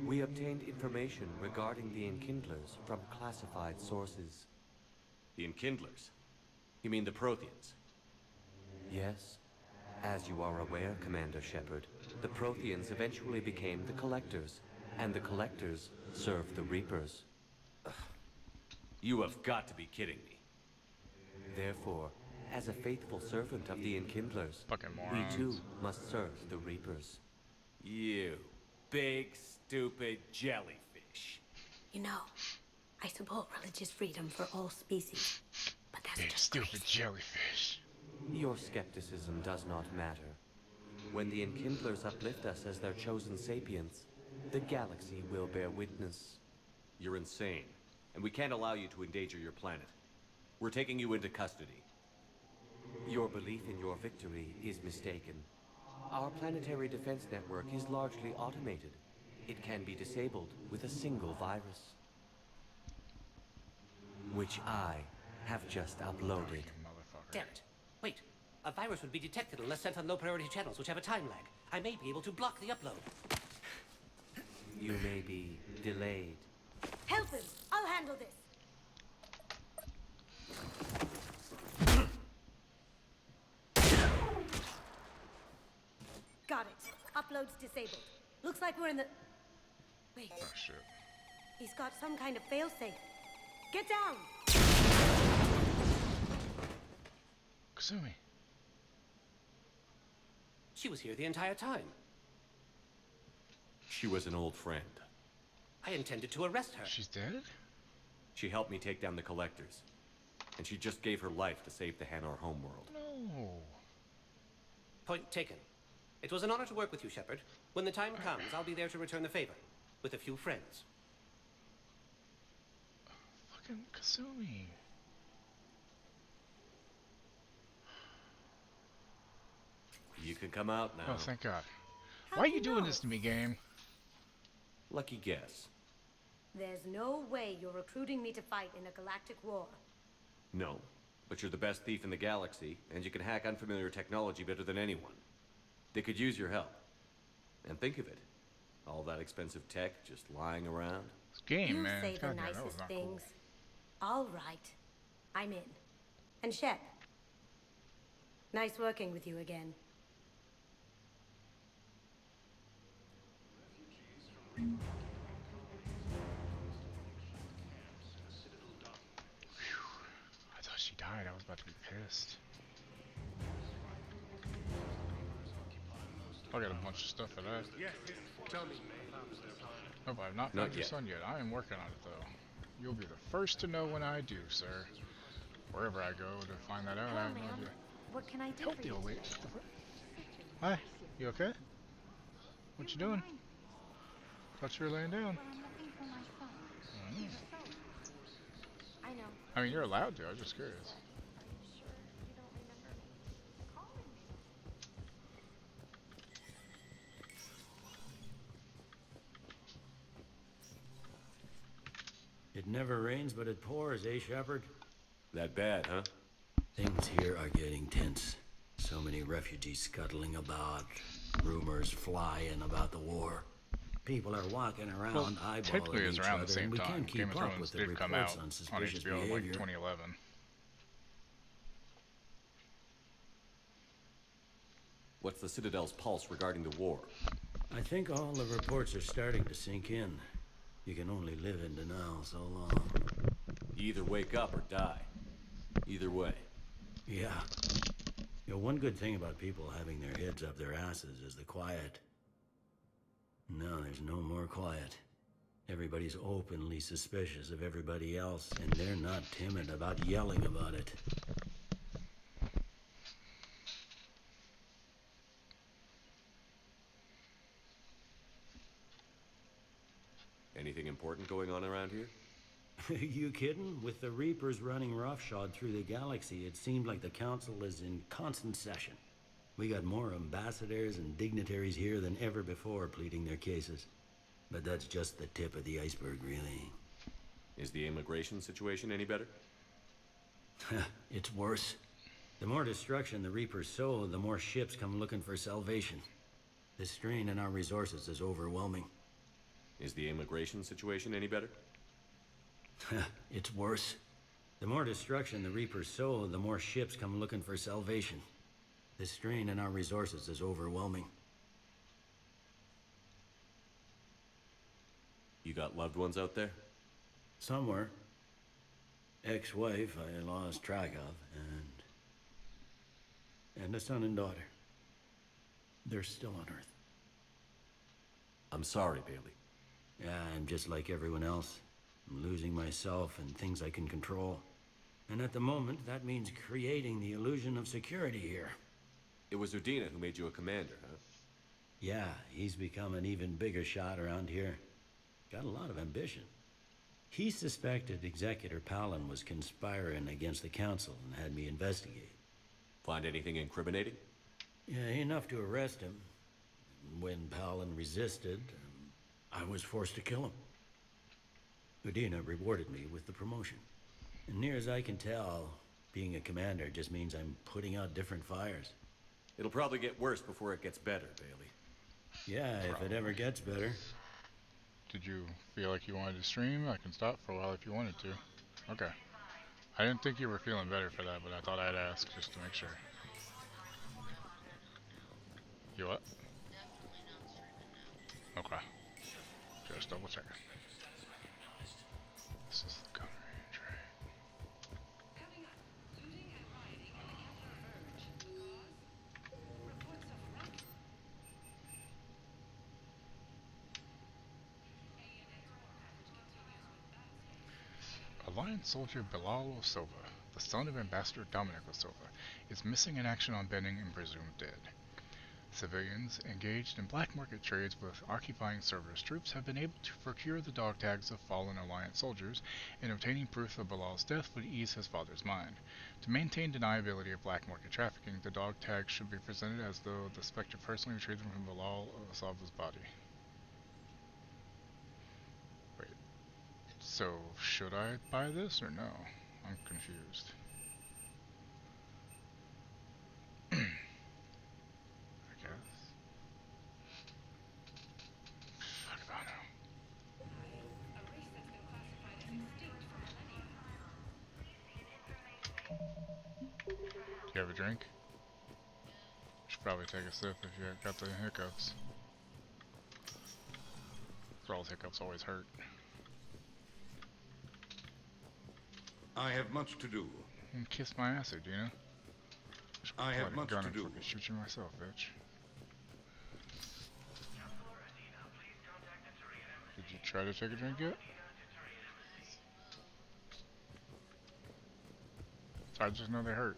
We obtained information regarding the Enkindlers from classified sources. The Enkindlers? You mean the Protheans? Yes. As you are aware, Commander Shepard, the Protheans eventually became the Collectors, and the Collectors served the Reapers. You have got to be kidding me. Therefore, as a faithful servant of the Enkindlers, we too must serve the Reapers. You big, stupid jellyfish. You know, I support religious freedom for all species, but that's Big, just stupid crazy. jellyfish. Your skepticism does not matter. When the Enkindlers uplift us as their chosen sapients, the galaxy will bear witness. You're insane, and we can't allow you to endanger your planet. We're taking you into custody. Your belief in your victory is mistaken. Our planetary defense network is largely automated. It can be disabled with a single virus, which I have just uploaded. Damn it. Wait. A virus would be detected unless sent on low-priority channels, which have a time lag. I may be able to block the upload. You may be delayed. Help him! I'll handle this! Got it. Upload's disabled. Looks like we're in the... Wait. Oh, shit. He's got some kind of failsafe. Get down! Kasumi. She was here the entire time. She was an old friend. I intended to arrest her. She's dead? She helped me take down the Collectors. And she just gave her life to save the Hanar homeworld. No. Point taken. It was an honor to work with you, Shepard. When the time comes, I'll be there to return the favor. With a few friends. Fucking Kasumi. You can come out now. Oh, thank God. Why are you doing this to me, game? Lucky guess. There's no way you're recruiting me to fight in a galactic war. No, but you're the best thief in the galaxy, and you can hack unfamiliar technology better than anyone. They could use your help. And think of it. All that expensive tech just lying around. This game, You man. say the God, that was nicest not cool. things. All right. I'm in. And Shep. Nice working with you again. I thought she died. I was about to be pissed. I got a bunch of stuff for that. Yes, tell me. Hope I've not Not found your yet. son yet. I am working on it, though. You'll be the first to know when I do, sir. Wherever I go to find that out, I have no idea. What can I do Help for the you? old lady. Hi. You okay? What you doing? Thought you were laying down. I know. I mean, you're allowed to. I was just curious. It never rains, but it pours, eh, Shepard? That bad, huh? Things here are getting tense. So many refugees scuttling about, rumors flying about the war. People are walking around eyeballing technically, it's each around other, the same and we time. can't Game keep of up Thrones with the did come reports out on on suspicious HBO in like behavior. 2011. What's the Citadel's pulse regarding the war? I think all the reports are starting to sink in. You can only live in denial so long. You either wake up or die. Either way. Yeah. You know, one good thing about people having their heads up their asses is the quiet. No, there's no more quiet. Everybody's openly suspicious of everybody else, and they're not timid about yelling about it. Anything important going on around here? You kidding? With the Reapers running roughshod through the galaxy, it seemed like the Council is in constant session. We got more ambassadors and dignitaries here than ever before pleading their cases. But that's just the tip of the iceberg, really. Is the immigration situation any better? It's worse. The more destruction the Reapers sow, the more ships come looking for salvation. The strain on our resources is overwhelming. Is the immigration situation any better? It's worse. The more destruction the Reapers sow, the more ships come looking for salvation. The strain on our resources is overwhelming. You got loved ones out there? Somewhere. Ex-wife I lost track of, and a son and daughter. They're still on Earth. I'm sorry, Bailey. Yeah, I'm just like everyone else. I'm losing myself and things I can control. And at the moment, that means creating the illusion of security here. It was Udina who made you a commander, huh? Yeah, he's become an even bigger shot around here. Got a lot of ambition. He suspected Executor Palin was conspiring against the Council and had me investigate. Find anything incriminating? Yeah, enough to arrest him. When Palin resisted, I was forced to kill him. Udina rewarded me with the promotion. And near as I can tell, being a commander just means I'm putting out different fires. It'll probably get worse before it gets better, Bailey. Yeah, if it ever gets better. Did you feel like you wanted to stream? I can stop for a while if you wanted to. Okay. I didn't think you were feeling better for that, but I thought I'd ask just to make sure. You what? Okay. Just double checking. This is the gun range, right? Alliance soldier Bilal Silva, the son of Ambassador Dominic Silva, is missing in action on Benning and presumed dead. Civilians engaged in black market trades with occupying Cerberus troops have been able to procure the dog tags of fallen Alliance soldiers, and obtaining proof of Bilal's death would ease his father's mind. To maintain deniability of black market trafficking, the dog tags should be presented as though the Spectre personally retrieved them from Bilal Silva's body. Wait, so should I buy this or no? I'm confused. I guess. Fuck if I know. Do you have a drink? Should probably take a sip if you got the hiccups. All hiccups always hurt. I have much to do. And kiss my ass, Udina. I have much to do. I can shoot you myself, bitch. Did you try to take a drink yet? I just know they hurt.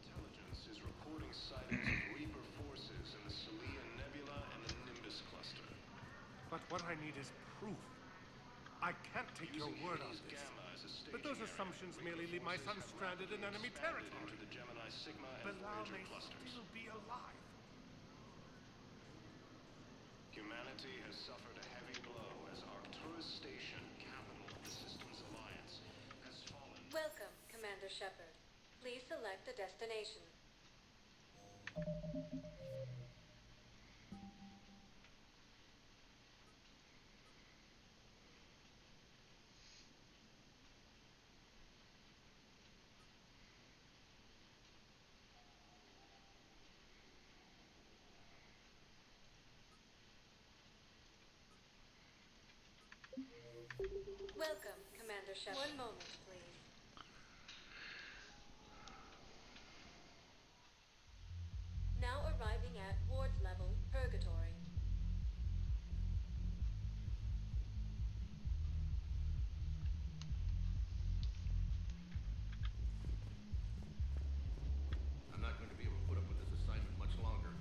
Intelligence is reporting sightings of Reaper forces in the Celia Nebula and the Nimbus cluster. But what I need is proof. I can't take your word on this. But those assumptions merely leave my son stranded in enemy territory. Into the Gemini Sigma and Bilal Voyager may clusters. still be alive. Humanity has suffered a heavy blow as Arcturus Station, capital of the Systems Alliance, has fallen. Welcome, Commander Shepard. Please select a destination. Welcome, Commander Shepard. One moment, please. Now arriving at Ward's level, Purgatory. I'm not going to be able to put up with this assignment much longer.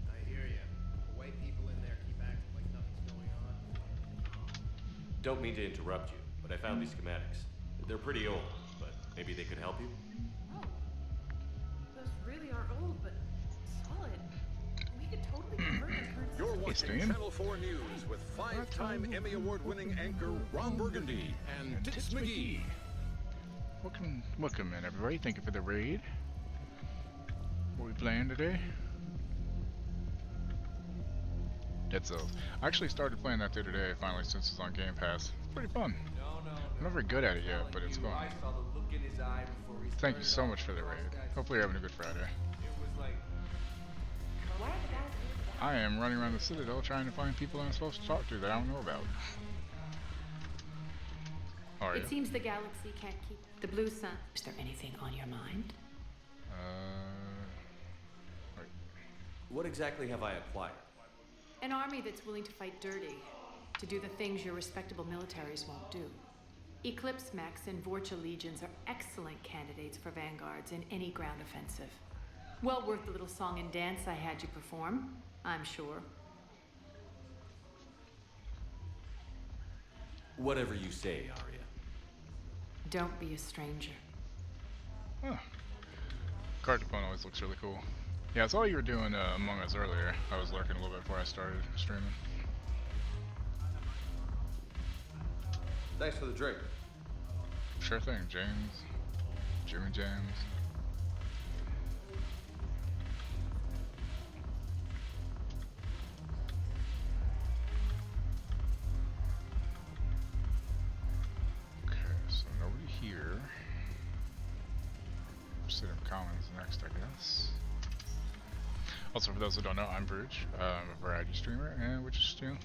I hear you. The white people in there keep acting like nothing's going on. Don't mean to interrupt you, but I found these schematics. They're pretty old, but maybe they could help you? Oh. Those really are old, but solid. We could totally You're watching Stan. Channel 4 News with five-time Emmy Award-winning anchor Ron Burgundy and Tits McGee. Welcome in, everybody. Thank you for the raid. What are we playing today? Dead Cells. I actually started playing that the other day, finally, since it's on Game Pass. It's pretty fun. I'm not very good at it yet, but it's fun. Thank you so much for the raid. Hopefully you're having a good Friday. I am running around the Citadel trying to find people I'm supposed to talk to that I don't know about. How are you? It seems the galaxy can't keep the blue sun. Is there anything on your mind? Wait. What exactly have I acquired? An army that's willing to fight dirty, to do the things your respectable militaries won't do. Eclipse mechs and Vorcha legions are excellent candidates for vanguards in any ground offensive. Well worth the little song and dance I had you perform, I'm sure. Whatever you say, Arya. Don't be a stranger. Huh. Cardapone always looks really cool. Yeah, I saw you were doing Among Us earlier. I was lurking a little bit before I started streaming. Thanks for the drink. Sure thing, James. Jimmy James. Okay, so nobody here. City Commons next, I guess. Also, for those who don't know, I'm Verge. I'm a variety streamer, and we're just, you know,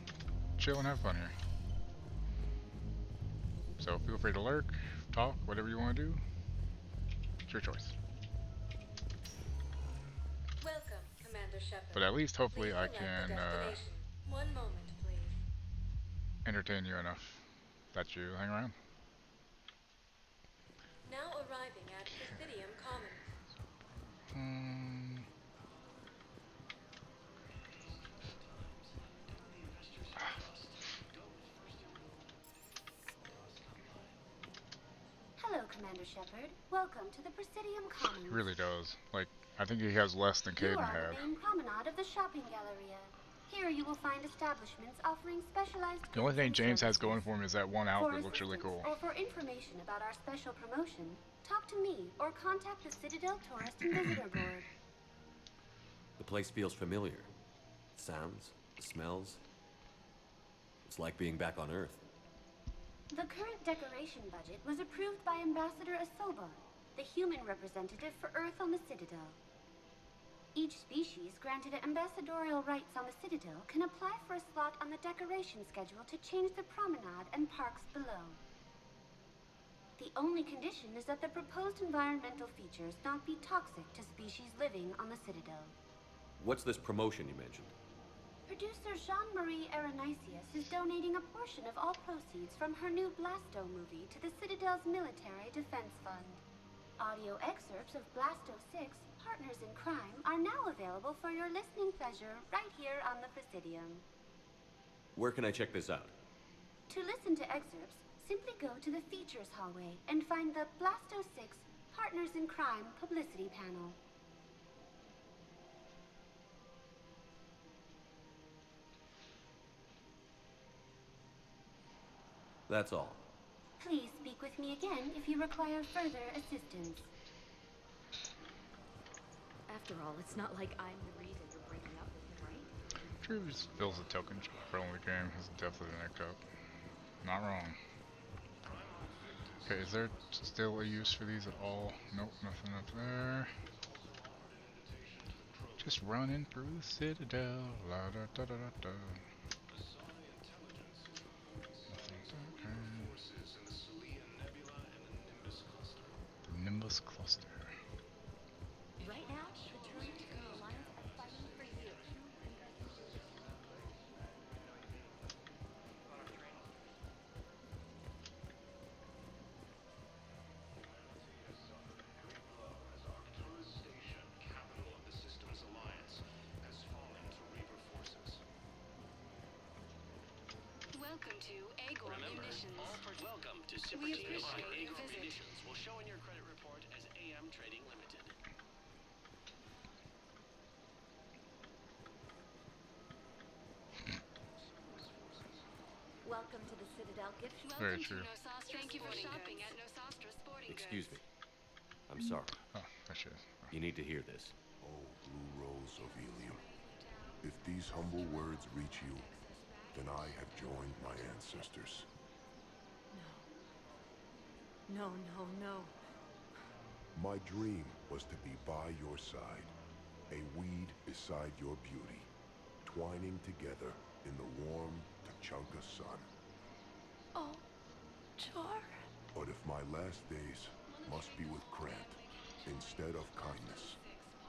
chill and have fun here. So feel free to lurk, talk, whatever you want to do. It's your choice. Welcome, Commander Shepard. But at least, hopefully, Please I select can the destination. One moment, please. entertain you enough that you hang around. Now arriving at Presidium Commons. Hello, Commander Shepard. Welcome to the Presidium Commons. He really does. Like, I think he has less than Caden You are had. the main promenade of the shopping galleria. Here you will find establishments offering specialized The only thing goods and James has services. going for him is that one For outfit looks really assistance cool. or for information about our special promotion, talk to me or contact the Citadel Tourist and Visitor Board. The place feels familiar. The sounds, the smells. It's like being back on Earth. The current decoration budget was approved by Ambassador Asoba, the human representative for Earth on the Citadel. Each species granted ambassadorial rights on the Citadel can apply for a slot on the decoration schedule to change the promenade and parks below. The only condition is that the proposed environmental features not be toxic to species living on the Citadel. What's this promotion you mentioned? Producer Jean-Marie Aronisius is donating a portion of all proceeds from her new Blasto movie to the Citadel's Military Defense Fund. Audio excerpts of Blasto 6, Partners in Crime, are now available for your listening pleasure right here on the Presidium. Where can I check this out? To listen to excerpts, simply go to the Features hallway and find the Blasto 6, Partners in Crime publicity panel. That's all. Please speak with me again if you require further assistance. After all, it's not like I'm the reason you're breaking up with him, right? True just fills a token for only game. Is definitely the next up. Not wrong. Okay, is there still a use for these at all? Nope, nothing up there. Just running through the Citadel. La da da da da da. The Nimbus Cluster. Right now, the Turians and the Alliance are fighting for you. Welcome to Agor Munitions. Welcome to Super We Team appreciate Agro your visit. Munitions will show in your credit report as AM Trading Limited. Welcome to the Citadel gift shop. Very true. Thank you for shopping at Nosastra Sporting Excuse me. I'm sorry. Oh, that shit. You need to hear this. Oh, Blue Rose of Ilium. If these humble words reach you, then I have joined my ancestors. No, no, no. My dream was to be by your side, a weed beside your beauty, twining together in the warm Tachanka sun. Oh, Char. But if my last days must be with Krant instead of kindness,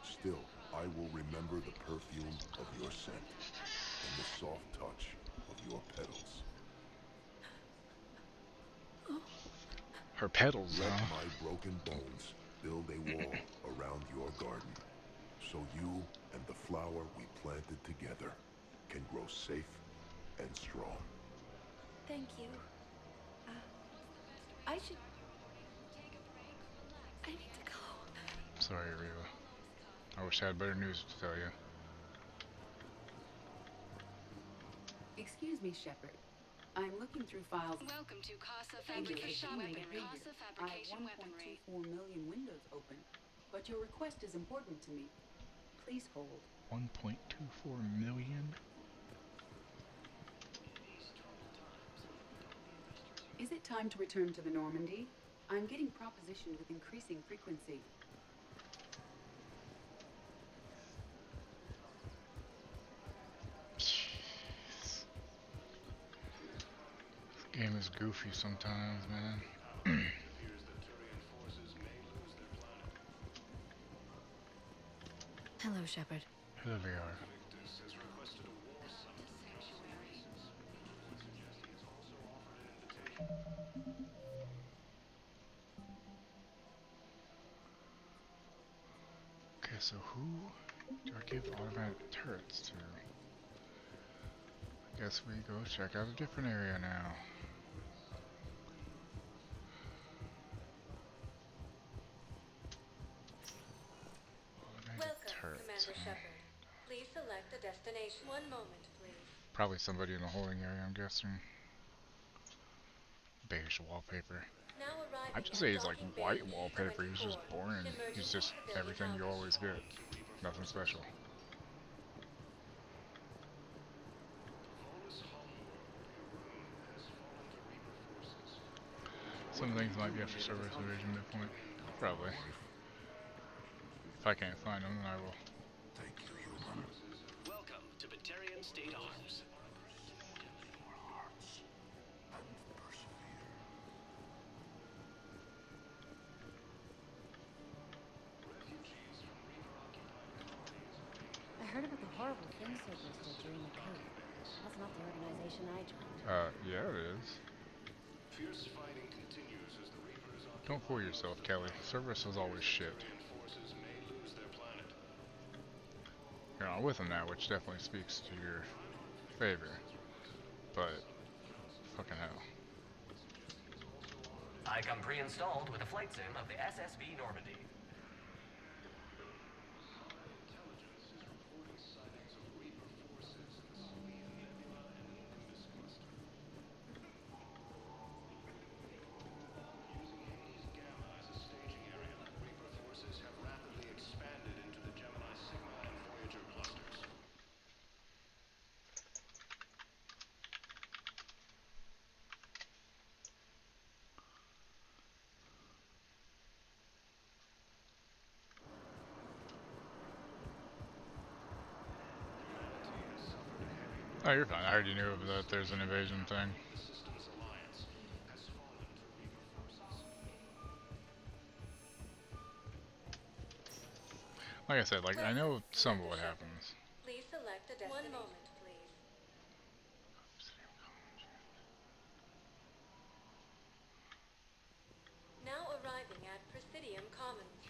still I will remember the perfume of your scent and the soft touch of your petals. Her petals, Let huh? my broken bones build a wall around your garden, so you and the flower we planted together can grow safe and strong. Thank you. I should... I need to go. Sorry, Reva. I wish I had better news to tell you. Excuse me, Shepard. I'm looking through files. Welcome to Casa Thank you Fabrication for human Weaponry. behavior. Casa I Fabrication have Weaponry. 1.24 million windows open, but your request is important to me. Please hold. 1.24 million? Is it time to return to the Normandy? I'm getting propositioned with increasing frequency. This game is goofy sometimes, man. Hello, Shepard. Hello, VR. Okay, so who do I give automatic turrets to? I guess we go check out a different area now. Welcome, Commander Shepard. Please select a destination. One moment, please. Probably somebody in the holding area, I'm guessing. Beige wallpaper. Now arriving I'd just at say he's like docking bay white wallpaper, he's just E24. boring. He's Emergency just building everything you hours. always get. Nothing special. Some things might be after service invasion midpoint. Probably. If I can't find them, then I will. Welcome to Batarian State Arms. I heard about the horrible things Cerberus did during the coup. That's not the organization I joined. Yeah, it is. Fierce fighting continues as the Reapers Don't fool yourself, Kelly. Cerberus was always shit. forces may lose their planet. You're not with him now, which definitely speaks to your favor. But, fucking hell. I come pre-installed with a flight sim of the SSV Normandy. Oh, you're fine. I already knew that there's an invasion thing. Like I said, like I know some of what happens. Please select a destination. One moment, please. Now arriving at Presidium Commons.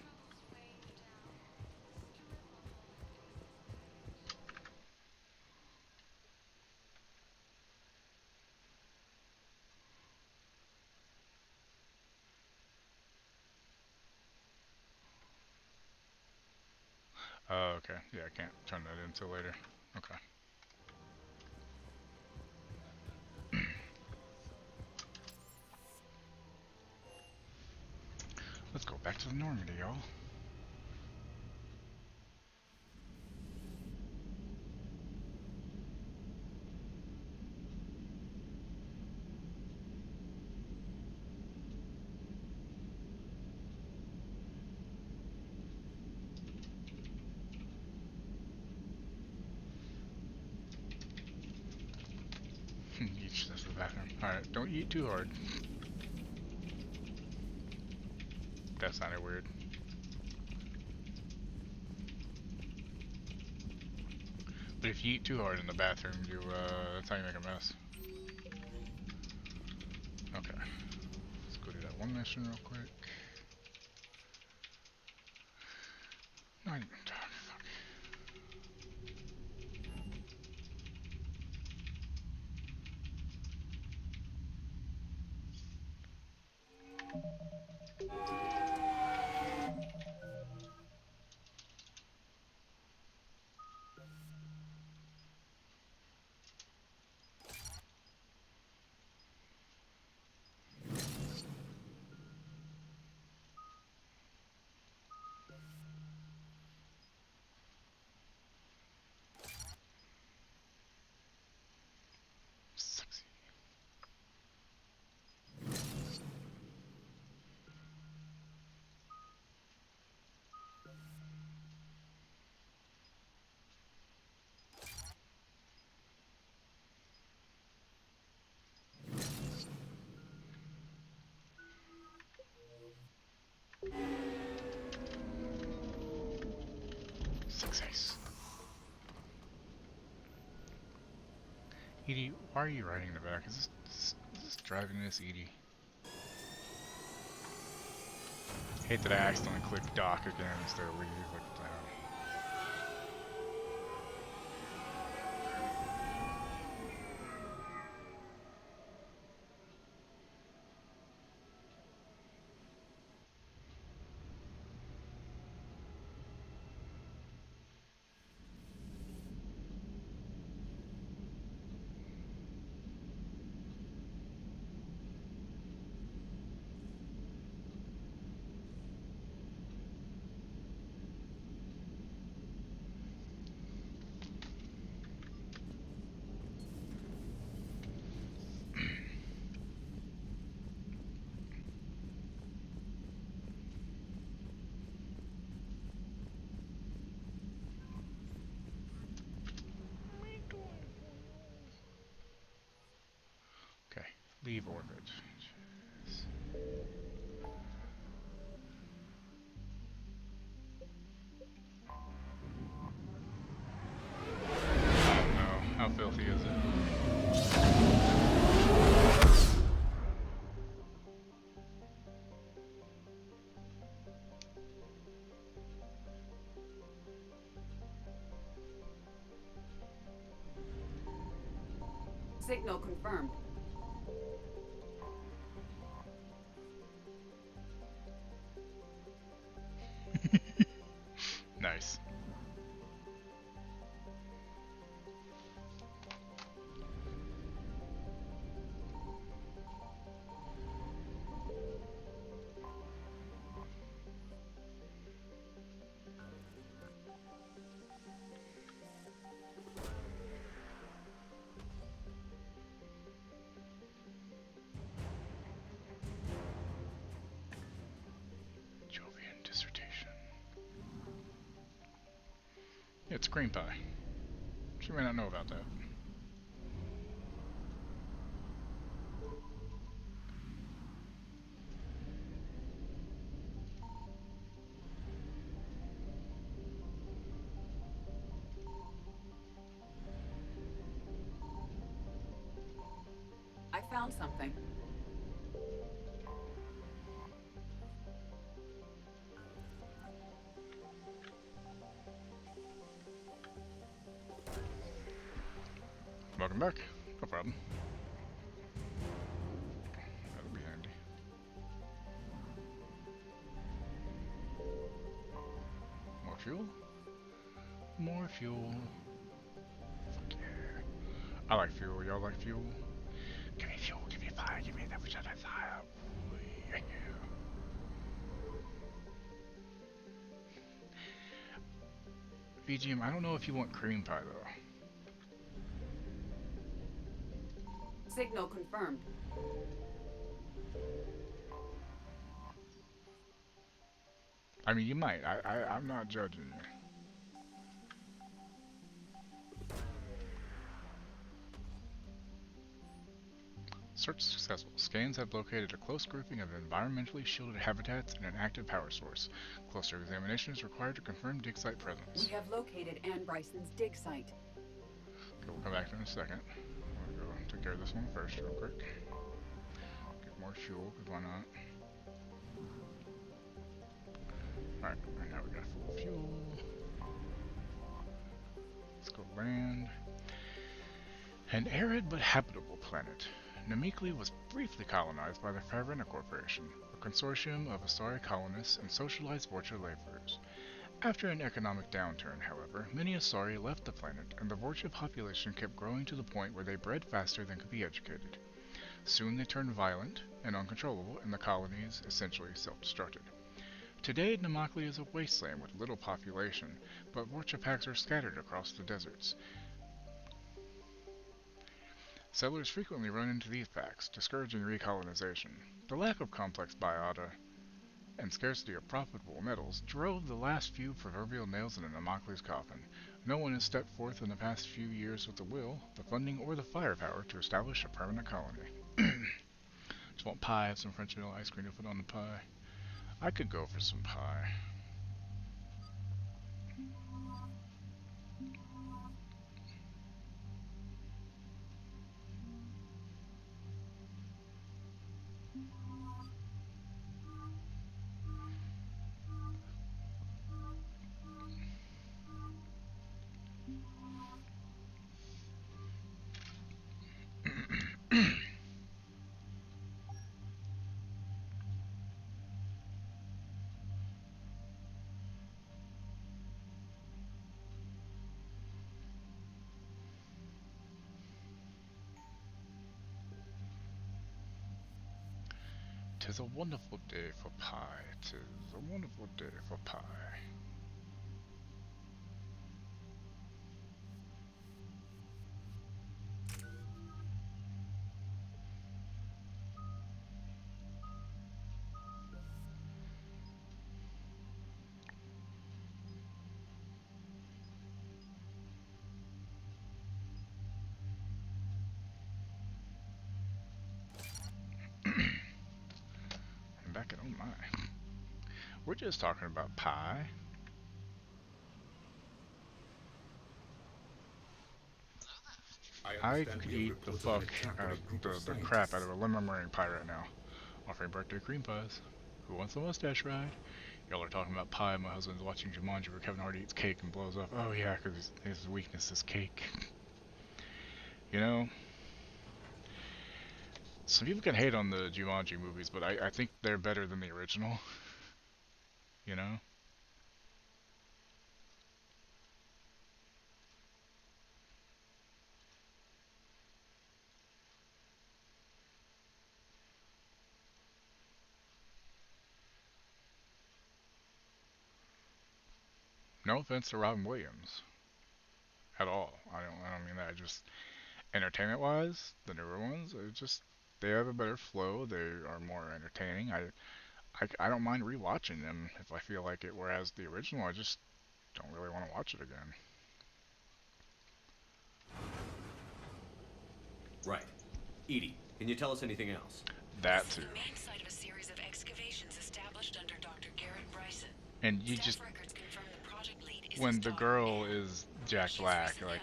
Oh, okay. Yeah, I can't turn that in until later. Okay. Let's go back to the Normandy, y'all. Each says the bathroom. Alright, don't eat too hard. That sounded weird. But if you eat too hard in the bathroom, that's how you make a mess. Okay. Let's go do that one mission real quick. No, fuck. Sexy. Success. Edie, why are you riding in the back? Is this driving this, Edie? Hate that I accidentally clicked dock again instead of leave. Like, what the hell? Okay, leave orbit. Jeez. Oh no, how filthy is it? Signal confirmed. Nice. Jovian dissertation. Yeah, it's cream pie. She may not know about that. I found something. Welcome back. No problem. That'll be handy. More fuel? More fuel. Fuck yeah. I like fuel. Y'all like fuel? Give me fuel. Give me fire. Give me that which I desire. Yeah. BGM. I don't know if you want cream pie though. Signal confirmed. I mean, you might. I'm not judging you. Search successful. Scans have located a close grouping of environmentally shielded habitats and an active power source. Closer examination is required to confirm dig site presence. We have located Anne Bryson's dig site. Okay, we'll come back to it in a second. I'm gonna go take care of this one first, real quick. Get more fuel, because why not? Alright, and now we got full fuel. Let's go land. An arid but habitable planet. Nameekli was briefly colonized by the Farina Corporation, a consortium of Asari colonists and socialized Vorcha laborers. After an economic downturn, however, many Asari left the planet, and the Vorcha population kept growing to the point where they bred faster than could be educated. Soon they turned violent and uncontrollable, and the colonies essentially self-destructed. Today, Nameekli is a wasteland with little population, but Vorcha packs are scattered across the deserts. Settlers frequently run into these packs, discouraging recolonization. The lack of complex biota and scarcity of profitable metals drove the last few proverbial nails in Nameekli's coffin. No one has stepped forth in the past few years with the will, the funding, or the firepower to establish a permanent colony. Just want pie, some French vanilla ice cream to put on the pie. I could go for some pie. Tis a wonderful day for pie. Tis a wonderful day for pie. I'm back at oh my. We're just talking about pie. I could eat the fuck the crap out of a lemon meringue pie right now. Offering birthday cream pies. Who wants a mustache ride? Y'all are talking about pie. My husband's watching Jumanji where Kevin Hart eats cake and blows up. Oh yeah, because his weakness is cake. You know, some people can hate on the Jumanji movies, but I think they're better than the original. You know? No offense to Robin Williams. At all. I don't mean that. Just entertainment wise, the newer ones, they have a better flow, they are more entertaining. I don't mind rewatching them if I feel like it, whereas the original I just don't really want to watch it again. Right. Edie, can you tell us anything else? That too. The main site of a series of excavations established under Dr. Garrett Bryson. And you just, when the girl is Jack Black, like,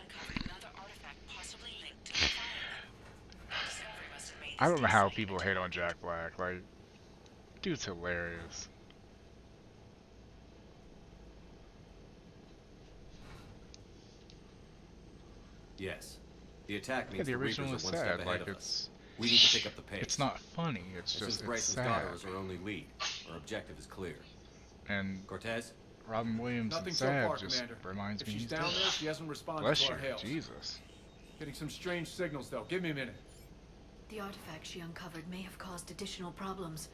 I don't know how people hate on Jack Black. Like, dude's hilarious. Yes. The attack means the the original Reapers is are one sad. step ahead like of it's, us. We need to pick up the pace. It's not funny. It's and just since Bryson's sad. daughter is our only lead, our objective is clear. And Cortez, Robin Williams Nothing and so Sad far, just Commander. reminds If me she's he's down dead. there, she hasn't responded Bless to you, our hails. Jesus. Getting some strange signals, though. Give me a minute. The artifact she uncovered may have caused additional problems.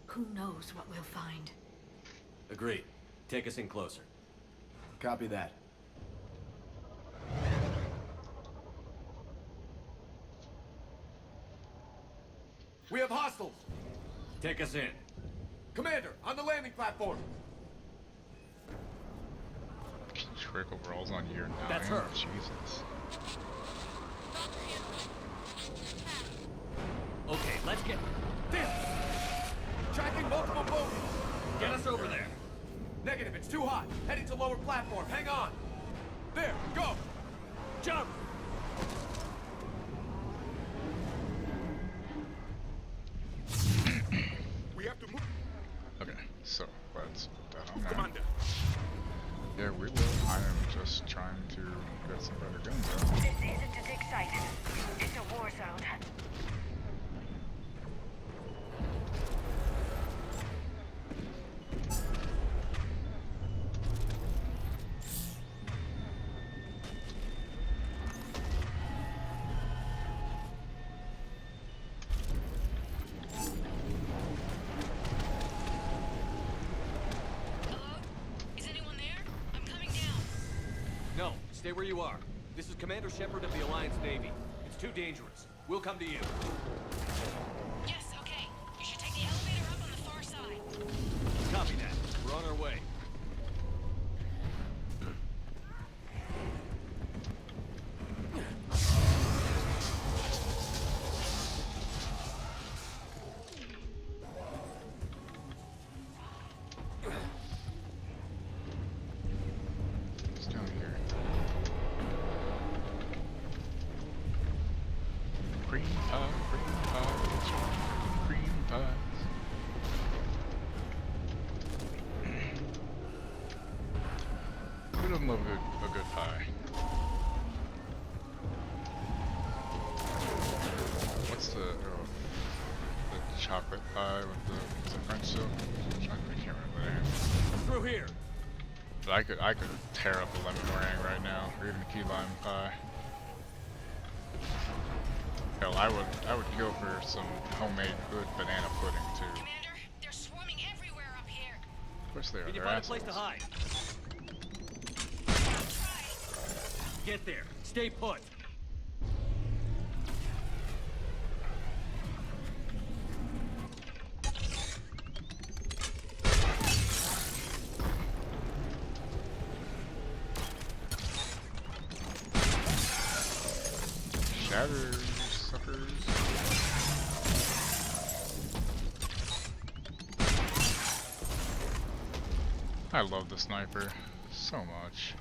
Who knows what we'll find? agreed. Take us in closer. Copy that. We have hostiles. Take us in. Commander, on the landing platform. Trick overalls on year 9. That's her. Jesus. Okay, let's get this. Tracking multiple boats. Get us over there. Negative, it's too hot. Heading to lower platform. Hang on. There, go. Jump. We have to move. Okay, so let's put that on there. Commander. Yeah, we will. I am just trying to get some better guns out. This isn't a dig site. It's a war zone. No, stay where you are. This is Commander Shepard of the Alliance Navy. It's too dangerous. We'll come to you. Yes, okay. You should take the elevator up on the far side. Copy that. We're on our way. It's down here. Cream pie, cream pies. Who doesn't love a good pie? What's the chocolate pie with the, is it French silk? I can't remember the name. Through here. But I could tear up a lemon meringue right now, or even a key lime pie. Hell, I would go for some homemade good banana pudding too. Commander, they're swarming everywhere up here. Of course they are. Can you They're find assholes. a place to hide? Get there. Stay put. Shatters, suckers. I love the sniper so much.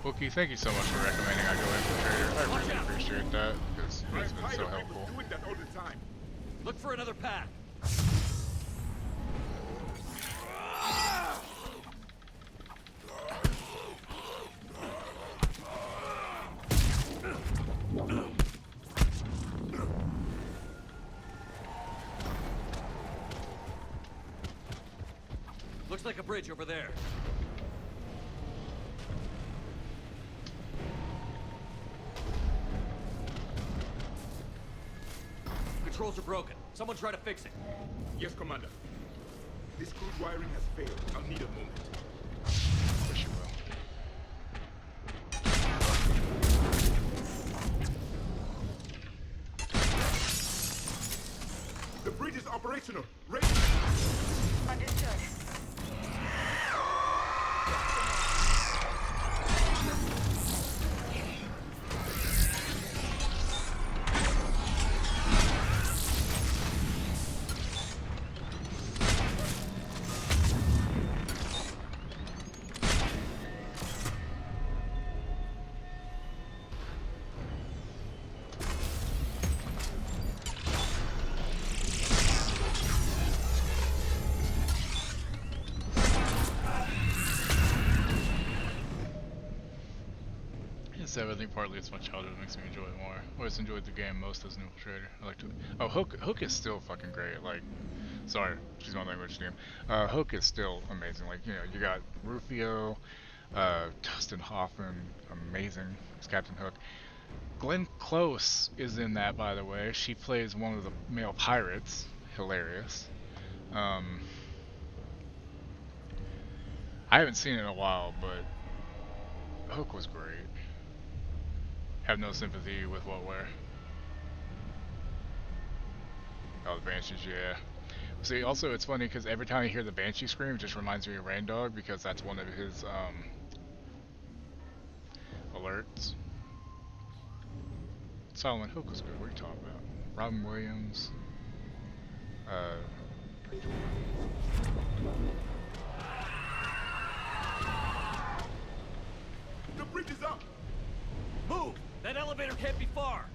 Wookie, thank you so much for recommending I go Infiltrator. I really appreciate that because it's been so helpful. Doing that all the time. Look for another path. Looks like a bridge over there. Controls are broken. Someone try to fix it. Yes, Commander. This crude wiring has failed. I'll need a moment. Of course you will. The bridge is operational. Ready. Understood. I think partly it's my childhood makes me enjoy it more. I always enjoyed the game most as an infiltrator. I like to. Oh, Hook is still fucking great. Like, sorry, she's my language game. Hook is still amazing. Like, you know, you got Rufio, Dustin Hoffman, amazing as Captain Hook. Glenn Close is in that, by the way. She plays one of the male pirates. Hilarious. I haven't seen it in a while, but Hook was great. have no sympathy with what we're. Oh, the banshees, yeah. See, also it's funny because every time I hear the banshee scream, it just reminds me of Randog because that's one of his alerts. Solomon Hook was good. What are you talking about? Robin Williams. The bridge is up! Move! That elevator can't be far!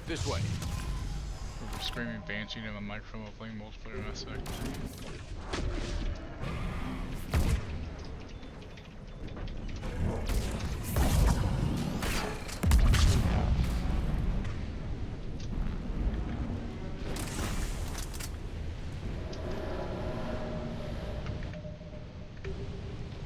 This way. We're screaming banshee in a microphone while playing multiplayer Mass Effect.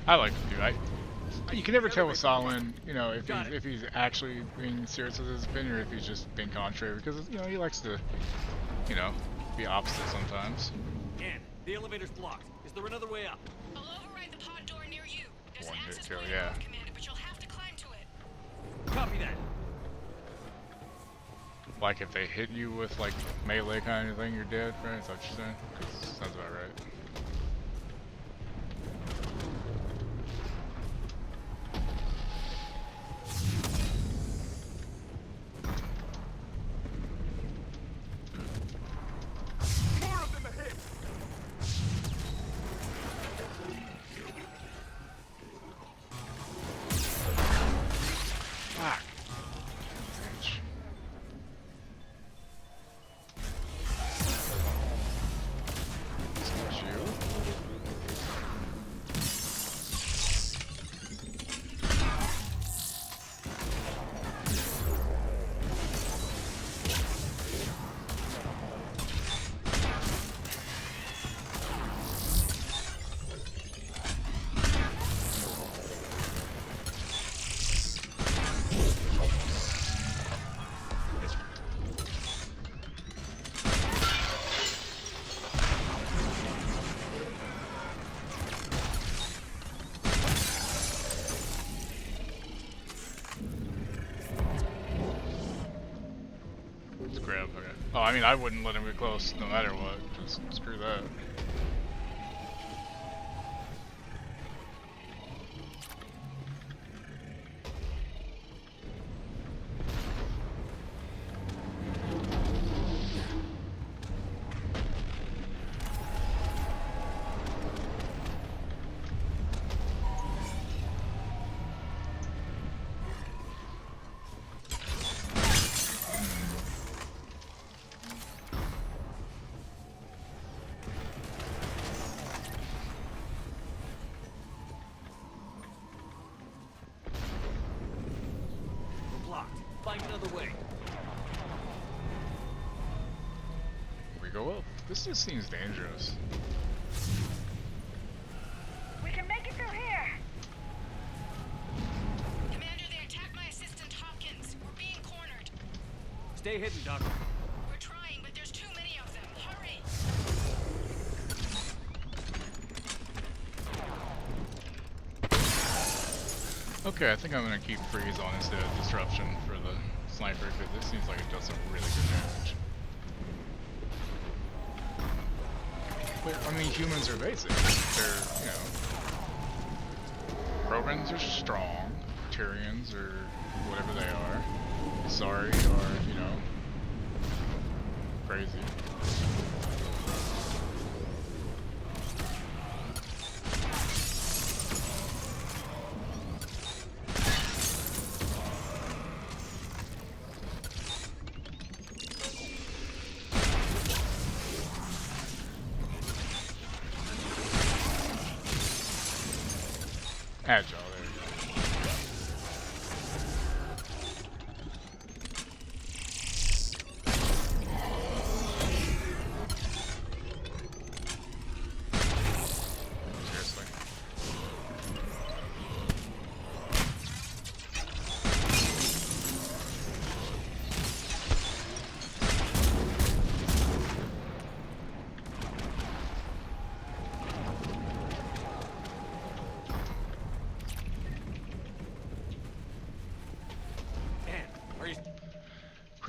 I like him, dude. You can never tell with Solomon, you know, if he's actually being serious with his opinion or if he's just being contrary, because you know he likes to, you know, be opposite sometimes. Ann, the elevator's blocked. Is there another way up? I'll override the pod door near you. There's One hit access kill, point yeah. above, Commander, but you'll have to climb to it. Copy that. Like if they hit you with like melee kind of thing, you're dead, right? Is that what you're saying? 'Cause sounds about right. Fuck. Bitch. Is that you? Let's grab, okay. Oh, I mean, I wouldn't let him get close no matter what. Just screw that. We're blocked. Find another way. We go up. This just seems dangerous. We can make it through here. Commander, they attacked my assistant Hopkins. We're being cornered. Stay hidden, Doc. We're trying, but there's too many of them. Hurry. Okay, I think I'm gonna keep freeze on instead of disruption for the sniper because this seems like it does some really good damage. But I mean, humans are basic. They're, you know, Krogans are strong. Tyrians or whatever they are. Sorry, or you know, crazy. Agile, there you go. Seriously.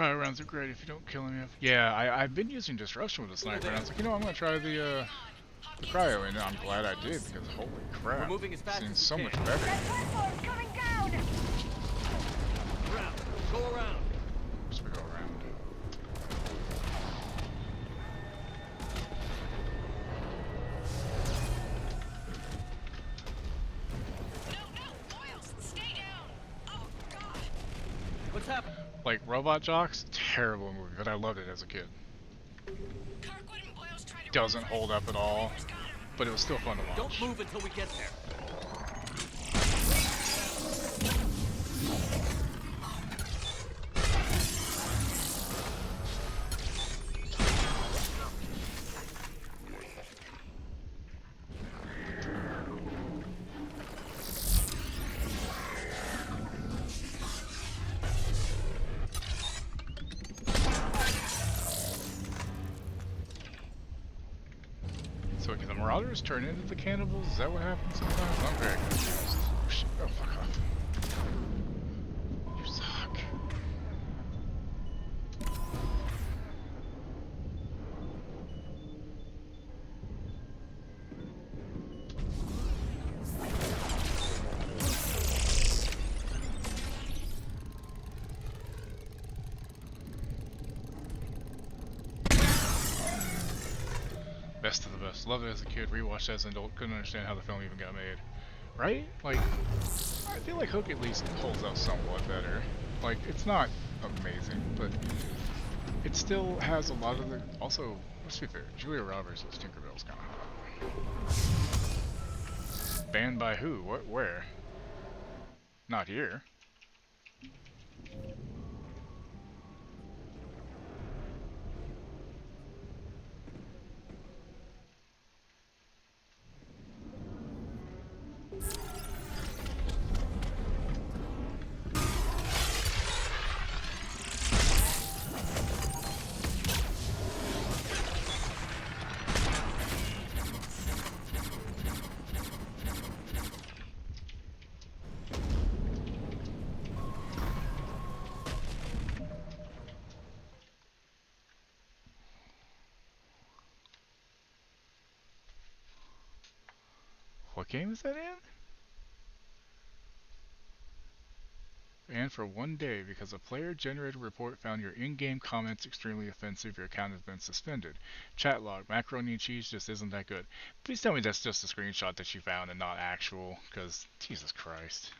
Cryo rounds are great if you don't kill any of. Yeah, I've been using disruption with the sniper, and I was like, you know, I'm gonna try the cryo, and I'm glad I did because holy crap, We're moving as fast seems as we so can. much better. Coming down! Around. Go around. So we go around. What's happening? Like Robot Jocks, terrible movie, but I loved it as a kid. Doesn't hold up at all, but it was still fun to watch. Don't move until we get there. So do the Marauders turn into the cannibals? Is that what happens sometimes? I'm very confused. Oh shit, oh fuck off. You suck. Best of the best. Loved it as a kid, rewatched as an adult, couldn't understand how the film even got made. Right? Like, I feel like Hook at least holds up somewhat better. Like, it's not amazing, but it still has a lot of the... Also, let's be fair, Julia Roberts as Tinkerbell's kind of hot. Banned by who? What? Where? Not here. What game is that in? And for 1 day, because a player-generated report found your in-game comments extremely offensive, your account has been suspended. Chat log, macaroni and cheese just isn't that good. Please tell me that's just a screenshot that you found and not actual, because Jesus Christ.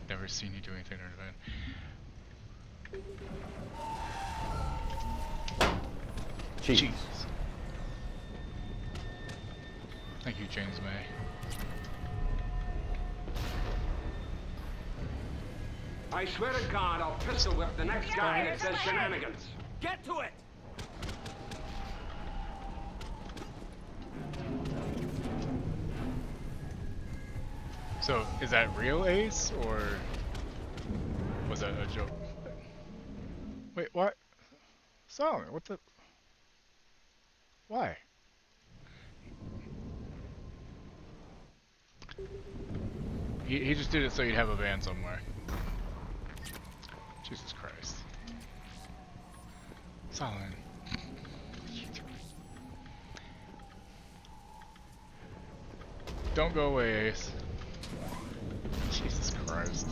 Never seen you do anything in an event. Cheese. Thank you, James May. I swear to God, I'll pistol whip the next guy that says shenanigans. Get to it! So, is that real Ace, or was that a joke? Wait, what? Solomon, what the? Why? He just did it so you'd have a van somewhere. Jesus Christ. Solomon. Don't go away, Ace. Jesus Christ.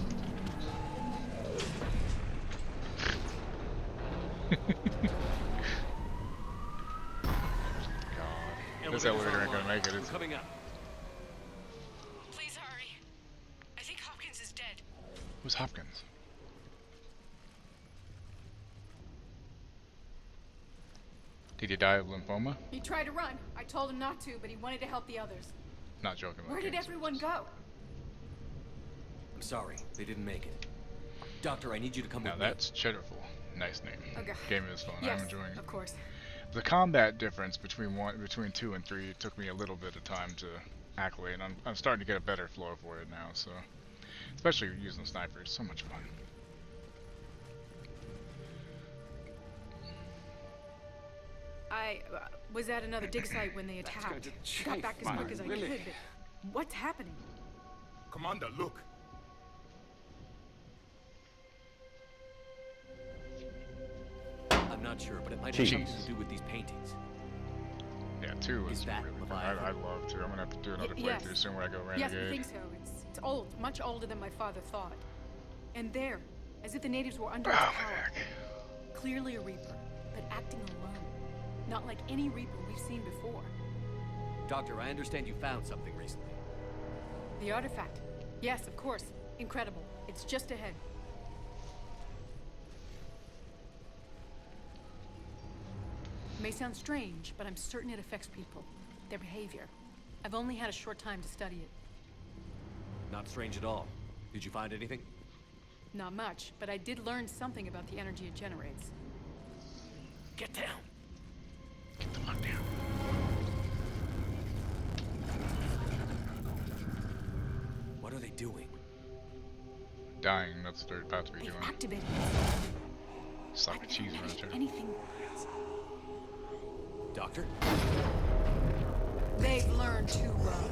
God. This elevator ain't gonna make it. It's coming up. Please hurry. I think Hopkins is dead. Who's Hopkins? Did he die of lymphoma? He tried to run. I told him not to, but he wanted to help the others. Not joking. Where did everyone go? I'm sorry, they didn't make it. Doctor, I need you to come with me. Now that's Cheddarful. Nice name. Okay. Game is fun. Yes, I'm enjoying it. of course. The combat difference between 2 and 3 took me a little bit of time to accolade. I'm starting to get a better flow for it now, so especially using the sniper, it's so much fun. I was at another dig site when they attacked. Got back as quick as I could, but what's happening? Commander, look. I'm not sure, but it might have something to do with these paintings. Yeah, 2 is that really fun. Leviathan? I love 2. I'm gonna have to do another Yes. playthrough soon where I go Renegade. Yes, I think so. It's old, much older than my father thought. And there, as if the natives were under its power. Clearly a Reaper, but acting alone. Not like any Reaper we've seen before. Doctor, I understand you found something recently. The artifact. Yes, of course. Incredible. It's just ahead. May sound strange, but I'm certain it affects people. Their behavior. I've only had a short time to study it. Not strange at all. Did you find anything? Not much, but I did learn something about the energy it generates. Get down! Get the fuck down. What are they doing? Dying, that's what they're about to be doing. Activated. Slap a cheese around Anything. Doctor? They've learned too well.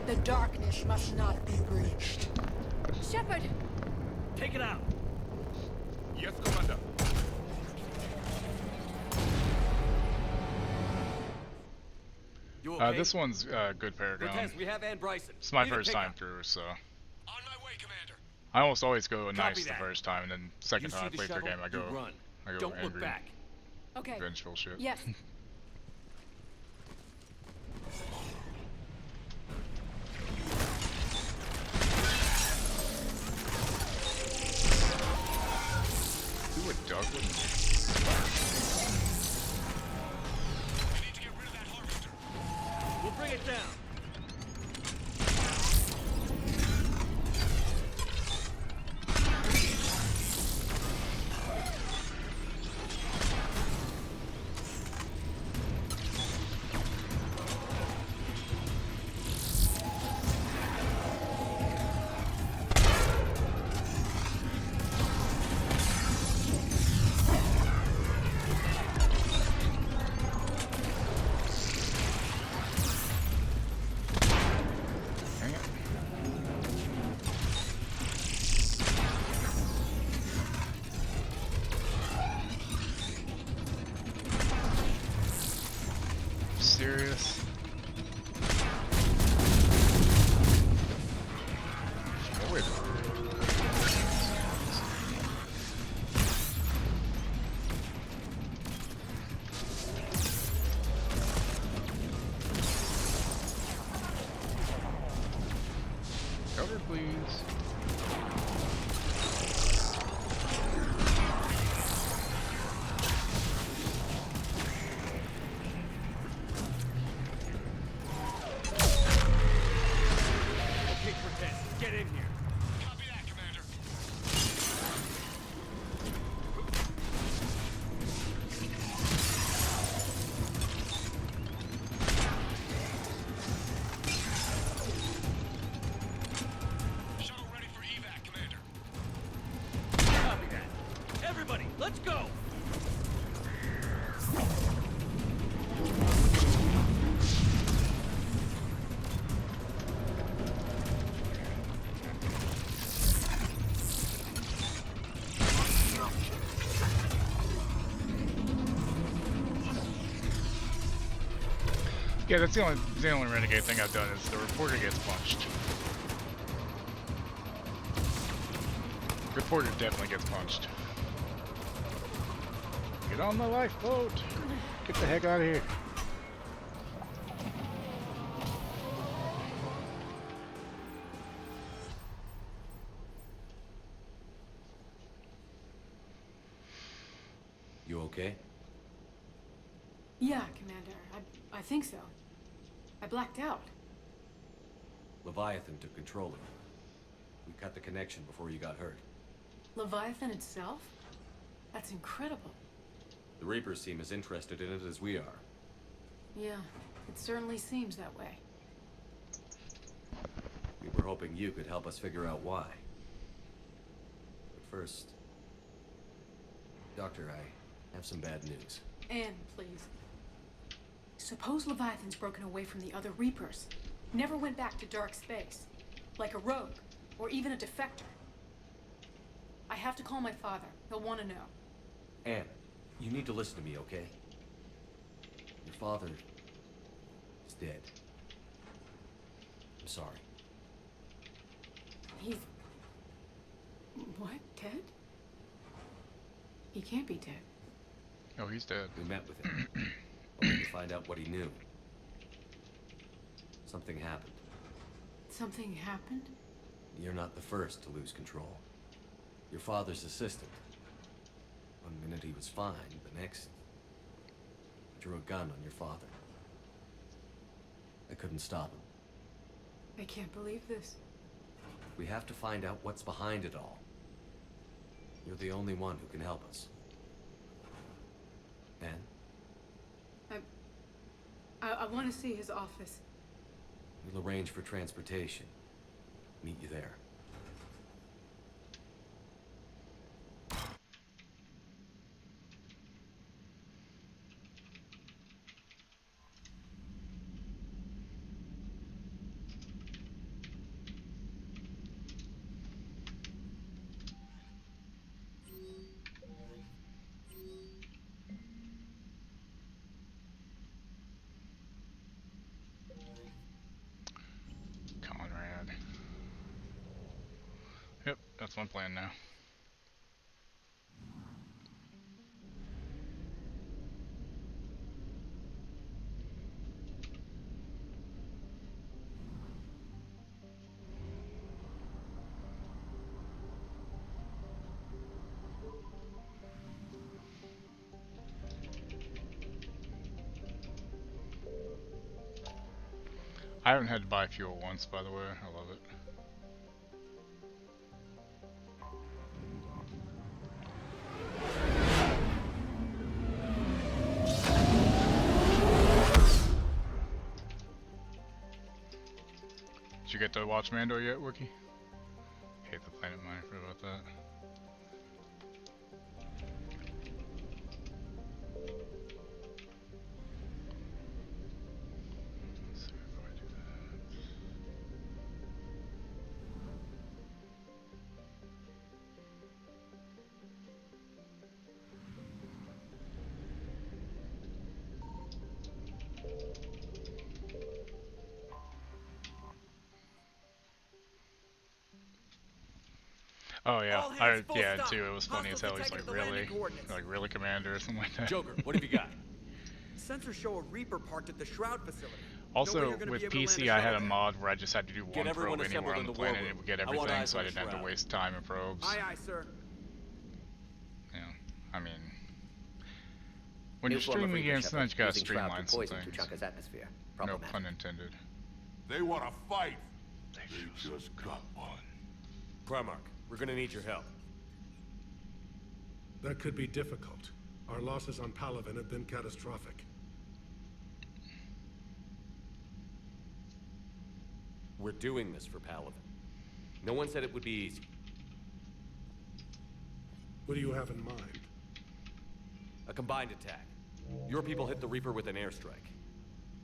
The darkness must not be breached. Shepard! Take it out! Yes, Commander. You okay? This one's good Paragon. Cortez, we have Ann Bryson. It's my Need a first time pickup. through, so. On my way, Commander. I almost always go nice Copy the that. first time, and then second You time I see play the through a game, shuttle, you run. I go Don't angry, look back. Okay. vengeful shit. Yes. Who would duck with me? We'll bring it down. Serious? Oh, wait. Cover, please. Okay, Cortez, get in here. Copy that, Commander. Shuttle ready for evac, Commander. Copy that. Everybody, let's go! Yeah, that's the only renegade thing I've done is the reporter gets punched. Reporter definitely gets punched. Get on the lifeboat! Get the heck out of here. You okay? Yeah, Commander. I think so. I blacked out. Leviathan took control of it. We cut the connection before you got hurt. Leviathan itself? That's incredible. The Reapers seem as interested in it as we are. Yeah, it certainly seems that way. We were hoping you could help us figure out why. But first... Doctor, I have some bad news. Anne, please. Suppose Leviathan's broken away from the other Reapers. Never went back to dark space. Like a rogue, or even a defector. I have to call my father. He'll want to know. Anne, you need to listen to me, okay? Your father is dead. I'm sorry. He's... What? Dead? He can't be dead. Oh, he's dead. We met with him, hoping to find out what he knew. Something happened. Something happened? You're not the first to lose control. Your father's assistant. One minute he was fine, the next... drew a gun on your father. I couldn't stop him. I can't believe this. We have to find out what's behind it all. You're the only one who can help us. Anne? I want to see his office. We'll arrange for transportation. Meet you there. Conrad. Yep, that's my plan now. I haven't had to buy fuel once, by the way. I love it. Did you get to watch Mando yet, Wookie? Hate the Planet Miner for about that. Oh yeah, yeah too. It was funny as hell. He's like really, Commander or something like that. Joker, what have you got? Sensors show a Reaper parked at the Shroud facility. Also, with PC, I had a mod where I just had to do one probe anywhere on the planet and it would get everything, so I didn't have to waste time in probes. Aye, aye, sir. Yeah, I mean, when you're streaming games, sometimes you gotta streamline some things. No pun intended. They want to fight. They just got one. Primarch, we're gonna need your help. That could be difficult. Our losses on Palaven have been catastrophic. We're doing this for Palaven. No one said it would be easy. What do you have in mind? A combined attack. Your people hit the Reaper with an airstrike.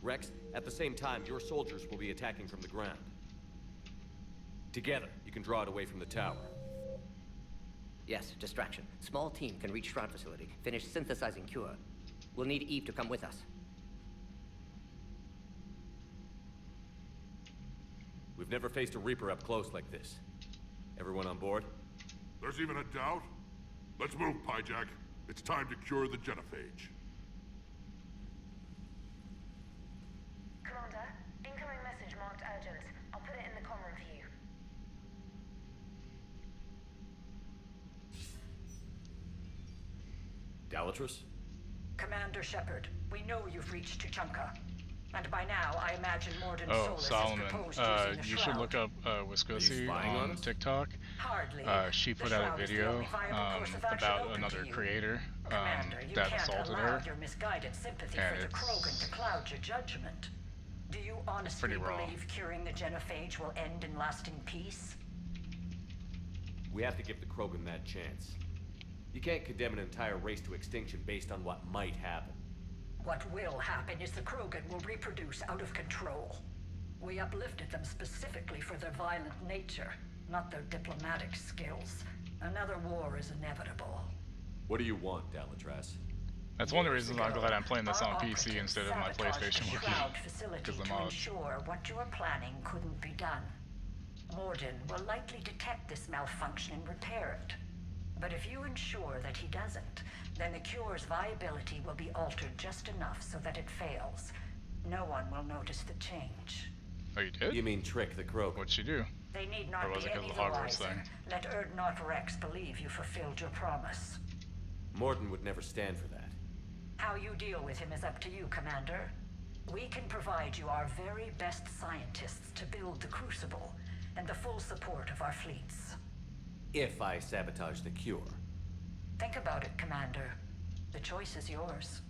Rex, at the same time, your soldiers will be attacking from the ground. Together, you can draw it away from the tower. Yes, distraction. Small team can reach Shroud facility, finish synthesizing cure. We'll need Eve to come with us. We've never faced a Reaper up close like this. Everyone on board? There's even a doubt? Let's move, Pyjack. It's time to cure the genophage. Commander, incoming message marked urgent. I'll put it in the comm room for you. Galatrus? Commander Shepard, we know you've reached Tuchanka. And by now, I imagine Morden Solus Solomon, has proposed using the you Shroud. should look up Wiscosi on TikTok. Hardly. She put The out a Shroud is the video only viable course of action about open another to you. creator Commander, you that can't assaulted allow her. your misguided sympathy And for the it's- Krogan to cloud your judgment. Do you honestly Pretty raw. believe curing the genophage will end in lasting peace? We have to give the Krogan that chance. You can't condemn an entire race to extinction based on what might happen. What will happen is the Krogan will reproduce out of control. We uplifted them specifically for their violent nature, not their diplomatic skills. Another war is inevitable. What do you want, Dalatras? That's one of the reasons I'm glad I'm playing this on PC instead of my Sabotaged PlayStation the working. Shroud facility Because the to mods. ensure what you are planning couldn't be done. Morden will likely detect this malfunction and repair it. But if you ensure that he doesn't, then the cure's viability will be altered just enough so that it fails. No one will notice the change. Oh, you did? You mean trick the Krogan? What'd she do? They need Or not was be it because any of the the Hogwarts wiser. thing? Let Erdnot Rex believe you fulfilled your promise. Morden would never stand for that. How you deal with him is up to you, Commander. We can provide you our very best scientists to build the Crucible, and the full support of our fleets. If I sabotage the cure. Think about it, Commander. The choice is yours.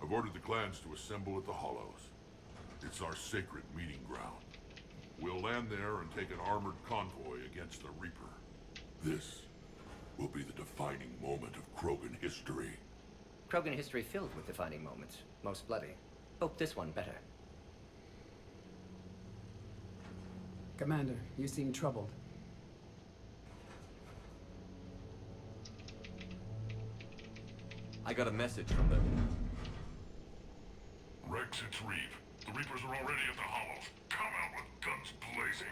I've ordered the clans to assemble at the Hollows. It's our sacred meeting ground. We'll land there and take an armored convoy against the Reaper. This will be the defining moment of Krogan history. Krogan history filled with defining moments, most bloody. Hope this one better. Commander, you seem troubled. I got a message from them. Rex, it's Reeve. The Reapers are already at the Hollows. Come out with guns blazing.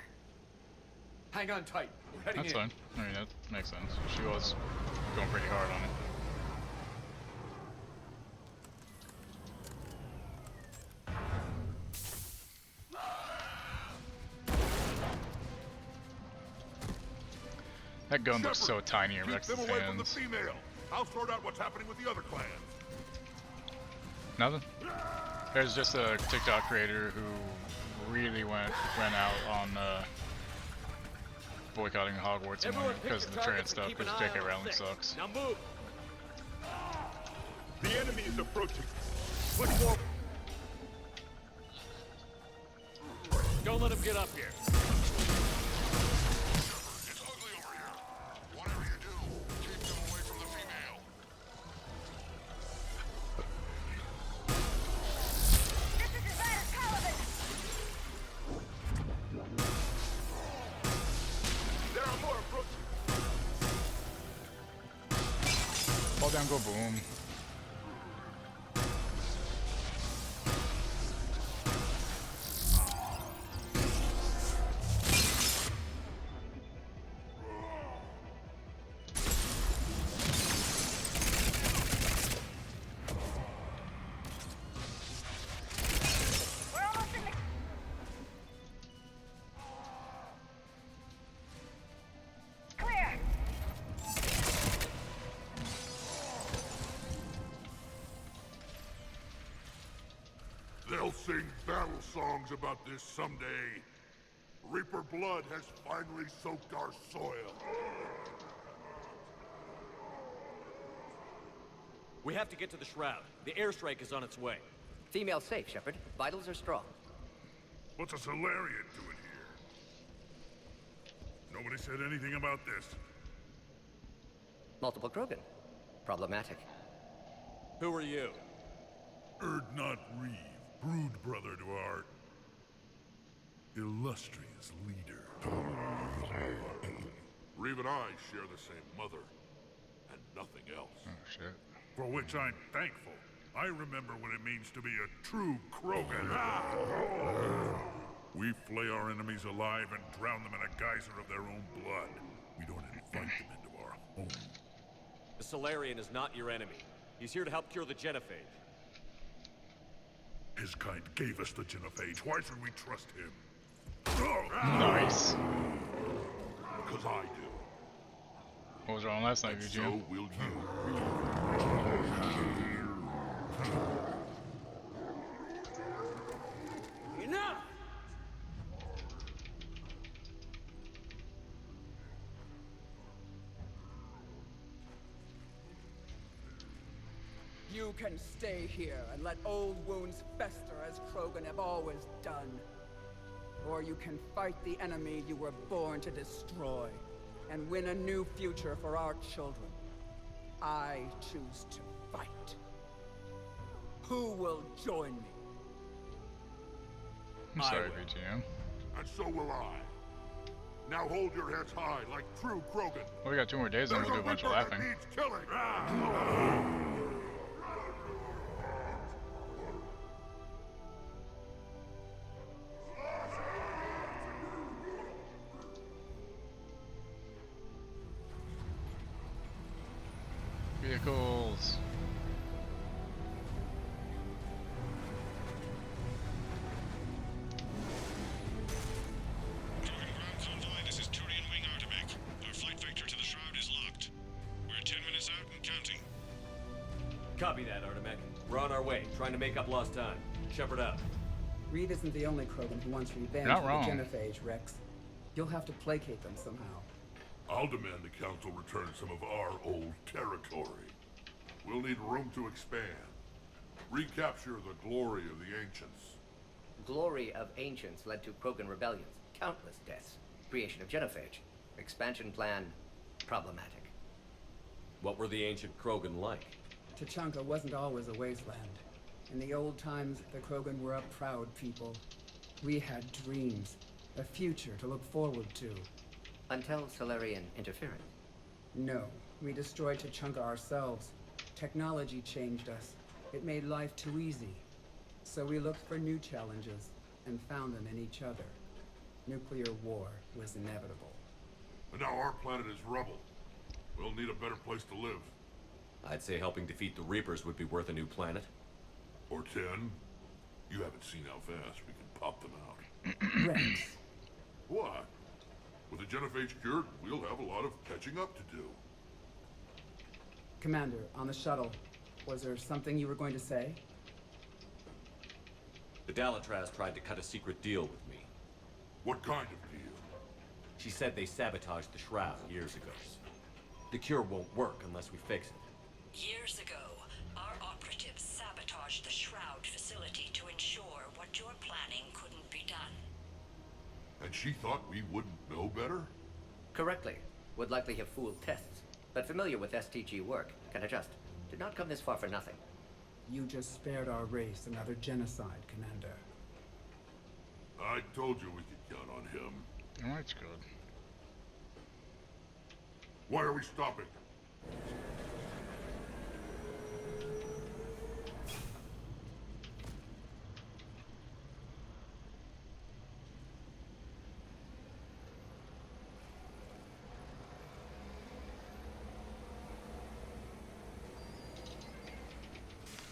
Hang on tight. We're heading That's in. fine. I mean, that makes sense. She was going pretty hard on it. That gun looks so tiny in Keep Rex's them away from the hands. female. I'll sort out what's happening with the other clans. Nothing? There's just a TikTok creator who really went out on boycotting Hogwarts because of the trans stuff, because J.K. Rowling sucks. Now move. The enemy is approaching. Push forward. Don't let him get up here. It's ugly over here. Whatever you do, keep them away from the female. This is Advanced Paladin! There are more approaching. Fall down, go boom. We're almost in the... Clear! They'll sing battle songs about this someday. Reaper blood has finally soaked our soil. We have to get to the Shroud. The airstrike is on its way. Female safe, Shepard. Vitals are strong. What's a Solarian doing here? Nobody said anything about this. Multiple Krogan. Problematic. Who are you? Not Reeve, brood brother to our illustrious leader. Reeve and I share the same mother, and nothing else. Oh, shit. For which I'm thankful. I remember what it means to be a true Krogan. We flay our enemies alive and drown them in a geyser of their own blood. We don't invite them into our home. The Solarian is not your enemy. He's here to help cure the genophage. His kind gave us the genophage. Why should we trust him? Nice. Because I do. What was wrong last night, And VG? so will you. Enough! You can stay here and let old wounds fester as Krogan have always done. Or you can fight the enemy you were born to destroy and win a new future for our children. I choose to fight. Who will join me? I'm sorry, VGM. And so will I. Now hold your heads high like true Krogan. Well, we got 2 more days and we'll do a bunch of Reaper that laughing. needs killing. Vehicles. This is Turian Wing Artemech. Our flight vector to the shroud is locked. We're 10 minutes out and counting. Copy that, Artemech. We're on our way, trying to make up lost time. Shepherd up. Reeve isn't the only Krogan who wants revenge Not for wrong. the genophage, Rex. You'll have to placate them somehow. I'll demand the Council return some of our old territory. We'll need room to expand. Recapture the glory of the Ancients. Glory of Ancients led to Krogan rebellions, countless deaths, creation of genophage, expansion plan problematic. What were the ancient Krogan like? Tachanka wasn't always a wasteland. In the old times, the Krogan were a proud people. We had dreams, a future to look forward to. Until Solarian interference. No, we destroyed Tachanka ourselves. Technology changed us. It made life too easy. So we looked for new challenges, and found them in each other. Nuclear war was inevitable. And now our planet is rubble. We'll need a better place to live. I'd say helping defeat the Reapers would be worth a new planet. Or 10. You haven't seen how fast we can pop them out. Rex. What? With the genophage cured, we'll have a lot of catching up to do. Commander, on the shuttle, was there something you were going to say? The Dalatraz tried to cut a secret deal with me. What kind of deal? She said they sabotaged the Shroud years ago. The cure won't work unless we fix it. Years ago, our operatives sabotaged the Shroud facility to ensure what you're planning couldn't be done. And she thought we wouldn't know better? Correctly. Would likely have fooled tests, but familiar with STG work, can adjust. Did not come this far for nothing. You just spared our race another genocide, Commander. I told you we could count on him. Oh, that's good. Why are we stopping?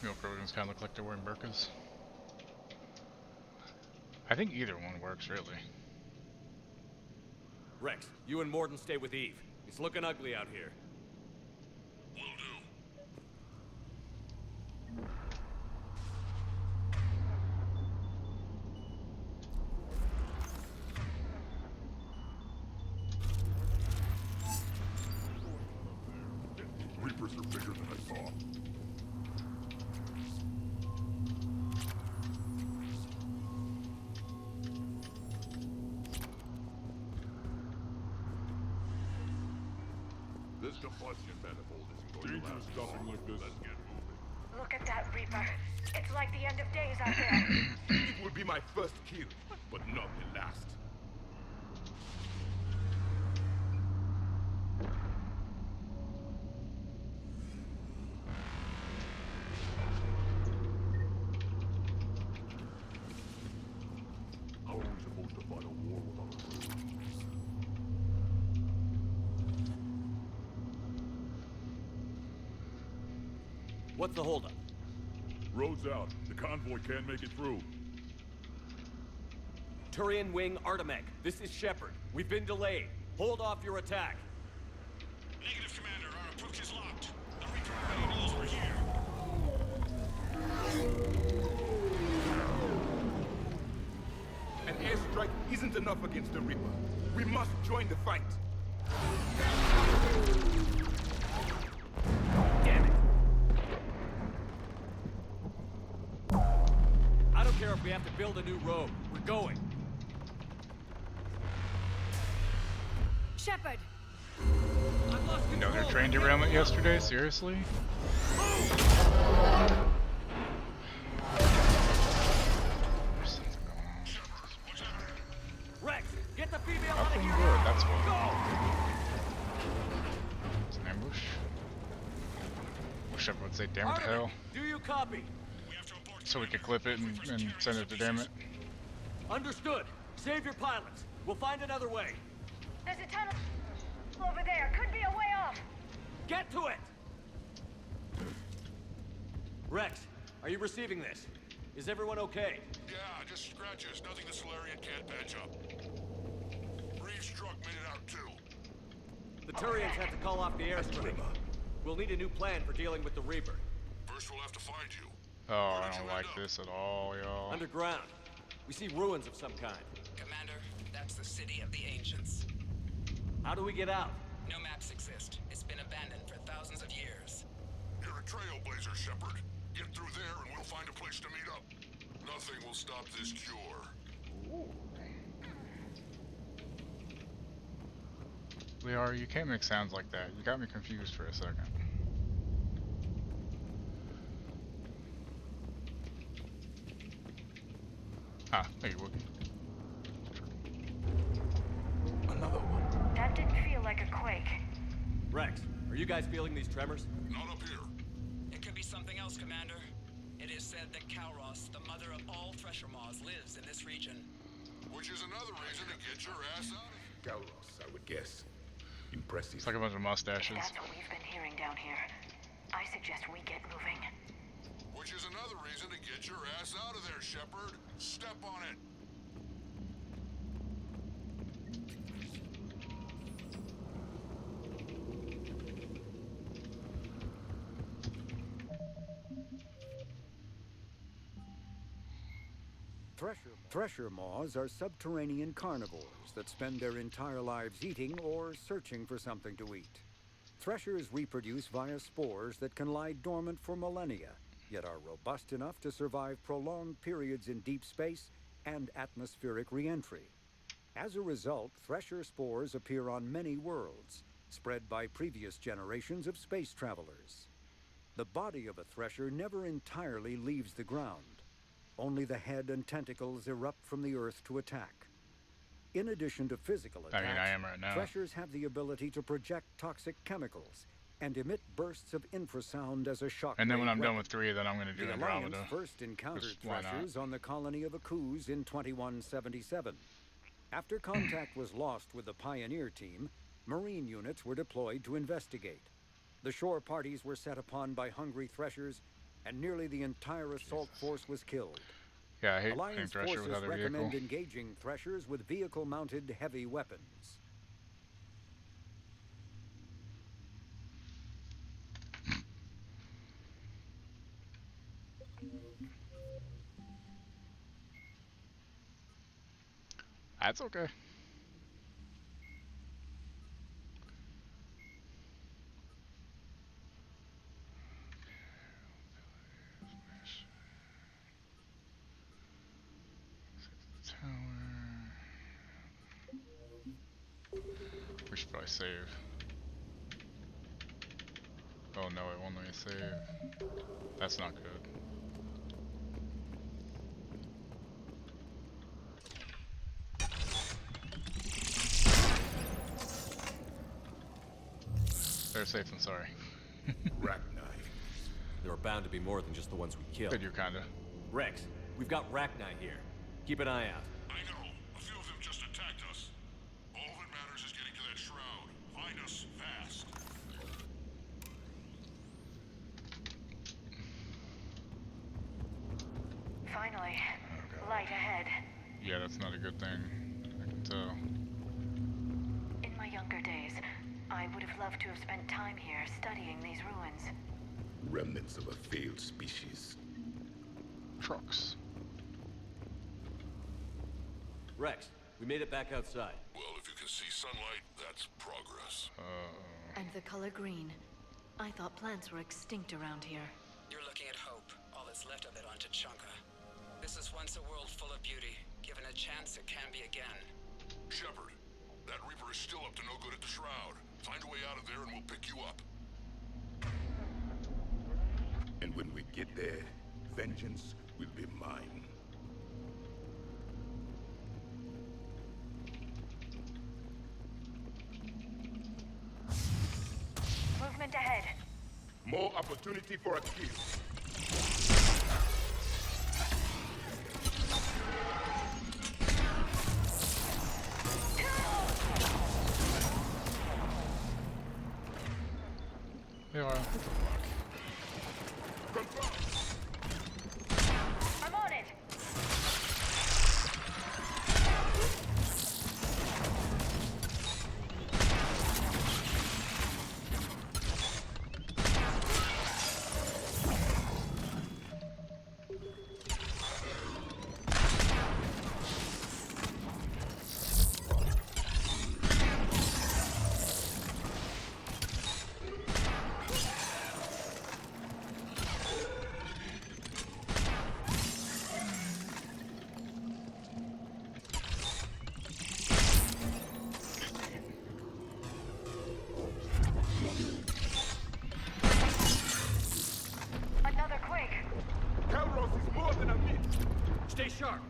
Real Krogans kind of look like they're wearing burqas. I think either one works, really. Rex, you and Morden stay with Eve. It's looking ugly out here. Will do. Reapers are bigger than I thought. This combustion manifold isn't going to last. Stopping like this. Let's get moving. Look at that Reaper. It's like the end of days out there. It will be my first kill, but not the last. How are we supposed to fight a war without a road? What's the holdup? Road's out. The convoy can't make it through. Turian Wing Artemec, this is Shepard. We've been delayed. Hold off your attack. Negative, Commander. Our approach is locked. The Reaper already knows we're here. An airstrike isn't enough against the Reaper. We must join the fight. Damn it. I don't care if we have to build a new road. We're going. Shepard! I've lost control. Another train derailment yesterday? Seriously? Rex, get the female out of Nothing here. good, that's what. Go! It's an ambush. Wish everyone would say damn it to Artemec, hell. do you copy? So we could clip it and send it to damn it. Understood. Save your pilots. We'll find another way. There's a tunnel over there. Could be a way off. Get to it! Rex, are you receiving this? Is everyone okay? Yeah, just scratches. Nothing the Solarian can't patch up. Reeves' truck made it out too. The Turians have to call off the airstrike. We'll need a new plan for dealing with the Reaper. First we'll have to find you. Oh, I don't like this at all, y'all. Underground. We see ruins of some kind. Commander, that's the city of the ancients. How do we get out? No maps exist. It's been abandoned for thousands of years. You're a trailblazer, Shepard. Get through there and we'll find a place to meet up. Nothing will stop this cure. Liara, you can't make sounds like that. You got me confused for a second. Ah, hey, Wookie. Another one. That didn't feel like a quake. Rex, are you guys feeling these tremors? Not up here. It could be something else, Commander. It is said that Kalros, the mother of all Thresher Maws, lives in this region. Which is another reason to get your ass out of here. Galros, I would guess. Impressive. It's like a bunch of mustaches. That's what we've been hearing down here. I suggest we get moving. Which is another reason to get your ass out of there, Shepard. Step on it. Thresher maws are subterranean carnivores that spend their entire lives eating or searching for something to eat. Threshers reproduce via spores that can lie dormant for millennia, yet are robust enough to survive prolonged periods in deep space and atmospheric re-entry. As a result, thresher spores appear on many worlds, spread by previous generations of space travelers. The body of a thresher never entirely leaves the ground. Only the head and tentacles erupt from the earth to attack. In addition to physical attacks, I am right now. threshers have the ability to project toxic chemicals and emit bursts of infrasound as a shock. And then when I'm weapon. done with 3, then I'm going to do The Andromeda. Alliance first encountered 'Cause why not? threshers on the colony of Akuz in 2177. After contact was lost with the Pioneer team, Marine units were deployed to investigate. The shore parties were set upon by hungry threshers, and nearly the entire assault force was killed. Yeah, I hate playing Alliance Thresher forces without a recommend vehicle. engaging threshers with vehicle-mounted heavy weapons. That's okay. We should probably save. Oh no, it won't let me save. That's not good. They're safe and sorry. Rachni. There are bound to be more than just the ones we killed. They do, kinda. Rex, we've got Rachni here. Keep an eye out. I know. A few of them just attacked us. All that matters is getting to that shroud. Find us fast. Finally. Light ahead. Yeah, that's not a good thing. I can tell. In my younger days, I would have loved to have spent time here studying these ruins. Remnants of a failed species. Trucks. Rex, we made it back outside. Well, if you can see sunlight, that's progress. And the color green. I thought plants were extinct around here. You're looking at hope, all that's left of it on Tachanka. This is once a world full of beauty. Given a chance, it can be again. Shepard, that Reaper is still up to no good at the shroud. Find a way out of there and we'll pick you up. And when we get there, vengeance will be mine. Movement ahead. More opportunity for a kill. They are. I'm on it. Another quake. Calros is more than a myth. Stay sharp.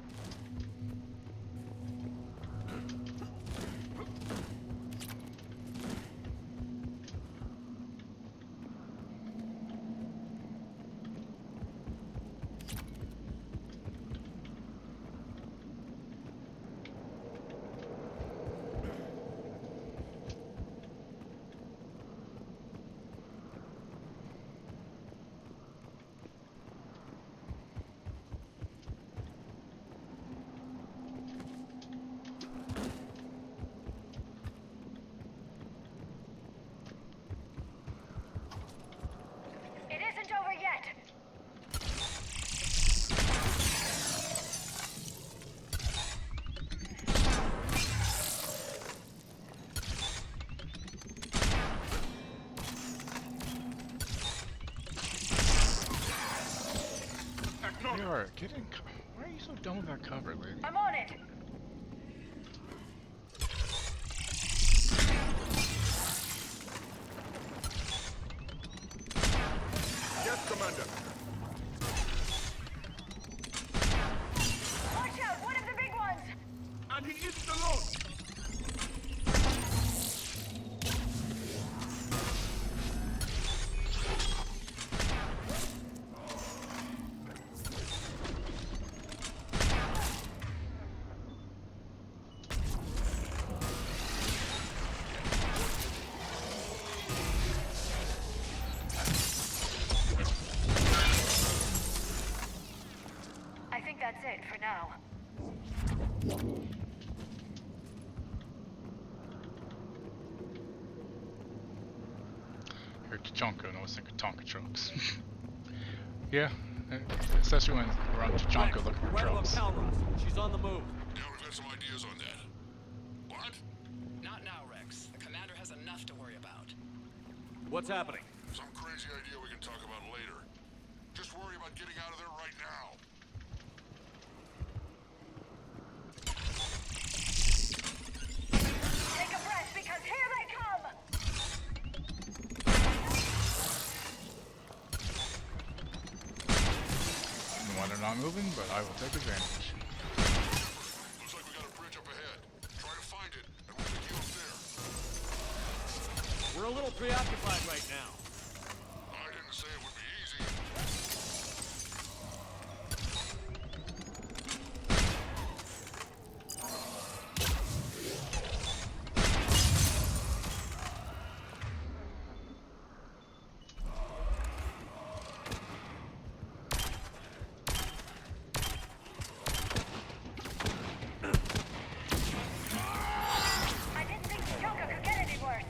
It isn't over yet. They are. Get in. Why are you so dumb with that cover, lady? I'm on it. Yes, Commander. Watch out, one of the big ones. And he isn't alone. I think that's it for now. Here, Tachanka, and I was thinking Tonka trucks. Yeah, especially when we're on Tachanka looking for Right above trucks. Calros. She's on the move. Yeah, we've got some ideas on that. What? Not now, Rex. The commander has enough to worry about. What's happening? Some crazy idea we can talk about later. Just worry about getting out of there right now. Take a breath because here they come. moving, but I will take advantage. Looks like we got a bridge up ahead. Try to find it, and we'll pick you up there. We're a little preoccupied right now. I didn't say it would be easy. I didn't think the Joker could get any worse.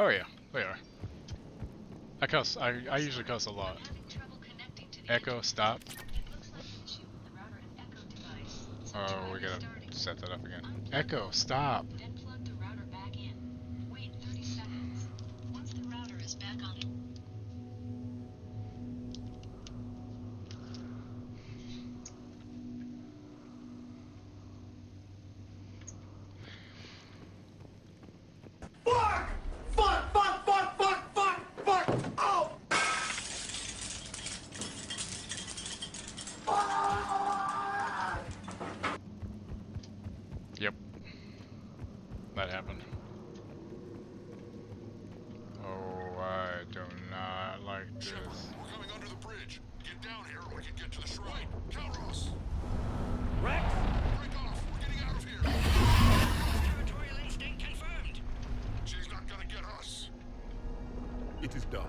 Oh yeah, they are. I cuss. I usually cuss a lot. Echo, stop. Oh, we gotta set that up again. Echo, stop. Fuck! Fuck! Fuck! Fuck! Fuck! Fuck! Fuck! Oh! Yep. That happened. Oh, I do not like this. We're coming under the bridge. Get down here, or we can get to the shrine. Calros! Rex? Break off! We're getting out of here! Territorial instinct confirmed. She's not gonna get us. It is done.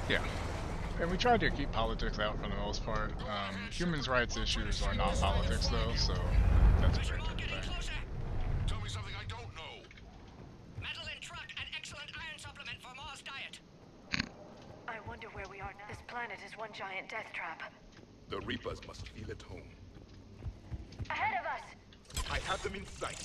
Yeah. And we tried to keep politics out for the most part. Human rights issues are not politics though, so that's a great thing. Tell me something I don't know. Metal in truck, an excellent iron supplement for Mars diet. I wonder where we are now. This planet is one giant death trap. The Reapers must feel at home. Ahead of us! I have them in sight.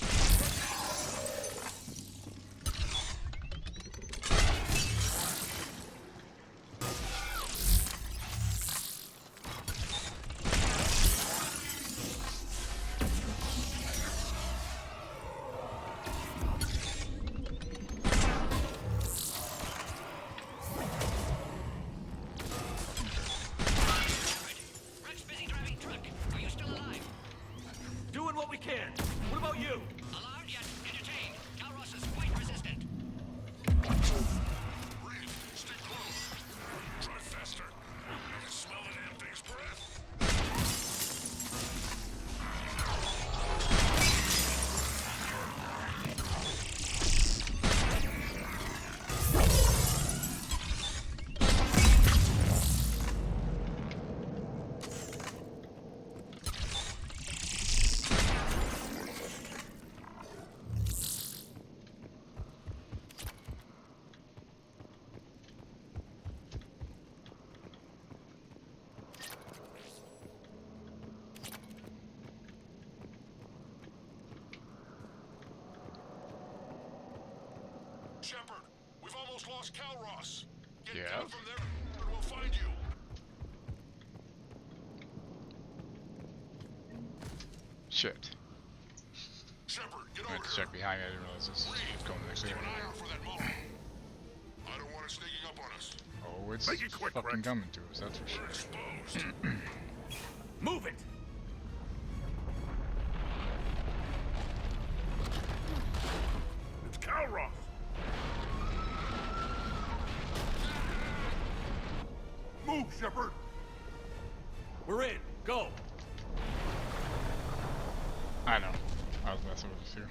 Rex busy driving truck. Are you still alive? Doing what we can. What about you? Alarmed yet entertained. Calros is quite resistant. Breathe. Stay close. Try faster. I can smell the damn thing's breath. Shepard, we've almost lost Calros. Get down from there, and we'll find you. Shit. Shepard, get I had over to here. check behind. I didn't realize this was going next Keep year. an eye out for that mountain. I don't want it sneaking up on us. Oh, it's Make it quick, fucking Rex. coming to us, that's for We're sure. exposed. Move it! Shepard. We're in. Go. I know. I was messing with you too.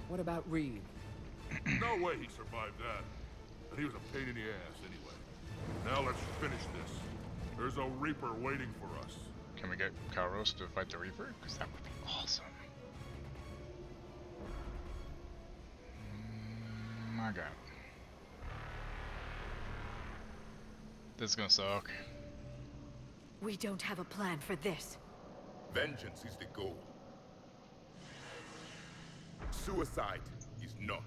What about Reed? No way he survived that. And he was a pain in the ass anyway. Now let's finish this. There's a Reaper waiting for us. Can we get Kairos to fight the Reaper? Because that would be awesome. My god. This is gonna suck. We don't have a plan for this. Vengeance is the goal. Suicide is not.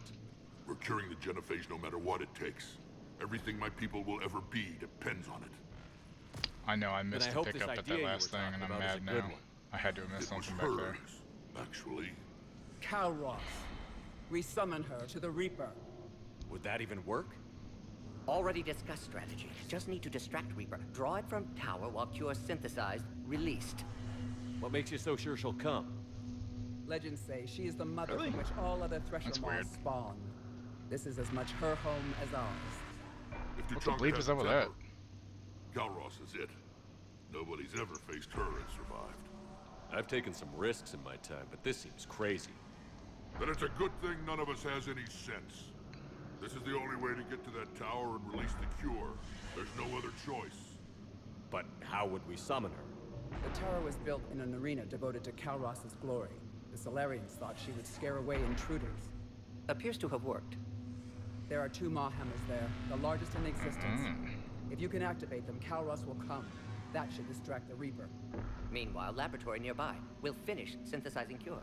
We're curing the genophage no matter what it takes. Everything my people will ever be depends on it. I know I missed I the hope pick this up at idea that you last were thing and talking I'm about is mad a good now. one. I had to have missed It was something back there. hers, actually. Calros. We summon her to the Reaper. Would that even work? Already discussed strategy. Just need to distract Reaper. Draw it from tower while Cure synthesized, released. What makes you so sure she'll come? Legends say she is the mother Really? from which all other Thresher That's Maws weird. spawn. This is as much her home as ours. If What the bleep is up with that? Galros is it. Nobody's ever faced her and survived. I've taken some risks in my time, but this seems crazy. Then it's a good thing none of us has any sense. This is the only way to get to that tower and release the cure. There's no other choice. But how would we summon her? The tower was built in an arena devoted to Calros' glory. The Solarians thought she would scare away intruders. Appears to have worked. There are 2 Maw hammers there, the largest in existence. If you can activate them, Calros will come. That should distract the Reaper. Meanwhile, laboratory nearby. We'll finish synthesizing Cure.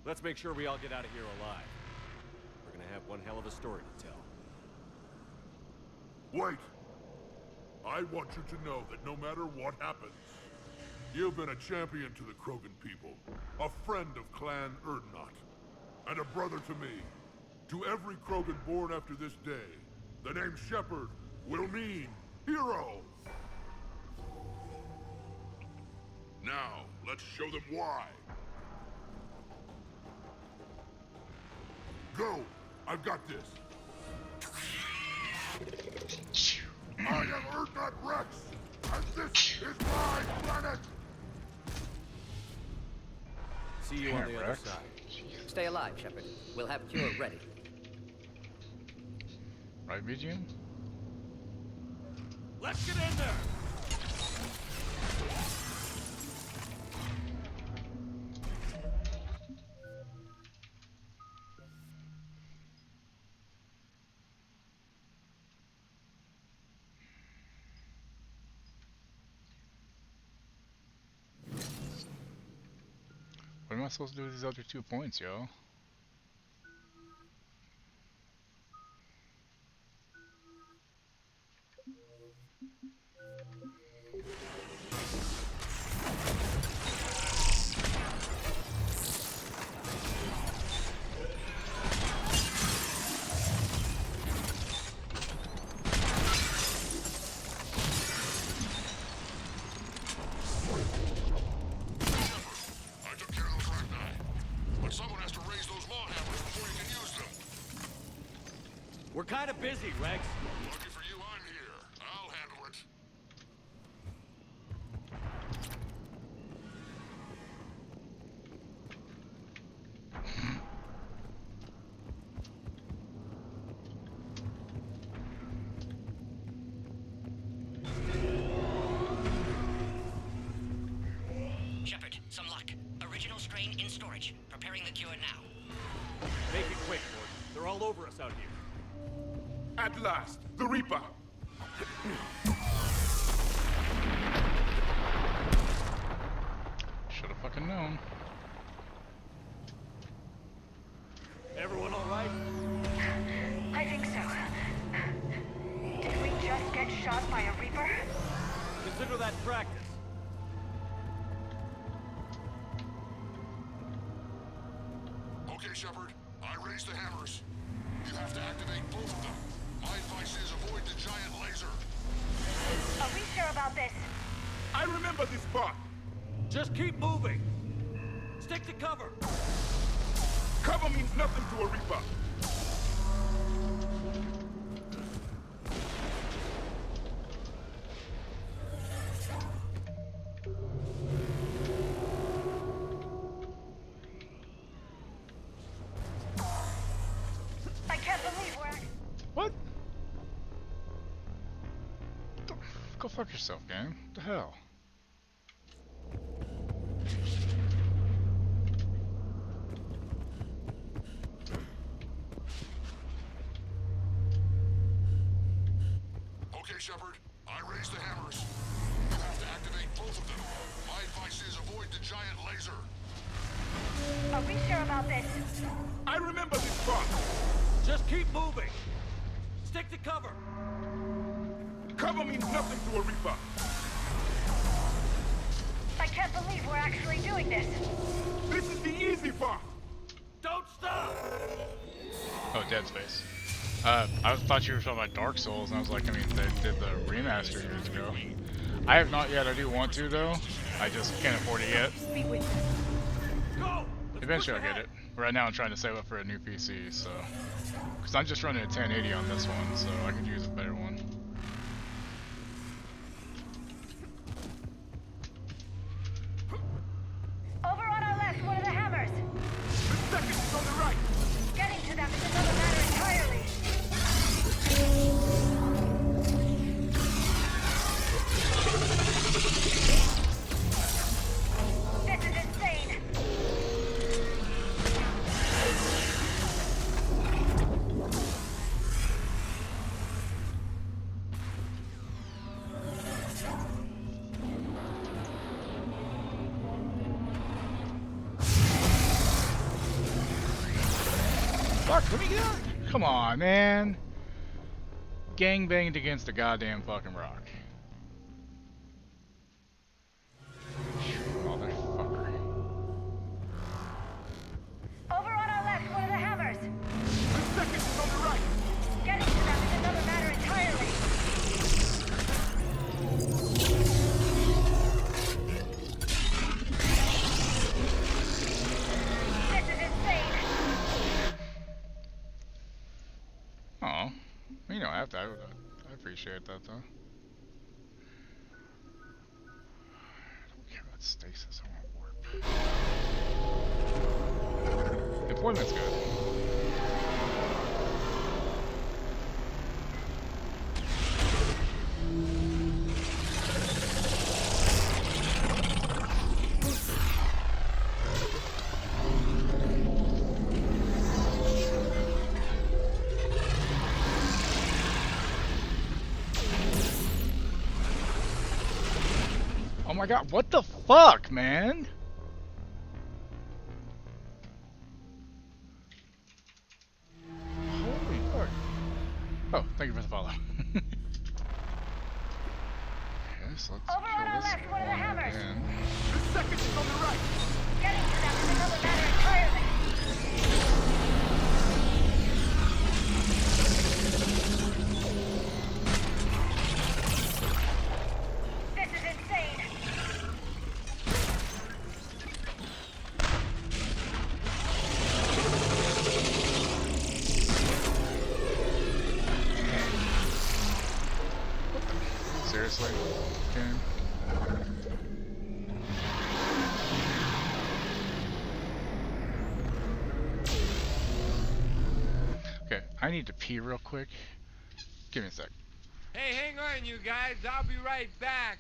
Let's make sure we all get out of here alive. We're gonna have one hell of a story to tell. Wait! I want you to know that no matter what happens, you've been a champion to the Krogan people, a friend of Clan Erdnot, and a brother to me. To every Krogan born after this day, the name Shepard will mean hero! Now, let's show them why. Go! I've got this! I am Erdnot Rex, and this is my planet! See you on the other Rex. side. Stay alive, Shepard. We'll have Cure ready. Right, BGM? Let's get in there! What am I supposed to do with these other 2 points, yo? I took care of those Ragni. But someone has to raise those Maw hammers before you can use them. We're kind of busy, Rex. Lucky for you, I'm here. I'll handle it. Shepard, some luck. Original strain in storage. Preparing the cure now. Make it quick, Gordon. They're all over us out here. At last, the Reaper! Should have fucking known. Everyone all right? I think so. Did we just get shot by a Reaper? Consider that practice. Okay, Shepard. I raised the hammers. You have to activate both of them. My advice is avoid the giant laser. Are we sure about this? I remember this part. Just keep moving. Stick to cover. Cover means nothing to a Reaper. fuck yourself, game. What the hell? Okay, Shepard. I raised the hammers. You have to activate both of them. My advice is avoid the giant laser. Are we sure about this? I remember this part. Just keep moving. Stick to cover. Cover means nothing to a Reaper. I can't believe we're actually doing this. This is the easy part. Don't stop. Oh, Dead Space. I thought you were talking about Dark Souls, and I was like, I mean, they did the remaster years ago. I have not yet. I do want to, though. I just can't afford it yet. Eventually I'll get it. Right now I'm trying to save up for a new PC, so... Because I'm just running a 1080 on this one, so I could use a better one. Over on our left, one of the hammers. The second is on the right. Getting to them is another matter entirely. This is insane. Fuck, let me get out. Come on, man. Gang banged against a goddamn fucking rock. Motherfucker. Over on our left, one of the hammers. The second is on the right. Getting to them is another matter entirely. This is insane. Oh, you don't have to. I appreciate that though. I don't care about stasis. I want warp. Deployment's good. Oh my god, what the fuck, man? Holy fuck. Oh, thank you for the follow. Yes, let's Over on our left, one of the hammers. again. The second is on the right. Getting to them is another matter entirely. This is insane. Seriously? Game? Okay, I need to pee real quick. Give me a sec. Hey, hang on, you guys. I'll be right back.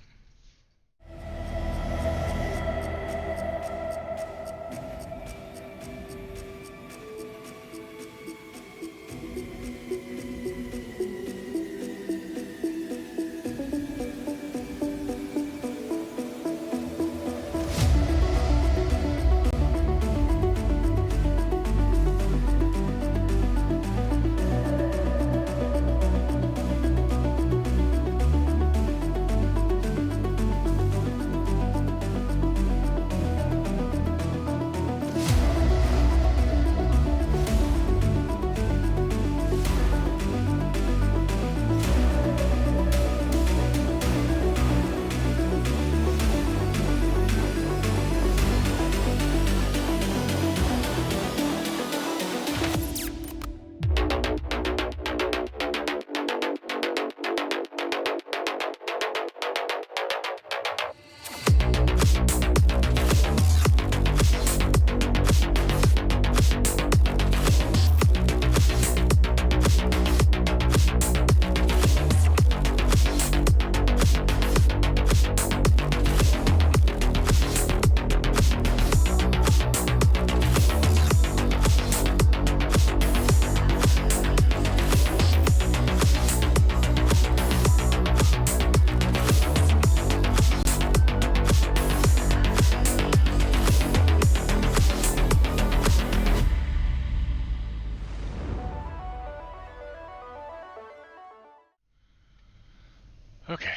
Okay.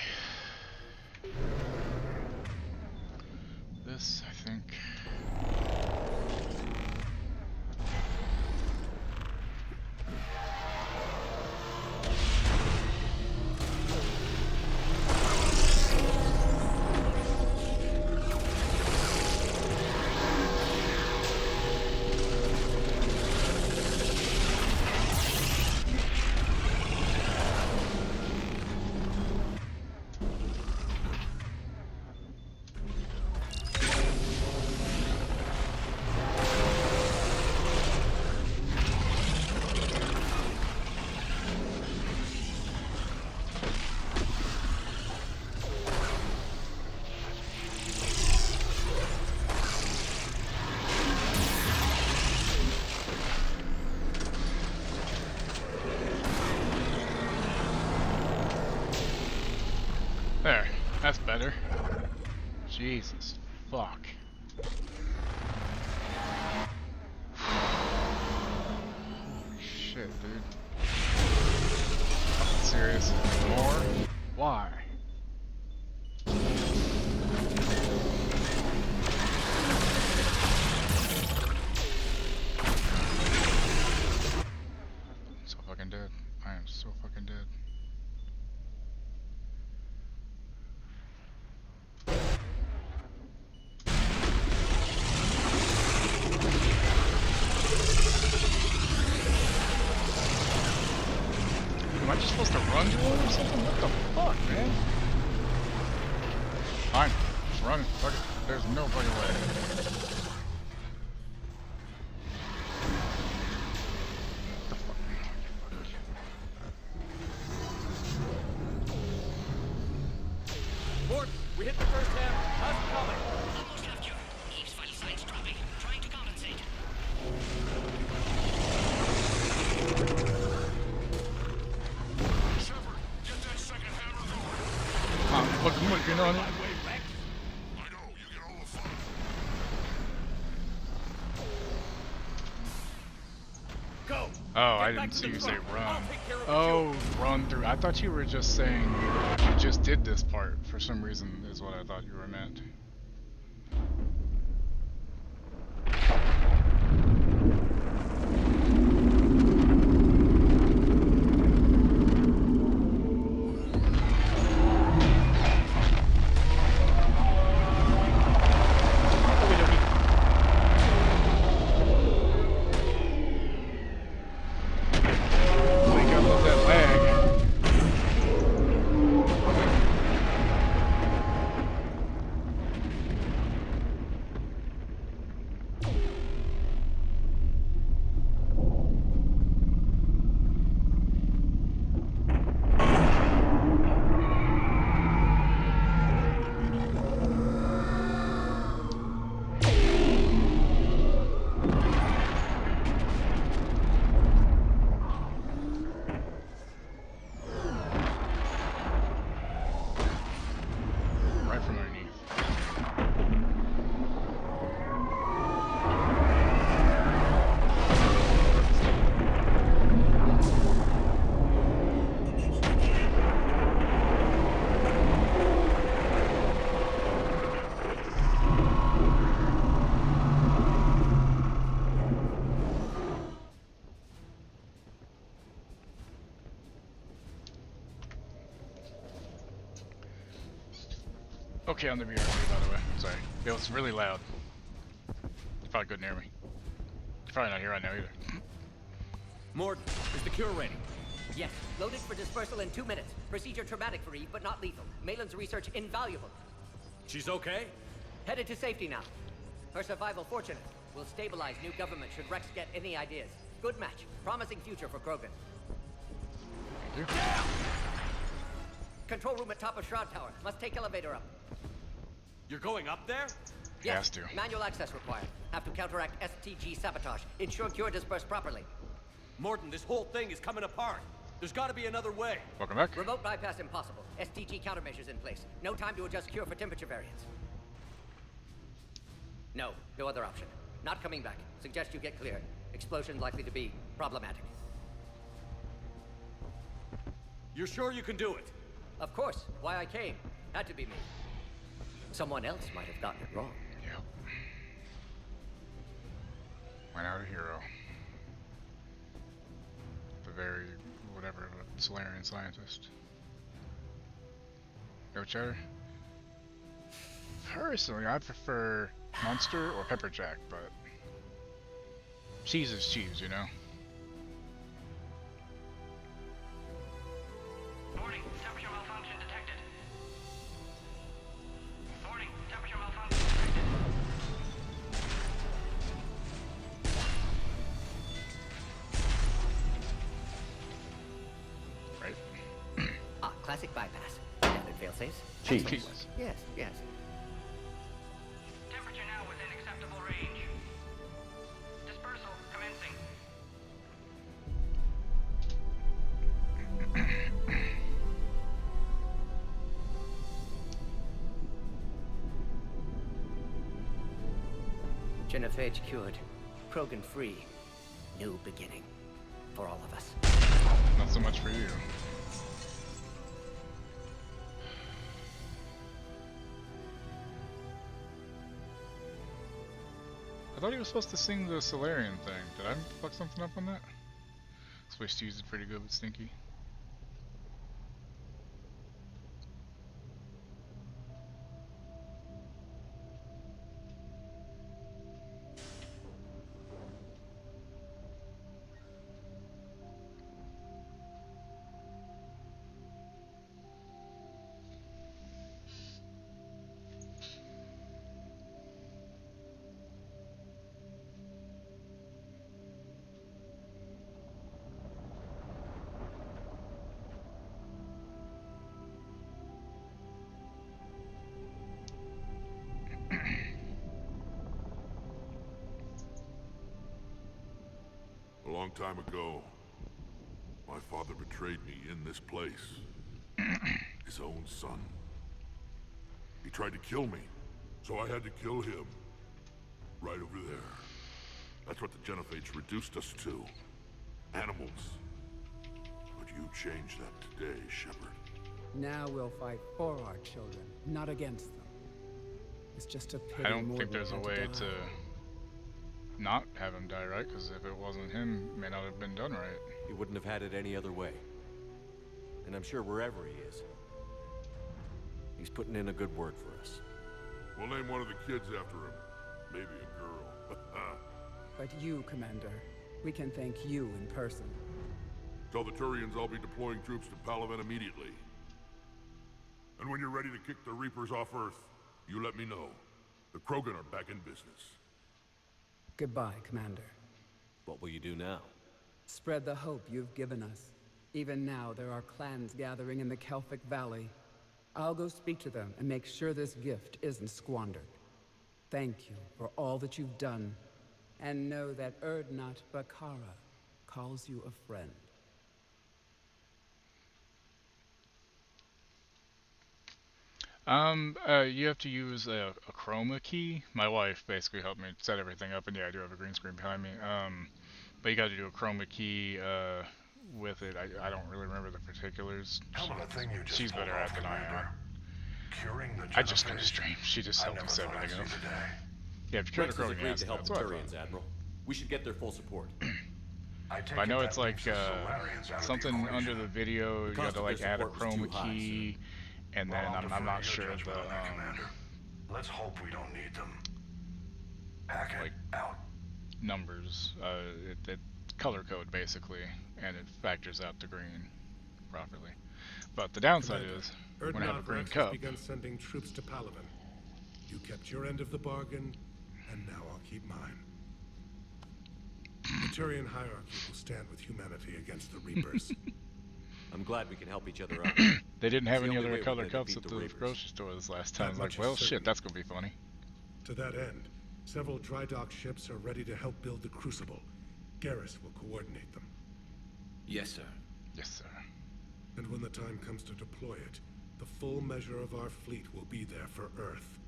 This, I think. There, that's better. Jesus, fuck. Holy shit, dude. Fucking serious. More? Why? I'm so fucking dead. I am so fucking dead. Am I just supposed to run to him or something? What the fuck, man? Fine, just run. Fuck it. There's no fucking way. What the fuck? Morton, we hit the first half. How's it coming? Almost have cure. Eve's vital signs dropping. Trying to compensate. I'm fucking working on it. Go. Oh, I didn't see you say run. Oh, run through. I thought you were just saying you just did this part for some reason, is what I thought you were meant. Right from underneath. Okay, on the VR, by the way. Sorry. It was really loud. You probably couldn't hear me. You're probably not here right now either. Morton, is the cure ready? Yes, loaded for dispersal in 2 minutes. Procedure traumatic for Eve, but not lethal. Malin's research invaluable. She's okay? Headed to safety now. Her survival fortunate. Will stabilize new government should Rex get any ideas. Good match. Promising future for Krogan. Thank you. Yeah! Control room at top of Shroud Tower. Must take elevator up. You're going up there? Yes. Has to. Manual access required. Have to counteract STG sabotage. Ensure cure dispersed properly. Morton, this whole thing is coming apart. There's got to be another way. Welcome back. Remote bypass impossible. STG countermeasures in place. No time to adjust cure for temperature variance. No other option. Not coming back. Suggest you get clear. Explosion likely to be problematic. You're sure you can do it? Of course, why I came. Had to be me. Someone else might have gotten it wrong. Yep. Went out a hero. The very, whatever, Solarian scientist. Go cheddar? Personally, I prefer Munster or Pepper Jack, but cheese is cheese, you know? Warning, temperature malfunction detected. Warning, temperature malfunction detected. Right. Classic bypass. Standard failsafes. Cheese. Excellent. Yes, yes. Temperature now within acceptable range. Dispersal commencing. Genophage cured. Krogan free. New beginning. For all of us. Not so much for you. I thought he was supposed to sing the Solarian thing. Did I fuck something up on that? Switch to use it pretty good with Stinky. A long time ago, my father betrayed me in this place. His own son. He tried to kill me, so I had to kill him. Right over there. That's what the Genophage reduced us to. Animals. But you changed that today, Shepard. Now we'll fight for our children, not against them. It's just a pity. I don't think Mordin there's a had way die. to not have him die, right? Because if it wasn't him, it may not have been done right. He wouldn't have had it any other way. And I'm sure wherever he is, he's putting in a good word for us. We'll name one of the kids after him. Maybe a girl. But you, Commander, we can thank you in person. Tell the Turians I'll be deploying troops to Palaven immediately. And when you're ready to kick the Reapers off Earth, you let me know. The Krogan are back in business. Goodbye, Commander. What will you do now? Spread the hope you've given us. Even now, there are clans gathering in the Kelphic Valley. I'll go speak to them and make sure this gift isn't squandered. Thank you for all that you've done. And know that Erdnot Bakara calls you a friend. You have to use a chroma key. My wife basically helped me set everything up, and yeah, I do have a green screen behind me. But you got to do a chroma key with it. I don't really remember the particulars. She's better at it than I am. I just kind of stream. She just helped me set everything up. Yeah, if you Rex cure has the agreed Krogan, to help the that's what I Turians, Admiral. We should get their full support. But I know it's like something under the video. You got to like add a chroma key, and then I'm not sure the Let's hope we don't need them. Hack it like out. numbers. It color code basically, and it factors out the green properly. But the downside is when I have a green Erdnot cup. has begun sending troops to Palaven. You kept your end of the bargain, and now I'll keep mine. The Turian hierarchy will stand with humanity against the Reapers. I'm glad we can help each other out. They didn't have It's the any only other way color we're gonna cups beat at the the Reapers. grocery store this last time. I was That like, much well, is shit, certain. that's gonna be funny. To that end, several dry dock ships are ready to help build the Crucible. Garrus will coordinate them. Yes, sir. Yes, sir. And when the time comes to deploy it, the full measure of our fleet will be there for Earth.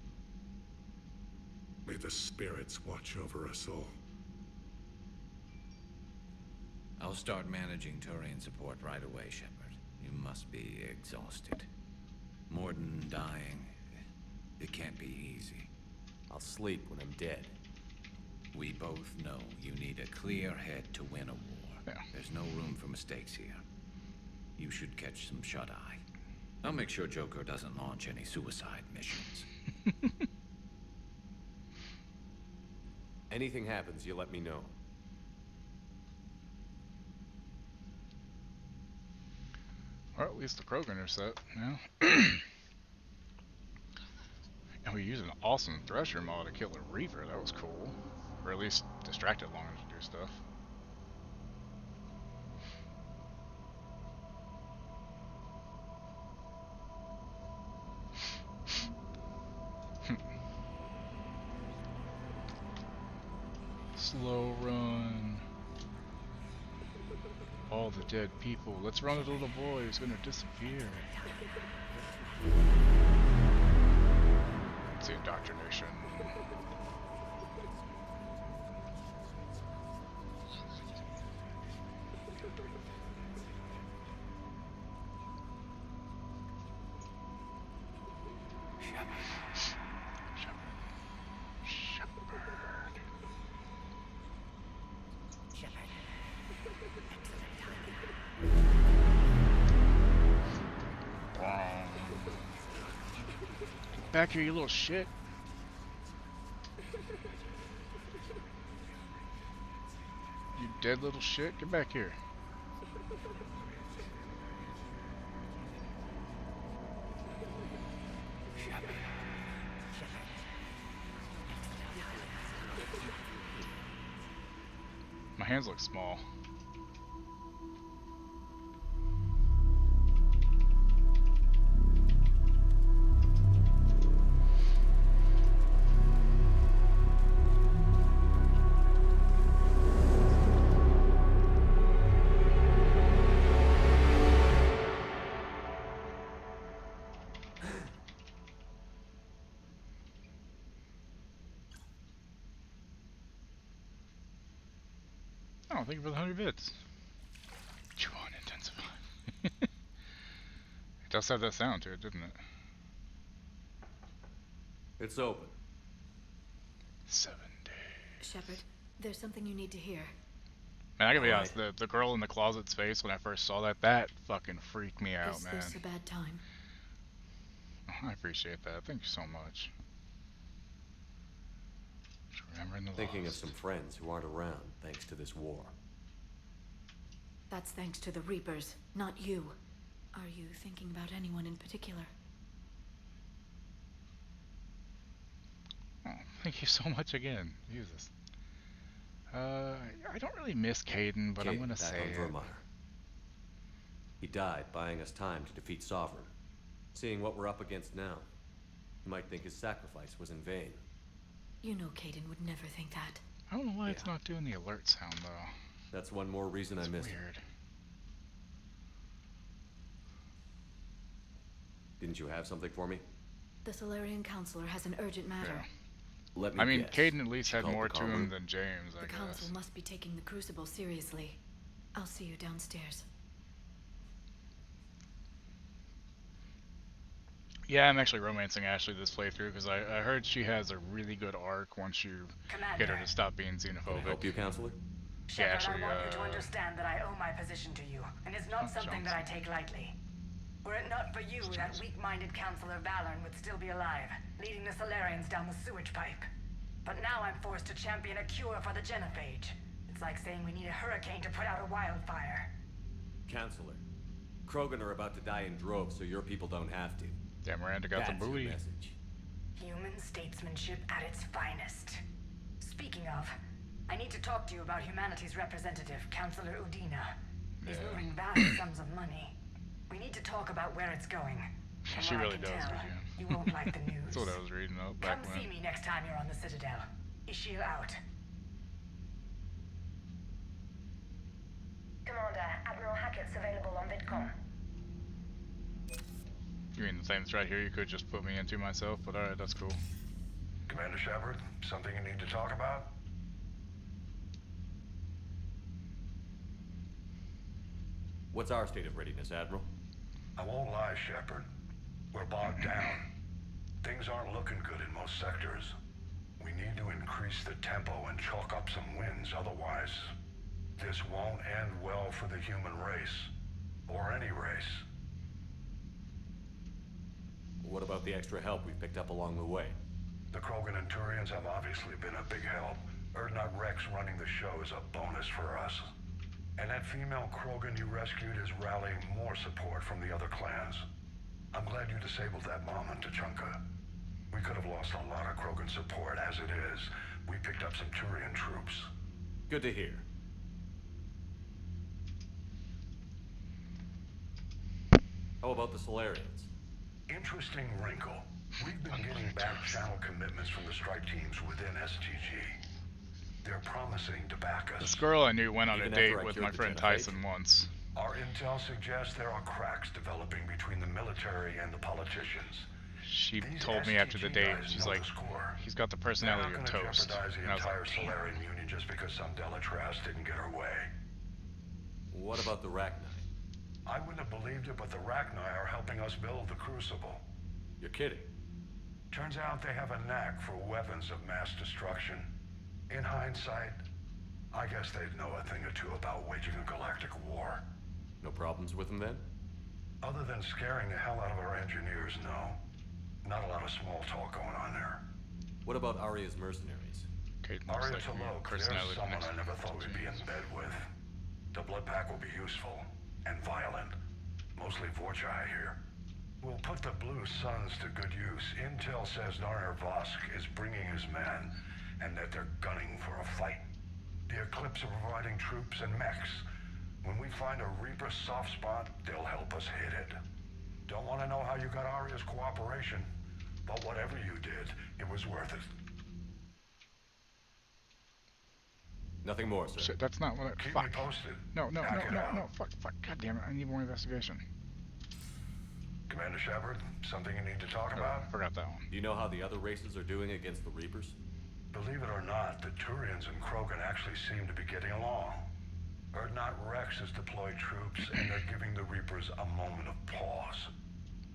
May the spirits watch over us all. I'll start managing Turian support right away, Shepard. You must be exhausted. Morden dying. It can't be easy. I'll sleep when I'm dead. We both know you need a clear head to win a war. Yeah. There's no room for mistakes here. You should catch some shut-eye. I'll make sure Joker doesn't launch any suicide missions. Anything happens, you let me know. Or at least the Krogan are set, yeah. And we used an awesome Thresher mod to kill a Reaver, that was cool. Or at least distract it long enough to do stuff. Slow run. All the dead people. Let's run at the little boy who's gonna disappear. It's the indoctrination. Back here, you little shit. You dead little shit. Get back here. My hands look small. Oh, thank you for the 100 bits. Chew on, intensify. It does have that sound to it, doesn't it? It's open. 7 days. Shepard, there's something you need to hear. Man, I gotta be honest, the girl in the closet's face when I first saw that fucking freaked me out, Is man. this a bad time? Oh, I appreciate that. Thank you so much. Just remembering the Thinking of lost. some friends who aren't around thanks to this war. That's thanks to the Reapers, not you. Are you thinking about anyone in particular? Oh, thank you so much again. Jesus. I don't really miss Caden, but I'm gonna say it. He died buying us time to defeat Sovereign. Seeing what we're up against now, you might think his sacrifice was in vain. You know Caden would never think that. I don't know why it's not doing the alert sound, though. That's one more reason I missed weird. him. Didn't you have something for me? The Solarian Counselor has an urgent matter. Yeah. Let me I mean, guess. Caden at least She had called more the to him convoy? than James, I The guess. Council must be taking the Crucible seriously. I'll see you downstairs. Yeah, I'm actually romancing Ashley this playthrough because I heard she has a really good arc once you get her to stop being xenophobic. Can I help you, Counselor? Yeah, Shepard, actually, I want you to understand that I owe my position to you, and it's not something that I take lightly. Were it not for you, that weak-minded Counselor Valorn would still be alive, leading the Solarians down the sewage pipe. But now I'm forced to champion a cure for the genophage. It's like saying we need a hurricane to put out a wildfire. Counselor, Krogan are about to die in droves so your people don't have to. Yeah, Miranda got That's the booty. your message. Human statesmanship at its finest. Speaking of, I need to talk to you about humanity's representative, Counselor Udina. He's moving vast sums of money. We need to talk about where it's going. From She what I really can does, tell, yeah. you won't like the news. That's what I was reading up back Come when. see me next time you're on the Citadel. Ishil out. Commander, Admiral Hackett's available on VidCom. You mean the same thread here you could just put me into myself, but alright, that's cool. Commander Shepard, something you need to talk about? What's our state of readiness, Admiral? I won't lie, Shepard. We're bogged down. Things aren't looking good in most sectors. We need to increase the tempo and chalk up some wins, otherwise this won't end well for the human race. Or any race. What about the extra help we picked up along the way? The Krogan and Turians have obviously been a big help. Erdnot Rex running the show is a bonus for us. And that female Krogan you rescued is rallying more support from the other clans. I'm glad you disabled that bomb on Tachanka. We could have lost a lot of Krogan support. As it is, we picked up some Turian troops. Good to hear. How about the Solarians? Interesting wrinkle. We've been getting back channel commitments from the strike teams within STG. They're promising to back us. This girl I knew went on a Even date after I with cured my the friend Genophage? Tyson once. Our intel suggests there are cracks developing between the military and the politicians. She told me after the date, she's like, he's got the personality of They're not toast. gonna jeopardize the And I was entire like, damn. Solarian Union just because some Delatras didn't get her way. What about the Rachni? I wouldn't have believed it, but the Rachni are helping us build the Crucible. You're kidding. Turns out they have a knack for weapons of mass destruction. In hindsight, I guess they'd know a thing or two about waging a galactic war. No problems with them then? Other than scaring the hell out of our engineers, no. Not a lot of small talk going on there. What about Arya's mercenaries? Kate looks Arya like me, T'Loak, there's personality someone mixed I never thought we'd be in bed with. The blood pack will be useful, and violent. Mostly Vorcha, I hear. We'll put the Blue Suns to good use. Intel says Narner Vosk is bringing his men, and that they're gunning for a fight. The Eclipse are providing troops and mechs. When we find a Reaper soft spot, they'll help us hit it. Don't want to know how you got Arya's cooperation, but whatever you did, it was worth it. Nothing more, sir. Shit, that's not what I... Keep fuck. me posted. No, Hack it out. fuck, God damn it, I need more investigation. Commander Shepard, something you need to talk Oh, about? forgot that one. Do you know how the other races are doing against the Reapers? Believe it or not, the Turians and Krogan actually seem to be getting along. Erdnot Rex has deployed troops, and they're giving the Reapers a moment of pause.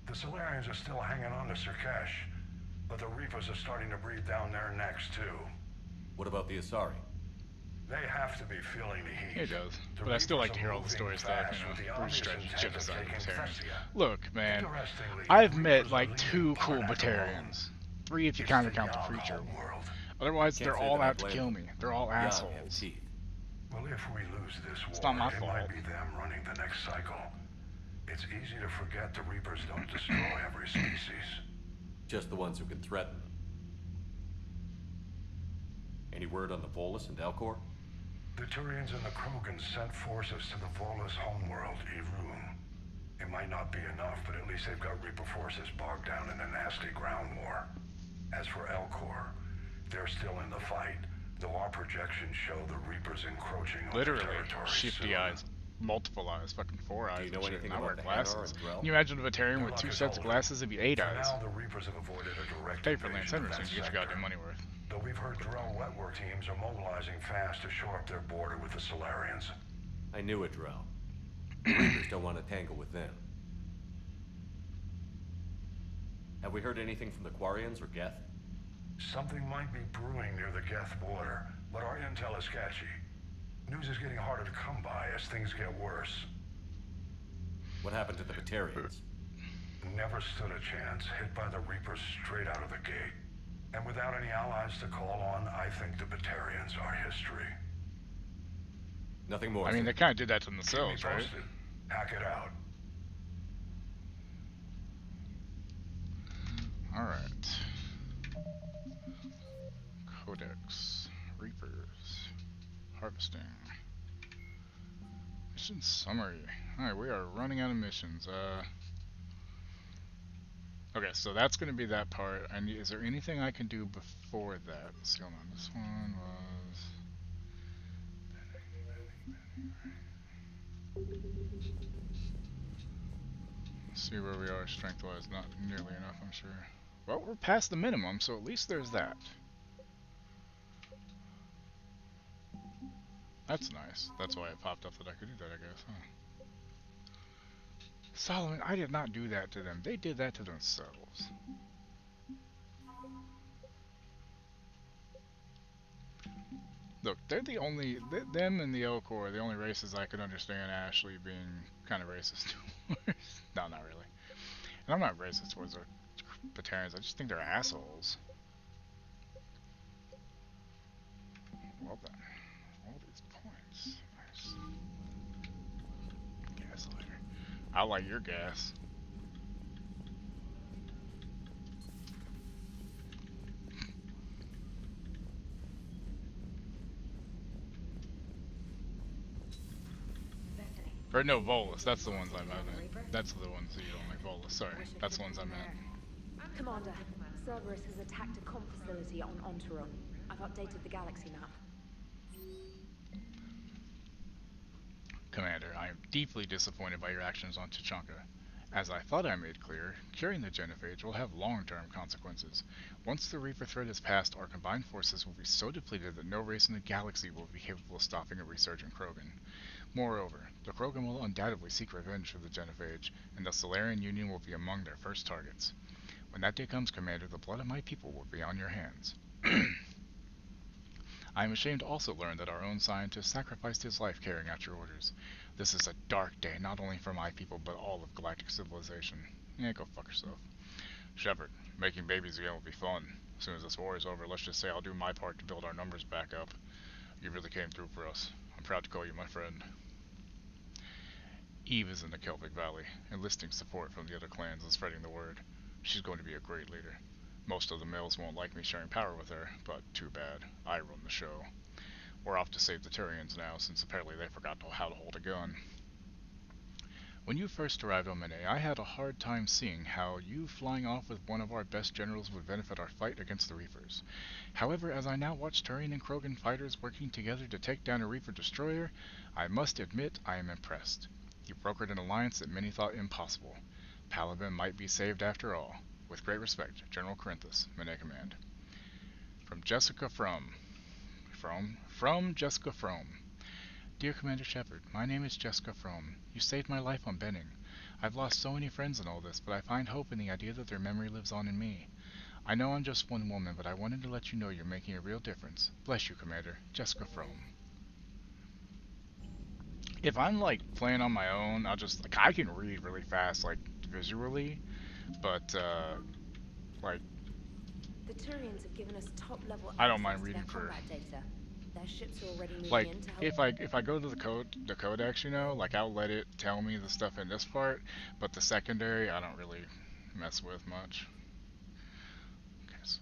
The Solarians are still hanging on to Sirkesh, but the Reapers are starting to breathe down their necks too. What about the Asari? They have to be feeling the heat. He does. The But I still like Reapers to hear are all the moving stories that, fast with the Bruce obvious stretches intent shit of aside taking Batarians. Thessia. Look, man, Interestingly, I've the met Reapers like are 2 leading cool part at the Batarians. 3 if you It's kind of the count the Yavin Preacher. homeworld. Otherwise, Can't they're say all that I out to blame kill them. me. They're all Yavin have assholes. teeth. Well, if we lose this war, It's not my it fault. might be them running the next cycle. It's easy to forget the Reapers don't destroy every species. Just the ones who can threaten them. Any word on the Volus and Elcor? The Turians and the Krogan sent forces to the Volus homeworld, Irun. It might not be enough, but at least they've got Reaper forces bogged down in a nasty ground war. As for Elcor, they're still in the fight, though our projections show the Reapers encroaching on their Literally, territory shifty soon. eyes. Multiple eyes, fucking 4 eyes. Do you know and shit, anything and I wear about the Hanar glasses. and Drell? Can you imagine a Batarian Their with luck 2 is sets of holding. glasses? It'd be 8 For eyes. now, the Reapers have avoided a direct Pay for Lance invasion of Henderson, that you get your sector. goddamn money worth. Though we've heard Drell Wetwork teams are mobilizing fast to shore up their border with the Solarians. I knew it, Drell. The Reapers don't want to tangle with them. Have we heard anything from the Quarians or Geth? Something might be brewing near the Geth border, but our intel is sketchy. News is getting harder to come by as things get worse. What happened to the Batarians? Never stood a chance, hit by the Reapers straight out of the gate. And without any allies to call on, I think the Batarians are history. Nothing more. I mean, sir. they kind of did that to Keep me themselves, right? posted. Hack it out. Alright. Codex. Reapers. Harvesting. Mission summary. Alright, we are running out of missions. Okay, so that's going to be that part. Is there anything I can do before that? Let's see, hold on. This one was... Let's see where we are strength-wise. Not nearly enough, I'm sure. Well, we're past the minimum, so at least there's that. That's nice. That's why it popped up that I could do that, I guess, huh? Solomon, I did not do that to them. They did that to themselves. Look, they're the only, them and the Elcor are the only races I could understand Ashley being kind of racist towards. No, not really. And I'm not racist towards our Batarians, I just think they're assholes. Well then, all these points. Nice. Gas later. I like your gas. Or no, Volus. That's the ones I meant. That's the ones that you don't like. Volus. Sorry. That's the ones I meant. Commander, Cerberus has attacked a comp facility on Ontaron. I've updated the galaxy map. Commander, I am deeply disappointed by your actions on Tachanka. As I thought I made clear, curing the genophage will have long-term consequences. Once the Reaper threat is past, our combined forces will be so depleted that no race in the galaxy will be capable of stopping a resurgent Krogan. Moreover, the Krogan will undoubtedly seek revenge for the genophage, and the Solarian Union will be among their first targets. When that day comes, Commander, the blood of my people will be on your hands. I am ashamed to also learn that our own scientist sacrificed his life carrying out your orders. This is a dark day, not only for my people, but all of galactic civilization. Yeah, go fuck yourself. Shepard, making babies again will be fun. As soon as this war is over, let's just say I'll do my part to build our numbers back up. You really came through for us. I'm proud to call you my friend. Eve is in the Kelvic Valley, enlisting support from the other clans and spreading the word. She's going to be a great leader. Most of the males won't like me sharing power with her, but too bad. I run the show. We're off to save the Turians now, since apparently they forgot how to hold a gun. When you first arrived on Mene, I had a hard time seeing how you flying off with one of our best generals would benefit our fight against the Reapers. However, as I now watch Turian and Krogan fighters working together to take down a Reaper destroyer, I must admit I am impressed. You brokered an alliance that many thought impossible. Palaven might be saved after all. With great respect, General Corinthus, Mene Command. From Jessica From Jessica From. Dear Commander Shepard, my name is Jessica From. You saved my life on Benning. I've lost so many friends in all this, but I find hope in the idea that their memory lives on in me. I know I'm just one woman, but I wanted to let you know you're making a real difference. Bless you, Commander. Jessica From. If I'm like playing on my own, I'll just like I can read really fast, like visually, but like The Turians have given us top-level I don't access mind to reading their for combat data. Their ships are already moving like in to help. if I go to the codex, you know, like I'll let it tell me the stuff in this part, but the secondary I don't really mess with much. Okay, so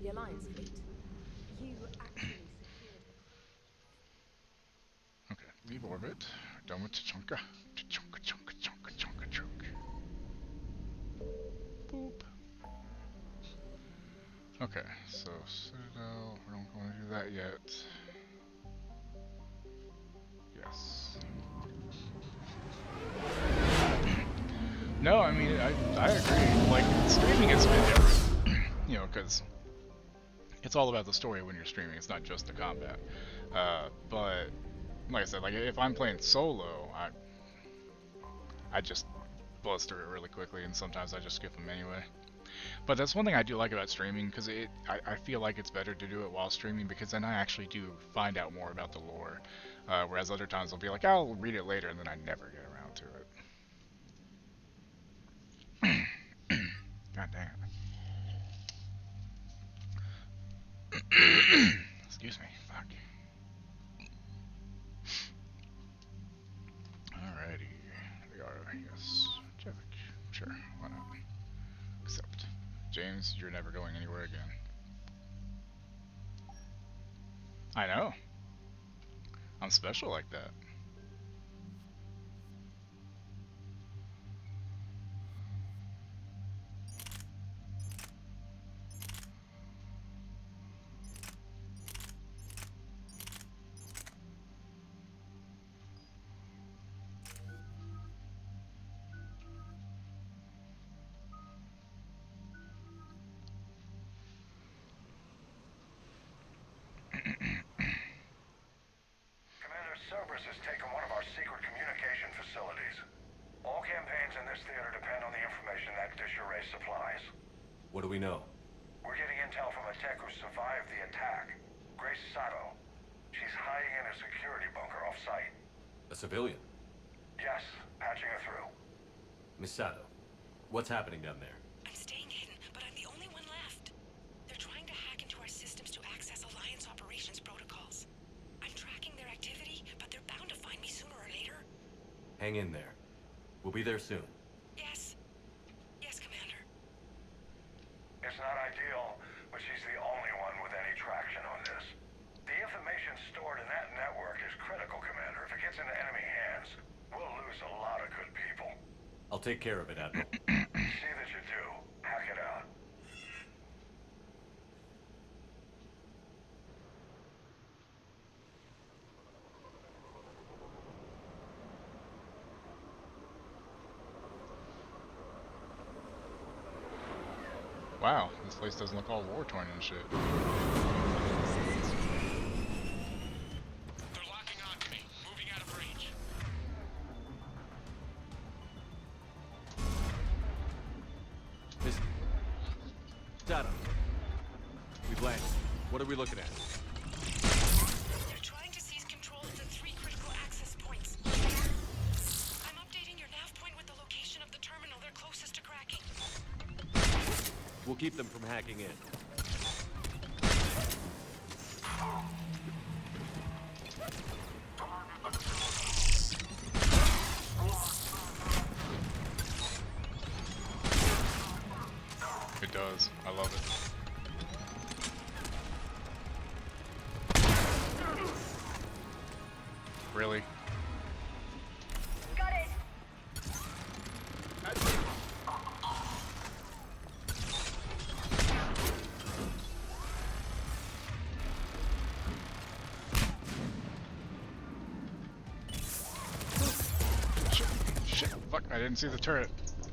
The Alliance fleet. You actually secured okay, leave orbit. Done with Tachanka. Tachanka, chunka, chunka, chunka, chunk. Boop. Okay, so Citadel, we don't want to do that yet. Yes. No, I mean, I agree. Like, streaming has been different. You know, because it's all about the story when you're streaming. It's not just the combat. But, like I said, like, if I'm playing solo, I just buzz through it really quickly, and sometimes I just skip them anyway. But that's one thing I do like about streaming, because I feel like it's better to do it while streaming, because then I actually do find out more about the lore. Whereas other times I'll be like, I'll read it later, and then I never get around to it. God damn it. Excuse me. Fuck. Alrighty. We are, yes. Jevik. Sure, why not? Except, James, you're never going anywhere again. I know. I'm special like that. Cerberus has taken one of our secret communication facilities. All campaigns in this theater depend on the information that dish array supplies. What do we know? We're getting intel from a tech who survived the attack. Grace Sato. She's hiding in a security bunker off-site. A civilian? Yes, patching her through. Miss Sato, what's happening down there? I'm staying hidden, but I'm the only one left. They're trying to hack into our systems to access Alliance operations protocols. I'm tracking their activity, but they're bound to find me sooner or later. Hang in there. We'll be there soon. Yes. Yes, Commander. It's not ideal, but she's the only one with any traction on this. The information stored in that network is critical, Commander. If it gets into enemy hands, we'll lose a lot of good people. I'll take care of it, Admiral. See that you do. Hack it out. Wow, this place doesn't look all war-torn and shit. They're locking onto me, moving out of range. Miss Sato, we've landed. What are we looking at? They're trying to seize control of the 3 critical access points. I'm updating your nav point with the location of the terminal they're closest to cracking. We'll keep them from hacking in. It does. I love it. Really? Got it! Shit. Fuck, I didn't see the turret.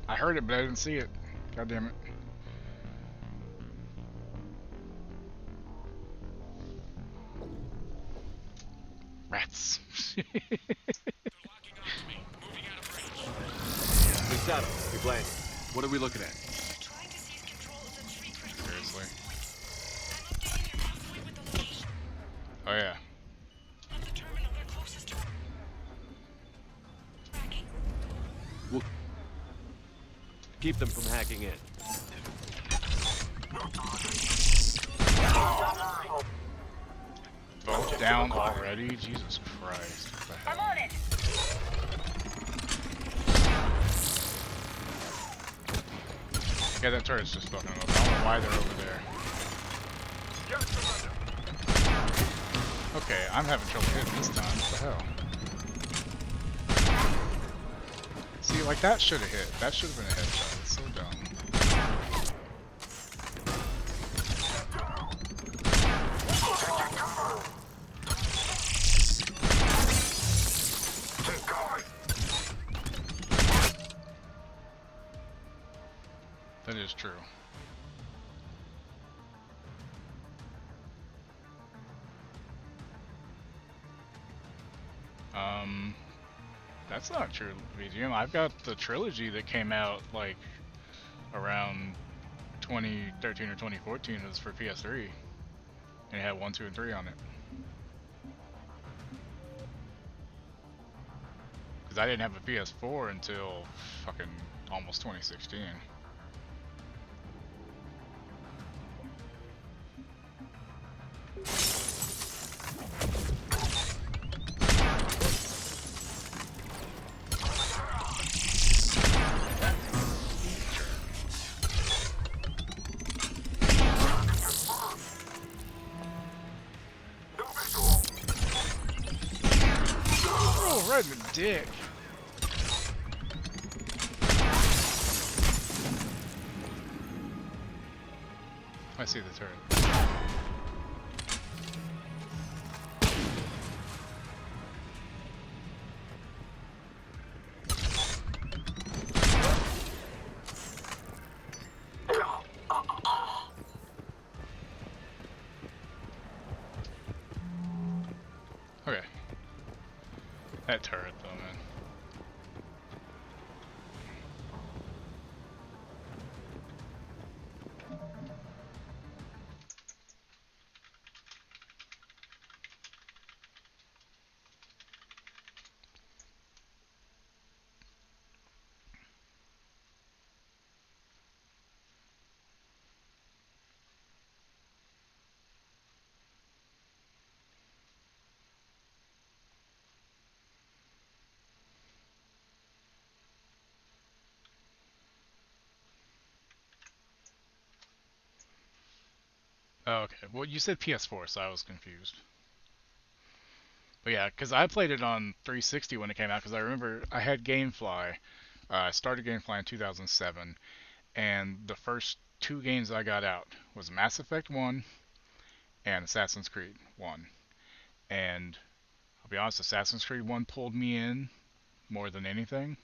I heard it, but I didn't see it. God damn it. Rats. Miss Sato, we've landed. What are we looking at? They're trying to seize control of the 3 critical Seriously. I'm updating your nav point with the location Oh yeah. of the terminal they're closest to cracking. We'll keep them from hacking in. Both down already? Jesus Christ. What the hell? I'm on it! Yeah, that turret's just fucking up. I don't know why they're over there. Okay, I'm having trouble hitting this time. What the hell? See, like that should have hit. That should have been a headshot. It's so dumb. That is true. That's not true, VGM. I've got the trilogy that came out like around 2013 or 2014. It was for PS3, and it had 1, 2, and 3 on it. Because I didn't have a PS4 until fucking almost 2016. Oh, right in the dick. I see the turret. Okay. That turret though, man. Oh, okay. Well, you said PS4, so I was confused. But yeah, because I played it on 360 when it came out, because I remember I had GameFly. I started GameFly in 2007, and the first two games I got out was Mass Effect 1 and Assassin's Creed 1. And I'll be honest, Assassin's Creed 1 pulled me in more than anything.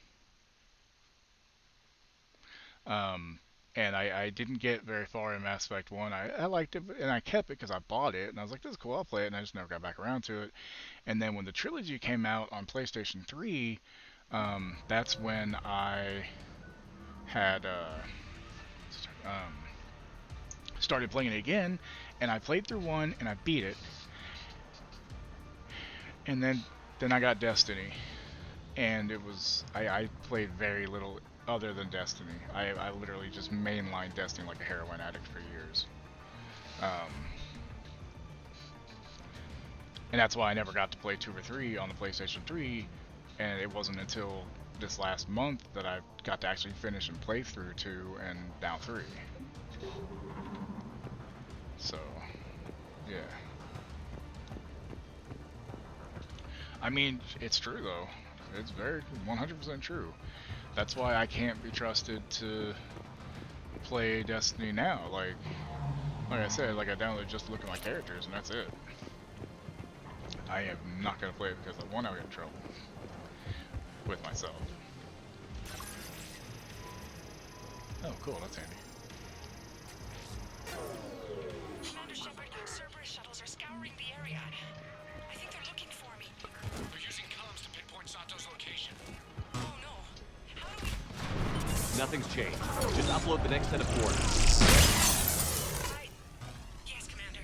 And I didn't get very far in Mass Effect 1. I liked it, and I kept it because I bought it, and I was like, this is cool, I'll play it, and I just never got back around to it. And then when the trilogy came out on PlayStation 3, that's when I had started playing it again, and I played through 1, and I beat it. And then I got Destiny, and it was, I played very little other than Destiny. I literally just mainlined Destiny like a heroin addict for years. And that's why I never got to play 2 or 3 on the PlayStation 3, and it wasn't until this last month that I got to actually finish and play through 2 and now 3. So, yeah. I mean, it's true though. It's very 100% true. That's why I can't be trusted to play Destiny now. Like I said, like I downloaded just to look at my characters, and that's it. I am not gonna play it because one, I'll get in trouble with myself. Oh, cool. That's handy. Commander Shepard, Cerberus shuttles are scouring the area. I think they're looking for me. They're using comms to pinpoint Sato's location. Oh no. How do we... Nothing's changed. Just upload the next set of coordinates. Yes, Commander.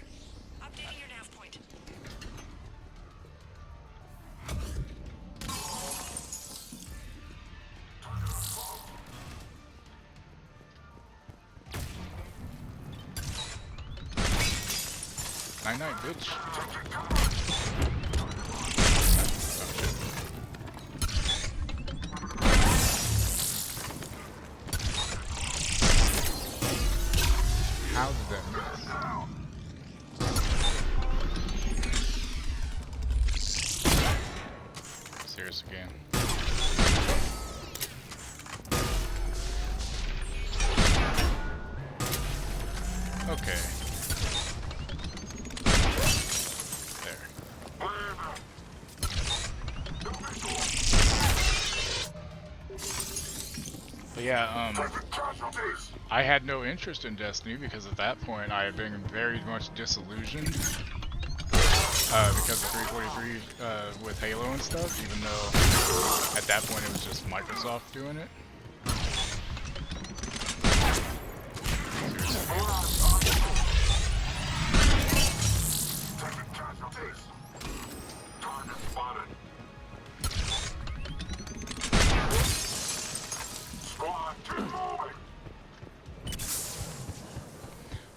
Updating your nav point. Night, bitch. How did that miss? Serious again. Okay. There. But yeah, I had no interest in Destiny because at that point I had been very much disillusioned because of 343 with Halo and stuff, even though at that point it was just Microsoft doing it.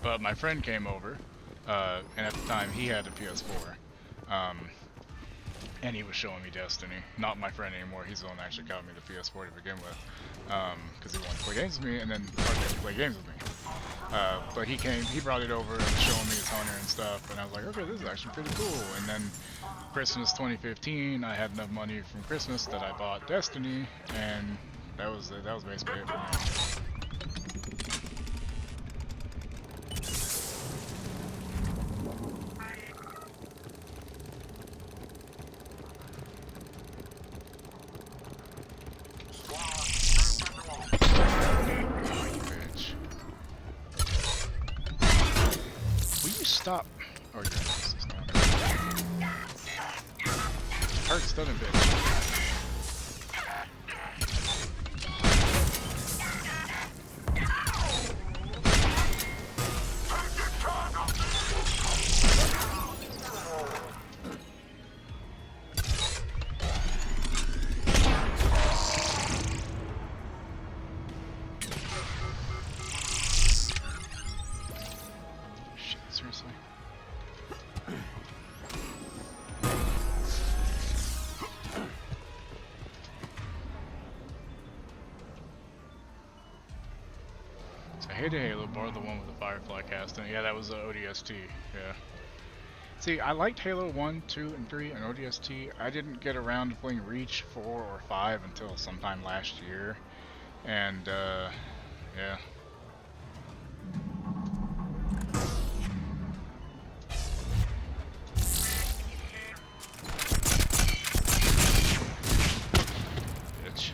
But my friend came over, and at the time he had a PS4, and he was showing me Destiny. Not my friend anymore, he's the one that actually got me the PS4 to begin with, because he wanted to play games with me, and then started to play games with me. But he brought it over and was showing me his hunter and stuff, and I was like, okay, this is actually pretty cool. And then Christmas 2015, I had enough money from Christmas that I bought Destiny, and that was basically it for me. Stop. Oh, your ass is down there. hurts, doesn't it, bitch? Shit, seriously. So I hated Halo, bar the one with the Firefly casting. Yeah, that was the ODST. Yeah. See, I liked Halo 1, 2, and 3 and ODST. I didn't get around to playing Reach 4 or 5 until sometime last year. And, yeah. Bitch.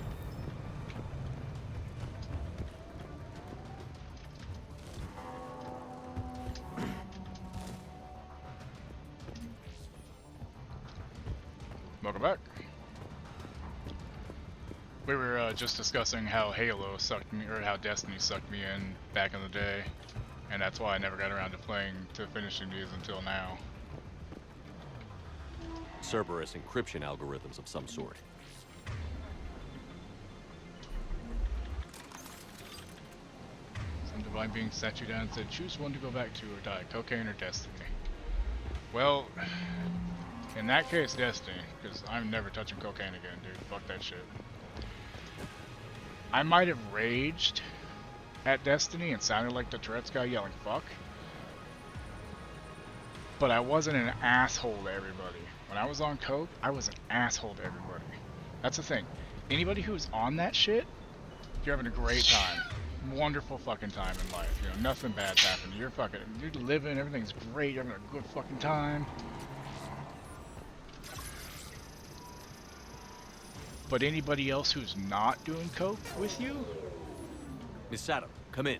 Welcome back. We were just discussing how Halo sucked me, or how Destiny sucked me in back in the day, and that's why I never got around to finishing these until now. Cerberus encryption algorithms of some sort. Some divine being sat you down and said, choose one to go back to or die, cocaine or Destiny. Well, in that case, Destiny, because I'm never touching cocaine again, dude. Fuck that shit. I might have raged at Destiny and sounded like the Tourette's guy yelling fuck, but I wasn't an asshole to everybody. When I was on coke, I was an asshole to everybody. That's the thing. Anybody who's on that shit, you're having a great time. Wonderful fucking time in life. You know, nothing bad's happening. You're living, everything's great, you're having a good fucking time. But anybody else who's not doing coke with you? Miss Sato, come in.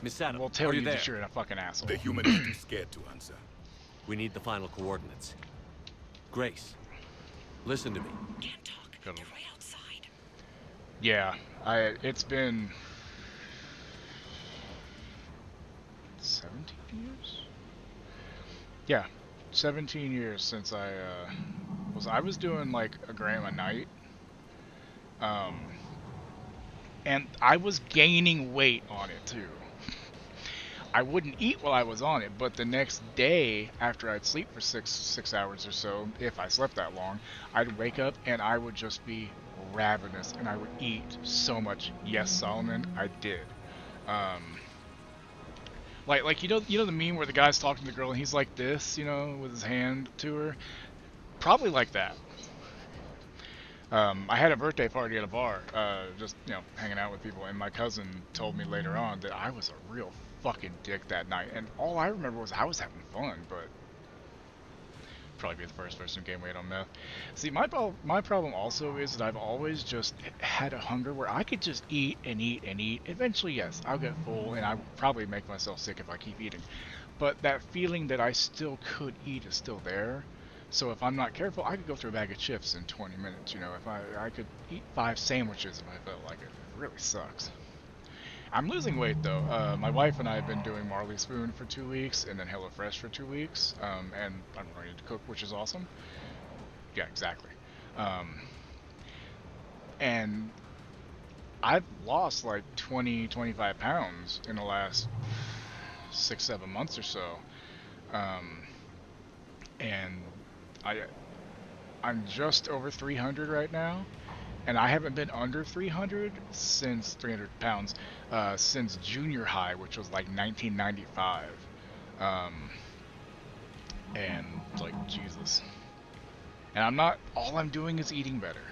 Miss Sato, will tell are you there? that you're a fucking asshole. The human is too scared to answer. We need the final coordinates. Grace, listen to me. Can't talk. They're right outside. Yeah, it's been 17 years? Yeah, 17 years since I was doing like a gram a night. And I was gaining weight on it too. I wouldn't eat while I was on it, but the next day, after I'd sleep for six hours or so, if I slept that long, I'd wake up and I would just be ravenous, and I would eat so much. Yes, Solomon, I did. Like you know the meme where the guy's talking to the girl and he's like this, you know, with his hand to her. Probably like that. I had a birthday party at a bar, just, you know, hanging out with people, and my cousin told me later on that I was a real fucking dick that night, and all I remember was I was having fun, but probably be the first person who gained weight on meth. See, my problem also is that I've always just had a hunger where I could just eat and eat and eat. Eventually, yes, I'll get full, and I'll probably make myself sick if I keep eating, but that feeling that I still could eat is still there. So if I'm not careful, I could go through a bag of chips in 20 minutes, you know, if I could eat 5 sandwiches if I felt like it. It really sucks. I'm losing weight though. My wife and I have been doing Marley Spoon for 2 weeks, and then HelloFresh for 2 weeks, and I'm ready to cook, which is awesome. Yeah, exactly. And I've lost like 20-25 pounds in the last 6-7 months or so. And I'm just over 300 right now, and I haven't been under 300 since 300 pounds since junior high, which was like 1995. And like Jesus. And I'm not. All I'm doing is eating better.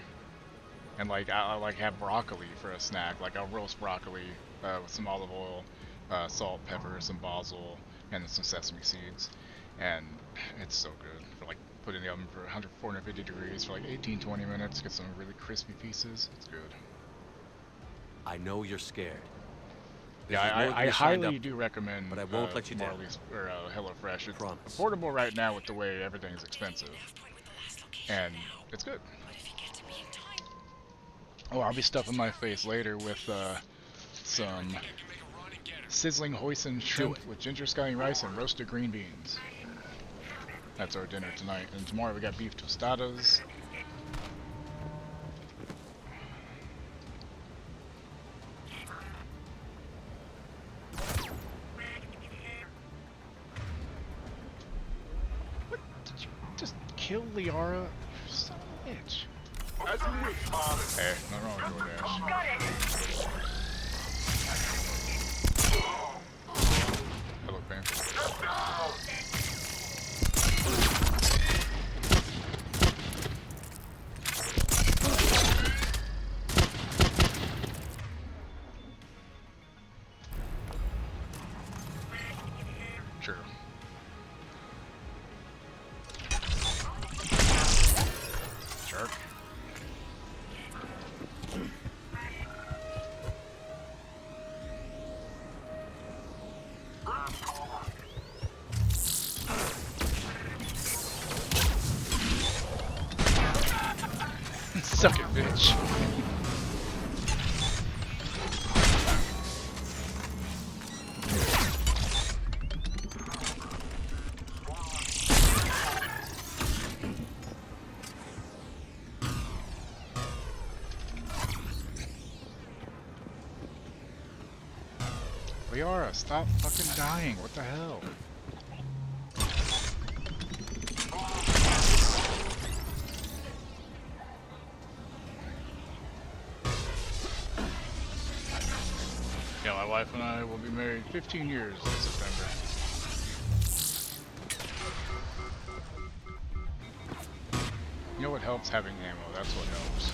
And like I like have broccoli for a snack. Like I'll roast broccoli with some olive oil, salt, pepper, some basil, and then some sesame seeds. And it's so good. For like put in the oven for 450 degrees for like 18-20 minutes. Get some really crispy pieces. It's good. I know you're scared. Yeah, I highly do recommend but I won't let you Marley's or HelloFresh. It's Promise. affordable right now with the way everything's expensive. and it's good. Oh, I'll be stuffing my face later with some sizzling hoisin shrimp with ginger scallion rice and roasted green beans. That's our dinner tonight. And tomorrow we got beef tostadas. What? Did you just kill Liara? Son of a bitch. Hey, nothing wrong with DoorDash. Got it. That looked painful. Sure. Shark. Suck it, bitch. Liara, stop fucking dying. What the hell? Yeah, my wife and I will be married 15 years in September. You know what helps? Having ammo. That's what helps.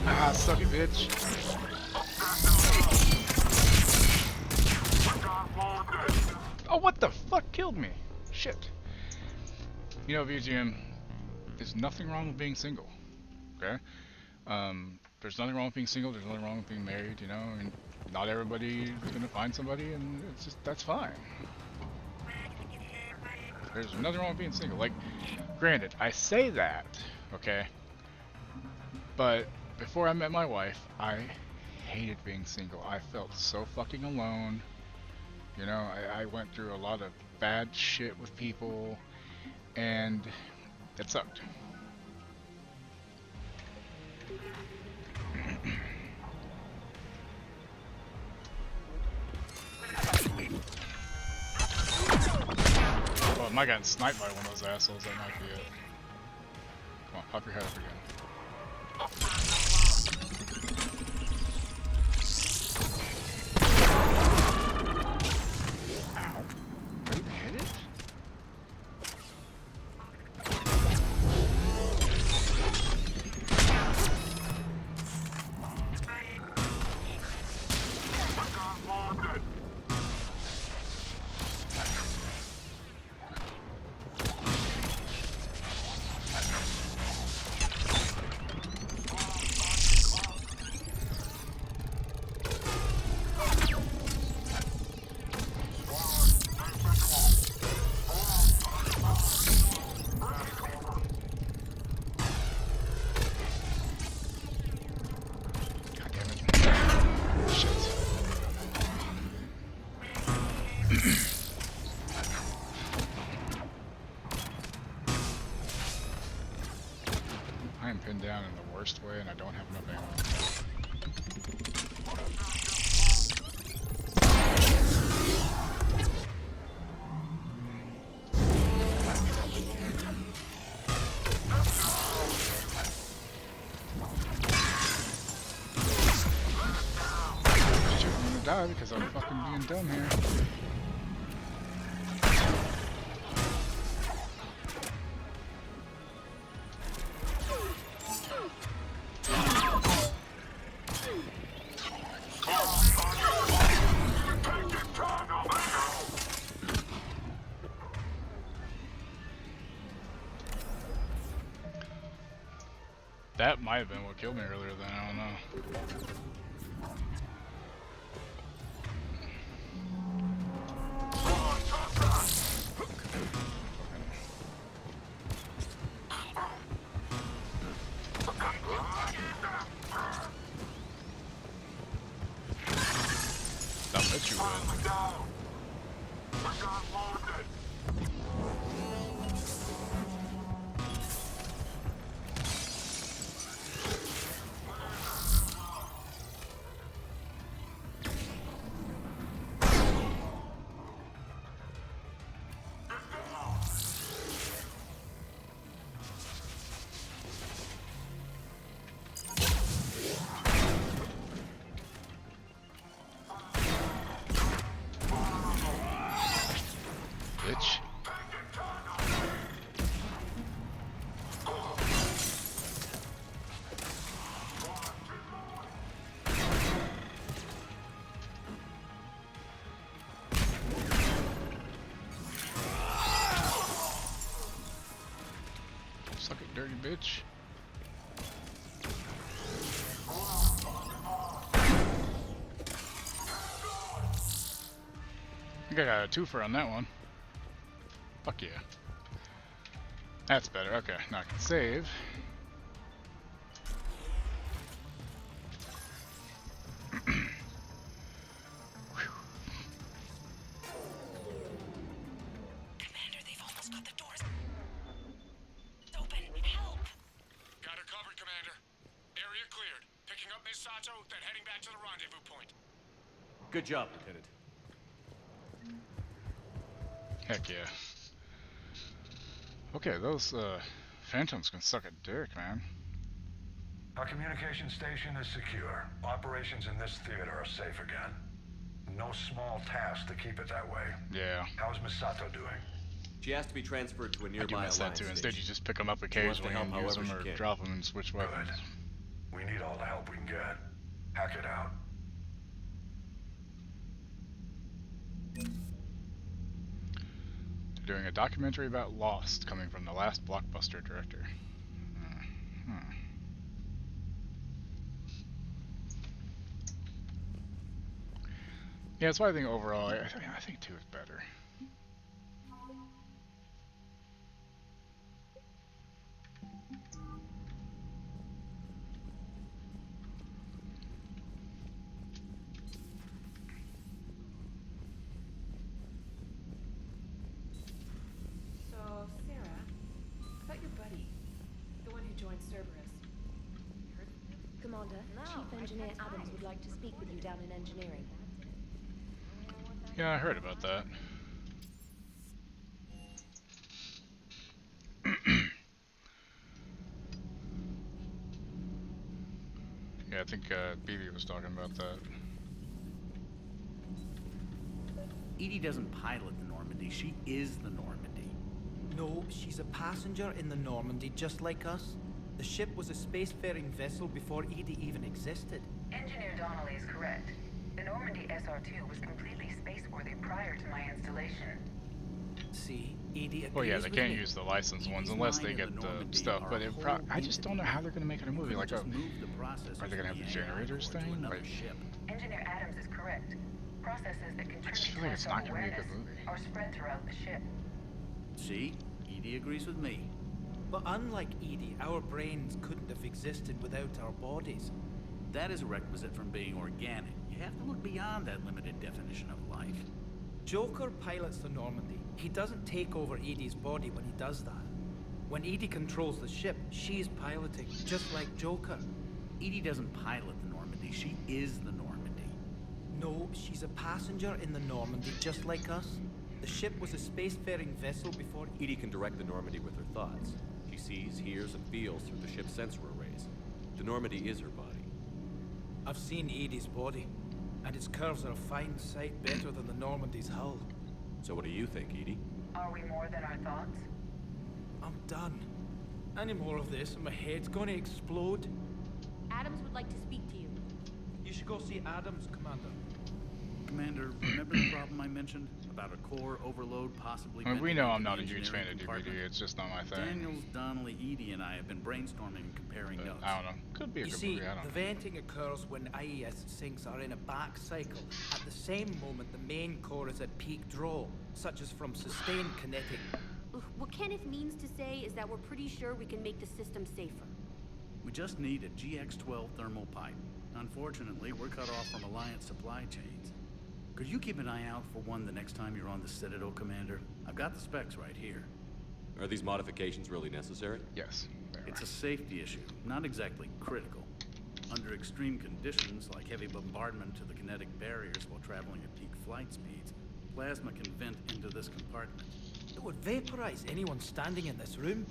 Ah, suck it, bitch. Oh, what the fuck killed me? Shit. You know, VGM, there's nothing wrong with being single. Okay? There's nothing wrong with being single, there's nothing wrong with being married, you know, and not everybody is gonna find somebody, and it's just, that's fine. There's nothing wrong with being single. Like, granted, I say that, okay? But before I met my wife, I hated being single. I felt so fucking alone. You know, I went through a lot of bad shit with people, and it sucked. Well, I might get sniped by one of those assholes, that might be it. Come on, pop your head up again. Ow. Did you hit it? I am pinned down in the worst way, and I don't have enough ammo. Shit, I'm gonna die because I'm fucking being dumb here. That might have been what killed me earlier then, I don't know. I'll bet you would. Bitch. Suck it, dirty bitch. I think I got a twofer on that one. Fuck yeah. That's better. Okay, now I can save. Commander, they've almost got the doors open. Help! Got her covered, Commander. Area cleared. Picking up Miss Sato, then heading back to the rendezvous point. Good job, Lieutenant. Heck yeah. Okay, those phantoms can suck a dick, man. Our communication station is secure. Operations in this theater are safe again. No small task to keep it that way. Yeah. How's Misato doing? She has to be transferred to a I nearby do miss that too. Instead, you just pick them up occasionally and use them or drop them and switch weapons. Good. We need all the help we can get. Hack it out. They're doing a documentary about Lost, coming from the last blockbuster director. Yeah, that's why I think overall, I think 2 is better. So, Sarah, about your buddy, the one who joined Cerberus. You heard from him? Commander, Chief Engineer Adams would like to speak with you down in engineering. Yeah, I heard about that. Yeah, I think BB was talking about that. Edie doesn't pilot the Normandy, she is the Normandy. No, she's a passenger in the Normandy, just like us. The ship was a spacefaring vessel before Edie even existed. Engineer Donnelly is correct. The Normandy SR-2 was completely spaceworthy prior to my installation. See, Edie agrees Well, yeah, they with can't me. use the licensed ones unless they get the stuff. But it I just don't know how they're gonna make it a movie. Like, are they gonna have the generators thing? Like, Engineer Adams is correct. Processes that I just contribute feel to like our it's not gonna be a good self-awareness movie. are spread throughout the ship. See? Edie agrees with me. But unlike Edie, our brains couldn't have existed without our bodies. That is a requisite from being organic. You have to look beyond that limited definition of life. Joker pilots the Normandy. He doesn't take over Edie's body when he does that. When Edie controls the ship, she's piloting, just like Joker. Edie doesn't pilot the Normandy, she is the Normandy. No, she's a passenger in the Normandy, just like us. The ship was a spacefaring vessel before... Edie can direct the Normandy with her thoughts. She sees, hears, and feels through the ship's sensor arrays. The Normandy is her body. I've seen Edie's body, and its curves are a fine sight better than the Normandy's hull. So what do you think, Edie? Are we more than our thoughts? I'm done. Any more of this and my head's gonna explode. Adams would like to speak to you. You should go see Adams, Commander. Commander, remember the problem I mentioned? about a core overload possibly I mean, we venting know into I'm the not a huge fan engineering of compartment. DVD. It's just not my thing. Daniels, Donnelly, Edie, and I have been brainstorming and comparing notes. I don't know. Could be a You good see, movie. I don't the know. venting occurs when IES sinks are in a back cycle. At the same moment, the main core is at peak draw, such as from sustained kinetic. What Kenneth means to say is that we're pretty sure we can make the system safer. We just need a GX-12 thermal pipe. Unfortunately, we're cut off from Alliance supply chains. Could you keep an eye out for one the next time you're on the Citadel, Commander? I've got the specs right here. Are these modifications really necessary? Yes. It's a safety issue, not exactly critical. Under extreme conditions, like heavy bombardment to the kinetic barriers while traveling at peak flight speeds, plasma can vent into this compartment. It would vaporize anyone standing in this room.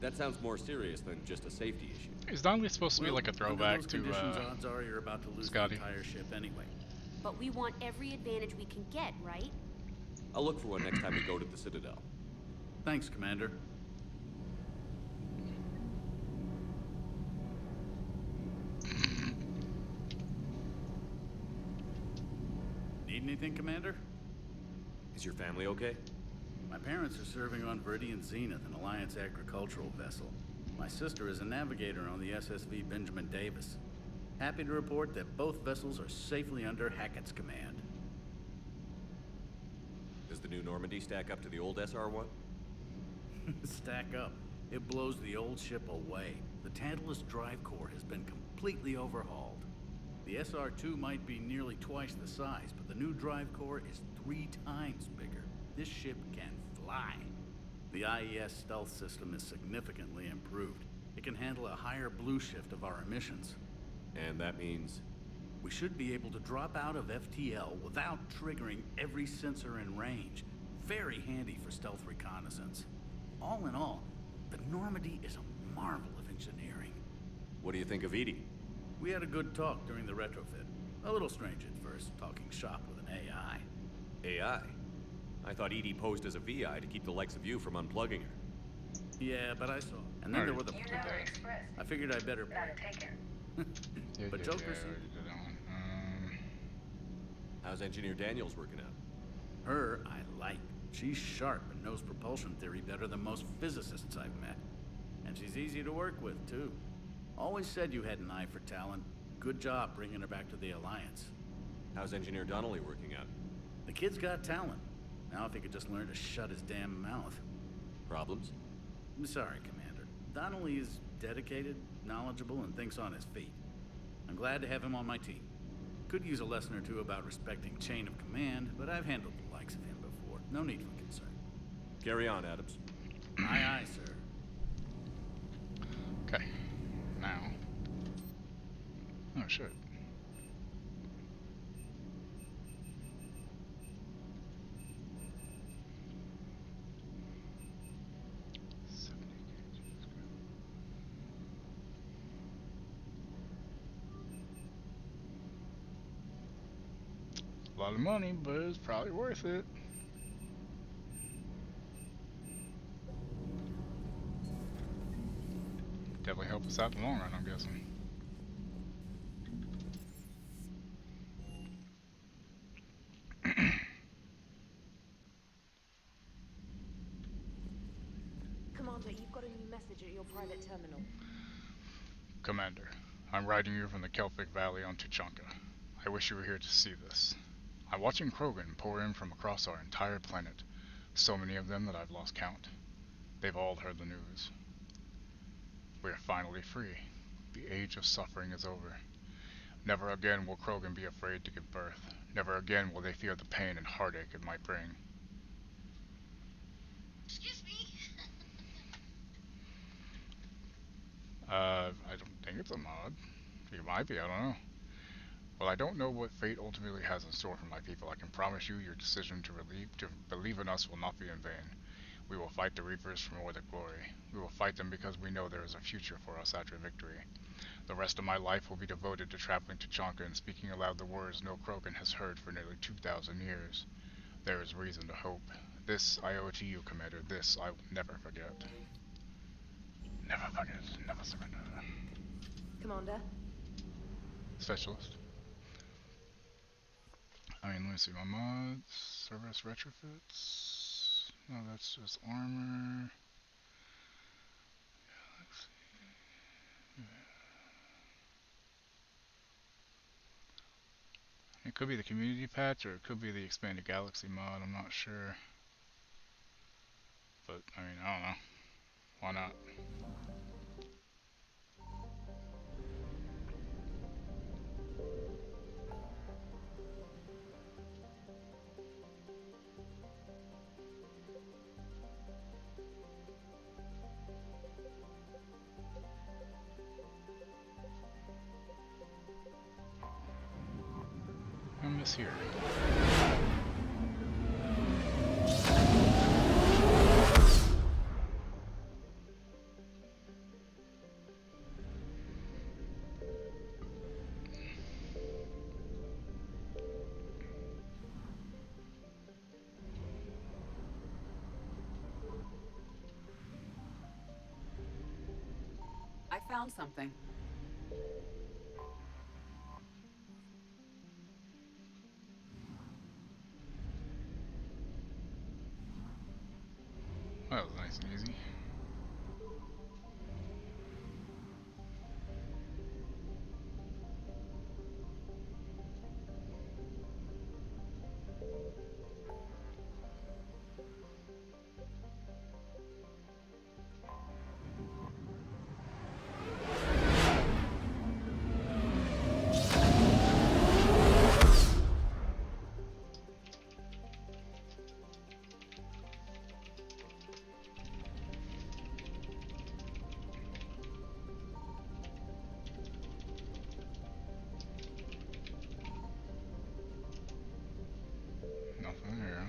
That sounds more serious than just a safety issue. Is Donnelly supposed to be like a throwback under those to conditions, odds are you're about to lose Scotty? the entire ship anyway. But we want every advantage we can get, right? I'll look for one next time we go to the Citadel. Thanks, Commander. Need anything, Commander? Is your family okay? My parents are serving on Viridian Zenith, an Alliance agricultural vessel. My sister is a navigator on the SSV Benjamin Davis. Happy to report that both vessels are safely under Hackett's command. Does the new Normandy stack up to the old SR-1? Stack up. It blows the old ship away. The Tantalus drive core has been completely overhauled. The SR-2 might be nearly twice the size, but the new drive core is 3 times bigger. This ship can fly. The IES stealth system is significantly improved. It can handle a higher blue shift of our emissions. And that means? We should be able to drop out of FTL without triggering every sensor in range. Very handy for stealth reconnaissance. All in all, the Normandy is a marvel of engineering. What do you think of Edie? We had a good talk during the retrofit. A little strange at first, talking shop with an AI. AI? I thought Edie posed as a VI to keep the likes of you from unplugging her. Yeah, but I saw. And then there were the... I figured I'd better... But Joker How's Engineer Daniels working out? Her, I like. She's sharp and knows propulsion theory better than most physicists I've met. And she's easy to work with, too. Always said you had an eye for talent. Good job bringing her back to the Alliance. How's Engineer Donnelly working out? The kid's got talent. Now if he could just learn to shut his damn mouth. Problems? I'm sorry, Commander. Donnelly is dedicated, knowledgeable, and thinks on his feet. I'm glad to have him on my team. Could use a lesson or two about respecting chain of command, but I've handled the likes of him before. No need for concern. Carry on, Adams. Aye, aye, sir. Okay. Now. Oh, shit. A lot of money, but it's probably worth it. Definitely help us out in the long run, I'm guessing. Commander, you've got a new message at your private terminal. Commander, I'm writing you from the Kelphic Valley on Tuchanka. I wish you were here to see this. I'm watching Krogan pour in from across our entire planet. So many of them that I've lost count. They've all heard the news. We are finally free. The age of suffering is over. Never again will Krogan be afraid to give birth. Never again will they fear the pain and heartache it might bring. Excuse me? I don't think it's a mod. It might be, I don't know. Well, I don't know what fate ultimately has in store for my people. I can promise you your decision to believe in us will not be in vain. We will fight the Reapers for more than glory. We will fight them because we know there is a future for us after victory. The rest of my life will be devoted to traveling to Chonka and speaking aloud the words no Krogan has heard for nearly 2,000 years. There is reason to hope. This I owe to you, Commander. This I will never forget. Never forget. Never surrender. Commander? Specialist. I mean, let me see my mods. Service retrofits. No, that's just armor. It could be the community patch or it could be the expanded galaxy mod. I'm not sure. But, I mean, I don't know. Why not? I miss here. I found something. That was nice and easy. Nothing here.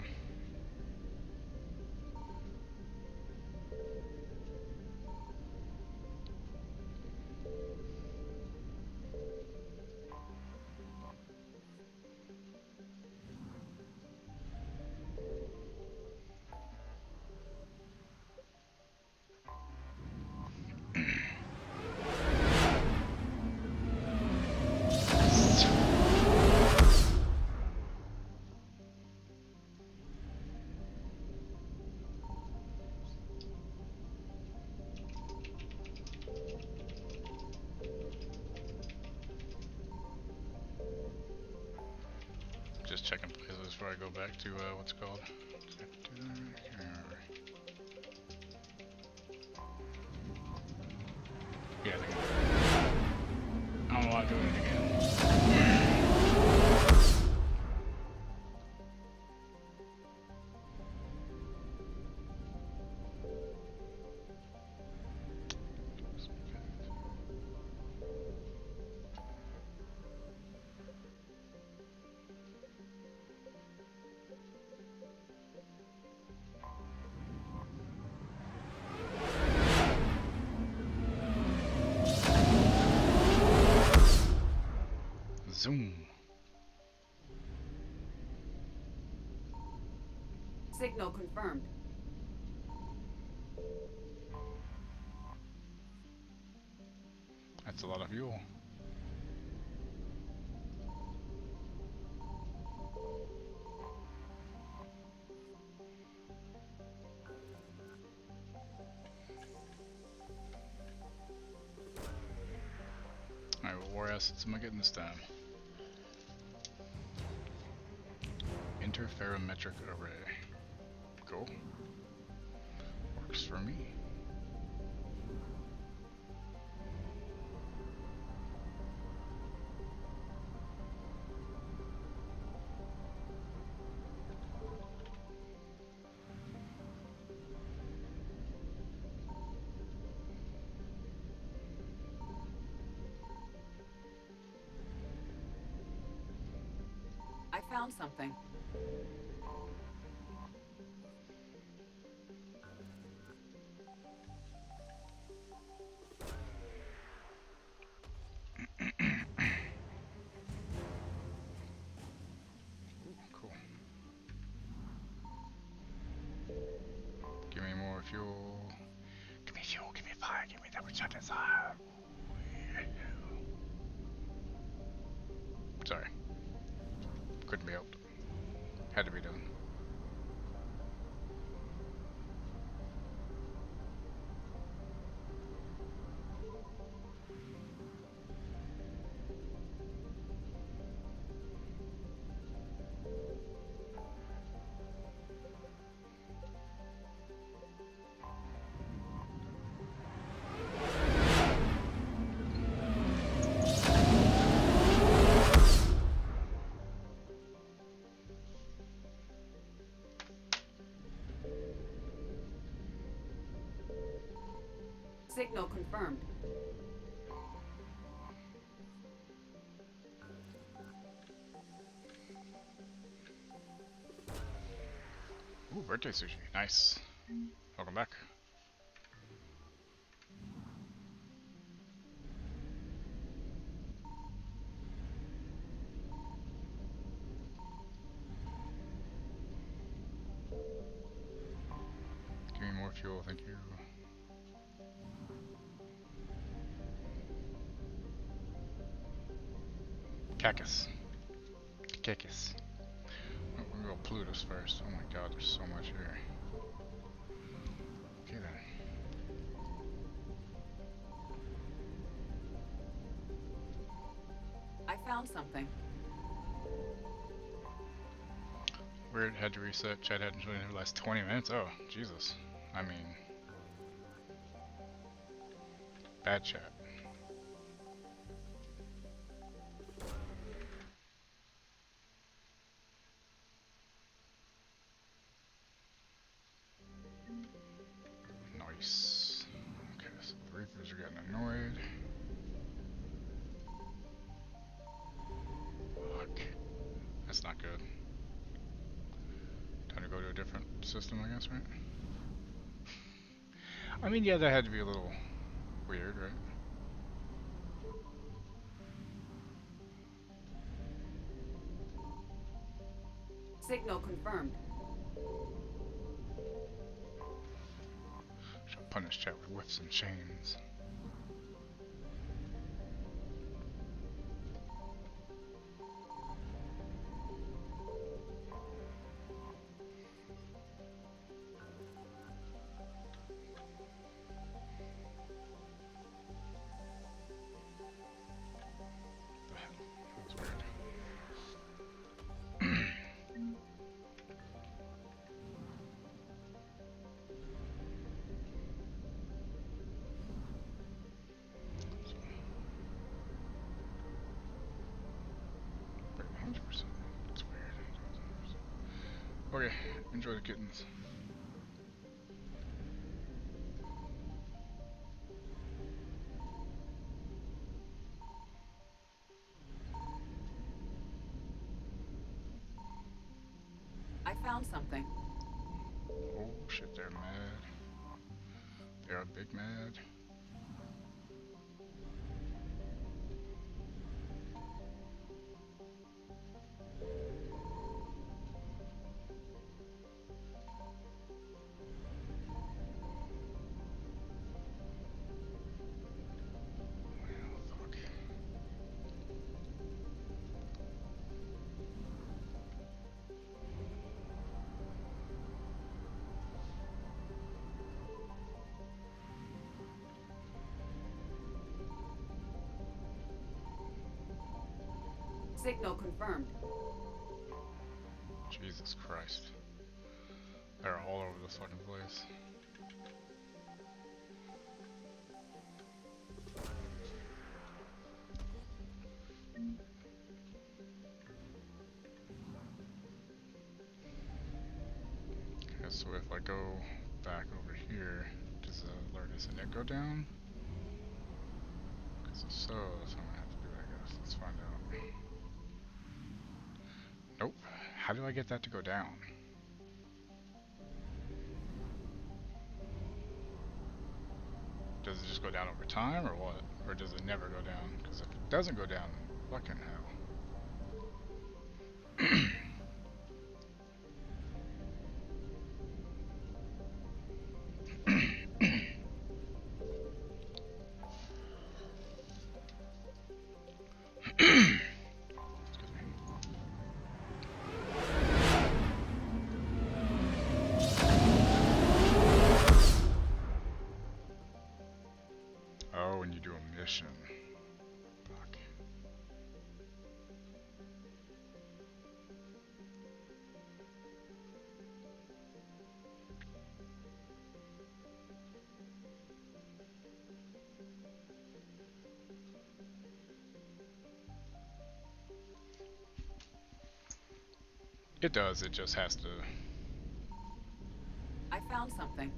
Just checking places before I go back to what's it called. Yeah, I think I don't want to do it again. Zoom. Signal confirmed. That's a lot of fuel. Alright, what war assets am I getting this time? Interferometric array. Cool. Works for me. I found something. Cool. Give me more fuel. Give me fuel, give me fire, give me that which I desire. Sorry. Couldn't be helped. Had to be done. Signal confirmed. Ooh, birthday sushi. Nice. Welcome back. Give me more fuel, thank you. Cactus. Cactus. Oh, we'll go Plutus first. Oh my god, there's so much here. Okay then. I found something. Weird, had to reset. Chat hadn't joined in the last 20 minutes. Oh, Jesus. I mean, bad chat. Nice. Okay, so the Reapers are getting annoyed. Fuck. That's not good. Time to go to a different system, I guess, right? I mean, yeah, that had to be a little weird, right? Signal confirmed. Should punish chat with whips and chains. Okay, enjoy the kittens. I found something. Oh shit, they're mad. They are big mad. Signal confirmed. Jesus Christ. They're all over this fucking place. Okay, so if I go back over here, does the alertness init go down? Because if so, that's what I'm gonna have to do, I guess. Let's find out. Nope. How do I get that to go down? Does it just go down over time, or what? Or does it never go down? Because if it doesn't go down, fucking hell. Oh, when you do a mission. Fuck. It does, it just has to... I found something.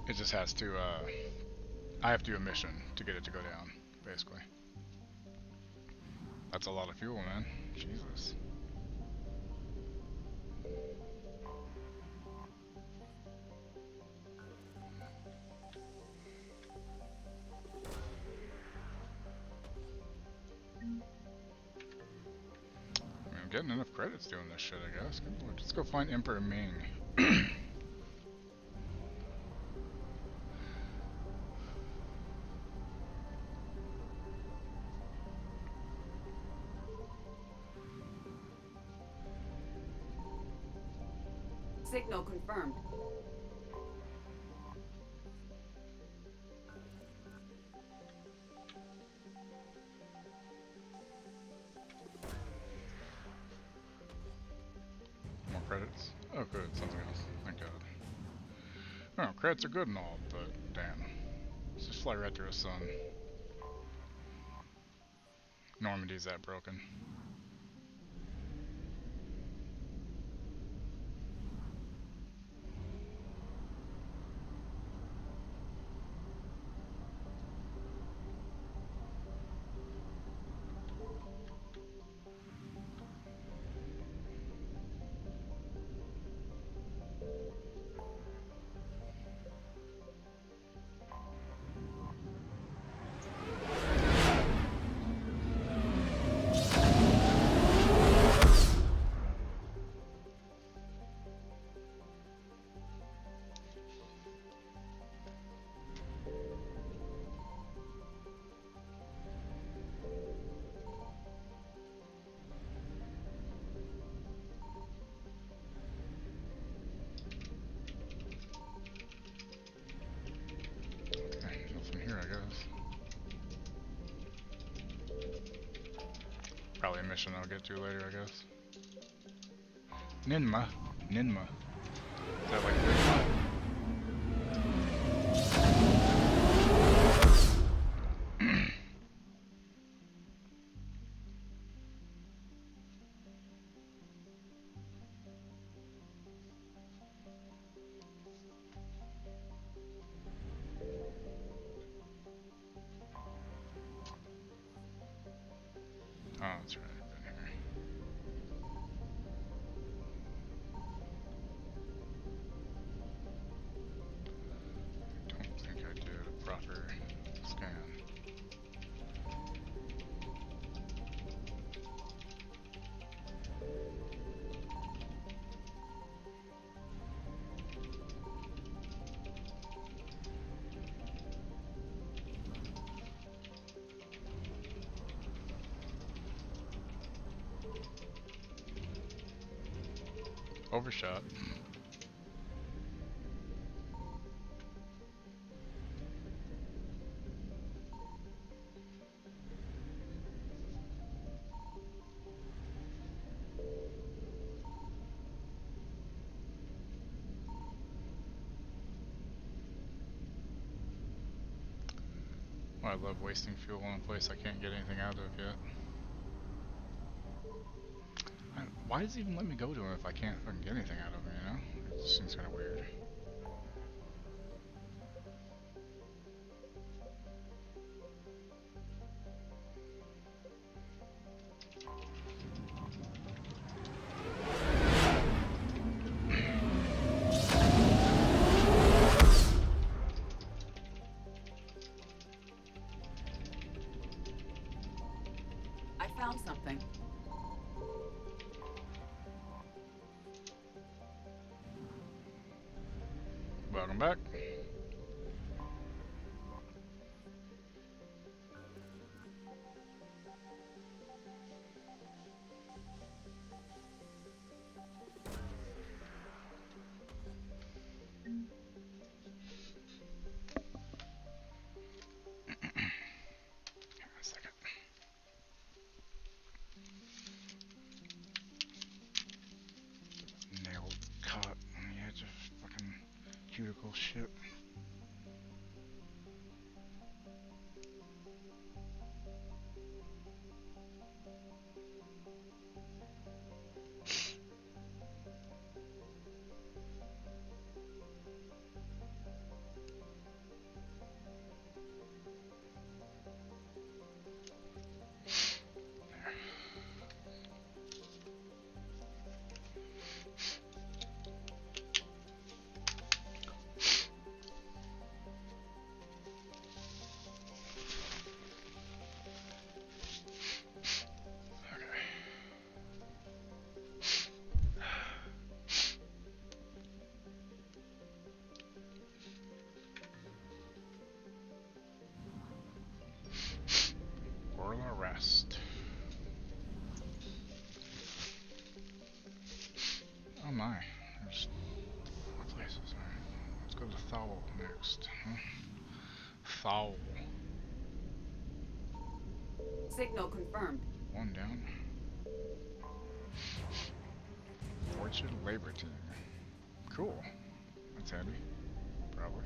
It just has to, I have to do a mission to get it to go down, basically. That's a lot of fuel, man. Jesus. I'm getting enough credits doing this shit, I guess. Good lord. Let's go find Emperor Ming. Signal confirmed. More credits? Oh good, something else. Thank god. Oh, credits are good and all, but damn. Let's just fly right through a sun. Normandy's that broken. Nothing here, I guess. Probably a mission I'll get to later, I guess. Ninma. Ninma. Is that like Bigma? Oh, that's right. I've been here. Don't think I did a proper scan. Overshot. Well, I love wasting fuel in a place I can't get anything out of yet. Why does it even let me go to him if I can't fucking get anything out of him, you know? It just seems kind of weird. I found something. Welcome back. Bullshit. Oral arrest. Oh my, there's 4 places. Alright, let's go to Thowell next. Huh? Thowell. Signal confirmed. 1 down. Orchard Labor Team. Cool. That's handy. Probably.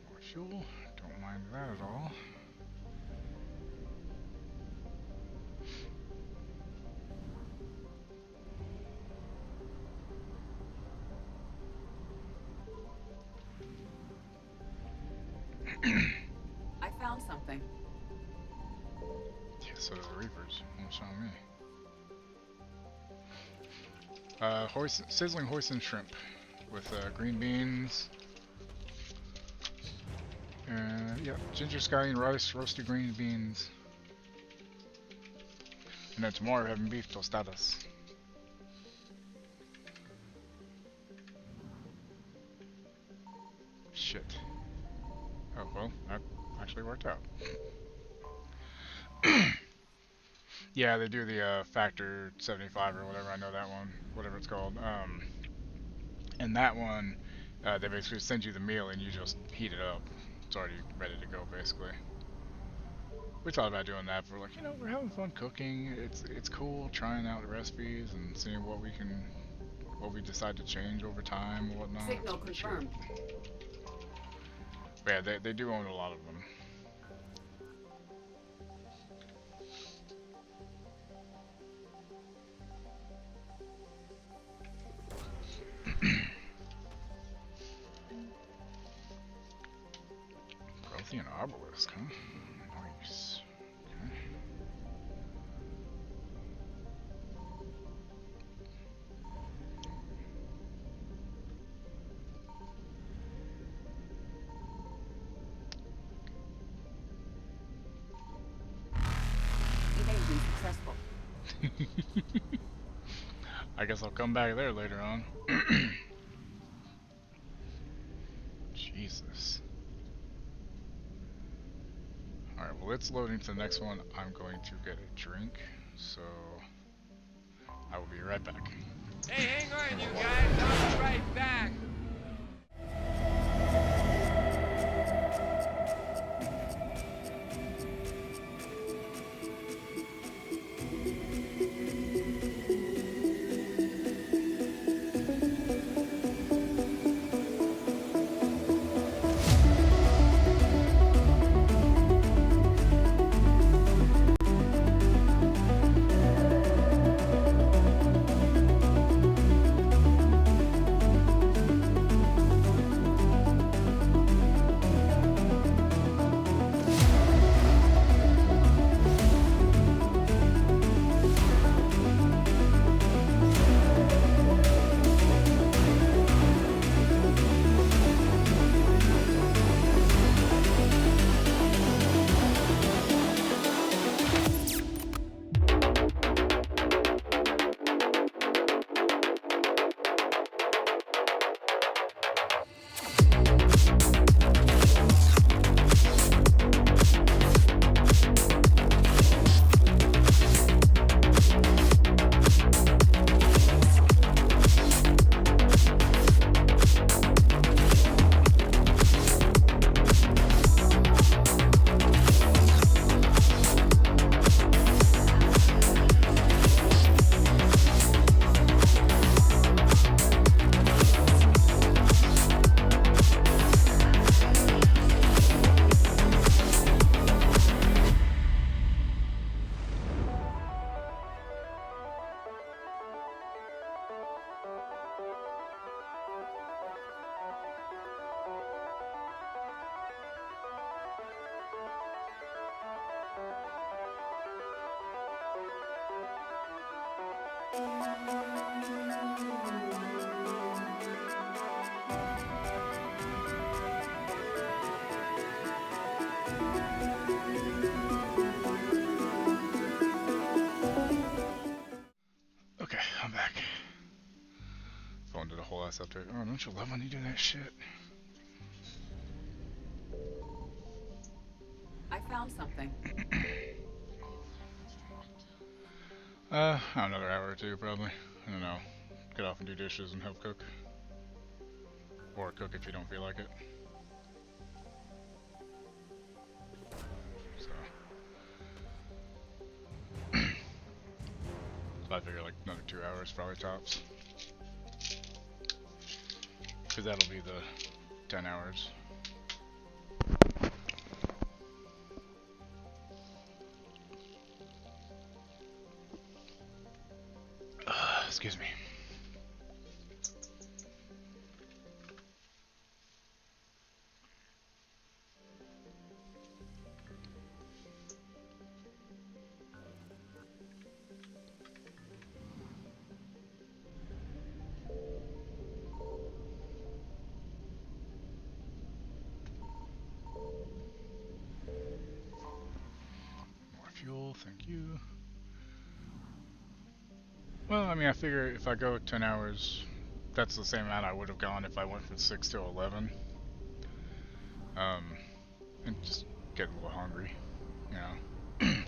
More fuel. Don't mind that at all. I found something. Yeah, so do the Reapers. What's on me? Sizzling hoisin shrimp with green beans. Yeah, ginger scallion rice, roasted green beans. And then tomorrow we're having beef tostadas. Shit. Oh, well, that actually worked out. Yeah, they do the factor 75 or whatever, I know that one, whatever it's called. And that one, they basically send you the meal and you just heat it up. It's already ready to go, basically. We thought about doing that for, like, you know, we're having fun cooking. It's cool trying out the recipes and seeing what we decide to change over time and whatnot. Signal confirmed. But yeah, they do own a lot of them. Prothean obelisk, huh? Nice. Okay. Evasion successful. I guess I'll come back there later on. Jesus. Alright, well, it's loading to the next one. I'm going to get a drink, so I will be right back. Hey, hang on, you guys. I'll be right back. Okay, I'm back. Phone did a whole ass update. Oh, don't you love when you do that shit? I found something. Another hour or two probably. I don't know. Get off and do dishes and help cook. Or cook if you don't feel like it. So. So I figure like another 2 hours probably tops. Because that'll be the 10 hours. Excuse me. More fuel, thank you. Well, I mean, I figure if I go 10 hours, that's the same amount I would have gone if I went from 6 to 11. And just get a little hungry, you know.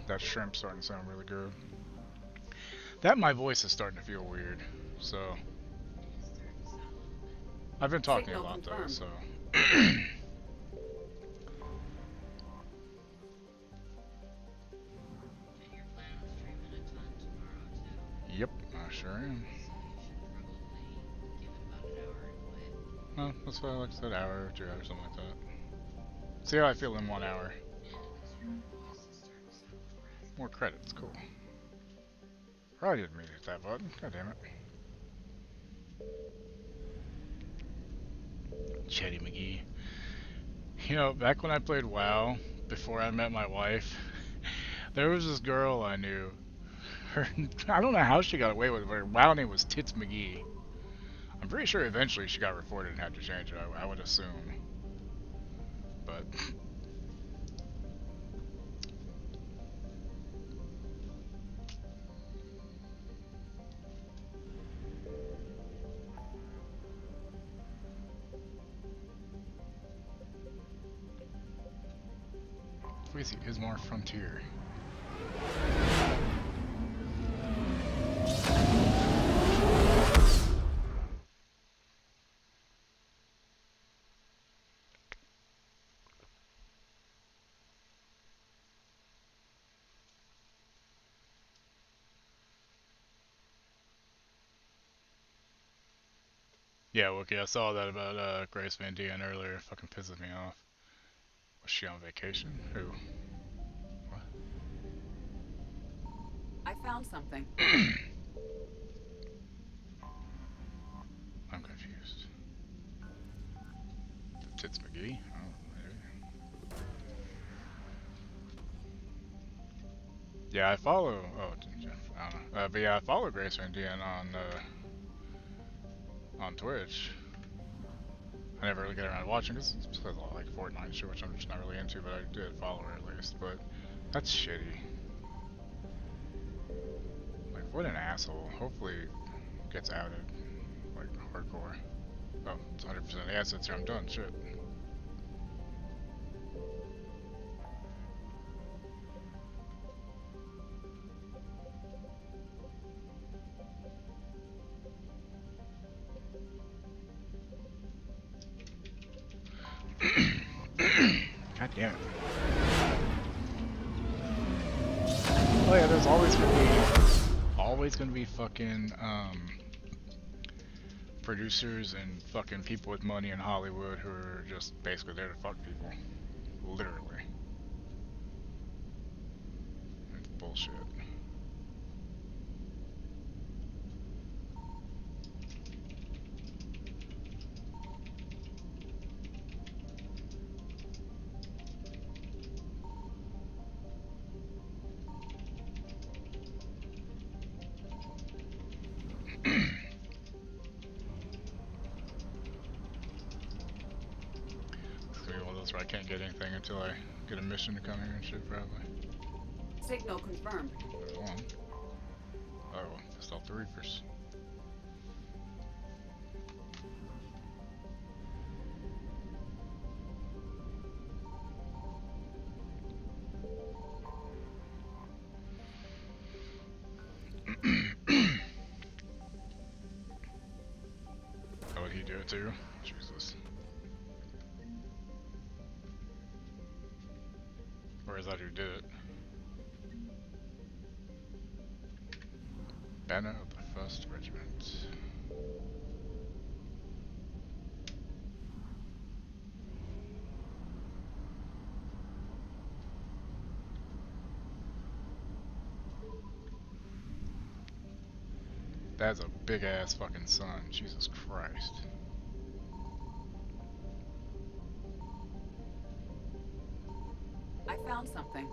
That shrimp's starting to sound really good. That my voice is starting to feel weird, so. I've been talking a Signal lot though, confirmed. so. Yep, I sure am. Well, that's why I like I said, hour or 2 hours, something like that. See how I feel in 1 hour. More credits, cool. I didn't mean to hit that button, god damn it. Chetty McGee. You know, back when I played WoW, before I met my wife, there was this girl I knew. Her, I don't know how she got away with it, but her WoW name was Tits McGee. I'm pretty sure eventually she got reported and had to change it, I would assume. But... Wheezy Ismar Frontier. Yeah, Wookie, I saw that about Grace Van Dien earlier. It fucking pisses me off. Was she on vacation? Who? What? I found something. I'm confused. Tits McGee? Oh, maybe. Yeah, I follow. Oh, Jeff. I don't know. But yeah, I follow Grace Van Dien on Twitch. I never really get around to watching because it's a lot like Fortnite shit, which I'm just not really into. But I did follow her at least. But that's shitty. Like, what an asshole. Hopefully, gets outed. Like, hardcore. Oh, it's 100% assets here. I'm done. Shit. God damn it. Oh yeah, there's always gonna be fucking producers and fucking people with money in Hollywood who are just basically there to fuck people. Literally. It's bullshit. that's where I can't get anything until I get a mission to come here and shit, probably. Signal confirmed. Hold on. Oh, pissed off the Reapers. Oh, would he do it too? Jesus. Or is that who did it? Banner of the 1st Regiment. That's a big ass fucking sun. Jesus Christ. I found something.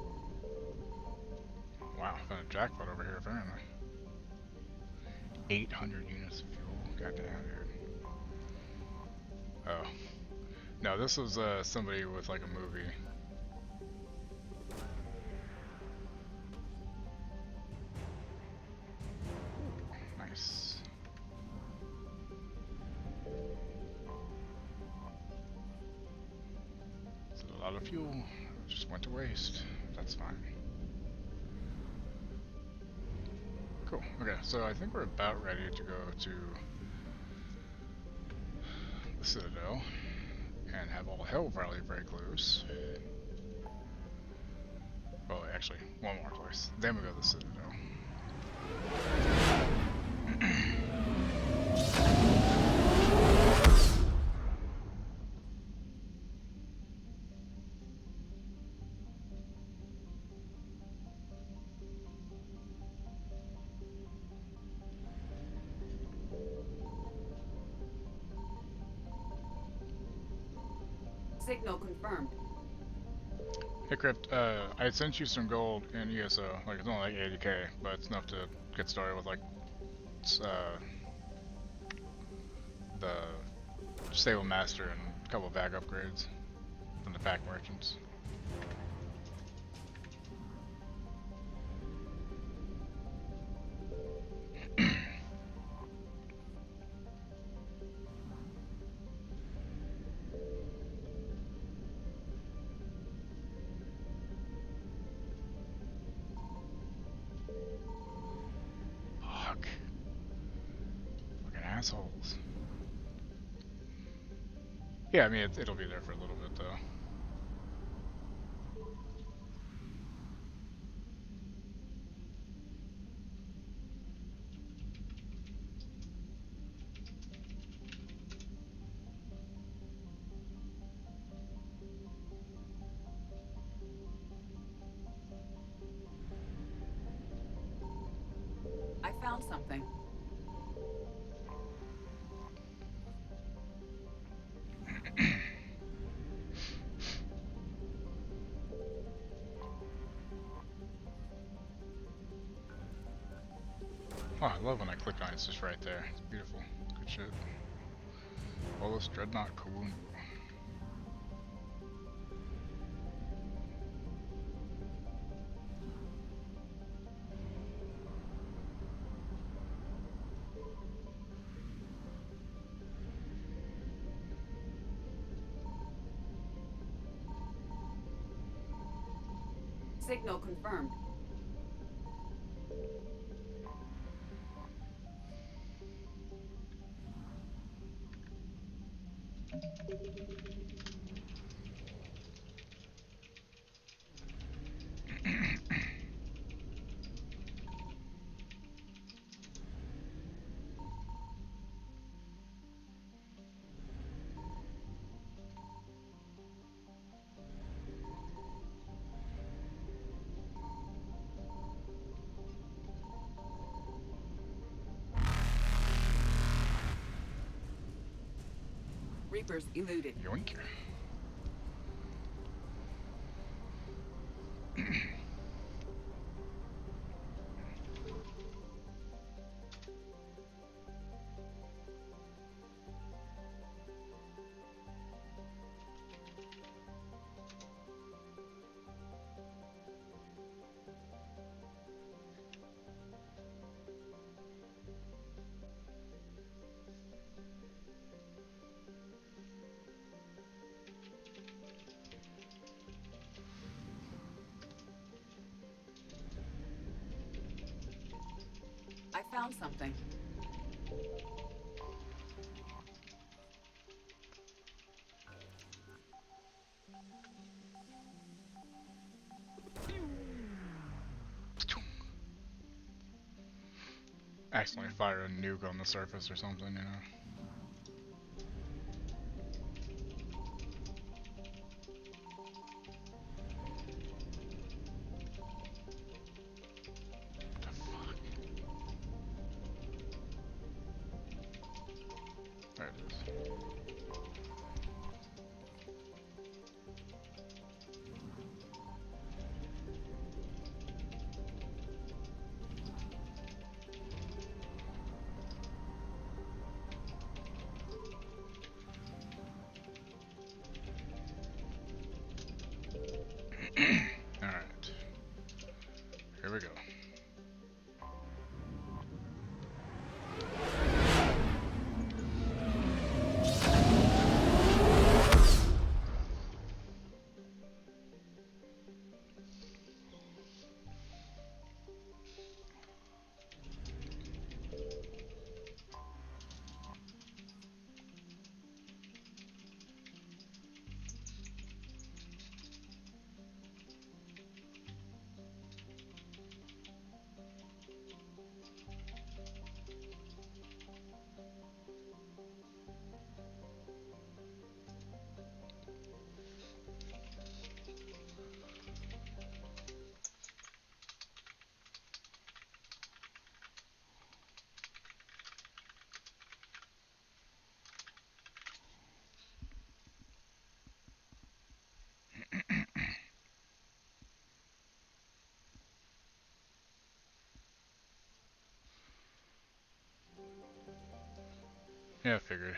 Wow, found a jackpot over here apparently. 800 units of fuel. Goddamn, dude. Oh. No, this was somebody with like a movie. Nice. It's a lot of fuel. Just went to waste. That's fine. Cool. Okay, so I think we're about ready to go to the Citadel and have all hell probably break loose. Well, actually, one more place. Then we go to the Citadel. Signal confirmed. Hey Crypt, I sent you some gold in ESO. Like, it's only like 80k, but it's enough to get started with like the Stable Master and a couple of bag upgrades from the pack merchants. Fuck. Fucking assholes. Yeah, I mean, it'll be there for a little bit, though. I found something. Oh, I love when I click on it, it's just right there. It's beautiful. Good shit. Bolus Dreadnought Kowunu. Signal confirmed. Reapers eluded. Yoink. found something. Accidentally fire a nuke on the surface or something, you know. There it is. Alright. Here we go. Yeah, I figured.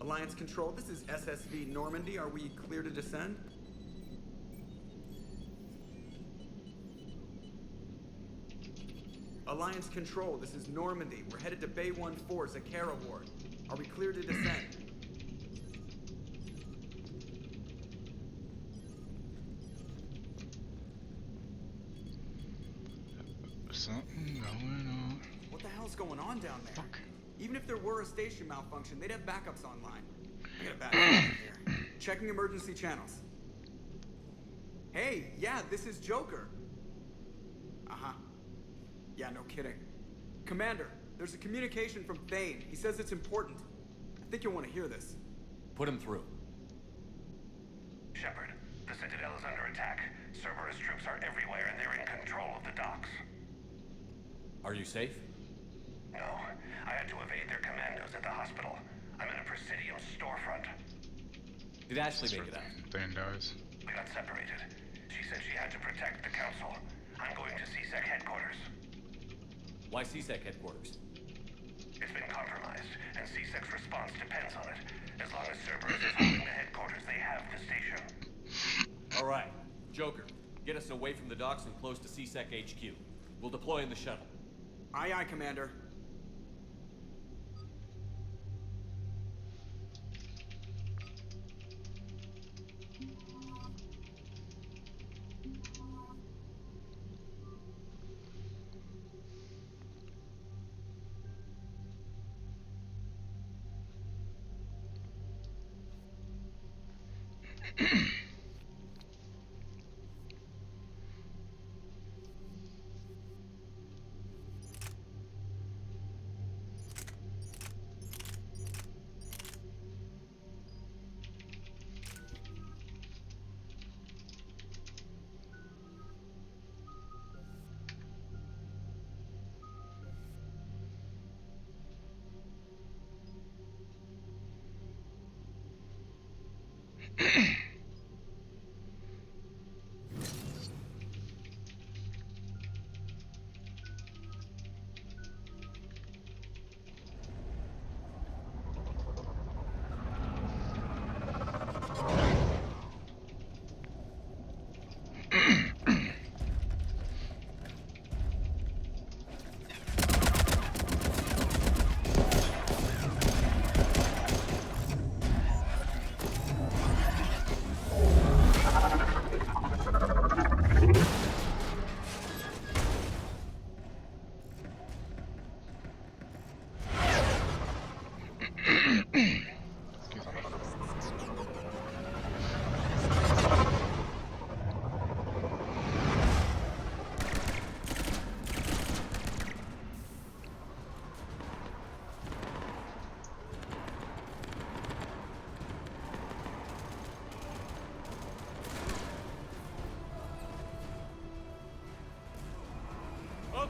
Alliance Control, this is SSV Normandy. Are we clear to descend? Alliance Control, this is Normandy. We're headed to Bay 1-4, Zakara Ward. Are we clear to descend? Something going on. What the hell's going on down there? Fuck. Even if there were a station malfunction, they'd have backups online. I got a bad feeling here. Checking emergency channels. Hey, yeah, this is Joker. Uh-huh. Yeah, no kidding. Commander, there's a communication from Thane. He says it's important. I think you'll want to hear this. Put him through. Shepard, the Citadel is under attack. Cerberus troops are everywhere and they're in control of the docks. Are you safe? No, I had to evade their commandos at the hospital. I'm in a Presidium storefront. Did Ashley make it out? Thane dies. We got separated. She said she had to protect the Council. I'm going to CSEC headquarters. Why CSEC headquarters? It's been compromised, and CSEC's response depends on it. As long as Cerberus is holding the headquarters, they have the station. All right, Joker, get us away from the docks and close to CSEC HQ. We'll deploy in the shuttle. Aye, aye, Commander.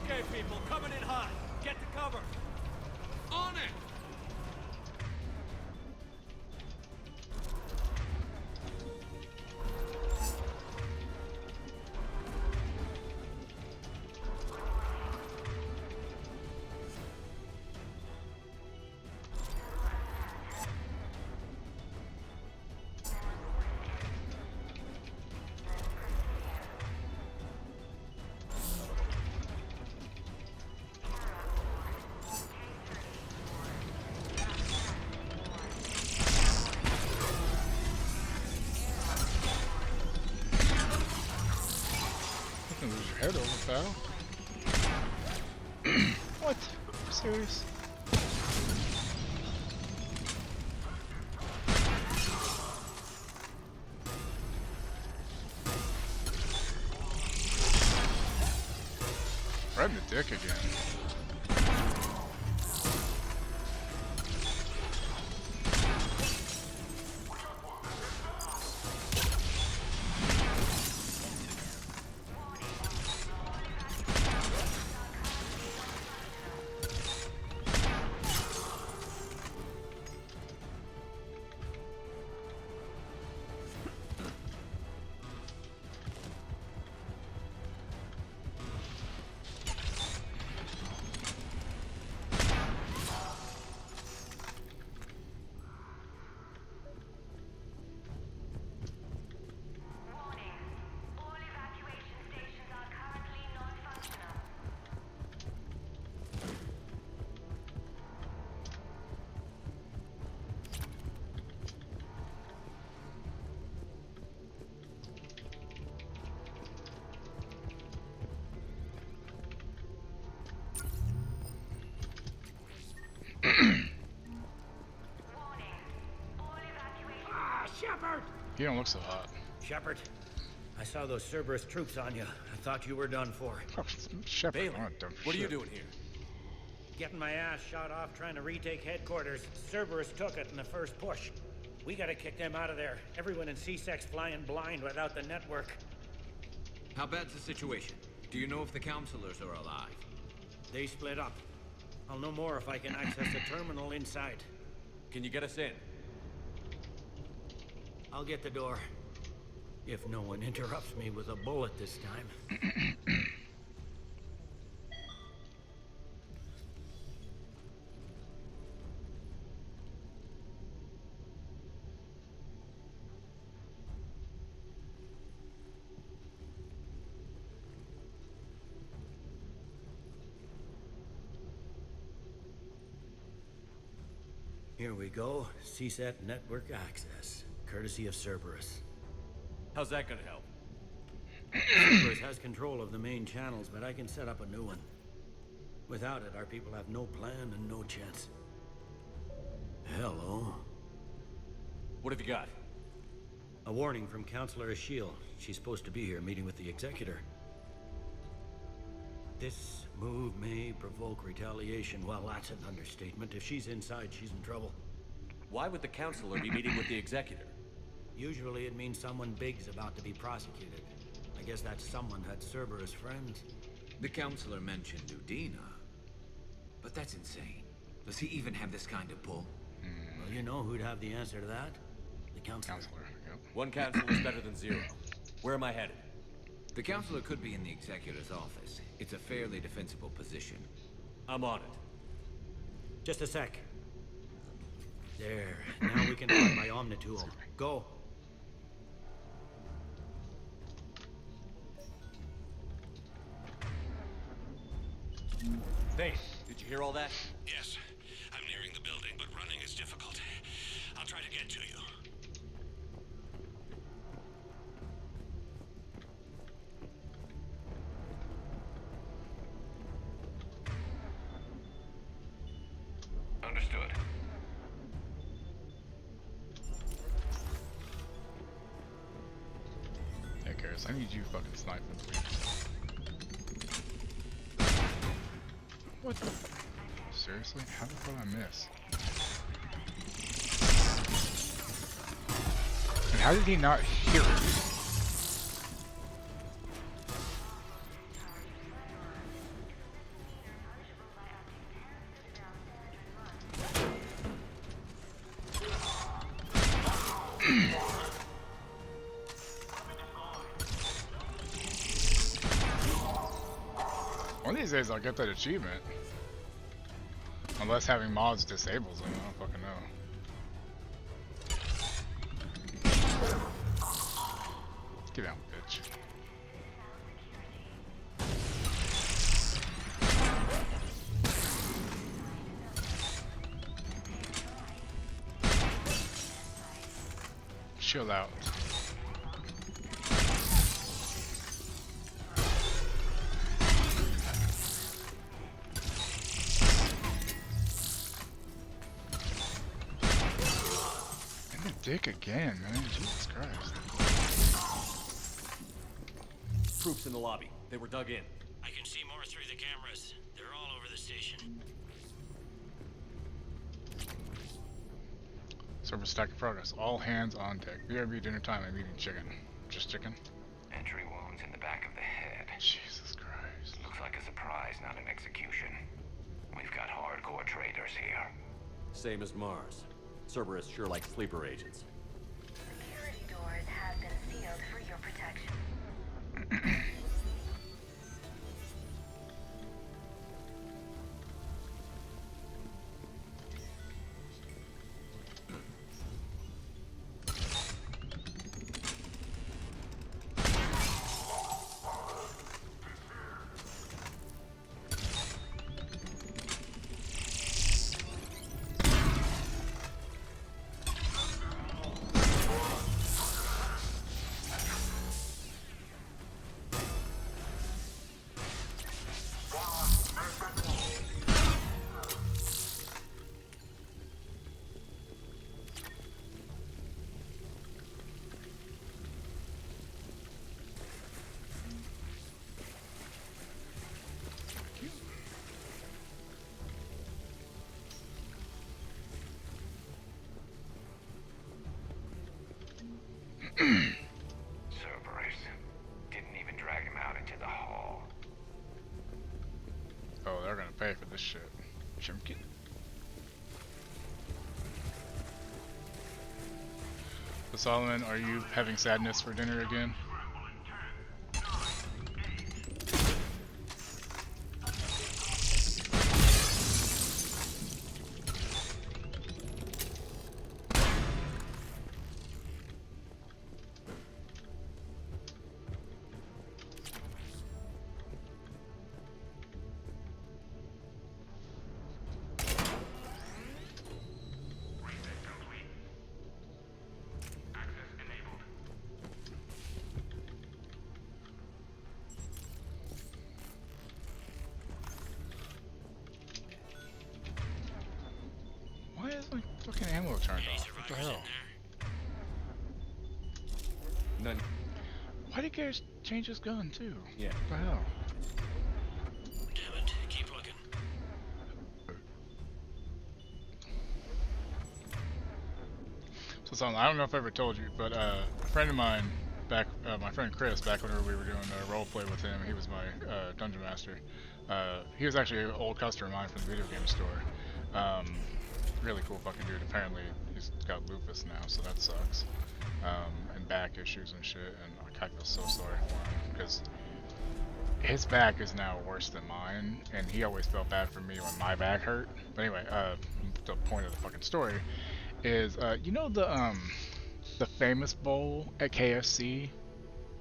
Okay, people, coming in hot. Get to cover. On it! You can lose your head over, pal. What? Serious? Right in the dick again. Shepard! You don't look so hot. Shepard, I saw those Cerberus troops on you. I thought you were done for. Oh, Shepard, Bailey, I'm not done for what are you shit. doing here? Getting my ass shot off trying to retake headquarters. Cerberus took it in the first push. We gotta kick them out of there. Everyone in C-Sec's flying blind without the network. How bad's the situation? Do you know if the counselors are alive? They split up. I'll know more if I can access the terminal inside. Can you get us in? I'll get the door. If no one interrupts me with a bullet this time. Here we go. CSAT network access. Courtesy of Cerberus. How's that gonna help? Cerberus has control of the main channels, but I can set up a new one. Without it, our people have no plan and no chance. Hello. What have you got? A warning from Counselor Ashiel. She's supposed to be here meeting with the Executor. This move may provoke retaliation. Well, that's an understatement. If she's inside, she's in trouble. Why would the Counselor be meeting with the Executor? Usually it means someone big's about to be prosecuted. I guess that someone had Cerberus friends. The counselor mentioned Udina. But that's insane. Does he even have this kind of pull? Well, you know who'd have the answer to that? The Counselor. Yep. One Counselor's better than zero. Where am I headed? The counselor could be in the Executor's office. It's a fairly defensible position. I'm on it. Just a sec. There. Now we can talk by Omnitool. Go. Thane, did you hear all that? Yes. I'm nearing the building, but running is difficult. I'll try to get to you. Understood. Hey, Karis, I need you fucking sniping, please. What the? Seriously? How the fuck did I miss? And how did he not hear it? One of these days I'll get that achievement. Unless having mods disables them, I don't fucking know. Get out, bitch. Chill out. And the dick again, man. Jesus Christ. Troops in the lobby. They were dug in. I can see more through the cameras. They're all over the station. Server stack in progress. All hands on deck. BRB dinner time. I'm eating chicken. Just chicken? Entry wounds in the back of the head. Jesus Christ. Looks like a surprise, not an execution. We've got hardcore traders here. Same as Mars. Cerberus sure likes sleeper agents. Security doors have been sealed for your protection. Cerberus didn't even drag him out into the hall. Oh, they're gonna pay for this shit. Chimkin. So Solomon, are you having sadness for dinner again? Why is my fucking ammo turned off? What the hell? None. Why did Garrett change his gun too? Yeah. What the hell? Damn it, keep looking. So Solomon, I don't know if I ever told you, but a friend of mine back, my friend Chris, back whenever we were doing role play with him, he was my dungeon master. He was actually an old customer of mine from the video game store. Really cool fucking dude. Apparently he's got lupus now, so that sucks. And back issues and shit, and I feel so sorry for him because his back is now worse than mine, and he always felt bad for me when my back hurt. But anyway, the point of the fucking story is, you know the famous bowl at KFC?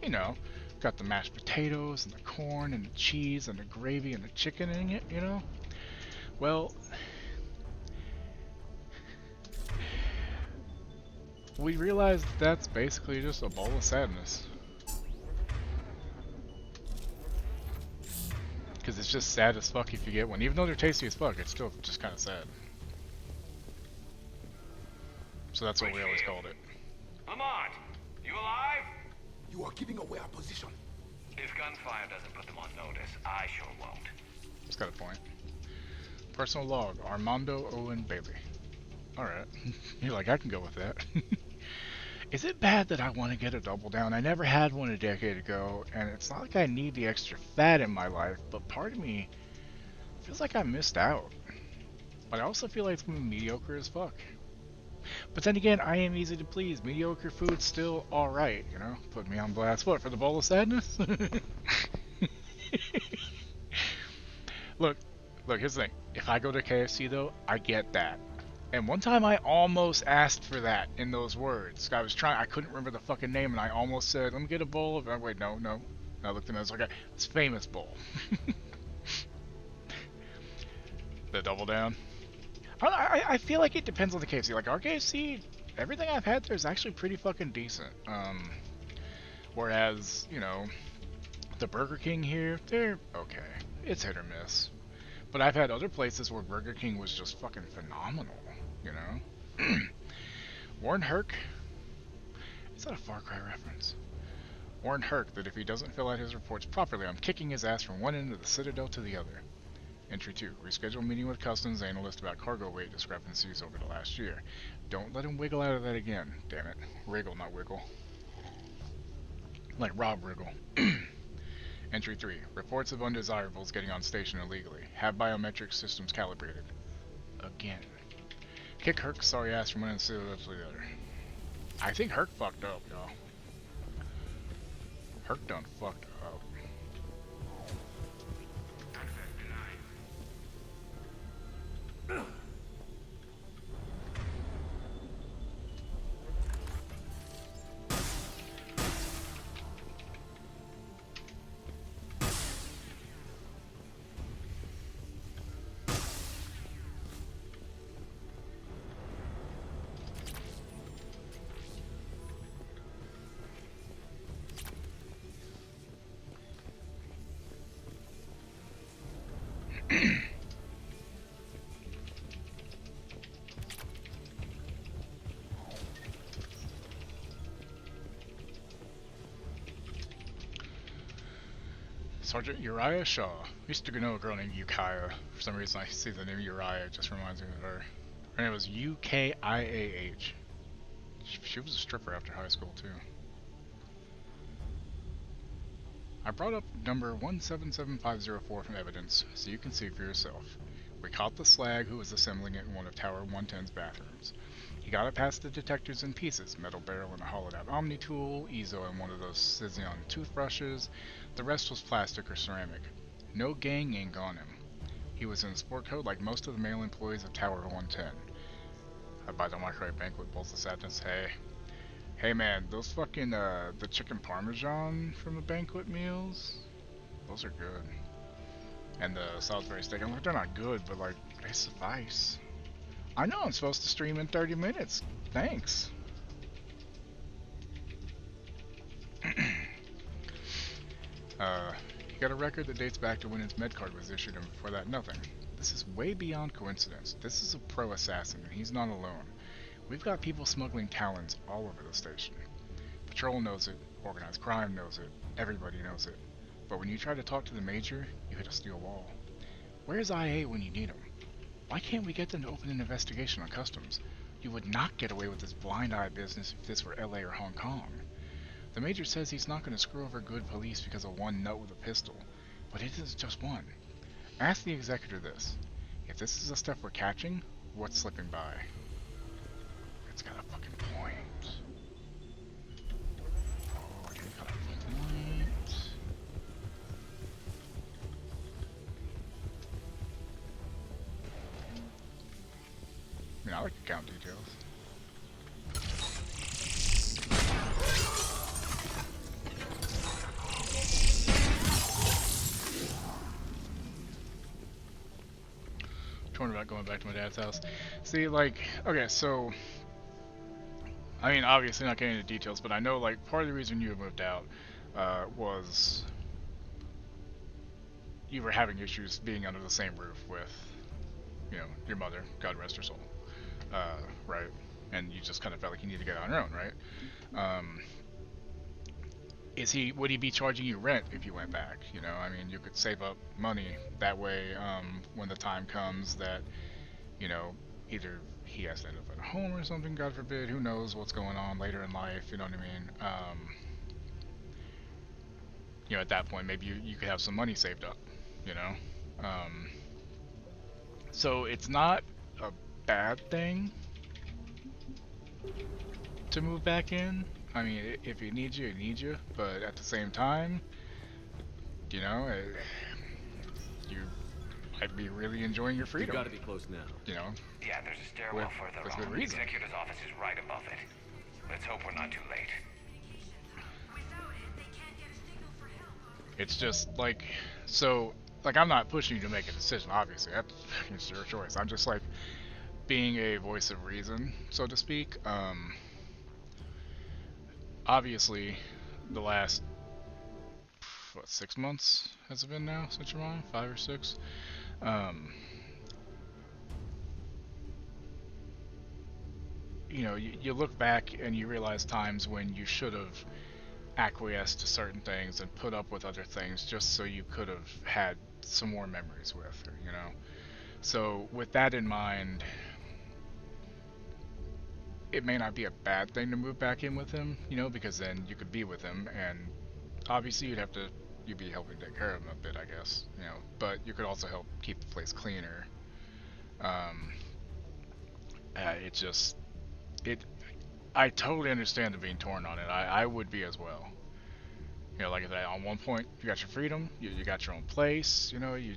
You know, got the mashed potatoes and the corn and the cheese and the gravy and the chicken in it, you know? Well, we realized that's basically just a bowl of sadness. Because it's just sad as fuck if you get one. Even though they're tasty as fuck, it's still just kind of sad. So that's what we always called it. Lamont, you alive? You are giving away our position. If gunfire doesn't put them on notice, I sure won't. It's got a point. Personal log, Armando Owen Bailey. Alright. You're like, I can go with that. Is it bad that I want to get a double down? I never had one a decade ago, and it's not like I need the extra fat in my life, but part of me feels like I missed out. But I also feel like it's going to be mediocre as fuck. But then again, I am easy to please. Mediocre food's still alright, you know? Put me on blast. What, for the bowl of sadness? Look, here's the thing. If I go to KFC though, I get that. And one time I almost asked for that in those words. I couldn't remember the fucking name, and I almost said, "Let me get a bowl of." Wait, no. And I looked at it, I was like, "It's famous bowl." The double down. I feel like it depends on the KFC. Like our KFC, everything I've had there is actually pretty fucking decent. Whereas, the Burger King here, they're okay. It's hit or miss. But I've had other places where Burger King was just fucking phenomenal, you know? Warren Herc, is that a Far Cry reference? Warren Herc that if he doesn't fill out his reports properly, I'm kicking his ass from one end of the Citadel to the other. Entry 2. Reschedule meeting with customs analyst about cargo weight discrepancies over the last year. Don't let him wiggle out of that again. Damn it. Wriggle, not wiggle. Like Rob Riggle. Entry 3. Reports of undesirables getting on station illegally. Have biometric systems calibrated. Again. Kick Herc's sorry ass from one end of the Citadel to the other. I think Herc fucked up, y'all. Herc done fucked up. Sergeant Uriah Shaw. I used to know a girl named Ukiah. For some reason I see the name Uriah, it just reminds me of her. Her name was Ukiah. She was a stripper after high school too. I brought up number 177504 from evidence, so you can see for yourself. We caught the slag who was assembling it in one of Tower 110's bathrooms. He got it past the detectors in pieces, metal barrel and a hollowed out Omni tool, Ezo and one of those Scission toothbrushes. The rest was plastic or ceramic. No gang ink on him. He was in sport coat like most of the male employees of Tower 110. I buy the microwave banquet bowls of sadness. Hey man, those fucking, the chicken parmesan from the banquet meals, those are good. And the Salisbury steak, I'm like, they're not good, but like, they suffice. I know I'm supposed to stream in 30 minutes. Thanks. He got a record that dates back to when his med card was issued, and before that, nothing. This is way beyond coincidence. This is a pro assassin, and he's not alone. We've got people smuggling talons all over the station. Patrol knows it, organized crime knows it, everybody knows it. But when you try to talk to the Major, you hit a steel wall. Where's IA when you need him? Why can't we get them to open an investigation on customs? You would not get away with this blind eye business if this were LA or Hong Kong. The Major says he's not going to screw over good police because of one nut with a pistol. But it isn't just one. Ask the Executor this. If this is the stuff we're catching, what's slipping by? It's got a fucking point. Oh, it's got a point. I mean, I like to count details. Torn about going back to my dad's house. See, like, okay, so I mean, obviously not getting into details, but I know, like, part of the reason you moved out was you were having issues being under the same roof with, your mother, God rest her soul, right? And you just kind of felt like you needed to get on your own, right? Would he be charging you rent if you went back? I mean, you could save up money that way, when the time comes that, either he has to end up at home or something, God forbid, who knows what's going on later in life, you know what I mean? At that point, maybe you could have some money saved up, so it's not a bad thing to move back in. I mean, if he needs you, he needs you, but at the same time, you might be really enjoying your freedom. You've got to be close now. You know? Yeah, there's a stairwell further with on. good The reason. executive's office is right above it. Let's hope we're not too late. It's just like, so, like, I'm not pushing you to make a decision, obviously. That's your choice. I'm just like being a voice of reason, so to speak. Obviously, the last, what, 6 months has it been now since you're on? 5 or 6? You know, you look back and you realize times when you should have acquiesced to certain things and put up with other things just so you could have had some more memories with her, you know? So, with that in mind, it may not be a bad thing to move back in with him, you know, because then you could be with him, and obviously you'd be helping take care of him a bit, I guess, you know, but you could also help keep the place cleaner. I totally understand the being torn on it. I would be as well. You know, like I said, on one point, you got your freedom, you got your own place, you know, you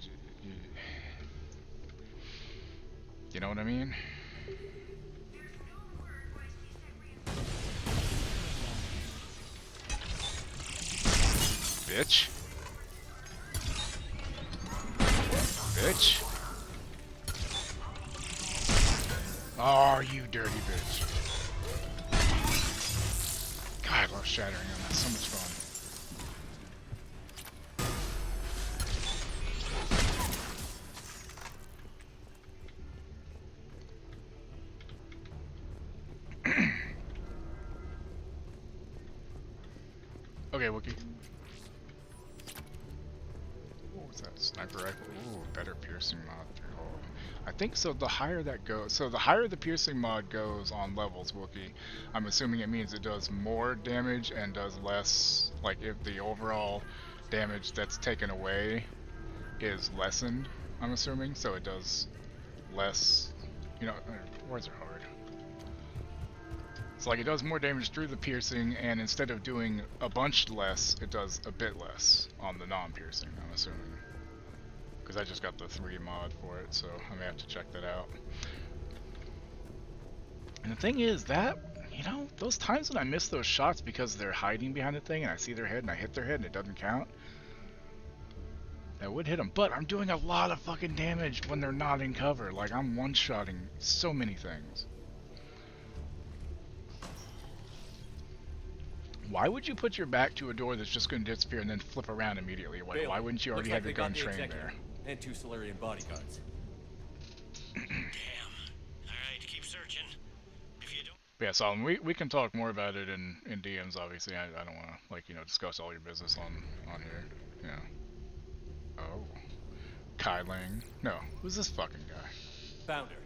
know what I mean? Bitch. Bitch. Oh, you dirty bitch. God, I love shattering them. That's so much fun. Okay, Wookie. What was that? Sniper rifle? Ooh, better piercing mod. Oh. I think so. The higher that goes, so the higher the piercing mod goes on levels, Wookie, I'm assuming it means it does more damage and does less, like if the overall damage that's taken away is lessened, I'm assuming, so it does less, you know, words are hard. It's like it does more damage through the piercing, and instead of doing a bunch less, it does a bit less on the non-piercing, I'm assuming. Because I just got the 3 mod for it, so I may have to check that out. And the thing is that, you know, those times when I miss those shots because they're hiding behind the thing and I see their head and I hit their head and it doesn't count, that would hit them. But I'm doing a lot of fucking damage when they're not in cover. Like, I'm one-shotting so many things. Why would you put your back to a door that's just going to disappear and then flip around immediately? Why wouldn't you already have your gun trained there? And 2 Solarian bodyguards. Damn. Alright, keep searching. If you don't... But yeah, so we can talk more about it in DMs, obviously. I don't want to, like, you know, discuss all your business on here. Yeah. Oh. Kai Lang. No, who's this fucking guy? Found her.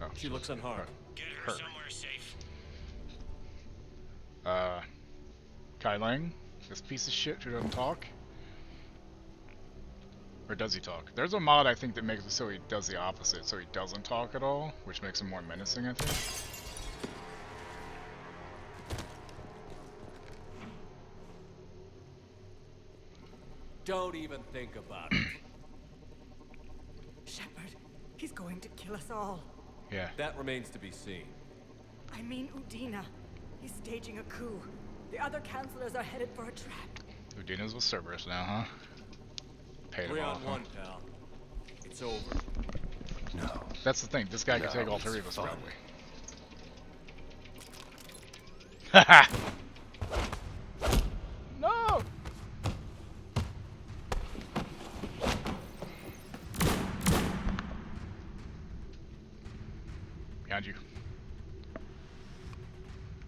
Oh, she looks unharmed. Get her somewhere safe. Kai Lang? This piece of shit who doesn't talk? Or does he talk? There's a mod I think that makes it so he does the opposite, so he doesn't talk at all, which makes him more menacing, I think. Don't even think about it. Shepard, he's going to kill us all. Yeah. That remains to be seen. I mean Udina. He's staging a coup. The other counselors are headed for a trap. Udina's with Cerberus now, huh? Paid him 3 off, on huh? 1, pal. It's over. No. That's the thing. This guy could take all 3 of us, fun. probably. Haha! No! Behind you.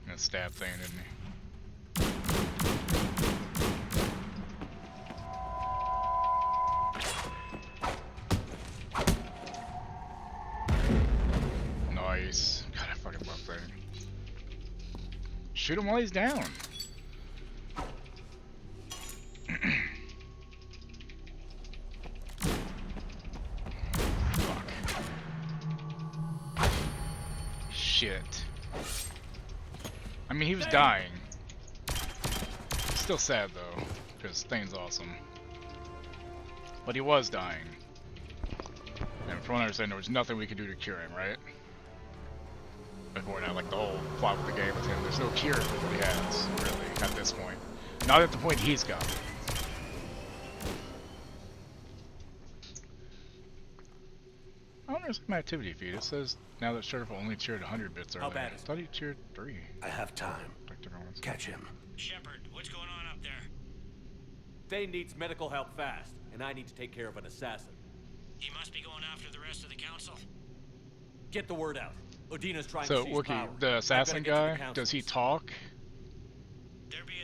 That stab thing, didn't he? Nice. God, I fucking love that. Shoot him while he's down. Fuck. Shit. I mean, he was dying. Still sad though, because Thane's awesome. But he was dying. And from what I understand, there was nothing we could do to cure him, right? Before now, like the whole plot with the game with him, there's no cure for what he has, really, at this point. Not at the point he's got. I wonder if my activity feed. It says now that Sheriff only cheered 100 bits earlier. I thought he cheered 3. I have time. Catch him. Shepard, what's going on up there? Thane needs medical help fast, and I need to take care of an assassin. He must be going after the rest of the council. Get the word out. Odina's trying So, to seize Wookie, power. the assassin guy, does he talk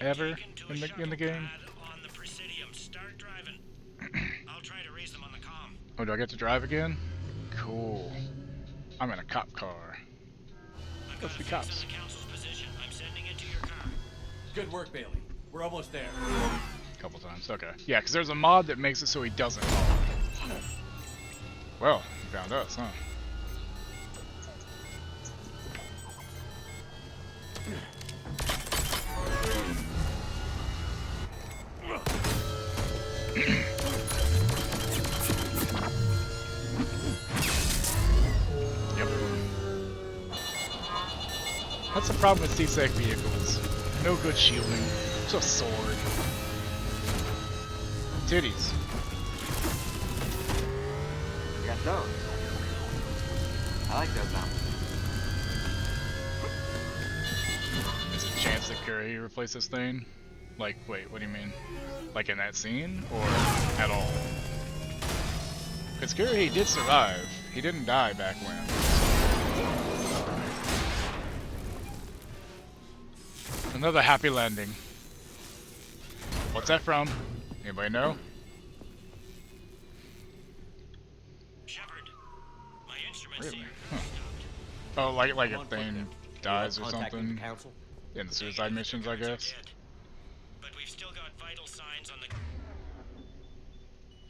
ever in the game? On the Presidium. Start driving. I'll try to raise them on the comm. Oh, do I get to drive again? Cool. I'm in a cop car. Let's be cops. I'm sending it to your car. Good work, Bailey. We're almost there. Couple times, okay. Yeah, because there's a mod that makes it so he doesn't talk. Well, he found us, huh? Yep. That's the problem with C-Sec vehicles. No good shielding. Just a sword. Titties. You got those. I like those mountains. Is it a chance that Curry replaces Thane? Like, wait, what do you mean? Like in that scene? Or at all? Because Curry did survive. He didn't die back when. Another happy landing. What's that from? Anybody know? Shepard, my instruments Really? here. Huh. Oh, like if Thane dies or something? In the suicide missions, I guess? But we've still got vital signs on the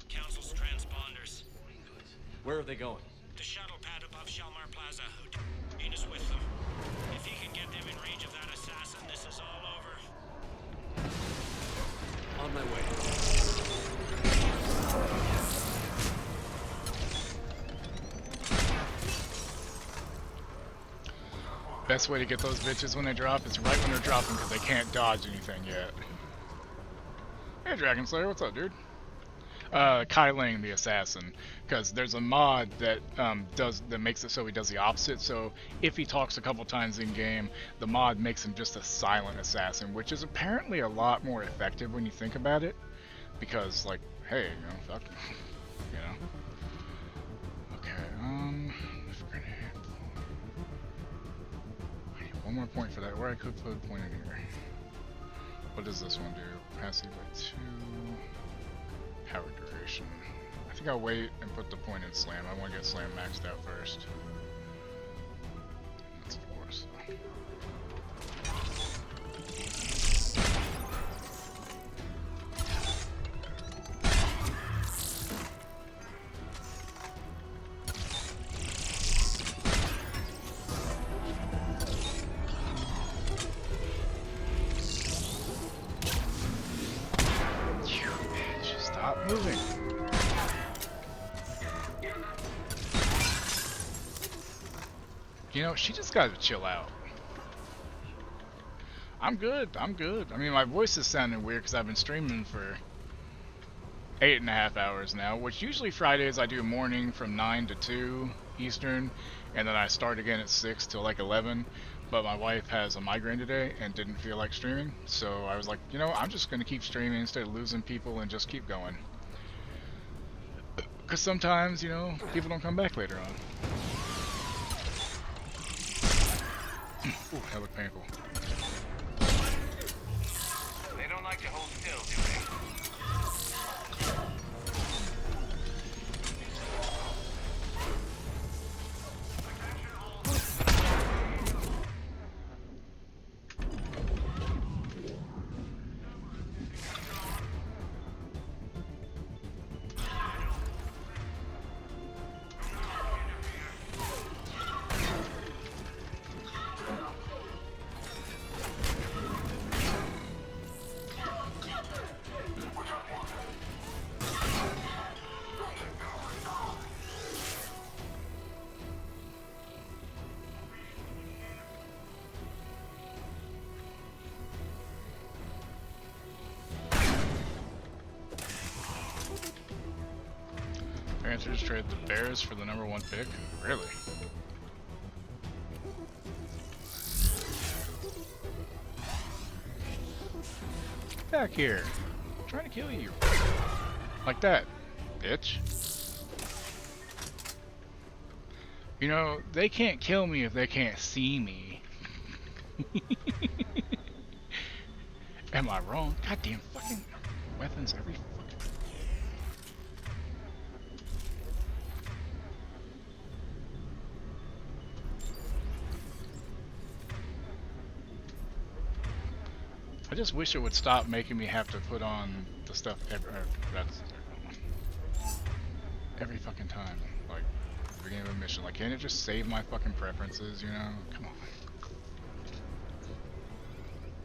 council's transponders. Where are they going? The shuttle pad above Shelmar Plaza. Venus with them. If he can get them in range of that assassin, this is all over. On my way. Best way to get those bitches when they drop is right when they're dropping because they can't dodge anything yet. Hey Dragon Slayer, what's up, dude? Kai Ling, the assassin, because there's a mod that makes it so he does the opposite. So if he talks a couple times in game, the mod makes him just a silent assassin, which is apparently a lot more effective when you think about it. Because like, hey, you know, fuck, you know. Okay, I need one more point for that. Where I could put a point in here. What does this one do? Passive by 2. Power duration. I think I'll wait and put the point in slam. I want to get slam maxed out first. That's 4, so. Stop moving. You know, she just gotta chill out. I'm good. I'm good. I mean, my voice is sounding weird because I've been streaming for 8.5 hours now, which usually Fridays I do morning from 9 to 2 Eastern, and then I start again at 6 till like 11. But my wife has a migraine today and didn't feel like streaming, so I was like, you know, I'm just gonna keep streaming instead of losing people and just keep going. Because sometimes, you know, people don't come back later on. Ooh, that looked painful. They don't like to hold still, do they? Panthers trade the Bears for the #1 pick? Really? Back here. I'm trying to kill you. Like that, bitch. You know, they can't kill me if they can't see me. Am I wrong? Goddamn fucking weapons every fucking... I just wish it would stop making me have to put on the stuff every fucking time. Like, the beginning of a mission. Like, can't it just save my fucking preferences, you know? Come on.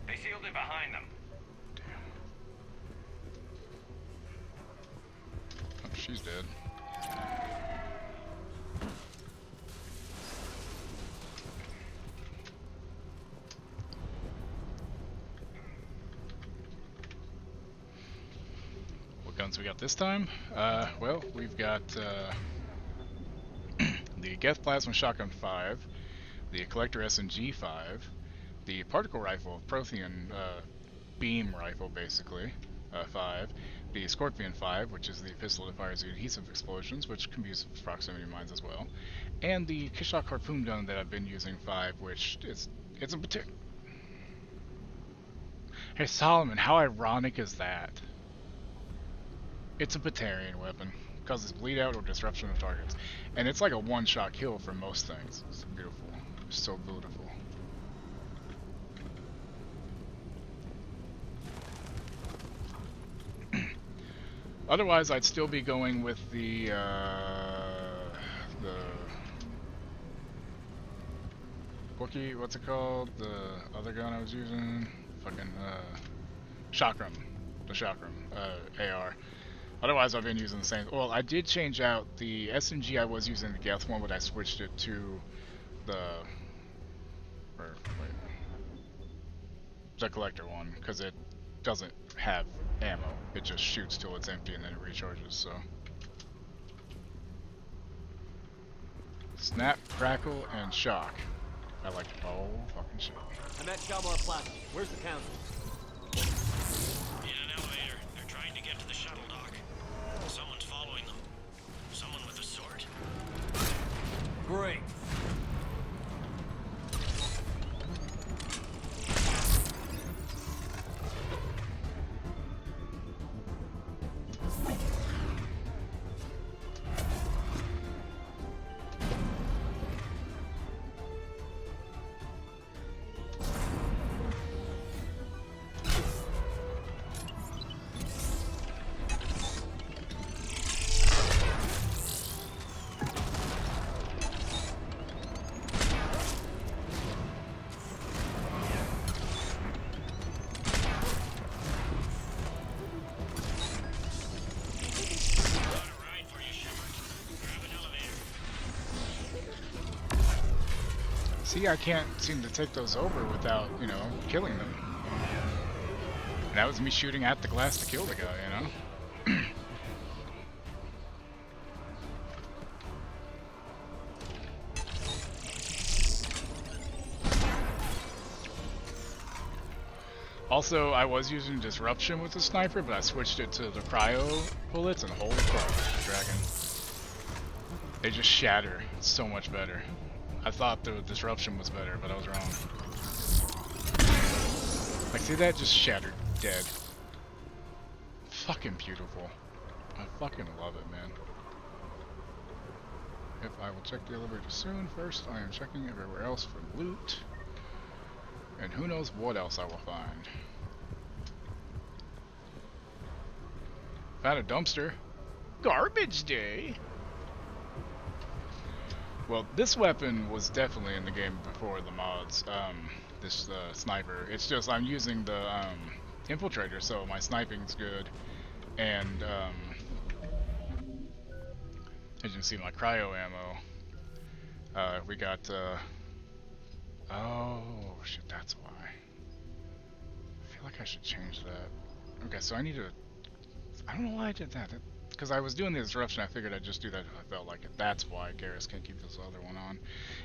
They sealed it behind them. Oh, she's dead. What guns we got this time? Well, we've got the Geth Plasma Shotgun 5, the Collector SMG 5, the Particle Rifle, Prothean Beam Rifle, basically, 5, the Scorpion 5, which is the pistol that fires the adhesive explosions, which can be used for proximity mines as well, and the Kishok Harpoon Gun that I've been using, 5, which it's a particular... Hey Solomon, how ironic is that? It's a Batarian weapon. Causes bleed out or disruption of targets. And it's like a one-shot kill for most things. It's beautiful. It's so beautiful. Otherwise, I'd still be going with the Wookie, what's it called? The other gun I was using? Fucking, Chakram. The Chakram, AR. Otherwise, I've been using the same. Well, I did change out the SMG I was using the Geth one, but I switched it to the Collector one because it doesn't have ammo. It just shoots till it's empty and then it recharges. So, snap, crackle, and shock. I like the whole fucking shit. I'm at Shalmar Plaza. Where's the council? In an elevator. They're trying to get to the shuttle dock. Someone's following them. Someone with a sword. Great. See, I can't seem to take those over without, you know, killing them. And that was me shooting at the glass to kill the guy, you know? Also, I was using Disruption with the sniper, but I switched it to the cryo bullets, and holy fuck, Dragon. They just shatter. It's so much better. I thought the Disruption was better, but I was wrong. Like, see that? Just shattered. Dead. Fucking beautiful. I fucking love it, man. If I will check the elevator soon, first I am checking everywhere else for loot. And who knows what else I will find. Found a dumpster. Garbage day! Well, this weapon was definitely in the game before the mods, this sniper. It's just I'm using the infiltrator, so my sniping's good. And as you can see, my cryo ammo. We got, oh shit, that's why. I feel like I should change that. Okay, so I need to, I don't know why I did that. because I was doing the disruption, I figured I'd just do that if I felt like it. That's why Garrus can't keep this other one on.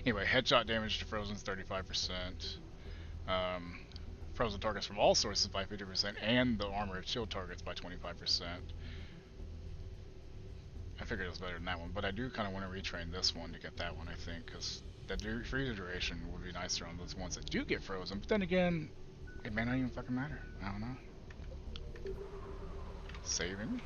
Anyway, headshot damage to Frozen's 35%. Frozen targets from all sources by 50%, and the armor shield targets by 25%. I figured it was better than that one, but I do kind of want to retrain this one to get that one, I think, because that freezer duration would be nicer on those ones that do get frozen. But then again, it may not even fucking matter. I don't know. Saving.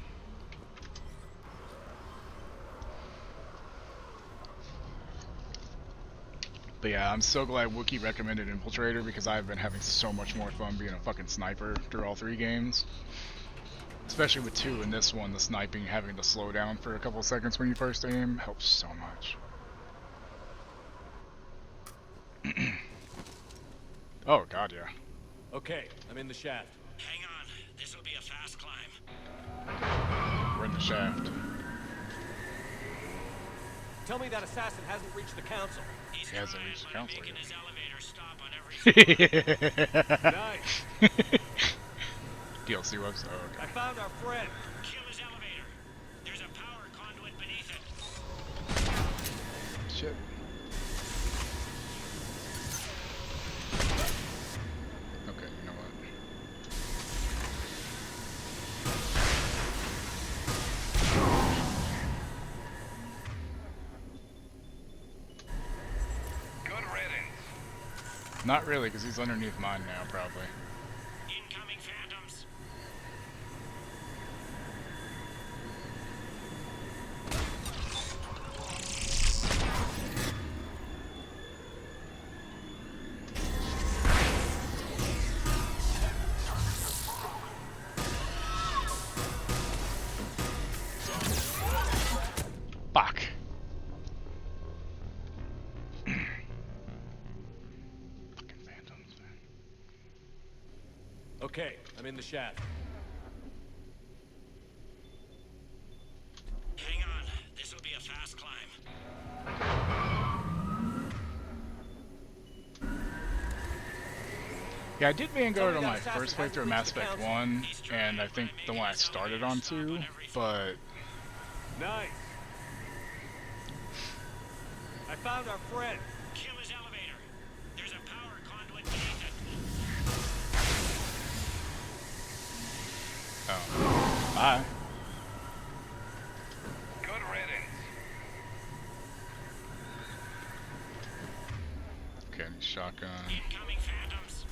But yeah, I'm so glad Wookie recommended Infiltrator because I've been having so much more fun being a fucking sniper through all 3 games. Especially with 2 and this one, the sniping having to slow down for a couple of seconds when you first aim helps so much. Oh god, yeah. Okay, I'm in the shaft. Hang on, this'll be a fast climb. We're in the shaft. Tell me that assassin hasn't reached the council. He hasn't reached the council yet. His elevator stop on every Nice. DLC website. Oh, okay. I found our friend. Kill his elevator. There's a power conduit beneath it. Shit. Okay, you know what? Good riddance. Not really, because he's underneath mine now, probably. Incoming phantoms. Fuck. Fucking phantoms, man. Okay, I'm in the shaft. Hang on, this'll be a fast climb. Yeah, I did Vanguard on my first playthrough of Mass Effect 1, and I think the one I started on 2, but... Nice. I found our friend. Kill his elevator. There's a power conduit beneath it. Oh. Bye. Good riddance. Okay, shotgun. Incoming phantoms.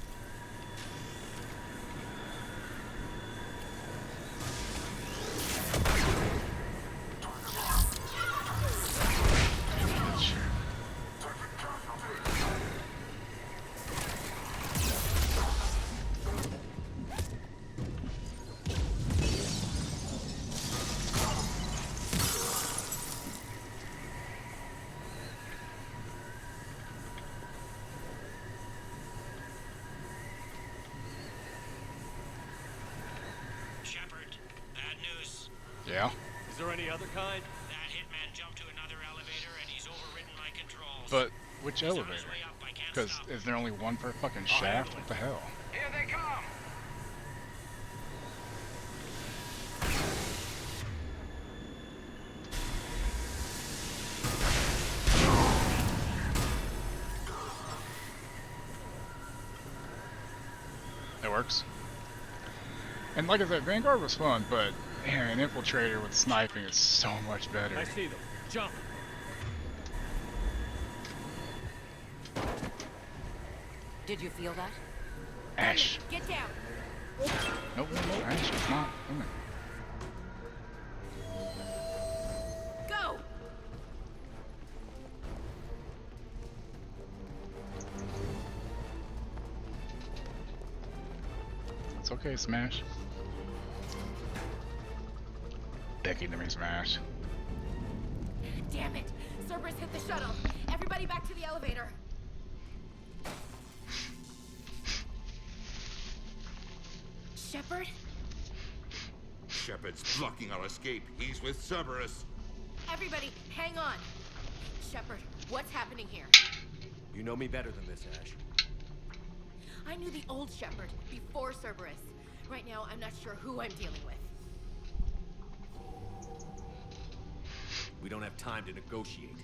Shepard, bad news. Yeah? Is there any other kind? That hitman jumped to another elevator and he's overridden my controls. But which elevator? Because is there only one per fucking shaft? What the hell? Here they come. It works. And like I said, Vanguard was fun, but man, an Infiltrator with sniping is so much better. I see them. Jump. Did you feel that? Ash. Get down. Nope, Ash, it's not. Come on. Go. It's okay, Smash. Begging to be Smash. Damn it. Cerberus hit the shuttle. Everybody back to the elevator. Shepard? Shepard's blocking our escape. He's with Cerberus. Everybody, hang on. Shepard, what's happening here? You know me better than this, Ash. I knew the old Shepard before Cerberus. Right now, I'm not sure who I'm dealing with. We don't have time to negotiate.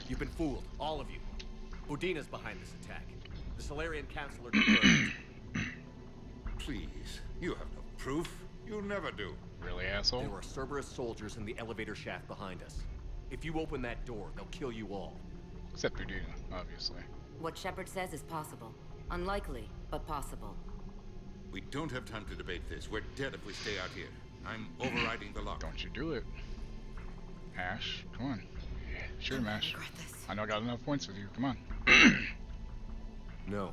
You've been fooled, all of you. Udina's behind this attack. The Solarian Councilor confirmed it. Please, you have no proof. You never do. Really, asshole? There are Cerberus soldiers in the elevator shaft behind us. If you open that door, they'll kill you all. Except Udina, obviously. What Shepard says is possible. Unlikely, but possible. We don't have time to debate this. We're dead if we stay out here. I'm overriding the lock. Don't you do it. Ash, come on. Yeah, sure, Ash. I know I got enough points with you. Come on. No.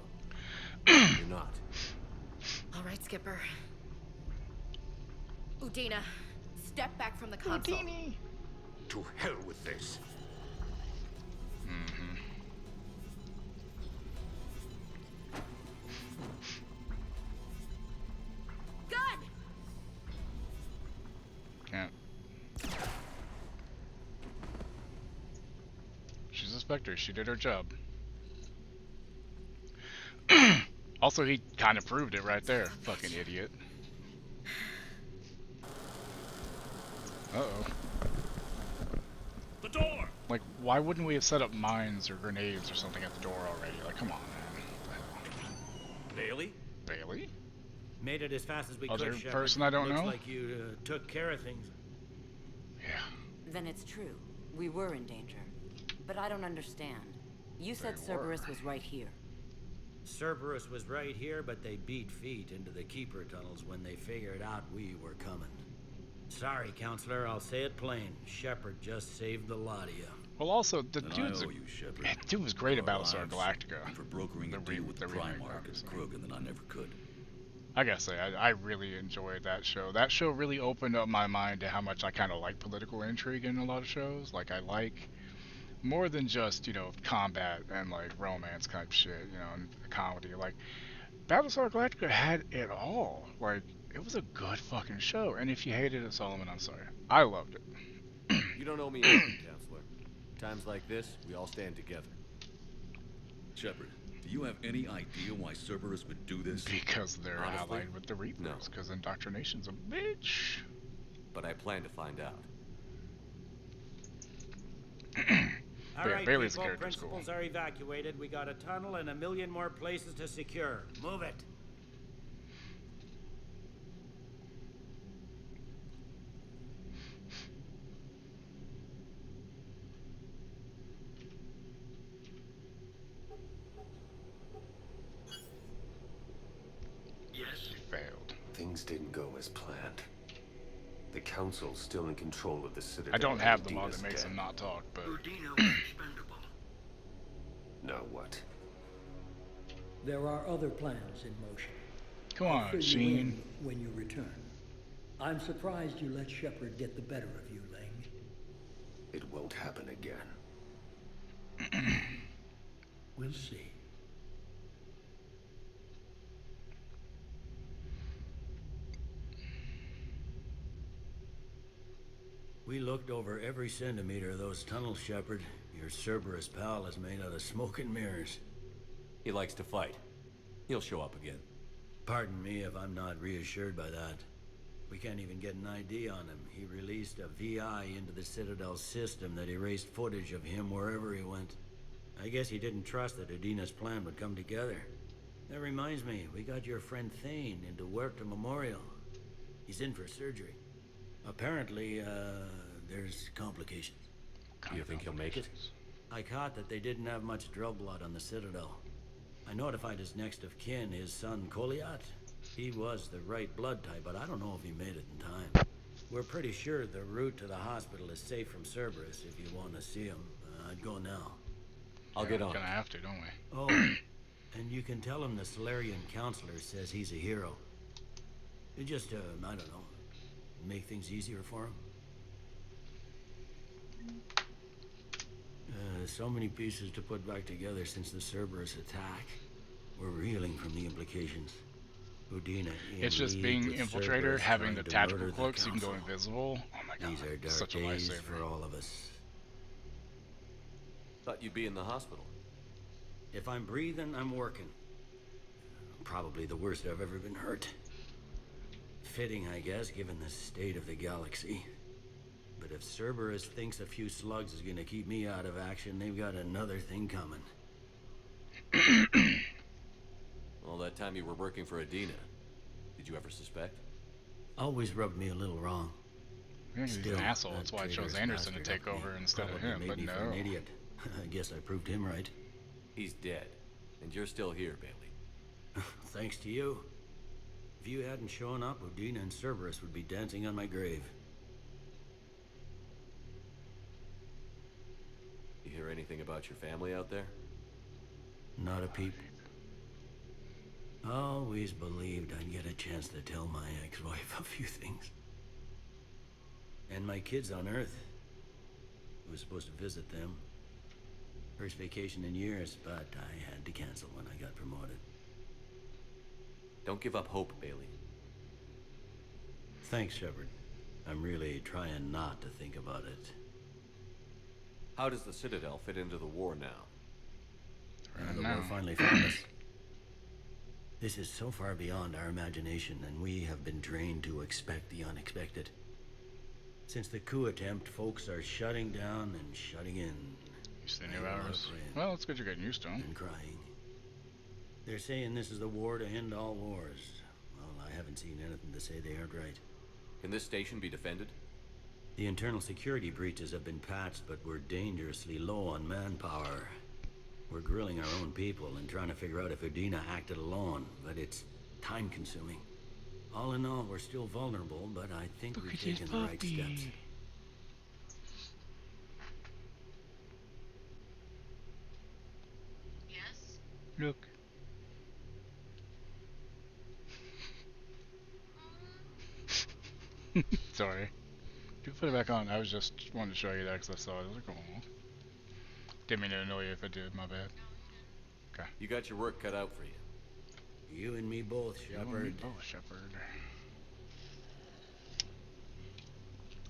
You're not. All right, Skipper. Udina, step back from the console. Udini. To hell with this. Mm-hmm. Gun! Can't. She's a Spectre. She did her job. Also, he kind of proved it right there. Fucking idiot. Uh-oh. The door! Like, why wouldn't we have set up mines or grenades or something at the door already? Like, come on, man. What the hell? Bailey? Bailey? Made it as fast as we could, Other Shepard. person I don't Looks know? like you took care of things. Yeah. Then it's true. We were in danger. But I don't understand. You said Cerberus was right here. Cerberus was right here, but they beat feet into the Keeper tunnels when they figured out we were coming. Sorry, Counselor, I'll say it plain. Shepard just saved the lot of you. Well, also, the And dude's I owe you, Shepard. dude was great For about our Battlestar lives, Galactica. and for brokering a deal with the Primarch and Krogan that I never could. I gotta say, I really enjoyed that show. That show really opened up my mind to how much I kind of like political intrigue in a lot of shows. Like, I like more than just, you know, combat and, like, romance type shit, you know, and comedy. Like, Battlestar Galactica had it all. Like, it was a good fucking show. And if you hated it, Solomon, I'm sorry. I loved it. You don't owe me anything, Counselor. Times like this, we all stand together. Shepard, do you have any idea why Cerberus would do this? Because they're Honestly, allied with the Reapers. no. Because indoctrination's a bitch. But I plan to find out. All right, Bailey's people, character's cool. principals are evacuated. We got a tunnel and 1,000,000 more places to secure. Move it. Yes? Failed. Things didn't go as planned. The Council's still in control of the Citadel. I don't have the and mod that Udina's makes dead. him not talk, but Udina was expendable. Now what? There are other plans in motion. come I'll on, fill you Sheen. in when you return. I'm surprised you let Shepard get the better of you, Ling. It won't happen again. We'll see. We looked over every centimeter of those tunnels, Shepard. Your Cerberus pal is made out of smoke and mirrors. He likes to fight. He'll show up again. Pardon me if I'm not reassured by that. We can't even get an ID on him. He released a VI into the Citadel system that erased footage of him wherever he went. I guess he didn't trust that Udina's plan would come together. That reminds me, we got your friend Thane into Huerta Memorial. He's in for surgery. Apparently, there's complications. You think he'll make it? I caught that they didn't have much drill blood on the Citadel. I notified his next of kin, his son Koliat. He was the right blood type, but I don't know if he made it in time. We're pretty sure the route to the hospital is safe from Cerberus if you want to see him. I'd go now. I'll get on. We're gonna have to, don't we? Oh, and you can tell him the Solarian Counselor says he's a hero. It just, I don't know, make things easier for him. So many pieces to put back together since the Cerberus attack. We're reeling from the implications. Udina, It's just being infiltrator, having the tactical cloak so you can go invisible. Oh my god, These are dark such a days lifesaver. for all of us. Thought you'd be in the hospital. If I'm breathing, I'm working. Probably the worst I've ever been hurt. Fitting, I guess, given the state of the galaxy. But if Cerberus thinks a few slugs is gonna keep me out of action, they've got another thing coming. All that time you were working for Adina, did you ever suspect? Always rubbed me a little wrong. Yeah, he's Still, an asshole. that That's why I chose traitorous Anderson to bastard take up me over instead of probably him, made but me for an no. idiot. I guess I proved him right. He's dead, and you're still here, Bailey. Thanks to you. If you hadn't shown up, Udina and Cerberus would be dancing on my grave. You hear anything about your family out there? Not a peep. Always believed I'd get a chance to tell my ex-wife a few things. And my kids on Earth. I was supposed to visit them. First vacation in years, but I had to cancel when I got promoted. Don't give up hope, Bailey. Thanks, Shepard. I'm really trying not to think about it. How does the Citadel fit into the war now? The war finally found us. This is so far beyond our imagination, and we have been trained to expect the unexpected. Since the coup attempt, folks are shutting down and shutting in. Used to the new hours. Well, it's good you're getting used to them. And crying. They're saying this is the war to end all wars. Well, I haven't seen anything to say they aren't right. Can this station be defended? The internal security breaches have been patched, but we're dangerously low on manpower. We're grilling our own people and trying to figure out if Udina acted alone, but it's time-consuming. All in all, we're still vulnerable, but I think we've taken the right steps. Yes? Look. Sorry. You put it back on. I was just wanted to show you that because I saw it. I was like, oh. Didn't mean to annoy you if I did. My bad. Okay. You got your work cut out for you. You and me both, Shepard. Oh, Shepard.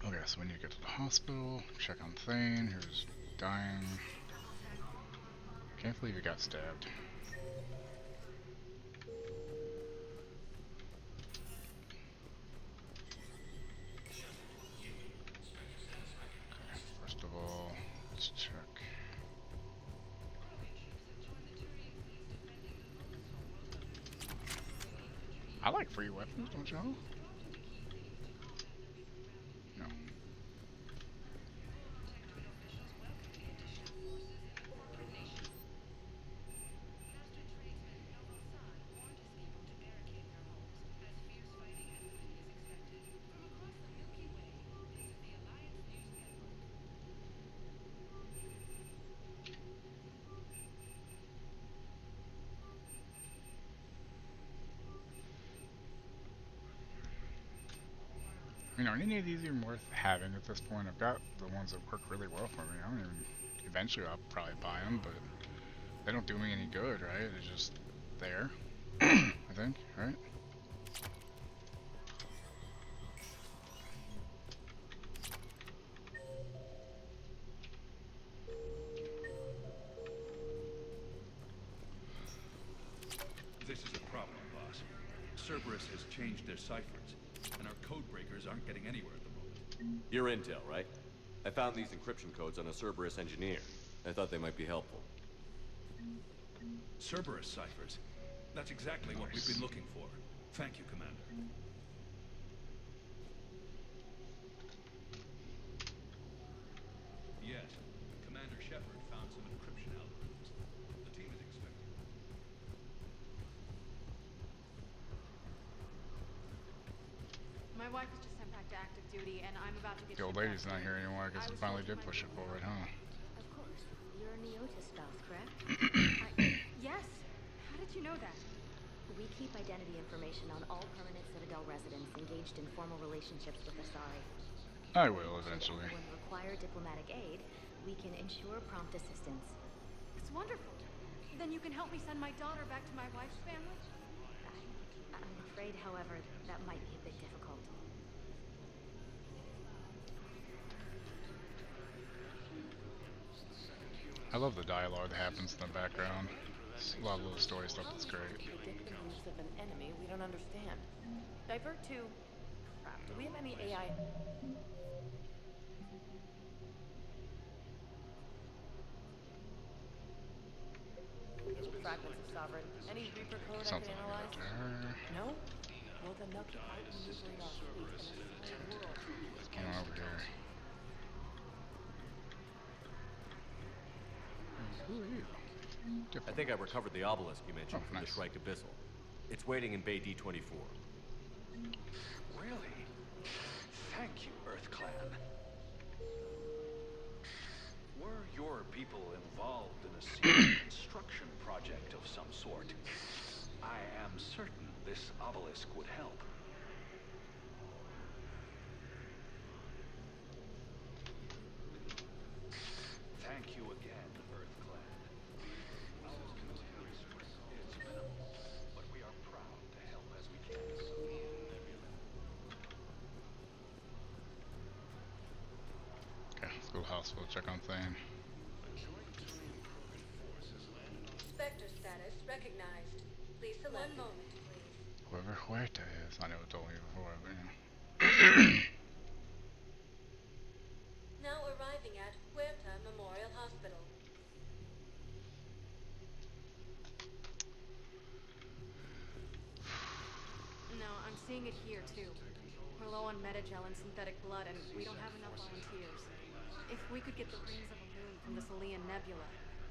Okay, so we need to get to the hospital. Check on Thane, who's dying. Can't believe he got stabbed. First of all, let's check. I like free weapons, don't y'all? No. You know, any of these even worth having at this point? I've got the ones that work really well for me. I don't even. Eventually, I'll probably buy them, but they don't do me any good, right? They're just there. I think, right? This is a problem, boss. Cerberus has changed their ciphers, and our code breakers aren't getting anywhere at the moment. Your intel, right? I found these encryption codes on a Cerberus engineer. I thought they might be helpful. Cerberus ciphers? That's exactly what we've been looking for. Thank you, Commander. Yes, Commander Shepard found some encryption algorithms. The team is expecting. My wife is just sent back to active duty, and I'm about to get. The old lady's not here anymore. I guess we finally did push it forward, huh? Of course. You're a Neota spouse, correct? Yes. How did you know that? We keep identity information on all permanent Citadel residents engaged in formal relationships with Asari. I will eventually. When we require diplomatic aid, we can ensure prompt assistance. It's wonderful. Then you can help me send my daughter back to my wife's family? I'm afraid, however, that might be a bit difficult. I love the dialogue that happens in the background. It's a lot of little story stuff that's great. Predict the moves of an enemy we don't understand. Divert to... Crap, do we have any AI? fragments of Sovereign? Any Reaper code I can Something like analyze? that to her. No? Well, then they'll keep outmaneuvering our fleet and the entire world. What's going on over here? Who are you? I think I recovered the obelisk you mentioned from nice. the Shrike Abyssal. It's waiting in Bay D-24. Really? Thank you, Earth Clan. Were your people involved in a secret construction project of some sort? I am certain this obelisk would help. Thank you again, Earth Clan. Our military strength is minimal, but we are proud to help as we can. Okay, let's go to the hospital, check on Thane. Spectre status recognized. Please select. 1 moment, please. Whoever Huerta is, I never told you before, but yeah. Now arriving at Huerta Memorial Hospital. No, I'm seeing it here too. We're low on metagel and synthetic blood, and we don't have enough volunteers. If we could get the rings of Elune from the Salian Nebula,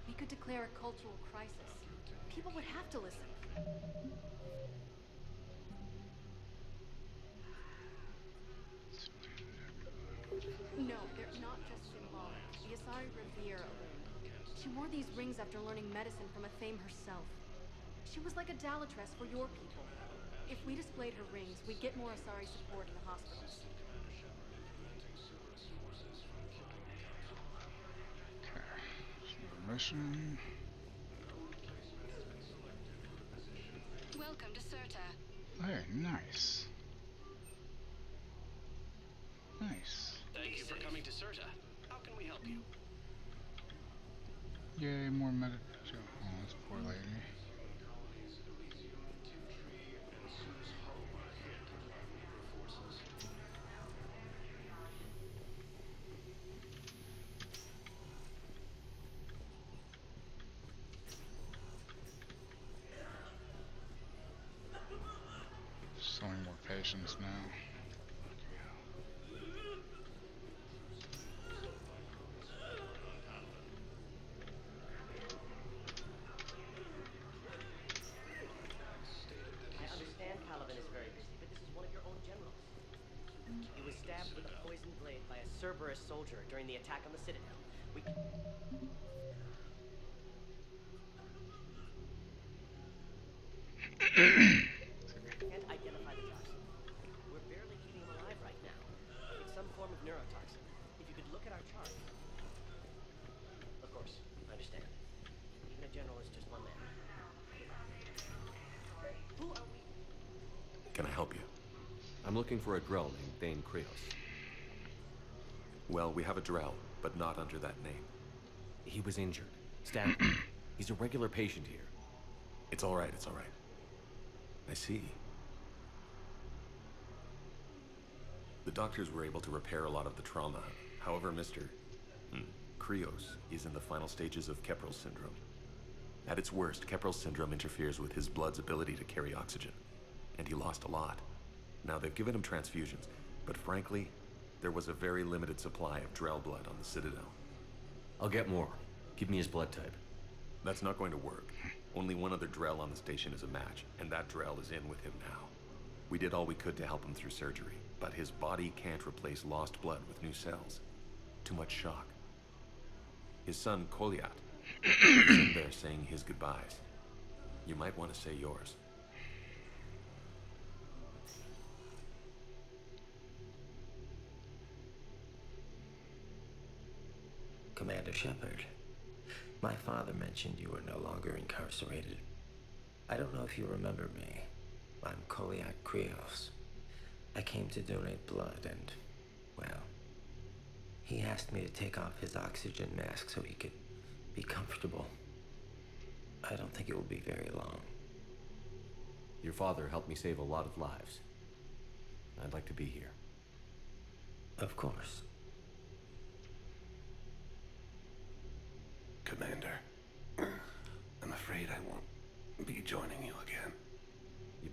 we could declare a cultural crisis. People would have to listen. No, they're not just symbolic. The Asari revere Elune. She wore these rings after learning medicine from Athame herself. She was like a Dalatress for your people. If we displayed her rings, we'd get more Asari support in the hospitals. Mission. Welcome to Serta. Hey, nice. Nice. Thank you for coming to Serta. How can we help you? Yay, more medical. Oh, this poor lady. So many more patients now. I understand Caliban is very busy, but this is one of your own generals. He was stabbed with a poisoned blade by a Cerberus soldier during the attack on the Citadel. We can't identify the toxin. We're barely keeping him alive right now. It's some form of neurotoxin. If you could look at our chart. Of course, I understand. Even a general is just one man. Who are we? Can I help you? I'm looking for a Drell named Thane Krios. Well, we have a Drell, but not under that name. He was injured. Stabbed. He's a regular patient here. It's all right, it's all right. I see. The doctors were able to repair a lot of the trauma. However, Mr. Krios is in the final stages of Keprel's syndrome. At its worst, Keprel's syndrome interferes with his blood's ability to carry oxygen, and he lost a lot. Now, they've given him transfusions, but frankly, there was a very limited supply of Drell blood on the Citadel. I'll get more. Give me his blood type. That's not going to work. Only one other Drell on the station is a match, and that Drell is in with him now. We did all we could to help him through surgery, but his body can't replace lost blood with new cells. Too much shock. His son, Koliat, is in there saying his goodbyes. You might want to say yours. Commander Shepard, my father mentioned you were no longer incarcerated. I don't know if you remember me. I'm Koliak Krios. I came to donate blood and, well, he asked me to take off his oxygen mask so he could be comfortable. I don't think it will be very long. Your father helped me save a lot of lives. I'd like to be here. Of course. Commander, I'm afraid I won't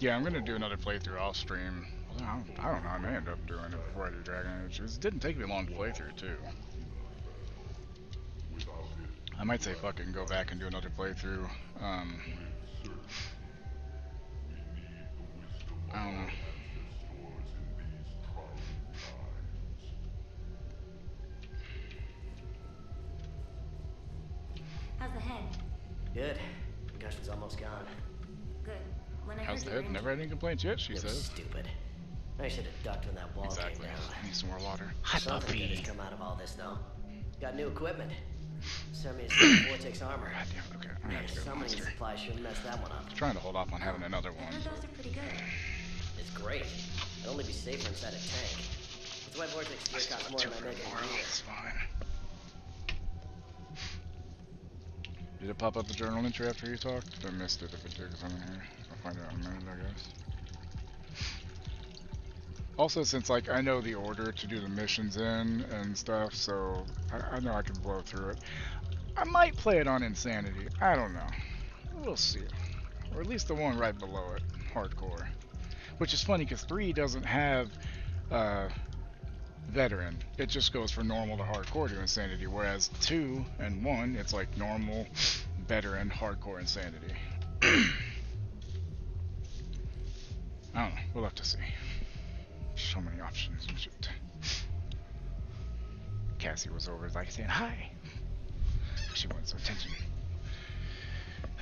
Yeah, I'm gonna do another playthrough off stream. I don't know, I may end up doing it before I do Dragon Age. It didn't take me long to play through, too. I might say fucking go back and do another playthrough. I don't know. How's the head? Good. Concussion's almost gone. Good. When I How's heard the you were head? Never had any complaints yet, she It was says. stupid. I should have ducked when that wall Exactly. came down. I need some more water. Hi, Something good puppy. has come out of all this, though. Got new equipment. Cermius Vortex armor. God damn it, okay. I have to go to Summoning Monster. supply sure messed that one up. I'm trying to hold off on having another one. those are pretty good. It's great. It'll only be safer inside a tank. That's why Vortex gear costs more than I make in a year. It's fine. Did it pop up the journal entry after you talked? I missed it if it did, because I'm in here. I'll find out in a minute, I guess. Also, since like I know the order to do the missions in and stuff, so I know I can blow through it. I might play it on Insanity. I don't know. We'll see. Or at least the one right below it, Hardcore. Which is funny because 3 doesn't have Veteran. It just goes from normal to Hardcore to Insanity, whereas 2 and 1, it's like normal, Veteran, Hardcore, Insanity. I don't know. We'll have to see. So many options and shit. Cassie was over like saying hi. She wants attention.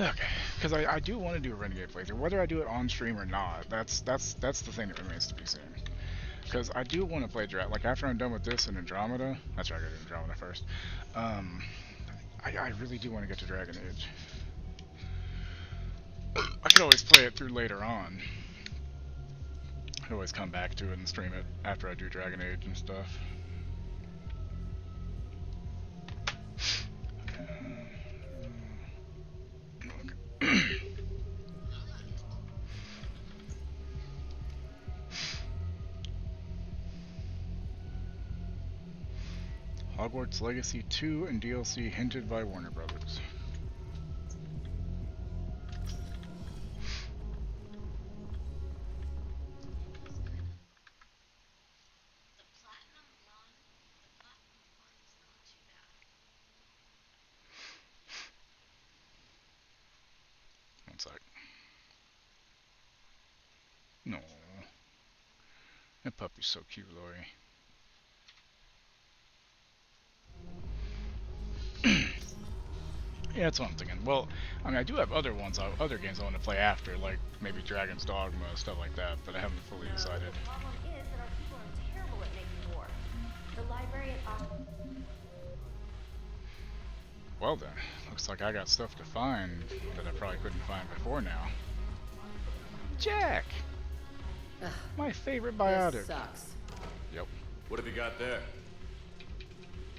Okay, because I do want to do a Renegade playthrough, whether I do it on stream or not. That's the thing that remains to be seen. Because I do want to play like after I'm done with this and Andromeda. That's right, I gotta do Andromeda first. I really do want to get to Dragon Age. I could always play it through later on. I could always come back to it and stream it after I do Dragon Age and stuff. Hogwarts Legacy 2 and DLC hinted by Warner Brothers. One sec. No. That puppy's so cute, Lori. Yeah, that's what I'm thinking. Well, I mean, I do have other games I want to play after, like maybe Dragon's Dogma, stuff like that, but I haven't fully decided. The problem is that our people are terrible at making war. The library at Well then, looks like I got stuff to find that I probably couldn't find before now. Jack! My favorite biotic. This sucks. Yep. What have you got there?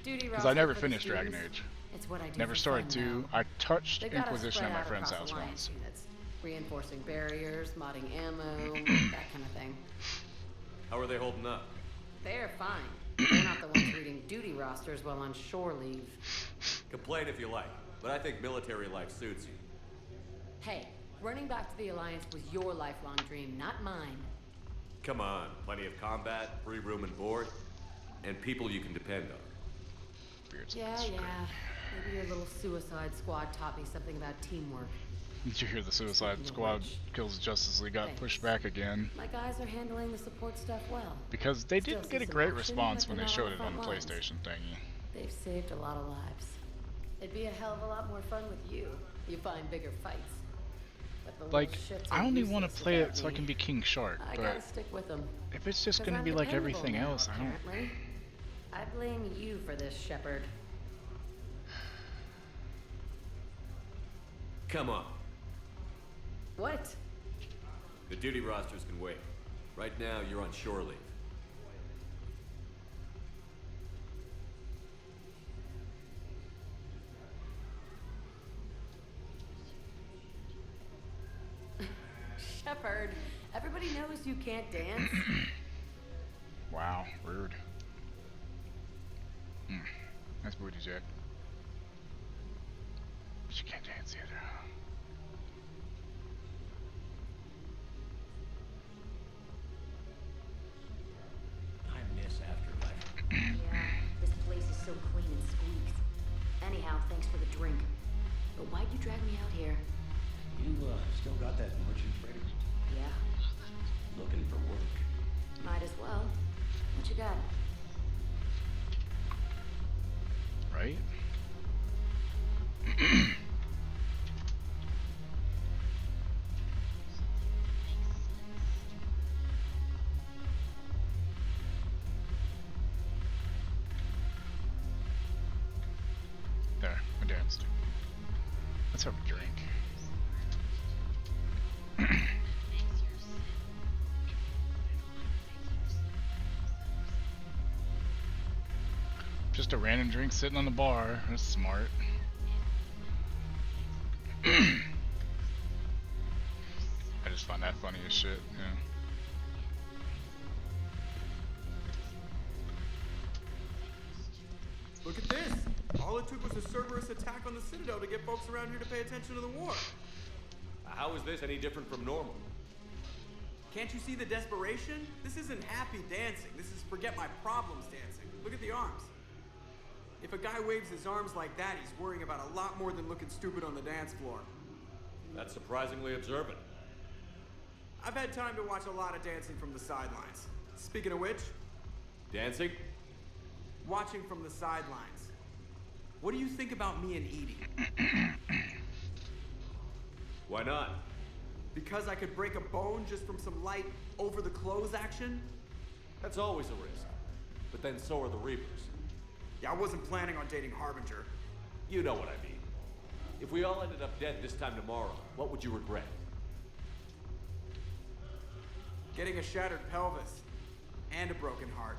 Because I never finished Dragon Age. It's what I do. Never started 2. I touched Inquisition at my friend's house once. Units, reinforcing barriers, modding ammo, that kind of thing. How are they holding up? They're fine. They're not the ones reading duty rosters while on shore leave. Complain if you like, but I think military life suits you. Hey, running back to the Alliance was your lifelong dream, not mine. Come on, plenty of combat, free room and board, and people you can depend on. Yeah. Maybe your little Suicide Squad taught me something about teamwork. Did you hear the Suicide Squad kills Justice League got pushed back again? My guys are handling the support stuff well. Because they didn't get a great response when they showed it on the PlayStation thingy. They've saved a lot of lives. It'd be a hell of a lot more fun with you. You find bigger fights. But Like, I only want to play it so I can be King Shark, I but gotta stick with them. if it's just gonna be like everything else, I don't... Apparently. I blame you for this, Shepard. Come on. What? The duty rosters can wait. Right now, you're on shore leave. Shepard, everybody knows you can't dance. Wow, rude. Nice booty, Jack. But you can't dance either. now, thanks for the drink. But why'd you drag me out here? You, still got that merchant freighter? Yeah, Looking for work. might as well. What you got? Right? There, I danced. Let's have a drink. Just a random drink sitting on the bar. That's smart. I just find that funny as shit, yeah. Look at this! All it took was a Cerberus attack on the Citadel to get folks around here to pay attention to the war. How is this any different from normal? Can't you see the desperation? This isn't happy dancing. This is forget my problems dancing. Look at the arms. If a guy waves his arms like that, he's worrying about a lot more than looking stupid on the dance floor. That's surprisingly observant. I've had time to watch a lot of dancing from the sidelines. Speaking of which... Dancing? Watching from the sidelines. What do you think about me and Edie? Why not? Because I could break a bone just from some light over-the-clothes action? That's always a risk. But then so are the Reapers. Yeah, I wasn't planning on dating Harbinger. You know what I mean. If we all ended up dead this time tomorrow, what would you regret? Getting a shattered pelvis. And a broken heart.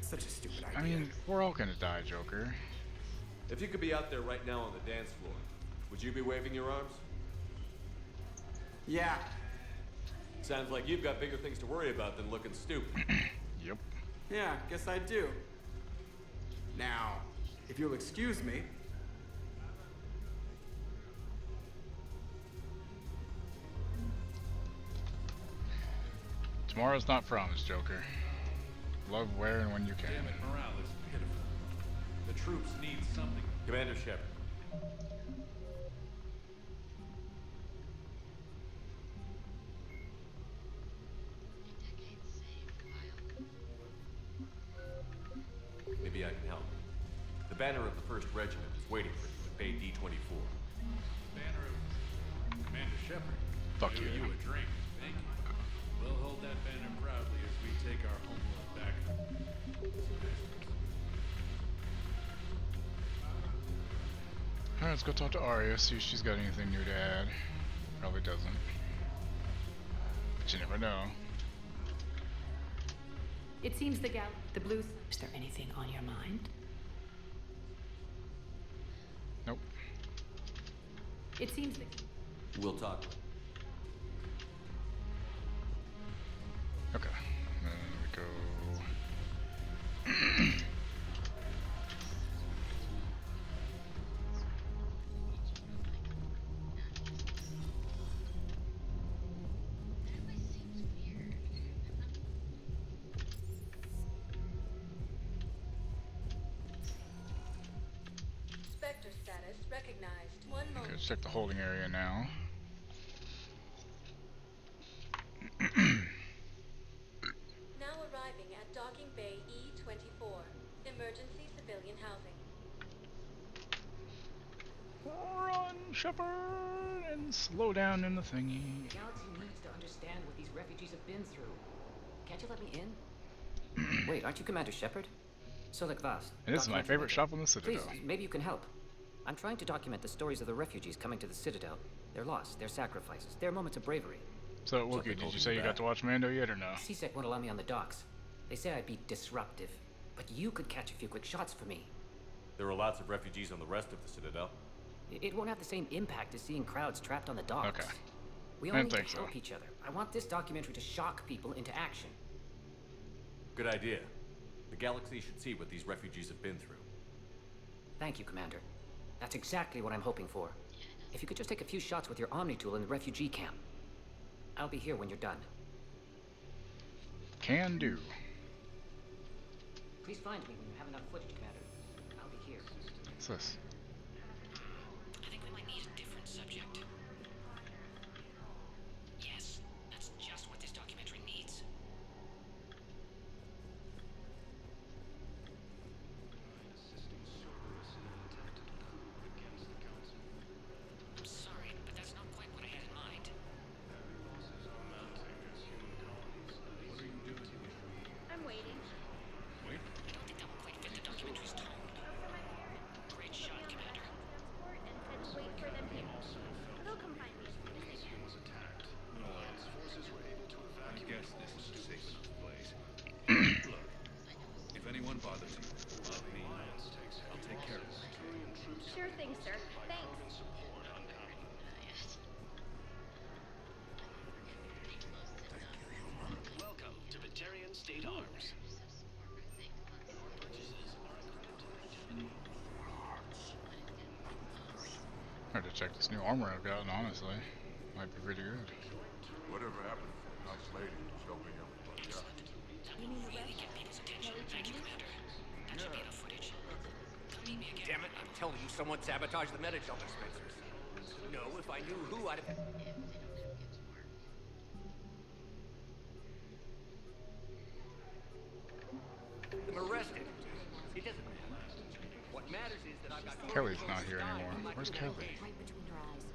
Such a stupid idea. I mean, we're all gonna die, Joker. If you could be out there right now on the dance floor, would you be waving your arms? Yeah. Sounds like you've got bigger things to worry about than looking stupid. Yep. Yeah, guess I do. Now, if you'll excuse me. Tomorrow's not promised, Joker. Love where and when you can. Damn it, morale is pitiful. The troops need something. Commander Shepard. Maybe I can help. The banner of the 1st Regiment is waiting for you at Bay D-24. Banner of Commander Shepard. Fuck Knew you. you a drink. Thank you. We'll hold that banner proudly as we take our homeworld back. Alright, let's go talk to Arya, see if she's got anything new to add. Probably doesn't. But you never know. It seems the blue... Is there anything on your mind? Nope. It seems the... We'll talk. Okay. Then we go... Spectre status recognized. One Okay, moment. let's check the holding area now. Now arriving at Docking Bay E-24. Emergency civilian housing. Run, Shepard, and slow down in the thingy. The galaxy needs to understand what these refugees have been through. Can't you let me in? Wait, aren't you Commander Shepard? So like Vas. And this is my favorite shop on the Citadel. Please, maybe you can help. I'm trying to document the stories of the refugees coming to the Citadel. Their loss, their sacrifices, their moments of bravery. So, Wookie, did you say you got to watch Mando yet or no? CSEC won't allow me on the docks. They say I'd be disruptive. But you could catch a few quick shots for me. There are lots of refugees on the rest of the Citadel. It won't have the same impact as seeing crowds trapped on the docks. Okay. We I all didn't need think to so. help each other. I want this documentary to shock people into action. Good idea. The galaxy should see what these refugees have been through. Thank you, Commander. That's exactly what I'm hoping for. If you could just take a few shots with your Omni tool in the refugee camp. I'll be here when you're done. Can do. Please find me when you have enough footage, Commander. I'll be here. What's this? check this new armor I've gotten, honestly. Might be pretty good. Whatever happened to the nice lady who was helping everybody out? You mean really get people's attention? Thank you, Commander. That should be enough footage. Come meet me again. Damn it, I'm telling you, someone sabotaged the Metagel dispensers. No, if I knew who, I'd have... them arrested. It doesn't matter. What matters is that I've got... Kelly's not here anymore. Where's Kelly? Right between her eyes.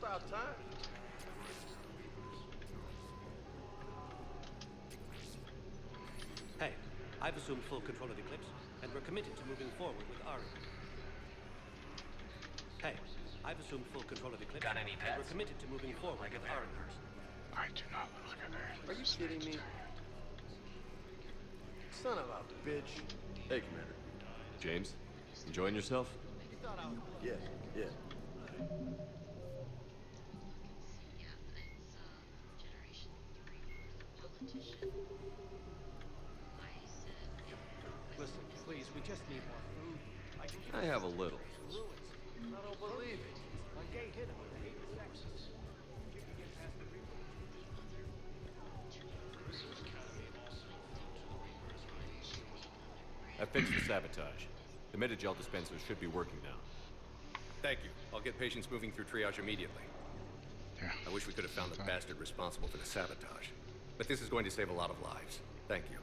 About time. Hey, I've assumed full control of Eclipse, and we're committed to moving forward with Ari. Hey, I've assumed full control of Eclipse, Got any and pets? we're committed to moving forward with Ari. I do not look at her. Are you kidding me? Son of a bitch. Hey, Commander. James, enjoying yourself? Yeah, yeah. Listen, please, we just need more food. I have a little. I don't believe it. A gay hit him with hate and sexist. I fixed the sabotage. The Metagel dispensers should be working now. Thank you. I'll get patients moving through triage immediately. Yeah. I wish we could have found the bastard responsible for the sabotage. But this is going to save a lot of lives. Thank you.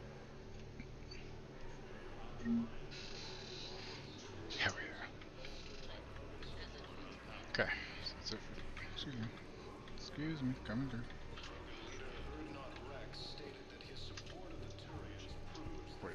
Hell yeah. Okay. So, excuse me. Excuse me. Coming through. Wait.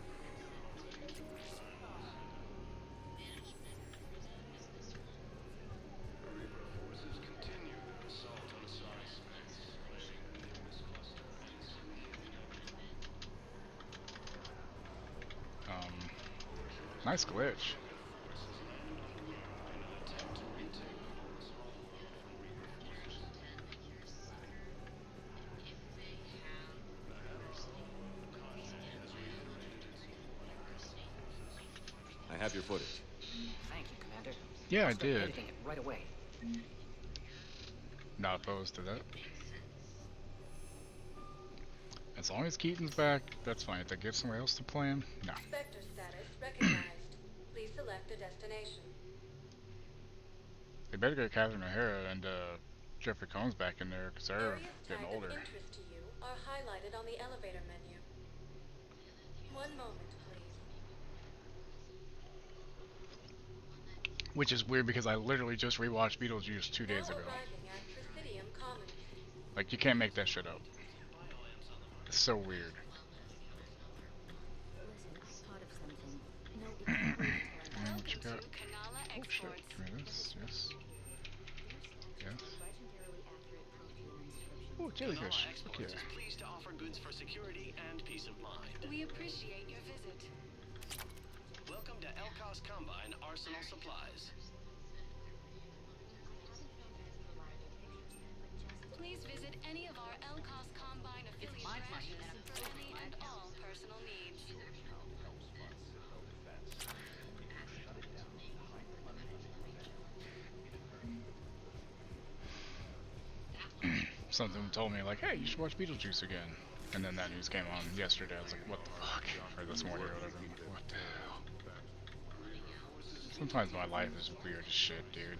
Nice glitch. I have your footage. Thank you, Commander. Yeah, I I'll start did. editing it right away. Not opposed to that. As long as Keaton's back, that's fine. If they get somebody else to play him, no. Spectre status recognized. Please select a destination. They better get Catherine O'Hara and Jeffrey Combs back in there because they're Areas getting tagged older. of interest to you are highlighted on the elevator menu. One moment, please. Which is weird because I literally just rewatched Beetlejuice 2 days Now ago. arriving at Presidium Commons. Like, you can't make that shit up. It's so weird. Listen, I thought of something. No, it can't wait until And what you got? Kanala Oh shit, Exports. give me this, yes. Yes. legendarily accurate protein inscription. Oh, jellyfish. Fuck yeah. Exports is pleased to offer goods for security and peace of mind. We appreciate your visit. Welcome to Elkos Combine Arsenal Supplies. Please visit any of our Elkos Combine affiliate branches for any and all personal needs. Something told me like, hey, you should watch Beetlejuice again. And then that news came on yesterday. I was like, what the fuck? Or this morning or whatever. I'm like, what the hell? Sometimes my life is weird as shit, dude.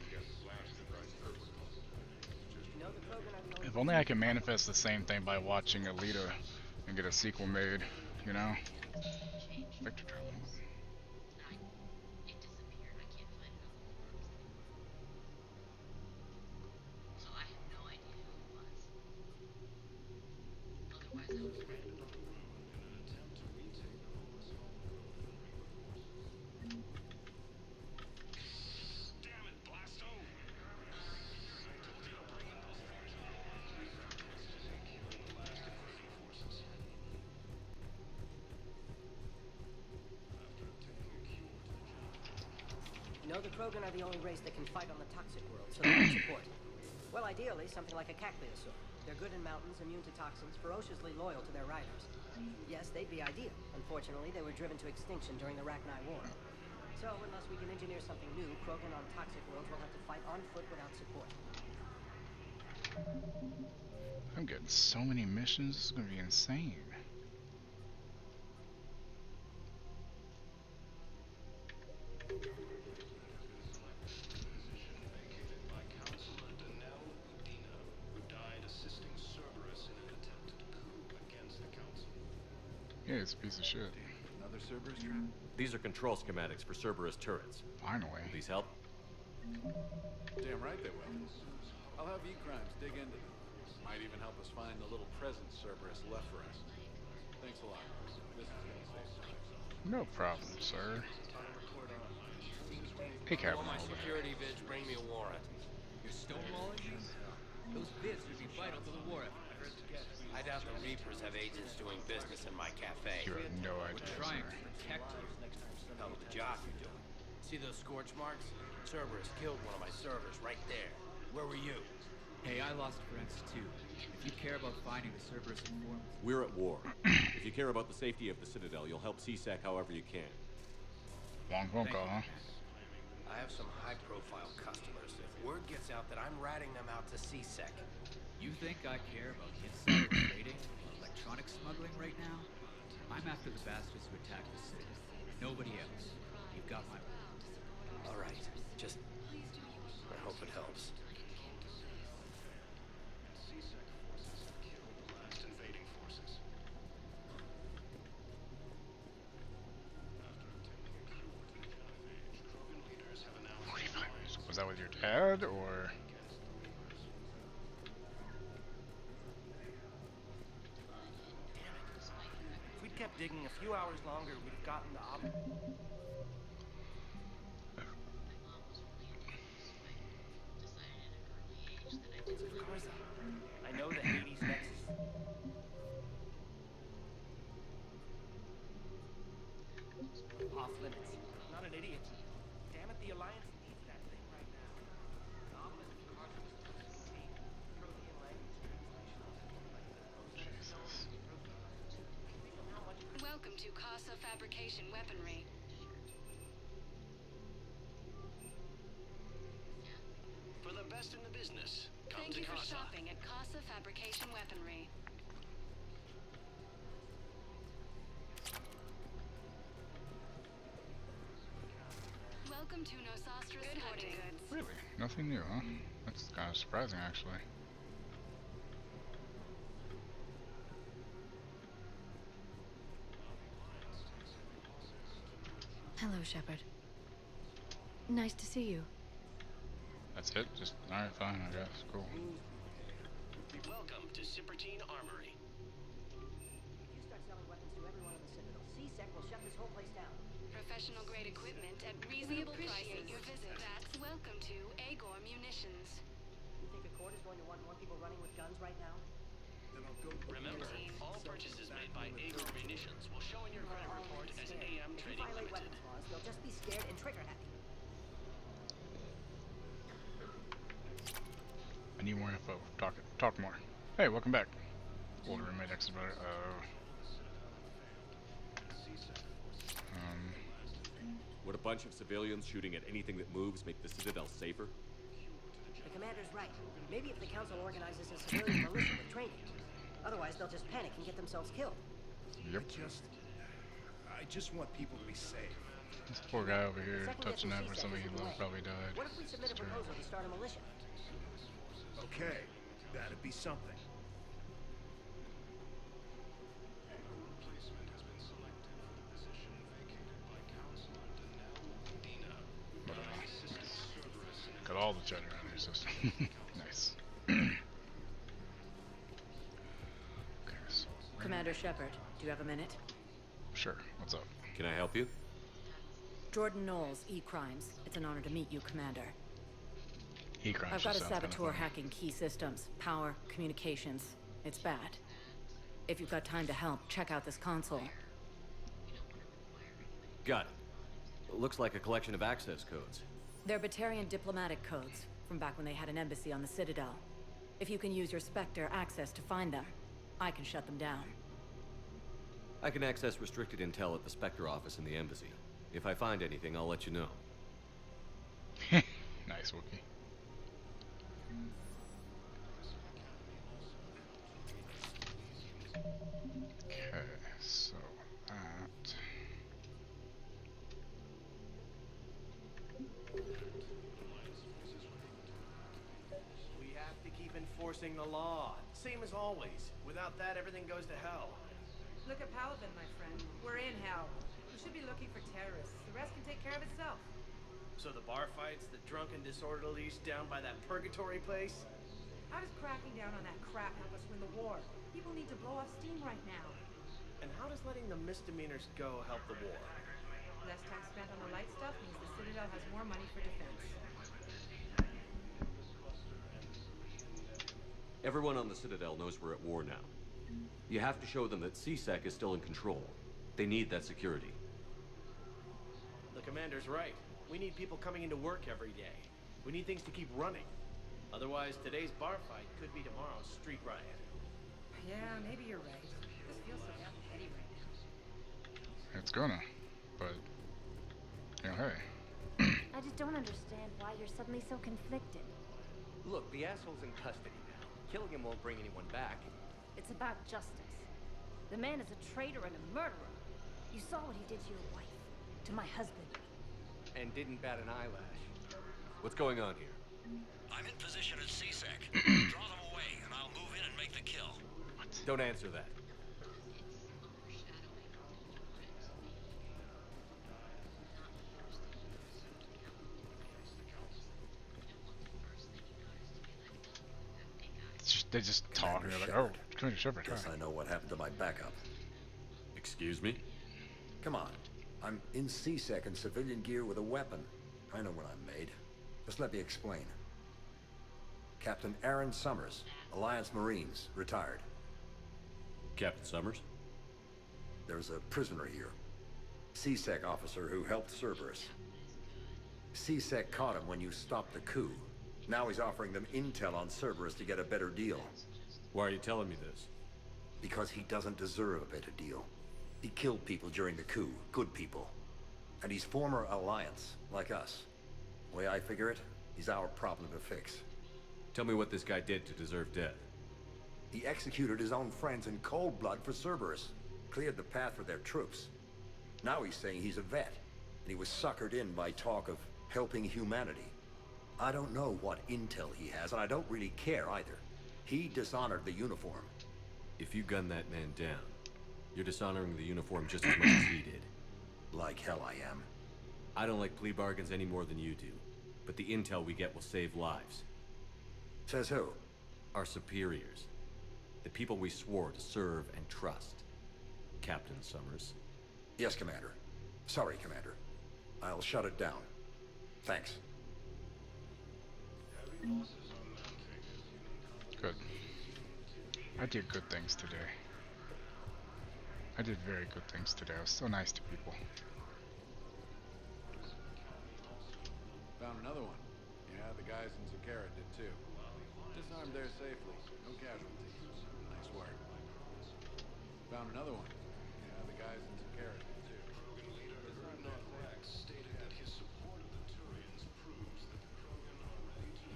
If only I could manifest the same thing by watching Alita and get a sequel made, you know? Victor Travel. You know, the Krogan are the only race that can fight on the toxic world, so they need support. Well, ideally, something like a cacliosaur. They're good in mountains, immune to toxins, ferociously loyal to their riders. Yes, they'd be ideal. Unfortunately, they were driven to extinction during the Rachni War. So, unless we can engineer something new, Krogan on toxic worlds will have to fight on foot without support. I'm getting so many missions, this is gonna be insane. Yeah, it's a piece of shit. Another Cerberus trap? These are control schematics for Cerberus turrets. Finally. Will these help? Damn right they will. I'll have E-Crimes dig into them. Might even help us find the little present Cerberus left for us. Thanks a lot. This is gonna save lives. No problem, sir. Hey, Captain. My security vids bring me a warrant. You're stonewalling these? Those vids would be vital to the war effort. I doubt the Reapers have agents doing business in my cafe. You have no idea, We're trying sir. to protect you. Hell of a job you're doing. See those scorch marks? Cerberus killed one of my servers right there. Where were you? Hey, I lost friends too. If you care about finding the Cerberus informants... We're at war. If you care about the safety of the Citadel, you'll help CSEC however you can. Long phone call, huh? I have some high-profile customers. If word gets out that I'm ratting them out to CSEC. You think I care about insider trading or electronic smuggling right now? I'm after the bastards who attacked the city. Nobody else. You've got my word. All right. Just... I hope it helps. Was that with your dad, or? If we'd kept digging a few hours longer, we'd have gotten the I know the Hades nexus. Off limits. Not an idiot. Damn it, the Alliance needs that thing right now. Welcome to Casa Fabrication Weaponry. For the best in the business, come Thank to you for Casa. shopping at Casa Fabrication Weaponry. Welcome to Nosastra Sporting Goods. Really? Nothing new, huh? That's kind of surprising, actually. Hello, Shepard. Nice to see you. That's it? Just, alright, fine, I guess. Cool. Welcome to Cipertine Armory. If you start selling weapons to everyone in the Citadel, CSEC will shut this whole place down. Professional grade equipment at reasonable prices. Your visit. That's welcome to Agor Munitions. You think Accord is going to want more people running with guns right now? Remember, all purchases made by Agor Munitions will show in your credit report as AM If you Trading violate Limited. weapons laws, they'll just be scared and trigger happy. I need more info. Talk more. Hey, welcome back. Older roommate, ex-brother. Would a bunch of civilians shooting at anything that moves make the Citadel safer? The commander's right. Maybe if the council organizes a civilian militia with training. Otherwise, they'll just panic and get themselves killed. Yep. I just want people to be safe. This poor guy over here touching that where somebody he loved probably died. What if we submit a proposal to start a militia? Okay, that'd be something. Got all the cheddar on your system. Nice. Okay, so Commander Shepard, do you have a minute? sure. What's up? Can I help you? Jordan Knowles, E-Crimes. It's an honor to meet you, Commander. E-Crimes. I've got a sounds kinda saboteur funny. hacking key systems, power, communications. It's bad. If you've got time to help, check out this console. Got it. Looks like a collection of access codes. They're Batarian diplomatic codes, from back when they had an embassy on the Citadel. If you can use your Spectre access to find them, I can shut them down. I can access restricted intel at the Spectre office in the embassy. If I find anything, I'll let you know. Nice, Wookie. Okay, so that. We have to keep enforcing the law. Same as always. Without that, everything goes to hell. Look at Paladin, my friend. We're in hell. We should be looking for terrorists. The rest can take care of itself. So the bar fights, the drunken disorderlies down by that purgatory place? How does cracking down on that crap help us win the war? People need to blow off steam right now. And how does letting the misdemeanors go help the war? Less time spent on the light stuff means the Citadel has more money for defense. Everyone on the Citadel knows we're at war now. You have to show them that CSEC is still in control. They need that security. The commander's right. We need people coming into work every day. We need things to keep running. Otherwise, today's bar fight could be tomorrow's street riot. Yeah, maybe you're right. This feels so damn petty right now. It's gonna, but you know, hey. I just don't understand why you're suddenly so conflicted. Look, the asshole's in custody now. Killing him won't bring anyone back. It's about justice. The man is a traitor and a murderer. You saw what he did to your wife, to my husband. And didn't bat an eyelash. What's going on here? I'm in position at CSEC. Draw them away, and I'll move in and make the kill. Don't answer that. They just talk and they're like, oh, Commander Shepard, Guess I know what happened to my backup. Excuse me? Come on. I'm in CSEC in civilian gear with a weapon. I know what I'm made. Just let me explain. Captain Aaron Summers, Alliance Marines, retired. Captain Summers? There's a prisoner here. CSEC officer who helped Cerberus. CSEC caught him when you stopped the coup. Now he's offering them intel on Cerberus to get a better deal. Why are you telling me this? Because he doesn't deserve a better deal. He killed people during the coup, good people. And he's former Alliance, like us. The way I figure it, he's our problem to fix. Tell me what this guy did to deserve death. He executed his own friends in cold blood for Cerberus. Cleared the path for their troops. Now he's saying he's a vet. And he was suckered in by talk of helping humanity. I don't know what intel he has, and I don't really care either. He dishonored the uniform. If you gun that man down, you're dishonoring the uniform just as much as he did. Like hell I am. I don't like plea bargains any more than you do, but the intel we get will save lives. Says who? Our superiors. The people we swore to serve and trust. Captain Summers. Yes, Commander. Sorry, Commander. I'll shut it down. Thanks. Good. I did good things today. I did very good things today. I was so nice to people. Found another one. Yeah, the guys in Zakara did too. Disarmed there safely. No casualties. Nice work. Found another one. Yeah, the guys in Zakara did too. Disarmed there safely.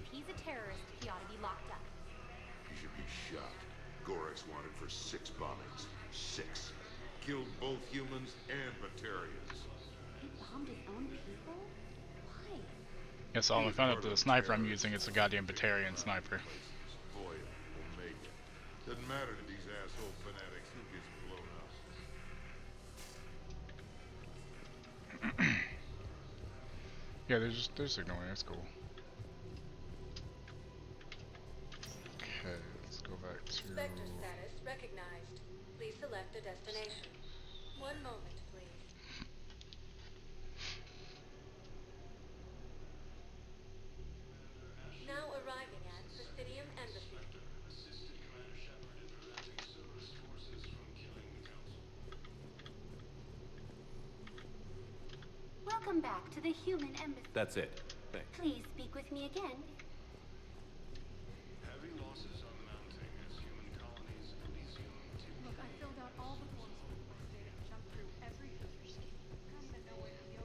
If he's a terrorist, he ought to be locked up. He should be shot. Gorex wanted for 6 bombings. 6. Killed both humans and Batarians. He bombed his own people? Why? Yes, all I found out the sniper I'm using is a goddamn Batarian sniper. Boy, will make it. Doesn't matter to these asshole fanatics who gets blown up. Yeah, they're just ignoring it. It's cool. Okay, let's go back to... Spectre status recognized. Please select a destination. One moment, please. Now arriving at Presidium Embassy. Welcome back to the human embassy. That's it. Thanks. Please speak with me again. Heavy losses on mounting as human colonies elysium. Look, I filled out all the forms for the quest data and jumped through every hoop. I don't even know where to go.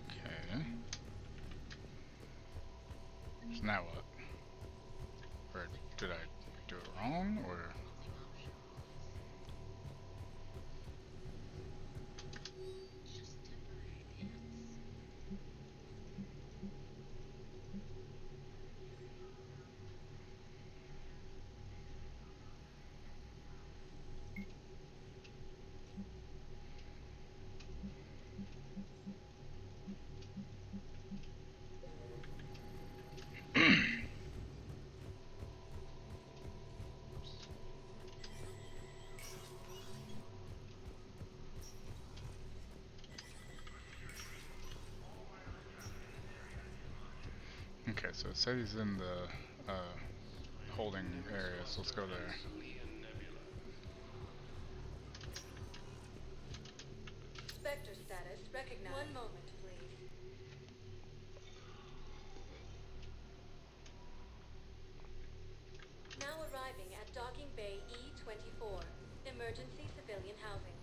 Okay. So now what? Or did I do it wrong, or? Okay, so it said he's in the holding area, so let's go there. Spectre status recognized. One moment, please. Now arriving at Docking Bay E24, emergency civilian housing.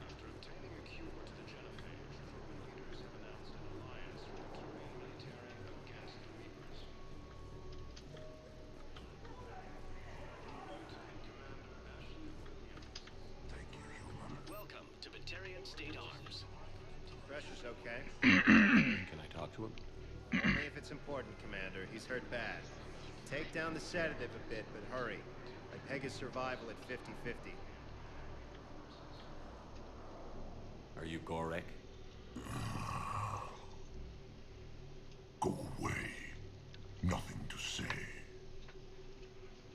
After obtaining a cure to the genophage, Roman leaders have announced an alliance with the Curie military against the Reapers. Lieutenant Commander Ashley Williams. Thank you, human. Welcome to Batarian State Arms. Pressure's okay. Can I talk to him? Only if it's important, Commander. He's hurt bad. Take down the sedative a bit, but hurry. I peg his survival at 50-50. Are you Gorek? Go away. Nothing to say.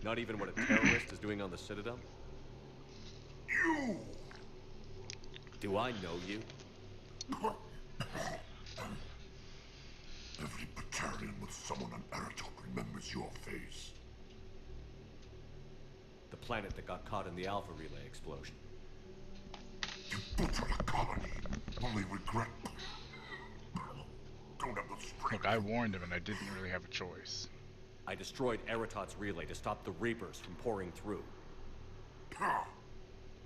Not even what a terrorist is doing on the Citadel? You! Do I know you? Every battalion with someone on Aratok remembers your face. The planet that got caught in the Alpha Relay explosion. You butchered a colony. Only regret. Don't have the strength. Look, I warned him and I didn't really have a choice. I destroyed Eratot's relay to stop the Reapers from pouring through. Ha!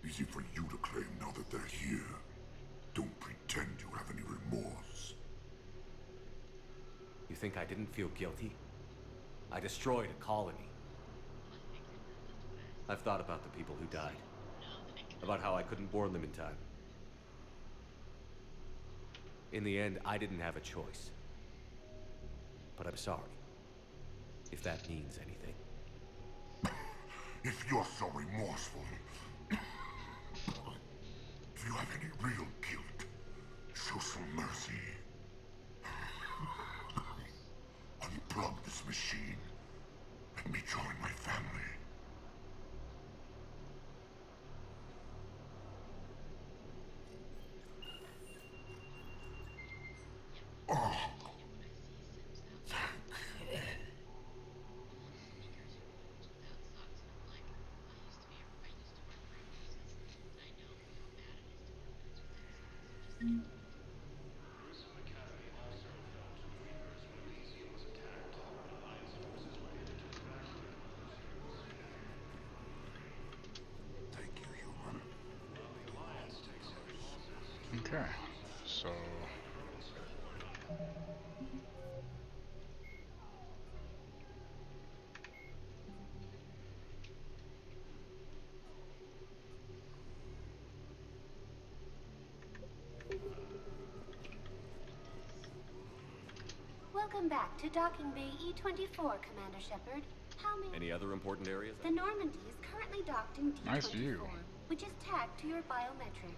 Easy for you to claim now that they're here. Don't pretend you have any remorse. You think I didn't feel guilty? I destroyed a colony. I've thought about the people who died. About how I couldn't warn them in time. In the end, I didn't have a choice. But I'm sorry. If that means anything. If you're so remorseful, if you have any real guilt, show some mercy. Unplug this machine. Let me join my family. Oh. Okay, so Welcome back to Docking Bay E24, Commander Shepard. How may... Any other important areas? The Normandy is currently docked in D24, nice view. which is tagged to your biometrics.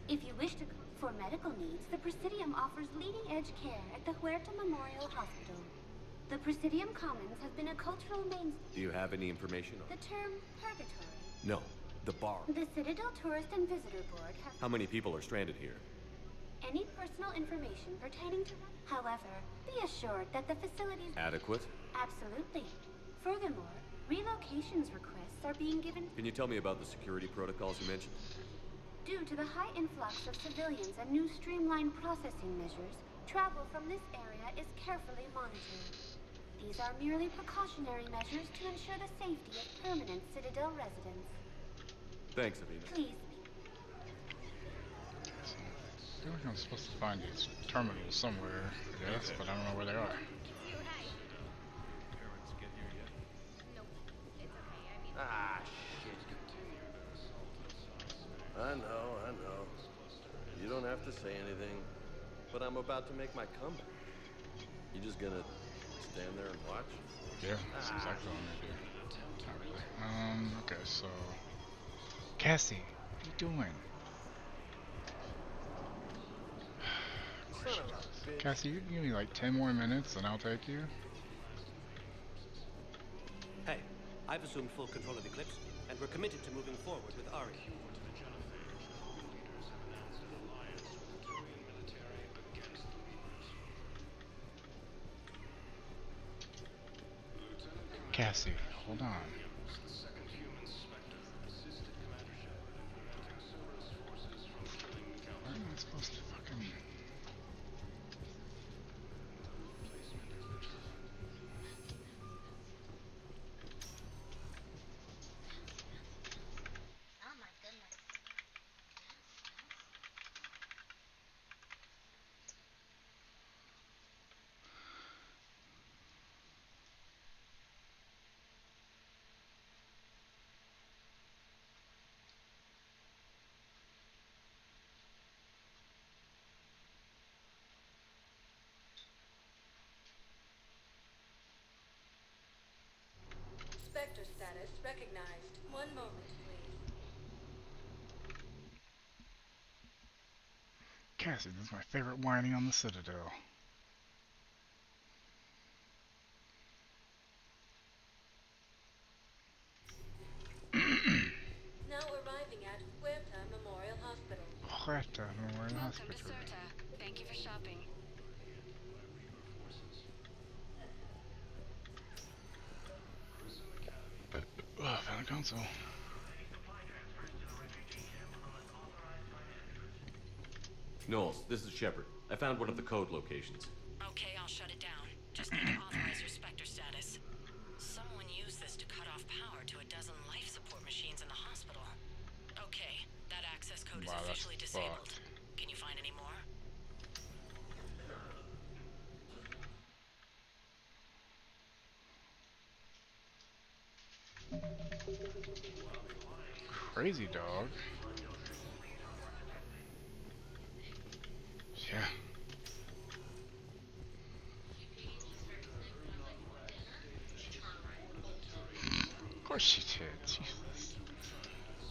If you wish to... For medical needs, the Presidium offers leading-edge care at the Huerta Memorial Hospital. The Presidium Commons has been a cultural mainstay. Do you have any information on The term purgatory. No, the bar. The Citadel Tourist and Visitor Board have... How many people are stranded here? Any personal information pertaining to... However, be assured that the facilities... Adequate? Absolutely. Furthermore, relocations requests are being given... Can you tell me about the security protocols you mentioned? Due to the high influx of civilians and new streamlined processing measures, travel from this area is carefully monitored. These are merely precautionary measures to ensure the safety of permanent Citadel residents. Thanks, Avina. Please. I feel like I'm supposed to find these terminals somewhere, I guess, but I don't know where they are. Parents get here yet? Ah, shit. I know. You don't have to say anything, but I'm about to make my comeback. You just gonna stand there and watch? Yeah, that's exactly what I'm gonna do. Not really. Okay, so... Cassie, what are you doing? Son of a bitch. Cassie, you give me like 10 more minutes and I'll take you. Hey, I've assumed full control of Eclipse, and we're committed to moving forward with Ari. Cassie, hold on. Where am I supposed to fucking... Spectre status recognized. One moment, please. Cassie, this is my favorite whining on the Citadel. Now arriving at Huerta Memorial Hospital. Huerta Memorial Welcome to Hospital. Certa. Thank you for shopping. Found a console. Knowles, this is Shepard. I found one of the code locations. Okay, I'll shut it down. Just need to authorize your Spectre status. Someone used this to cut off power to a dozen life support machines in the hospital. Okay, that access code is officially disabled. Can you find any more? Crazy dog. Yeah. Of course she did. Jesus.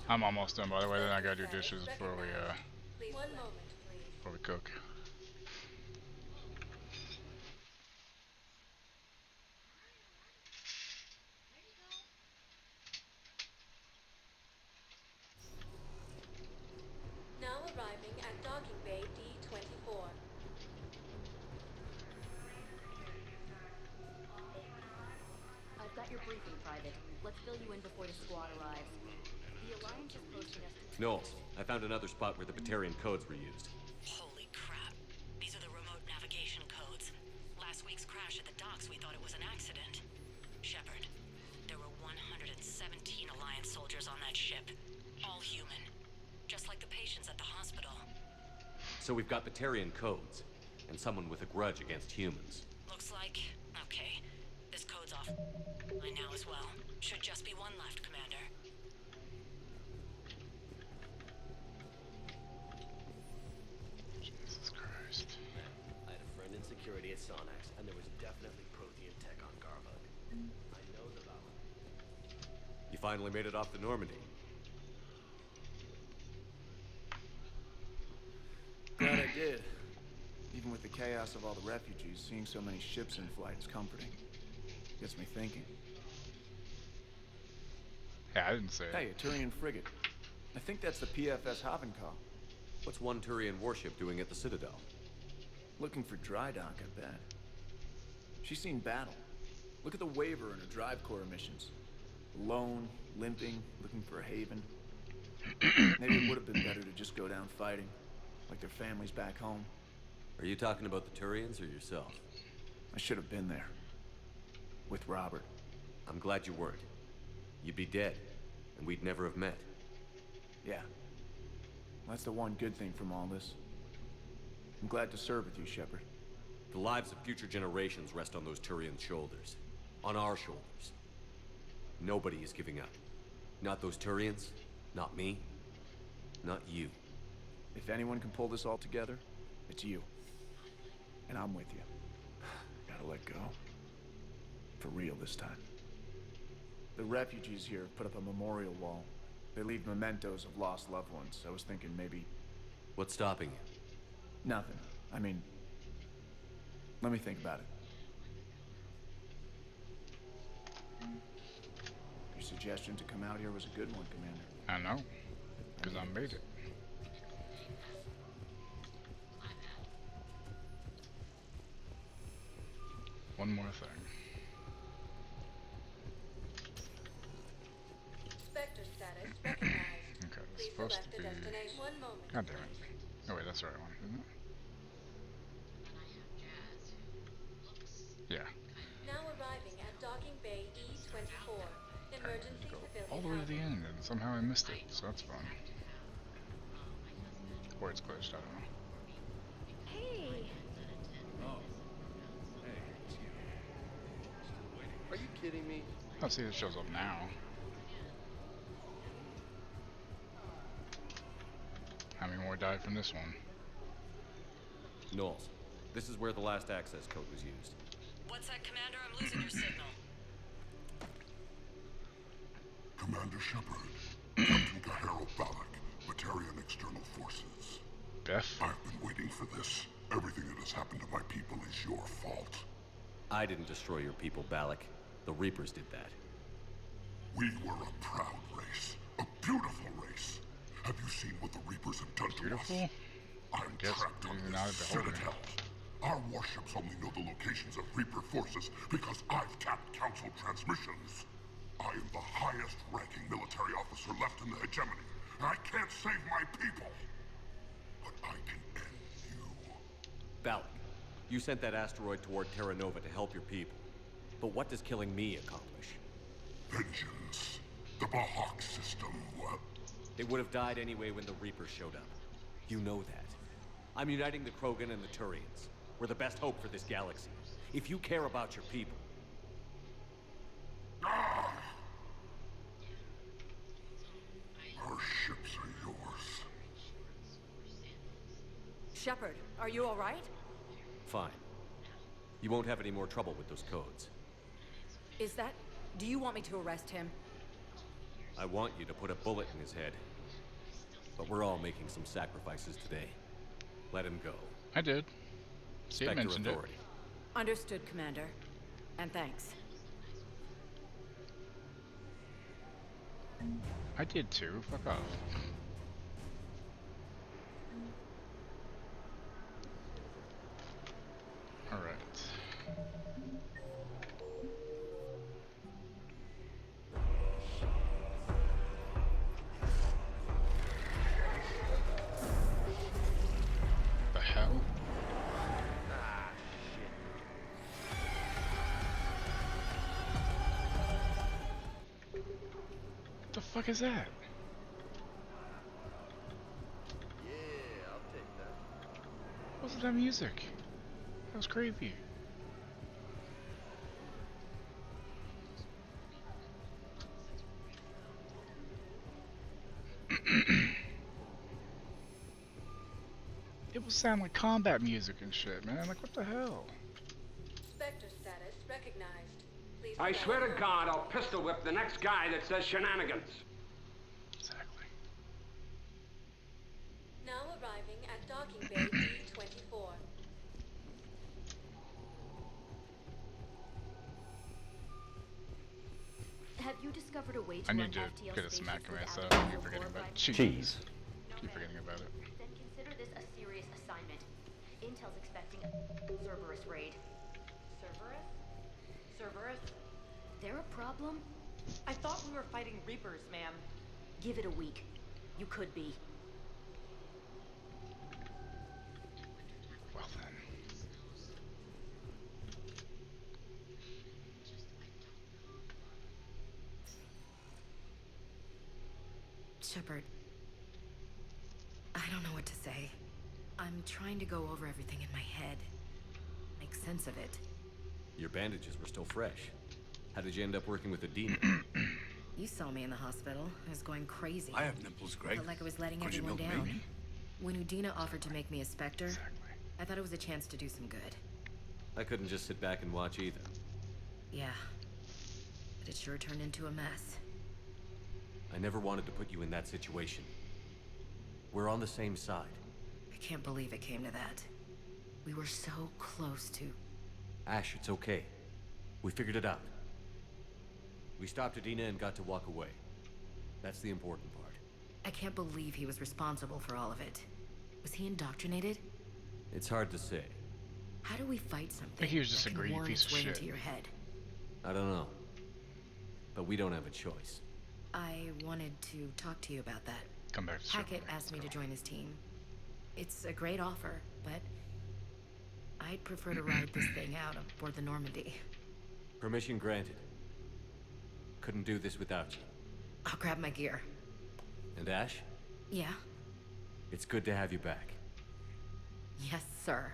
I'm almost done, by the way. Then I gotta do dishes before we cook. Now arriving at docking bay D-24. I've got your briefing, Private. Let's fill you in before the squad arrives. The Alliance is posting us to... Knowles, I found another spot where the Batarian codes were used. Holy crap. These are the remote navigation codes. Last week's crash at the docks, we thought it was an accident. Shepard, there were 117 Alliance soldiers on that ship. All human. Just like the patients at the hospital. So we've got Batarian codes, and someone with a grudge against humans. Looks like... Okay. This code's off line now as well. Should just be one left, Commander. Jesus Christ. I had a friend in security at Sonax, and there was definitely Prothean tech on Garvug. I know the valve. You finally made it off the Normandy. Glad I did. Even with the chaos of all the refugees, seeing so many ships in flight is comforting. Gets me thinking. Yeah, I didn't say it. Hey, a Turian frigate. I think that's the PFS Havenkal. What's one Turian warship doing at the Citadel? Looking for dry dock, I bet. She's seen battle. Look at the waiver in her drive core emissions. Alone, limping, looking for a haven. Maybe it would have been better to just go down fighting, like their families back home. Are you talking about the Turians or yourself? I should have been there. With Robert. I'm glad you weren't. You'd be dead, and we'd never have met. Yeah. That's the one good thing from all this. I'm glad to serve with you, Shepard. The lives of future generations rest on those Turian shoulders. On our shoulders. Nobody is giving up. Not those Turians, not me, not you. If anyone can pull this all together, it's you. And I'm with you. Gotta let go. For real this time. The refugees here have put up a memorial wall. They leave mementos of lost loved ones. I was thinking maybe... What's stopping you? Nothing. I mean... Let me think about it. Your suggestion to come out here was a good one, Commander. I know. Because I made it. One more thing. Spectre status recognized. Okay, it's Please supposed select to the be... destination. One moment. God damn it. Oh wait, that's the right one, isn't it? Yeah. Now arriving at Docking Bay E24. Emergency civilian All the way to the housing. end, and somehow I missed it, so that's fun. Or it's glitched, I don't know. Hey! Oh. Hey, it's you. Still waiting. Are you kidding me? Oh, see, it shows up now. How many more died from this one? Knowles, this is where the last access code was used. What's that, Commander? I'm losing your signal. Commander Shepard, Captain Gahero Balak, Batarian External Forces. Beth? I've been waiting for this. Everything that has happened to my people is your fault. I didn't destroy your people, Balak. The Reapers did that. We were a proud race. A beautiful race. Have you seen what the Reapers have done to us? I'm trapped on this citadel. Our warships only know the locations of Reaper forces because I've tapped Council transmissions. I am the highest-ranking military officer left in the hegemony. I can't save my people. But I can end you. Balak, you sent that asteroid toward Terra Nova to help your people. But what does killing me accomplish? Vengeance. The Bahak system. They would have died anyway when the Reapers showed up. You know that. I'm uniting the Krogan and the Turians. We're the best hope for this galaxy. If you care about your people... Ah! Our ships are yours. Shepard, are you all right? Fine. You won't have any more trouble with those codes. Is that... Do you want me to arrest him? I want you to put a bullet in his head. But we're all making some sacrifices today. Let him go. I did. Steve Spectre mentioned authority. Understood, Commander. And thanks. I did too. Fuck off. Alright. The hell? Ah, shit. What the fuck is that? Yeah, I'll take that. What was that music? That was creepy. It would sound like combat music and shit, man. Like, what the hell? Spectre status recognized. Please I select- swear to God, I'll pistol whip the next guy that says shenanigans. Exactly. Now arriving at Docking Bay D24. Have you discovered a way to I run need to FTL get a spaces smack command without set. I keep using forgetting about warp it. drive? Cheese. Keep forgetting about it. Then consider this a serious assignment. Intel's expecting a Cerberus raid. Cerberus? Cerberus? They're a problem? I thought we were fighting Reapers, ma'am. Give it a week. You could be. Well then. Shepard, I don't know what to say. I'm trying to go over everything in my head. Make sense of it. Your bandages were still fresh. How did you end up working with Adina? You saw me in the hospital. I was going crazy. I have nipples, Greg. Felt like I was letting Could you everyone milk down. me? When Udina offered to make me a Spectre, I thought it was a chance to do some good. I couldn't just sit back and watch either. Yeah. But it sure turned into a mess. I never wanted to put you in that situation. We're on the same side. I can't believe it came to that. We were so close to... Ash, it's okay. We figured it out. We stopped Adina and got to walk away. That's the important part. I can't believe he was responsible for all of it. Was he indoctrinated? It's hard to say. How do we fight something I think he was just that a can greedy worm piece its of way shit. into your head? I don't know. But we don't have a choice. I wanted to talk to you about that. Come back to Hackett Superman. asked me to join his team. It's a great offer, but I'd prefer to ride this thing out aboard the Normandy. Permission granted. Couldn't do this without you. I'll grab my gear. And Ash, Yeah? it's good to have you back. Yes, sir.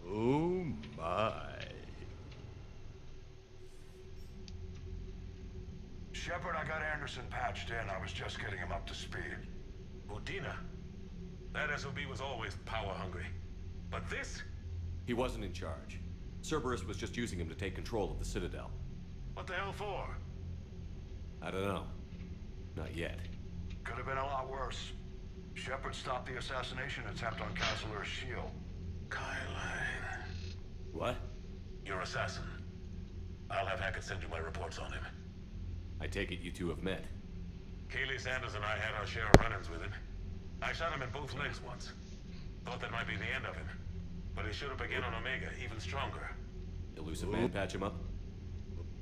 Oh my. Shepard, I got Anderson patched in. I was just getting him up to speed. Udina. That SOB was always power hungry. But this? He wasn't in charge. Cerberus was just using him to take control of the Citadel. What the hell for? I don't know. Not yet. Could have been a lot worse. Shepard stopped the assassination attempt on Chancellor Shield. Kyline. What? Your assassin. I'll have Hackett send you my reports on him. I take it you two have met. Keeley Sanders and I had our share of run-ins with him. I shot him in both legs once. Thought that might be the end of him. But he showed up again on Omega, even stronger. Elusive man patch him up?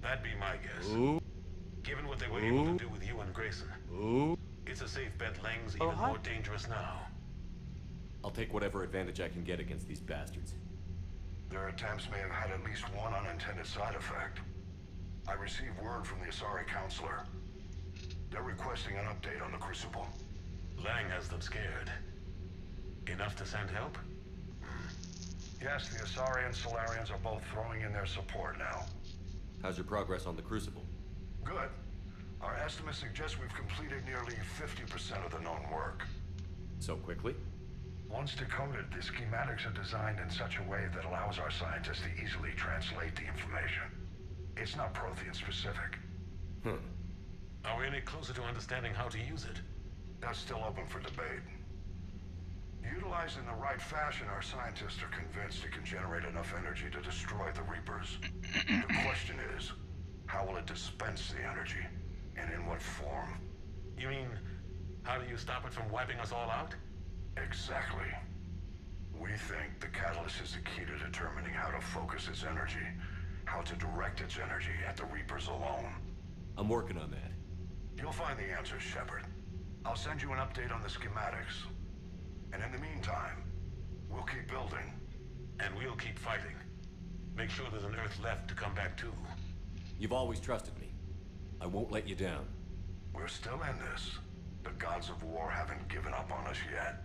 That'd be my guess. Given what they were able to do with you and Grayson, it's a safe bet Lang's even more dangerous now. I'll take whatever advantage I can get against these bastards. Their attempts may have had at least one unintended side effect. I received word from the Asari Counselor. They're requesting an update on the Crucible. Lang has them scared. Enough to send help? Yes, the Asari and Solarians are both throwing in their support now. How's your progress on the Crucible? Good. Our estimates suggest we've completed nearly 50% of the known work. So quickly? Once decoded, the schematics are designed in such a way that allows our scientists to easily translate the information. It's not Prothean specific. Are we any closer to understanding how to use it? That's still open for debate. Utilized in the right fashion, our scientists are convinced it can generate enough energy to destroy the Reapers. The question is, how will it dispense the energy? And in what form? You mean, how do you stop it from wiping us all out? Exactly. We think the catalyst is the key to determining how to focus its energy, how to direct its energy at the Reapers alone. I'm working on that. You'll find the answers, Shepard. I'll send you an update on the schematics. And in the meantime, we'll keep building. And we'll keep fighting. Make sure there's an Earth left to come back to. You've always trusted me. I won't let you down. We're still in this. The gods of war haven't given up on us yet.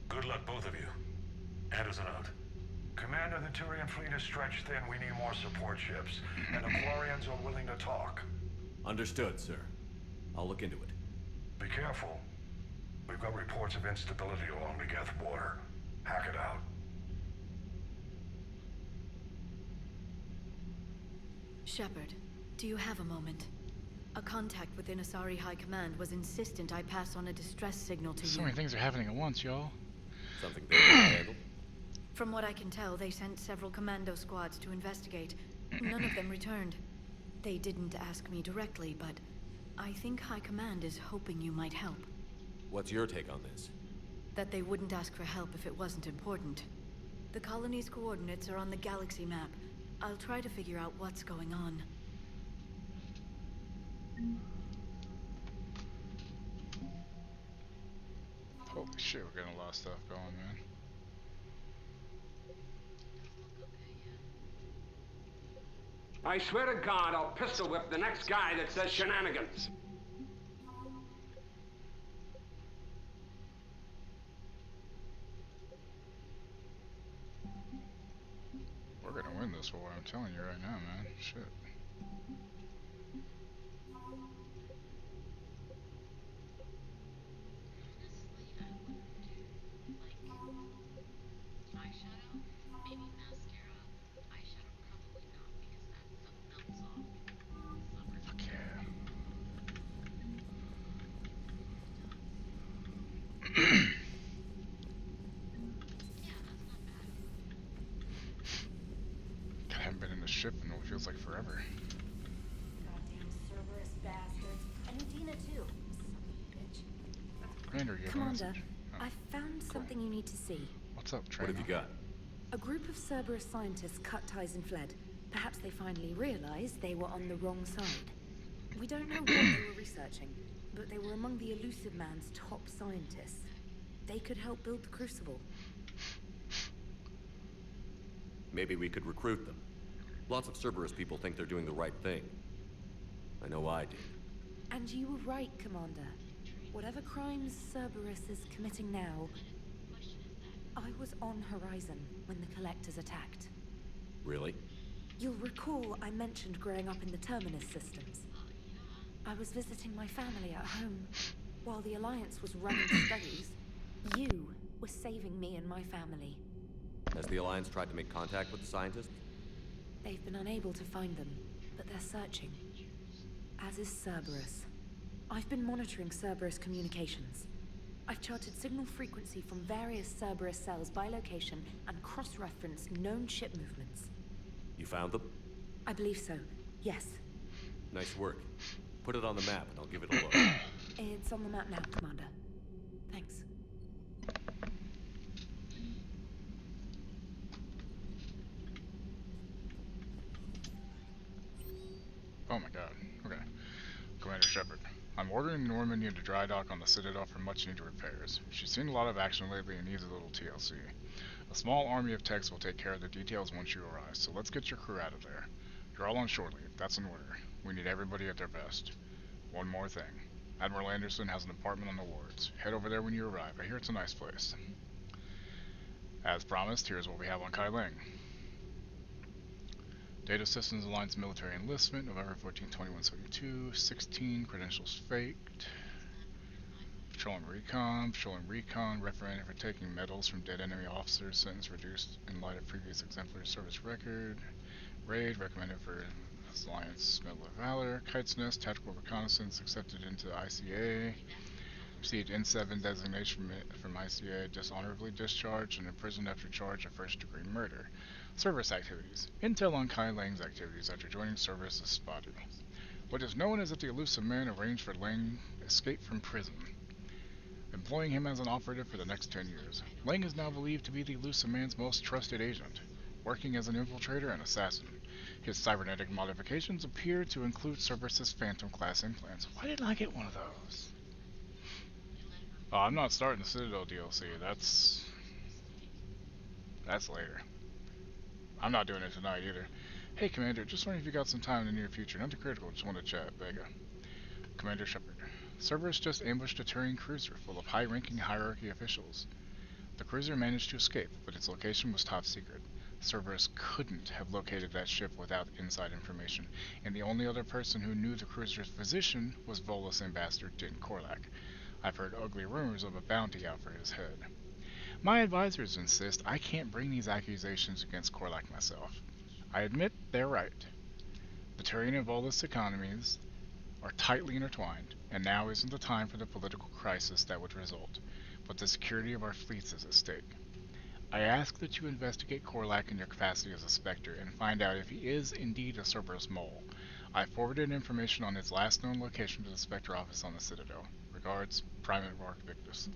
Good luck, both of you. Anderson out. Commander, the Turian fleet is stretched thin. We need more support ships. And the Quarians are willing to talk. Understood, sir. I'll look into it. Be careful. We've got reports of instability along the Geth border. Hack it out. Shepard, do you have a moment? A contact within Asari High Command was insistent I pass on a distress signal to you. So many things are happening at once, y'all. Something they can handle? From what I can tell, they sent several commando squads to investigate. None of them returned. They didn't ask me directly, but I think High Command is hoping you might help. What's your take on this? That they wouldn't ask for help if it wasn't important. The colony's coordinates are on the galaxy map. I'll try to figure out what's going on. Holy shit, we're getting a lot of stuff going, man. I swear to God, I'll pistol whip the next guy that says shenanigans. We're gonna win this war, I'm telling you right now, man. Shit. Fuck yeah. I haven't been in the ship in what feels like forever. Goddamn Cerberus bastards. And Udina too. Son of a bitch. Commander, you have a Commander, message. Oh, I found something you need to see. what's up, What trainer? have you got? A group of Cerberus scientists cut ties and fled. Perhaps they finally realized they were on the wrong side. We don't know what they were researching, but they were among the Elusive Man's top scientists. They could help build the Crucible. Maybe we could recruit them. Lots of Cerberus people think they're doing the right thing. I know I did. And you were right, Commander. Whatever crimes Cerberus is committing now, I was on Horizon when the Collectors attacked. Really? You'll recall I mentioned growing up in the Terminus systems. I was visiting my family at home. While the Alliance was running studies, you were saving me and my family. Has the Alliance tried to make contact with the scientists? They've been unable to find them, but they're searching. As is Cerberus. I've been monitoring Cerberus communications. I've charted signal frequency from various Cerberus cells by location and cross-referenced known ship movements. You found them? I believe so, yes. Nice work. Put it on the map and I'll give it a look. It's on the map now, Commander. Thanks. Oh my god. Okay. Commander Shepard. I'm ordering Normandy into dry dock on the Citadel for much needed repairs. She's seen a lot of action lately and needs a little TLC. A small army of techs will take care of the details once you arrive, so let's get your crew out of there. You're all on shore leave, that's an order. We need everybody at their best. One more thing. Admiral Anderson has an apartment on the wards. Head over there when you arrive. I hear it's a nice place. As promised, here's what we have on Kai Ling. Data Systems Alliance military enlistment, November 14, 2172, 16, credentials faked. Patrolling recon, reprimanded for taking medals from dead enemy officers, sentence reduced in light of previous exemplary service record. Raid, recommended for Alliance Medal of Valor. Kite's Nest, tactical reconnaissance, accepted into ICA. Received N7 designation from ICA, dishonorably discharged and imprisoned after charge of first-degree murder. Service activities. Intel on Kai Lang's activities after joining service is spotty. What is known is that the Elusive Man arranged for Lang escape from prison, employing him as an operative for the next 10 years. Lang is now believed to be the Elusive Man's most trusted agent, working as an infiltrator and assassin. His cybernetic modifications appear to include Cerberus's Phantom-class implants. Why didn't I get one of those? Oh, I'm not starting the Citadel DLC. That's later. I'm not doing it tonight either. Hey, Commander, just wondering if you got some time in the near future. Nothing critical, just want to chat. Vega. Commander Shepard. Cerberus just ambushed a Turian cruiser full of high-ranking hierarchy officials. The cruiser managed to escape, but its location was top secret. Cerberus couldn't have located that ship without inside information, and the only other person who knew the cruiser's position was Volus Ambassador Din Korlak. I've heard ugly rumors of a bounty out for his head. My advisors insist I can't bring these accusations against Korlak myself. I admit they're right. The Turian and Volus economies are tightly intertwined, and now isn't the time for the political crisis that would result, but the security of our fleets is at stake. I ask that you investigate Korlak in your capacity as a Spectre and find out if he is indeed a Cerberus mole. I forwarded information on his last known location to the Spectre office on the Citadel. Regards, Primate Rourke Victus.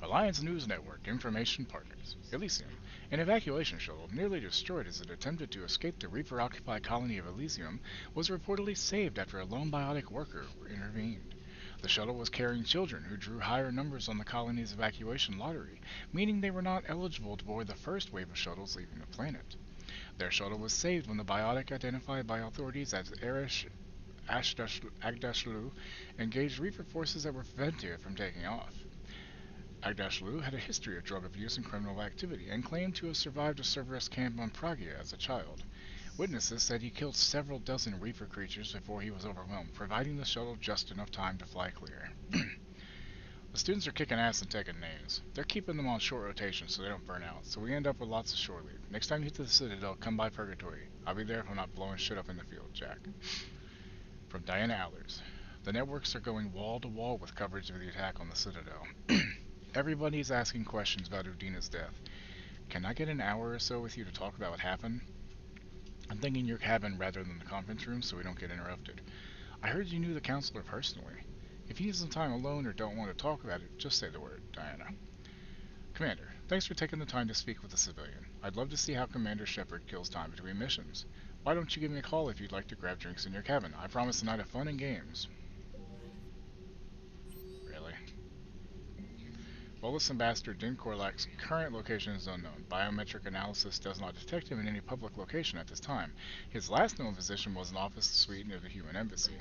Alliance News Network Information Partners. Elysium, an evacuation shuttle nearly destroyed as it attempted to escape the Reaper-occupied colony of Elysium, was reportedly saved after a lone biotic worker intervened. The shuttle was carrying children who drew higher numbers on the colony's evacuation lottery, meaning they were not eligible to board the first wave of shuttles leaving the planet. Their shuttle was saved when the biotic identified by authorities as Erish Agdashlu engaged Reaper forces that were preventing it from taking off. Agdashlu had a history of drug abuse and criminal activity, and claimed to have survived a Cerberus camp on Pragia as a child. Witnesses said he killed several dozen Reaper creatures before he was overwhelmed, providing the shuttle just enough time to fly clear. The students are kicking ass and taking names. They're keeping them on short rotation so they don't burn out, so we end up with lots of shore leave. Next time you hit the Citadel, come by Purgatory. I'll be there if I'm not blowing shit up in the field, Jack. From Diana Allers. The networks are going wall to wall with coverage of the attack on the Citadel. Everybody's asking questions about Udina's death. Can I get an hour or so with you to talk about what happened? I'm thinking your cabin rather than the conference room so we don't get interrupted. I heard you knew the counselor personally. If you need some time alone or don't want to talk about it, just say the word, Diana. Commander, thanks for taking the time to speak with a civilian. I'd love to see how Commander Shepard kills time between missions. Why don't you give me a call if you'd like to grab drinks in your cabin? I promise a night of fun and games. Really? Volus Ambassador Din Korlak's current location is unknown. Biometric analysis does not detect him in any public location at this time. His last known position was an office suite near the human embassy.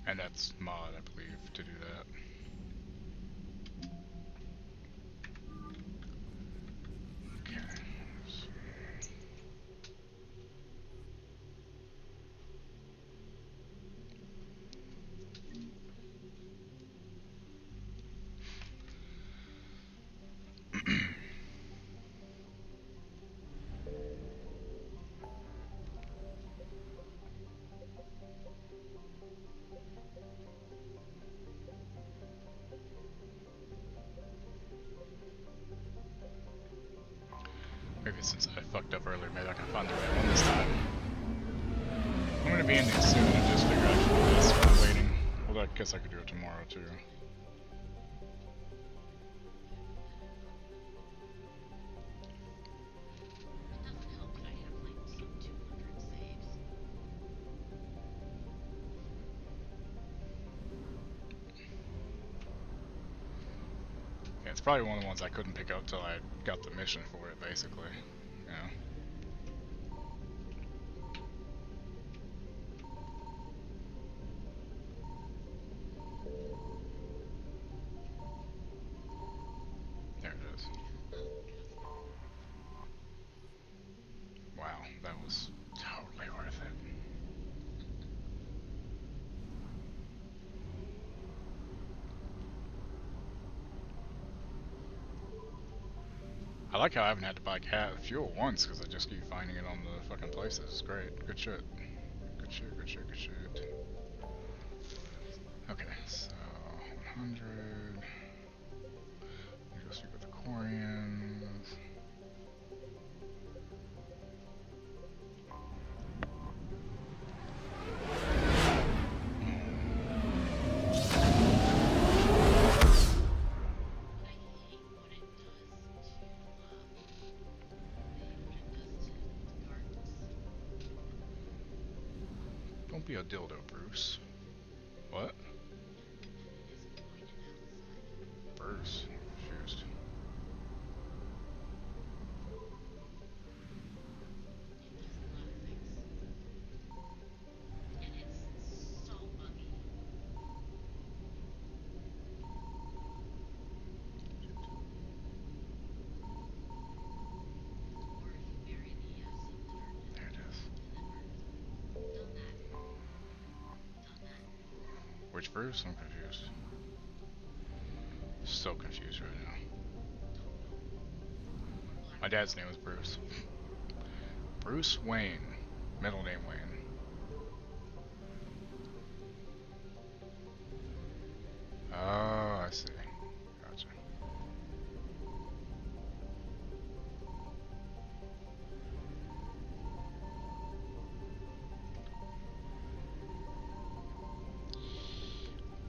And that's mod, I believe, to do that. Okay. Maybe since I fucked up earlier, maybe I can find the right one this time. I'm gonna be in these soon and just figure out this while waiting. Well, I guess I could do it tomorrow too. Yeah, it's probably one of the ones I couldn't pick up till I got the mission for it, basically. You know? There it is. Wow, that was totally worth it. I like how I haven't had to buy fuel once, because I just keep finding it on the fucking places. It's great. Good shit. Good shit, good shit, good shit. Okay, so 100. Let me go speak with the Quarians. Don't be a dildo, Bruce. What? Bruce. Confused. There it is. Which Bruce? I'm confused. So confused right now. My dad's name was Bruce. Bruce Wayne. Middle name Wayne. Oh, I see. Gotcha.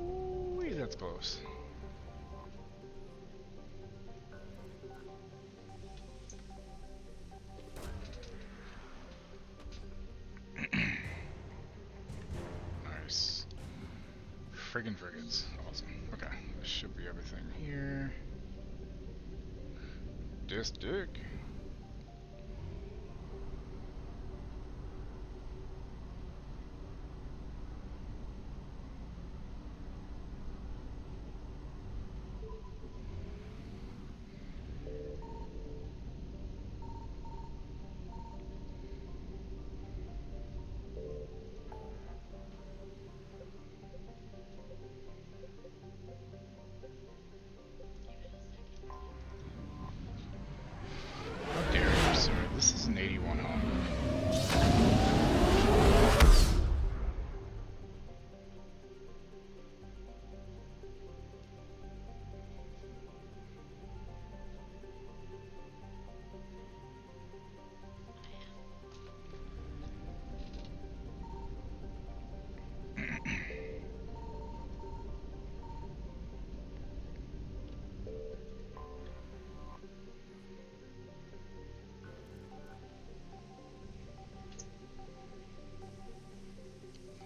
Ooh, that's close. Nice. Friggin' frigates. Awesome. Okay, this should be everything here. Dick. How dare you, sir? This is an 81 home.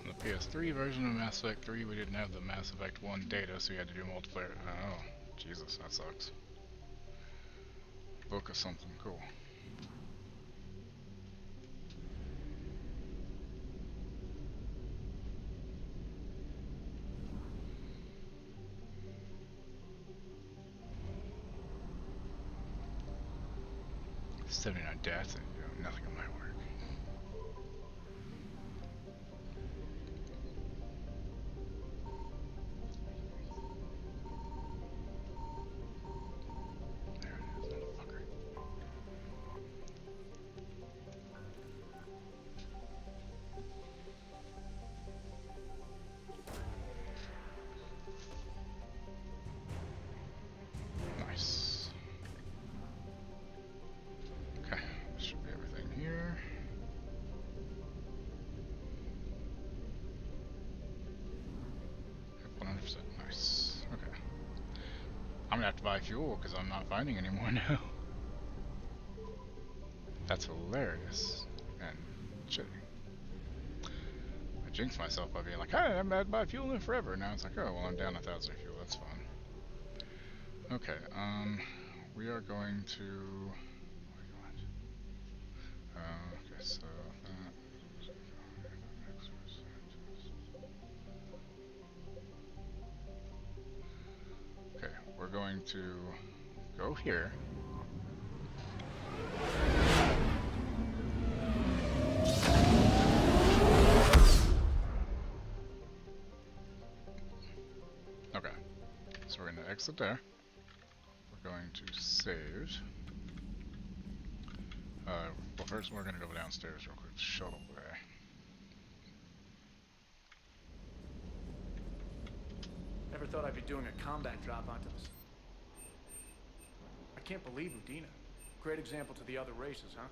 The PS3 version of Mass Effect 3, we didn't have the Mass Effect 1 data, so we had to do multiplayer. Oh, Jesus, that sucks. Book of something cool. $79 deaths and nothing on my work. Nice. Okay, should be everything here. Yep, 100%. Nice. Okay. I'm gonna have to buy fuel because I'm not finding any more now. That's hilarious. And shitty. I jinxed myself by being like, hey, I'm about to buy fuel in forever. Now it's like, oh, well, I'm down 1,000 fuel. That's fine. Okay, we are going to... okay, so that... Okay, we're going to go here. Okay, so we're going to exit there. We're going to save. Well, first we're going to go downstairs real quick. Shuttle bay. Never thought I'd be doing a combat drop onto this. I can't believe Udina. Great example to the other races, huh?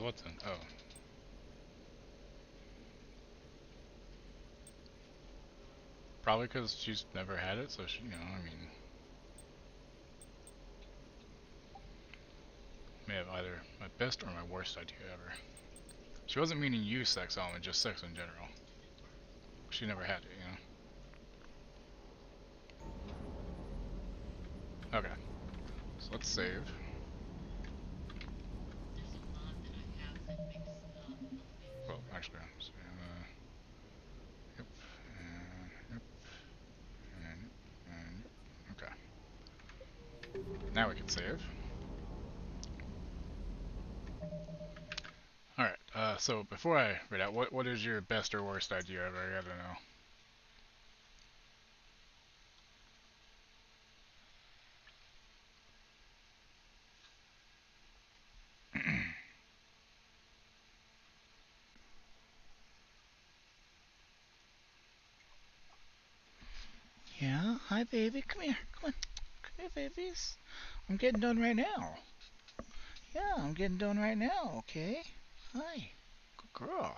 what then? Oh. Probably because she's never had it, so she, you know, I mean, may have either my best or my worst idea ever. She wasn't meaning you sex element, just sex in general. She never had it, you know? Okay. So let's save. Well, actually, yep, yep, and yep. Okay. Now we can save. Alright, so before I read out, what is your best or worst idea ever? I gotta know. Yeah, hi baby, come here, come on. Come here, babies. I'm getting done right now. Yeah, I'm getting done right now, okay? Hi. Good girl.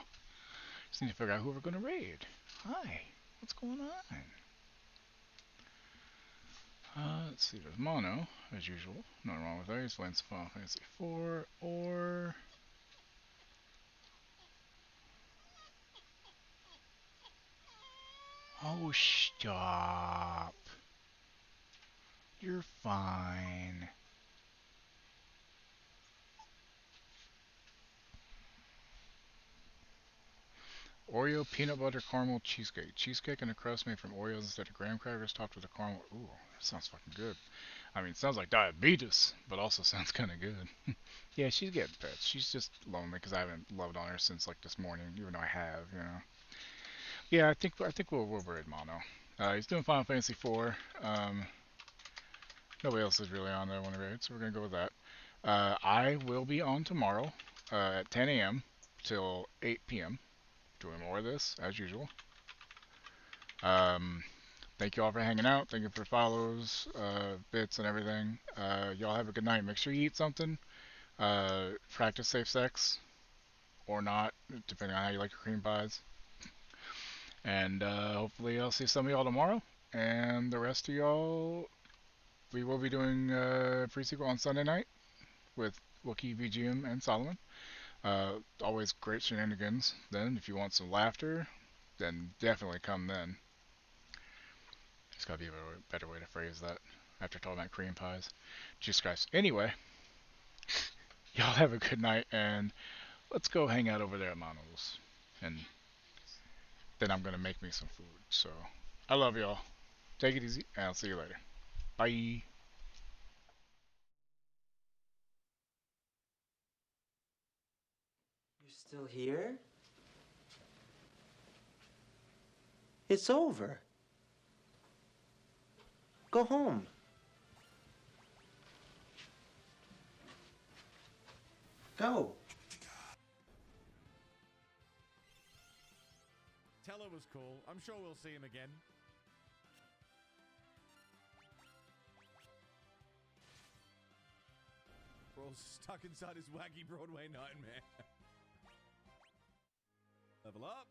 Just need to figure out who we're gonna raid. Hi. What's going on? Let's see, there's Mono, as usual. Nothing wrong with that. He's playing some Final Fantasy 4, or... Oh, stop. You're fine. Oreo peanut butter caramel cheesecake. Cheesecake and a crust made from Oreos instead of graham crackers topped with a caramel. Ooh, that sounds fucking good. I mean, it sounds like diabetes, but also sounds kind of good. Yeah, she's getting pets. She's just lonely because I haven't loved on her since like this morning, even though I have, you know. Yeah, I think we'll raid Mono. He's doing Final Fantasy 4. Nobody else is really on there when I raid, so we're gonna go with that. I will be on tomorrow at 10 a.m. till 8 p.m. doing more of this as usual. Thank you all for hanging out. Thank you for follows, bits, and everything. Y'all have a good night. Make sure you eat something. Practice safe sex or not, depending on how you like your cream pies. And hopefully I'll see some of y'all tomorrow. And the rest of y'all, we will be doing pre-sequel on Sunday night with Wookie, VGM, and Solomon. Always great shenanigans then. If you want some laughter, then definitely come then. There's gotta be a better way to phrase that after talking about cream pies. Jesus Christ. Anyway, y'all have a good night, and let's go hang out over there at Mono's. And then I'm gonna make me some food. So, I love y'all. Take it easy, and I'll see you later. Bye. You're still here? It's over. Go home. Go. Tell it was cool. I'm sure we'll see him again. We're all stuck inside his wacky Broadway nightmare. Level up.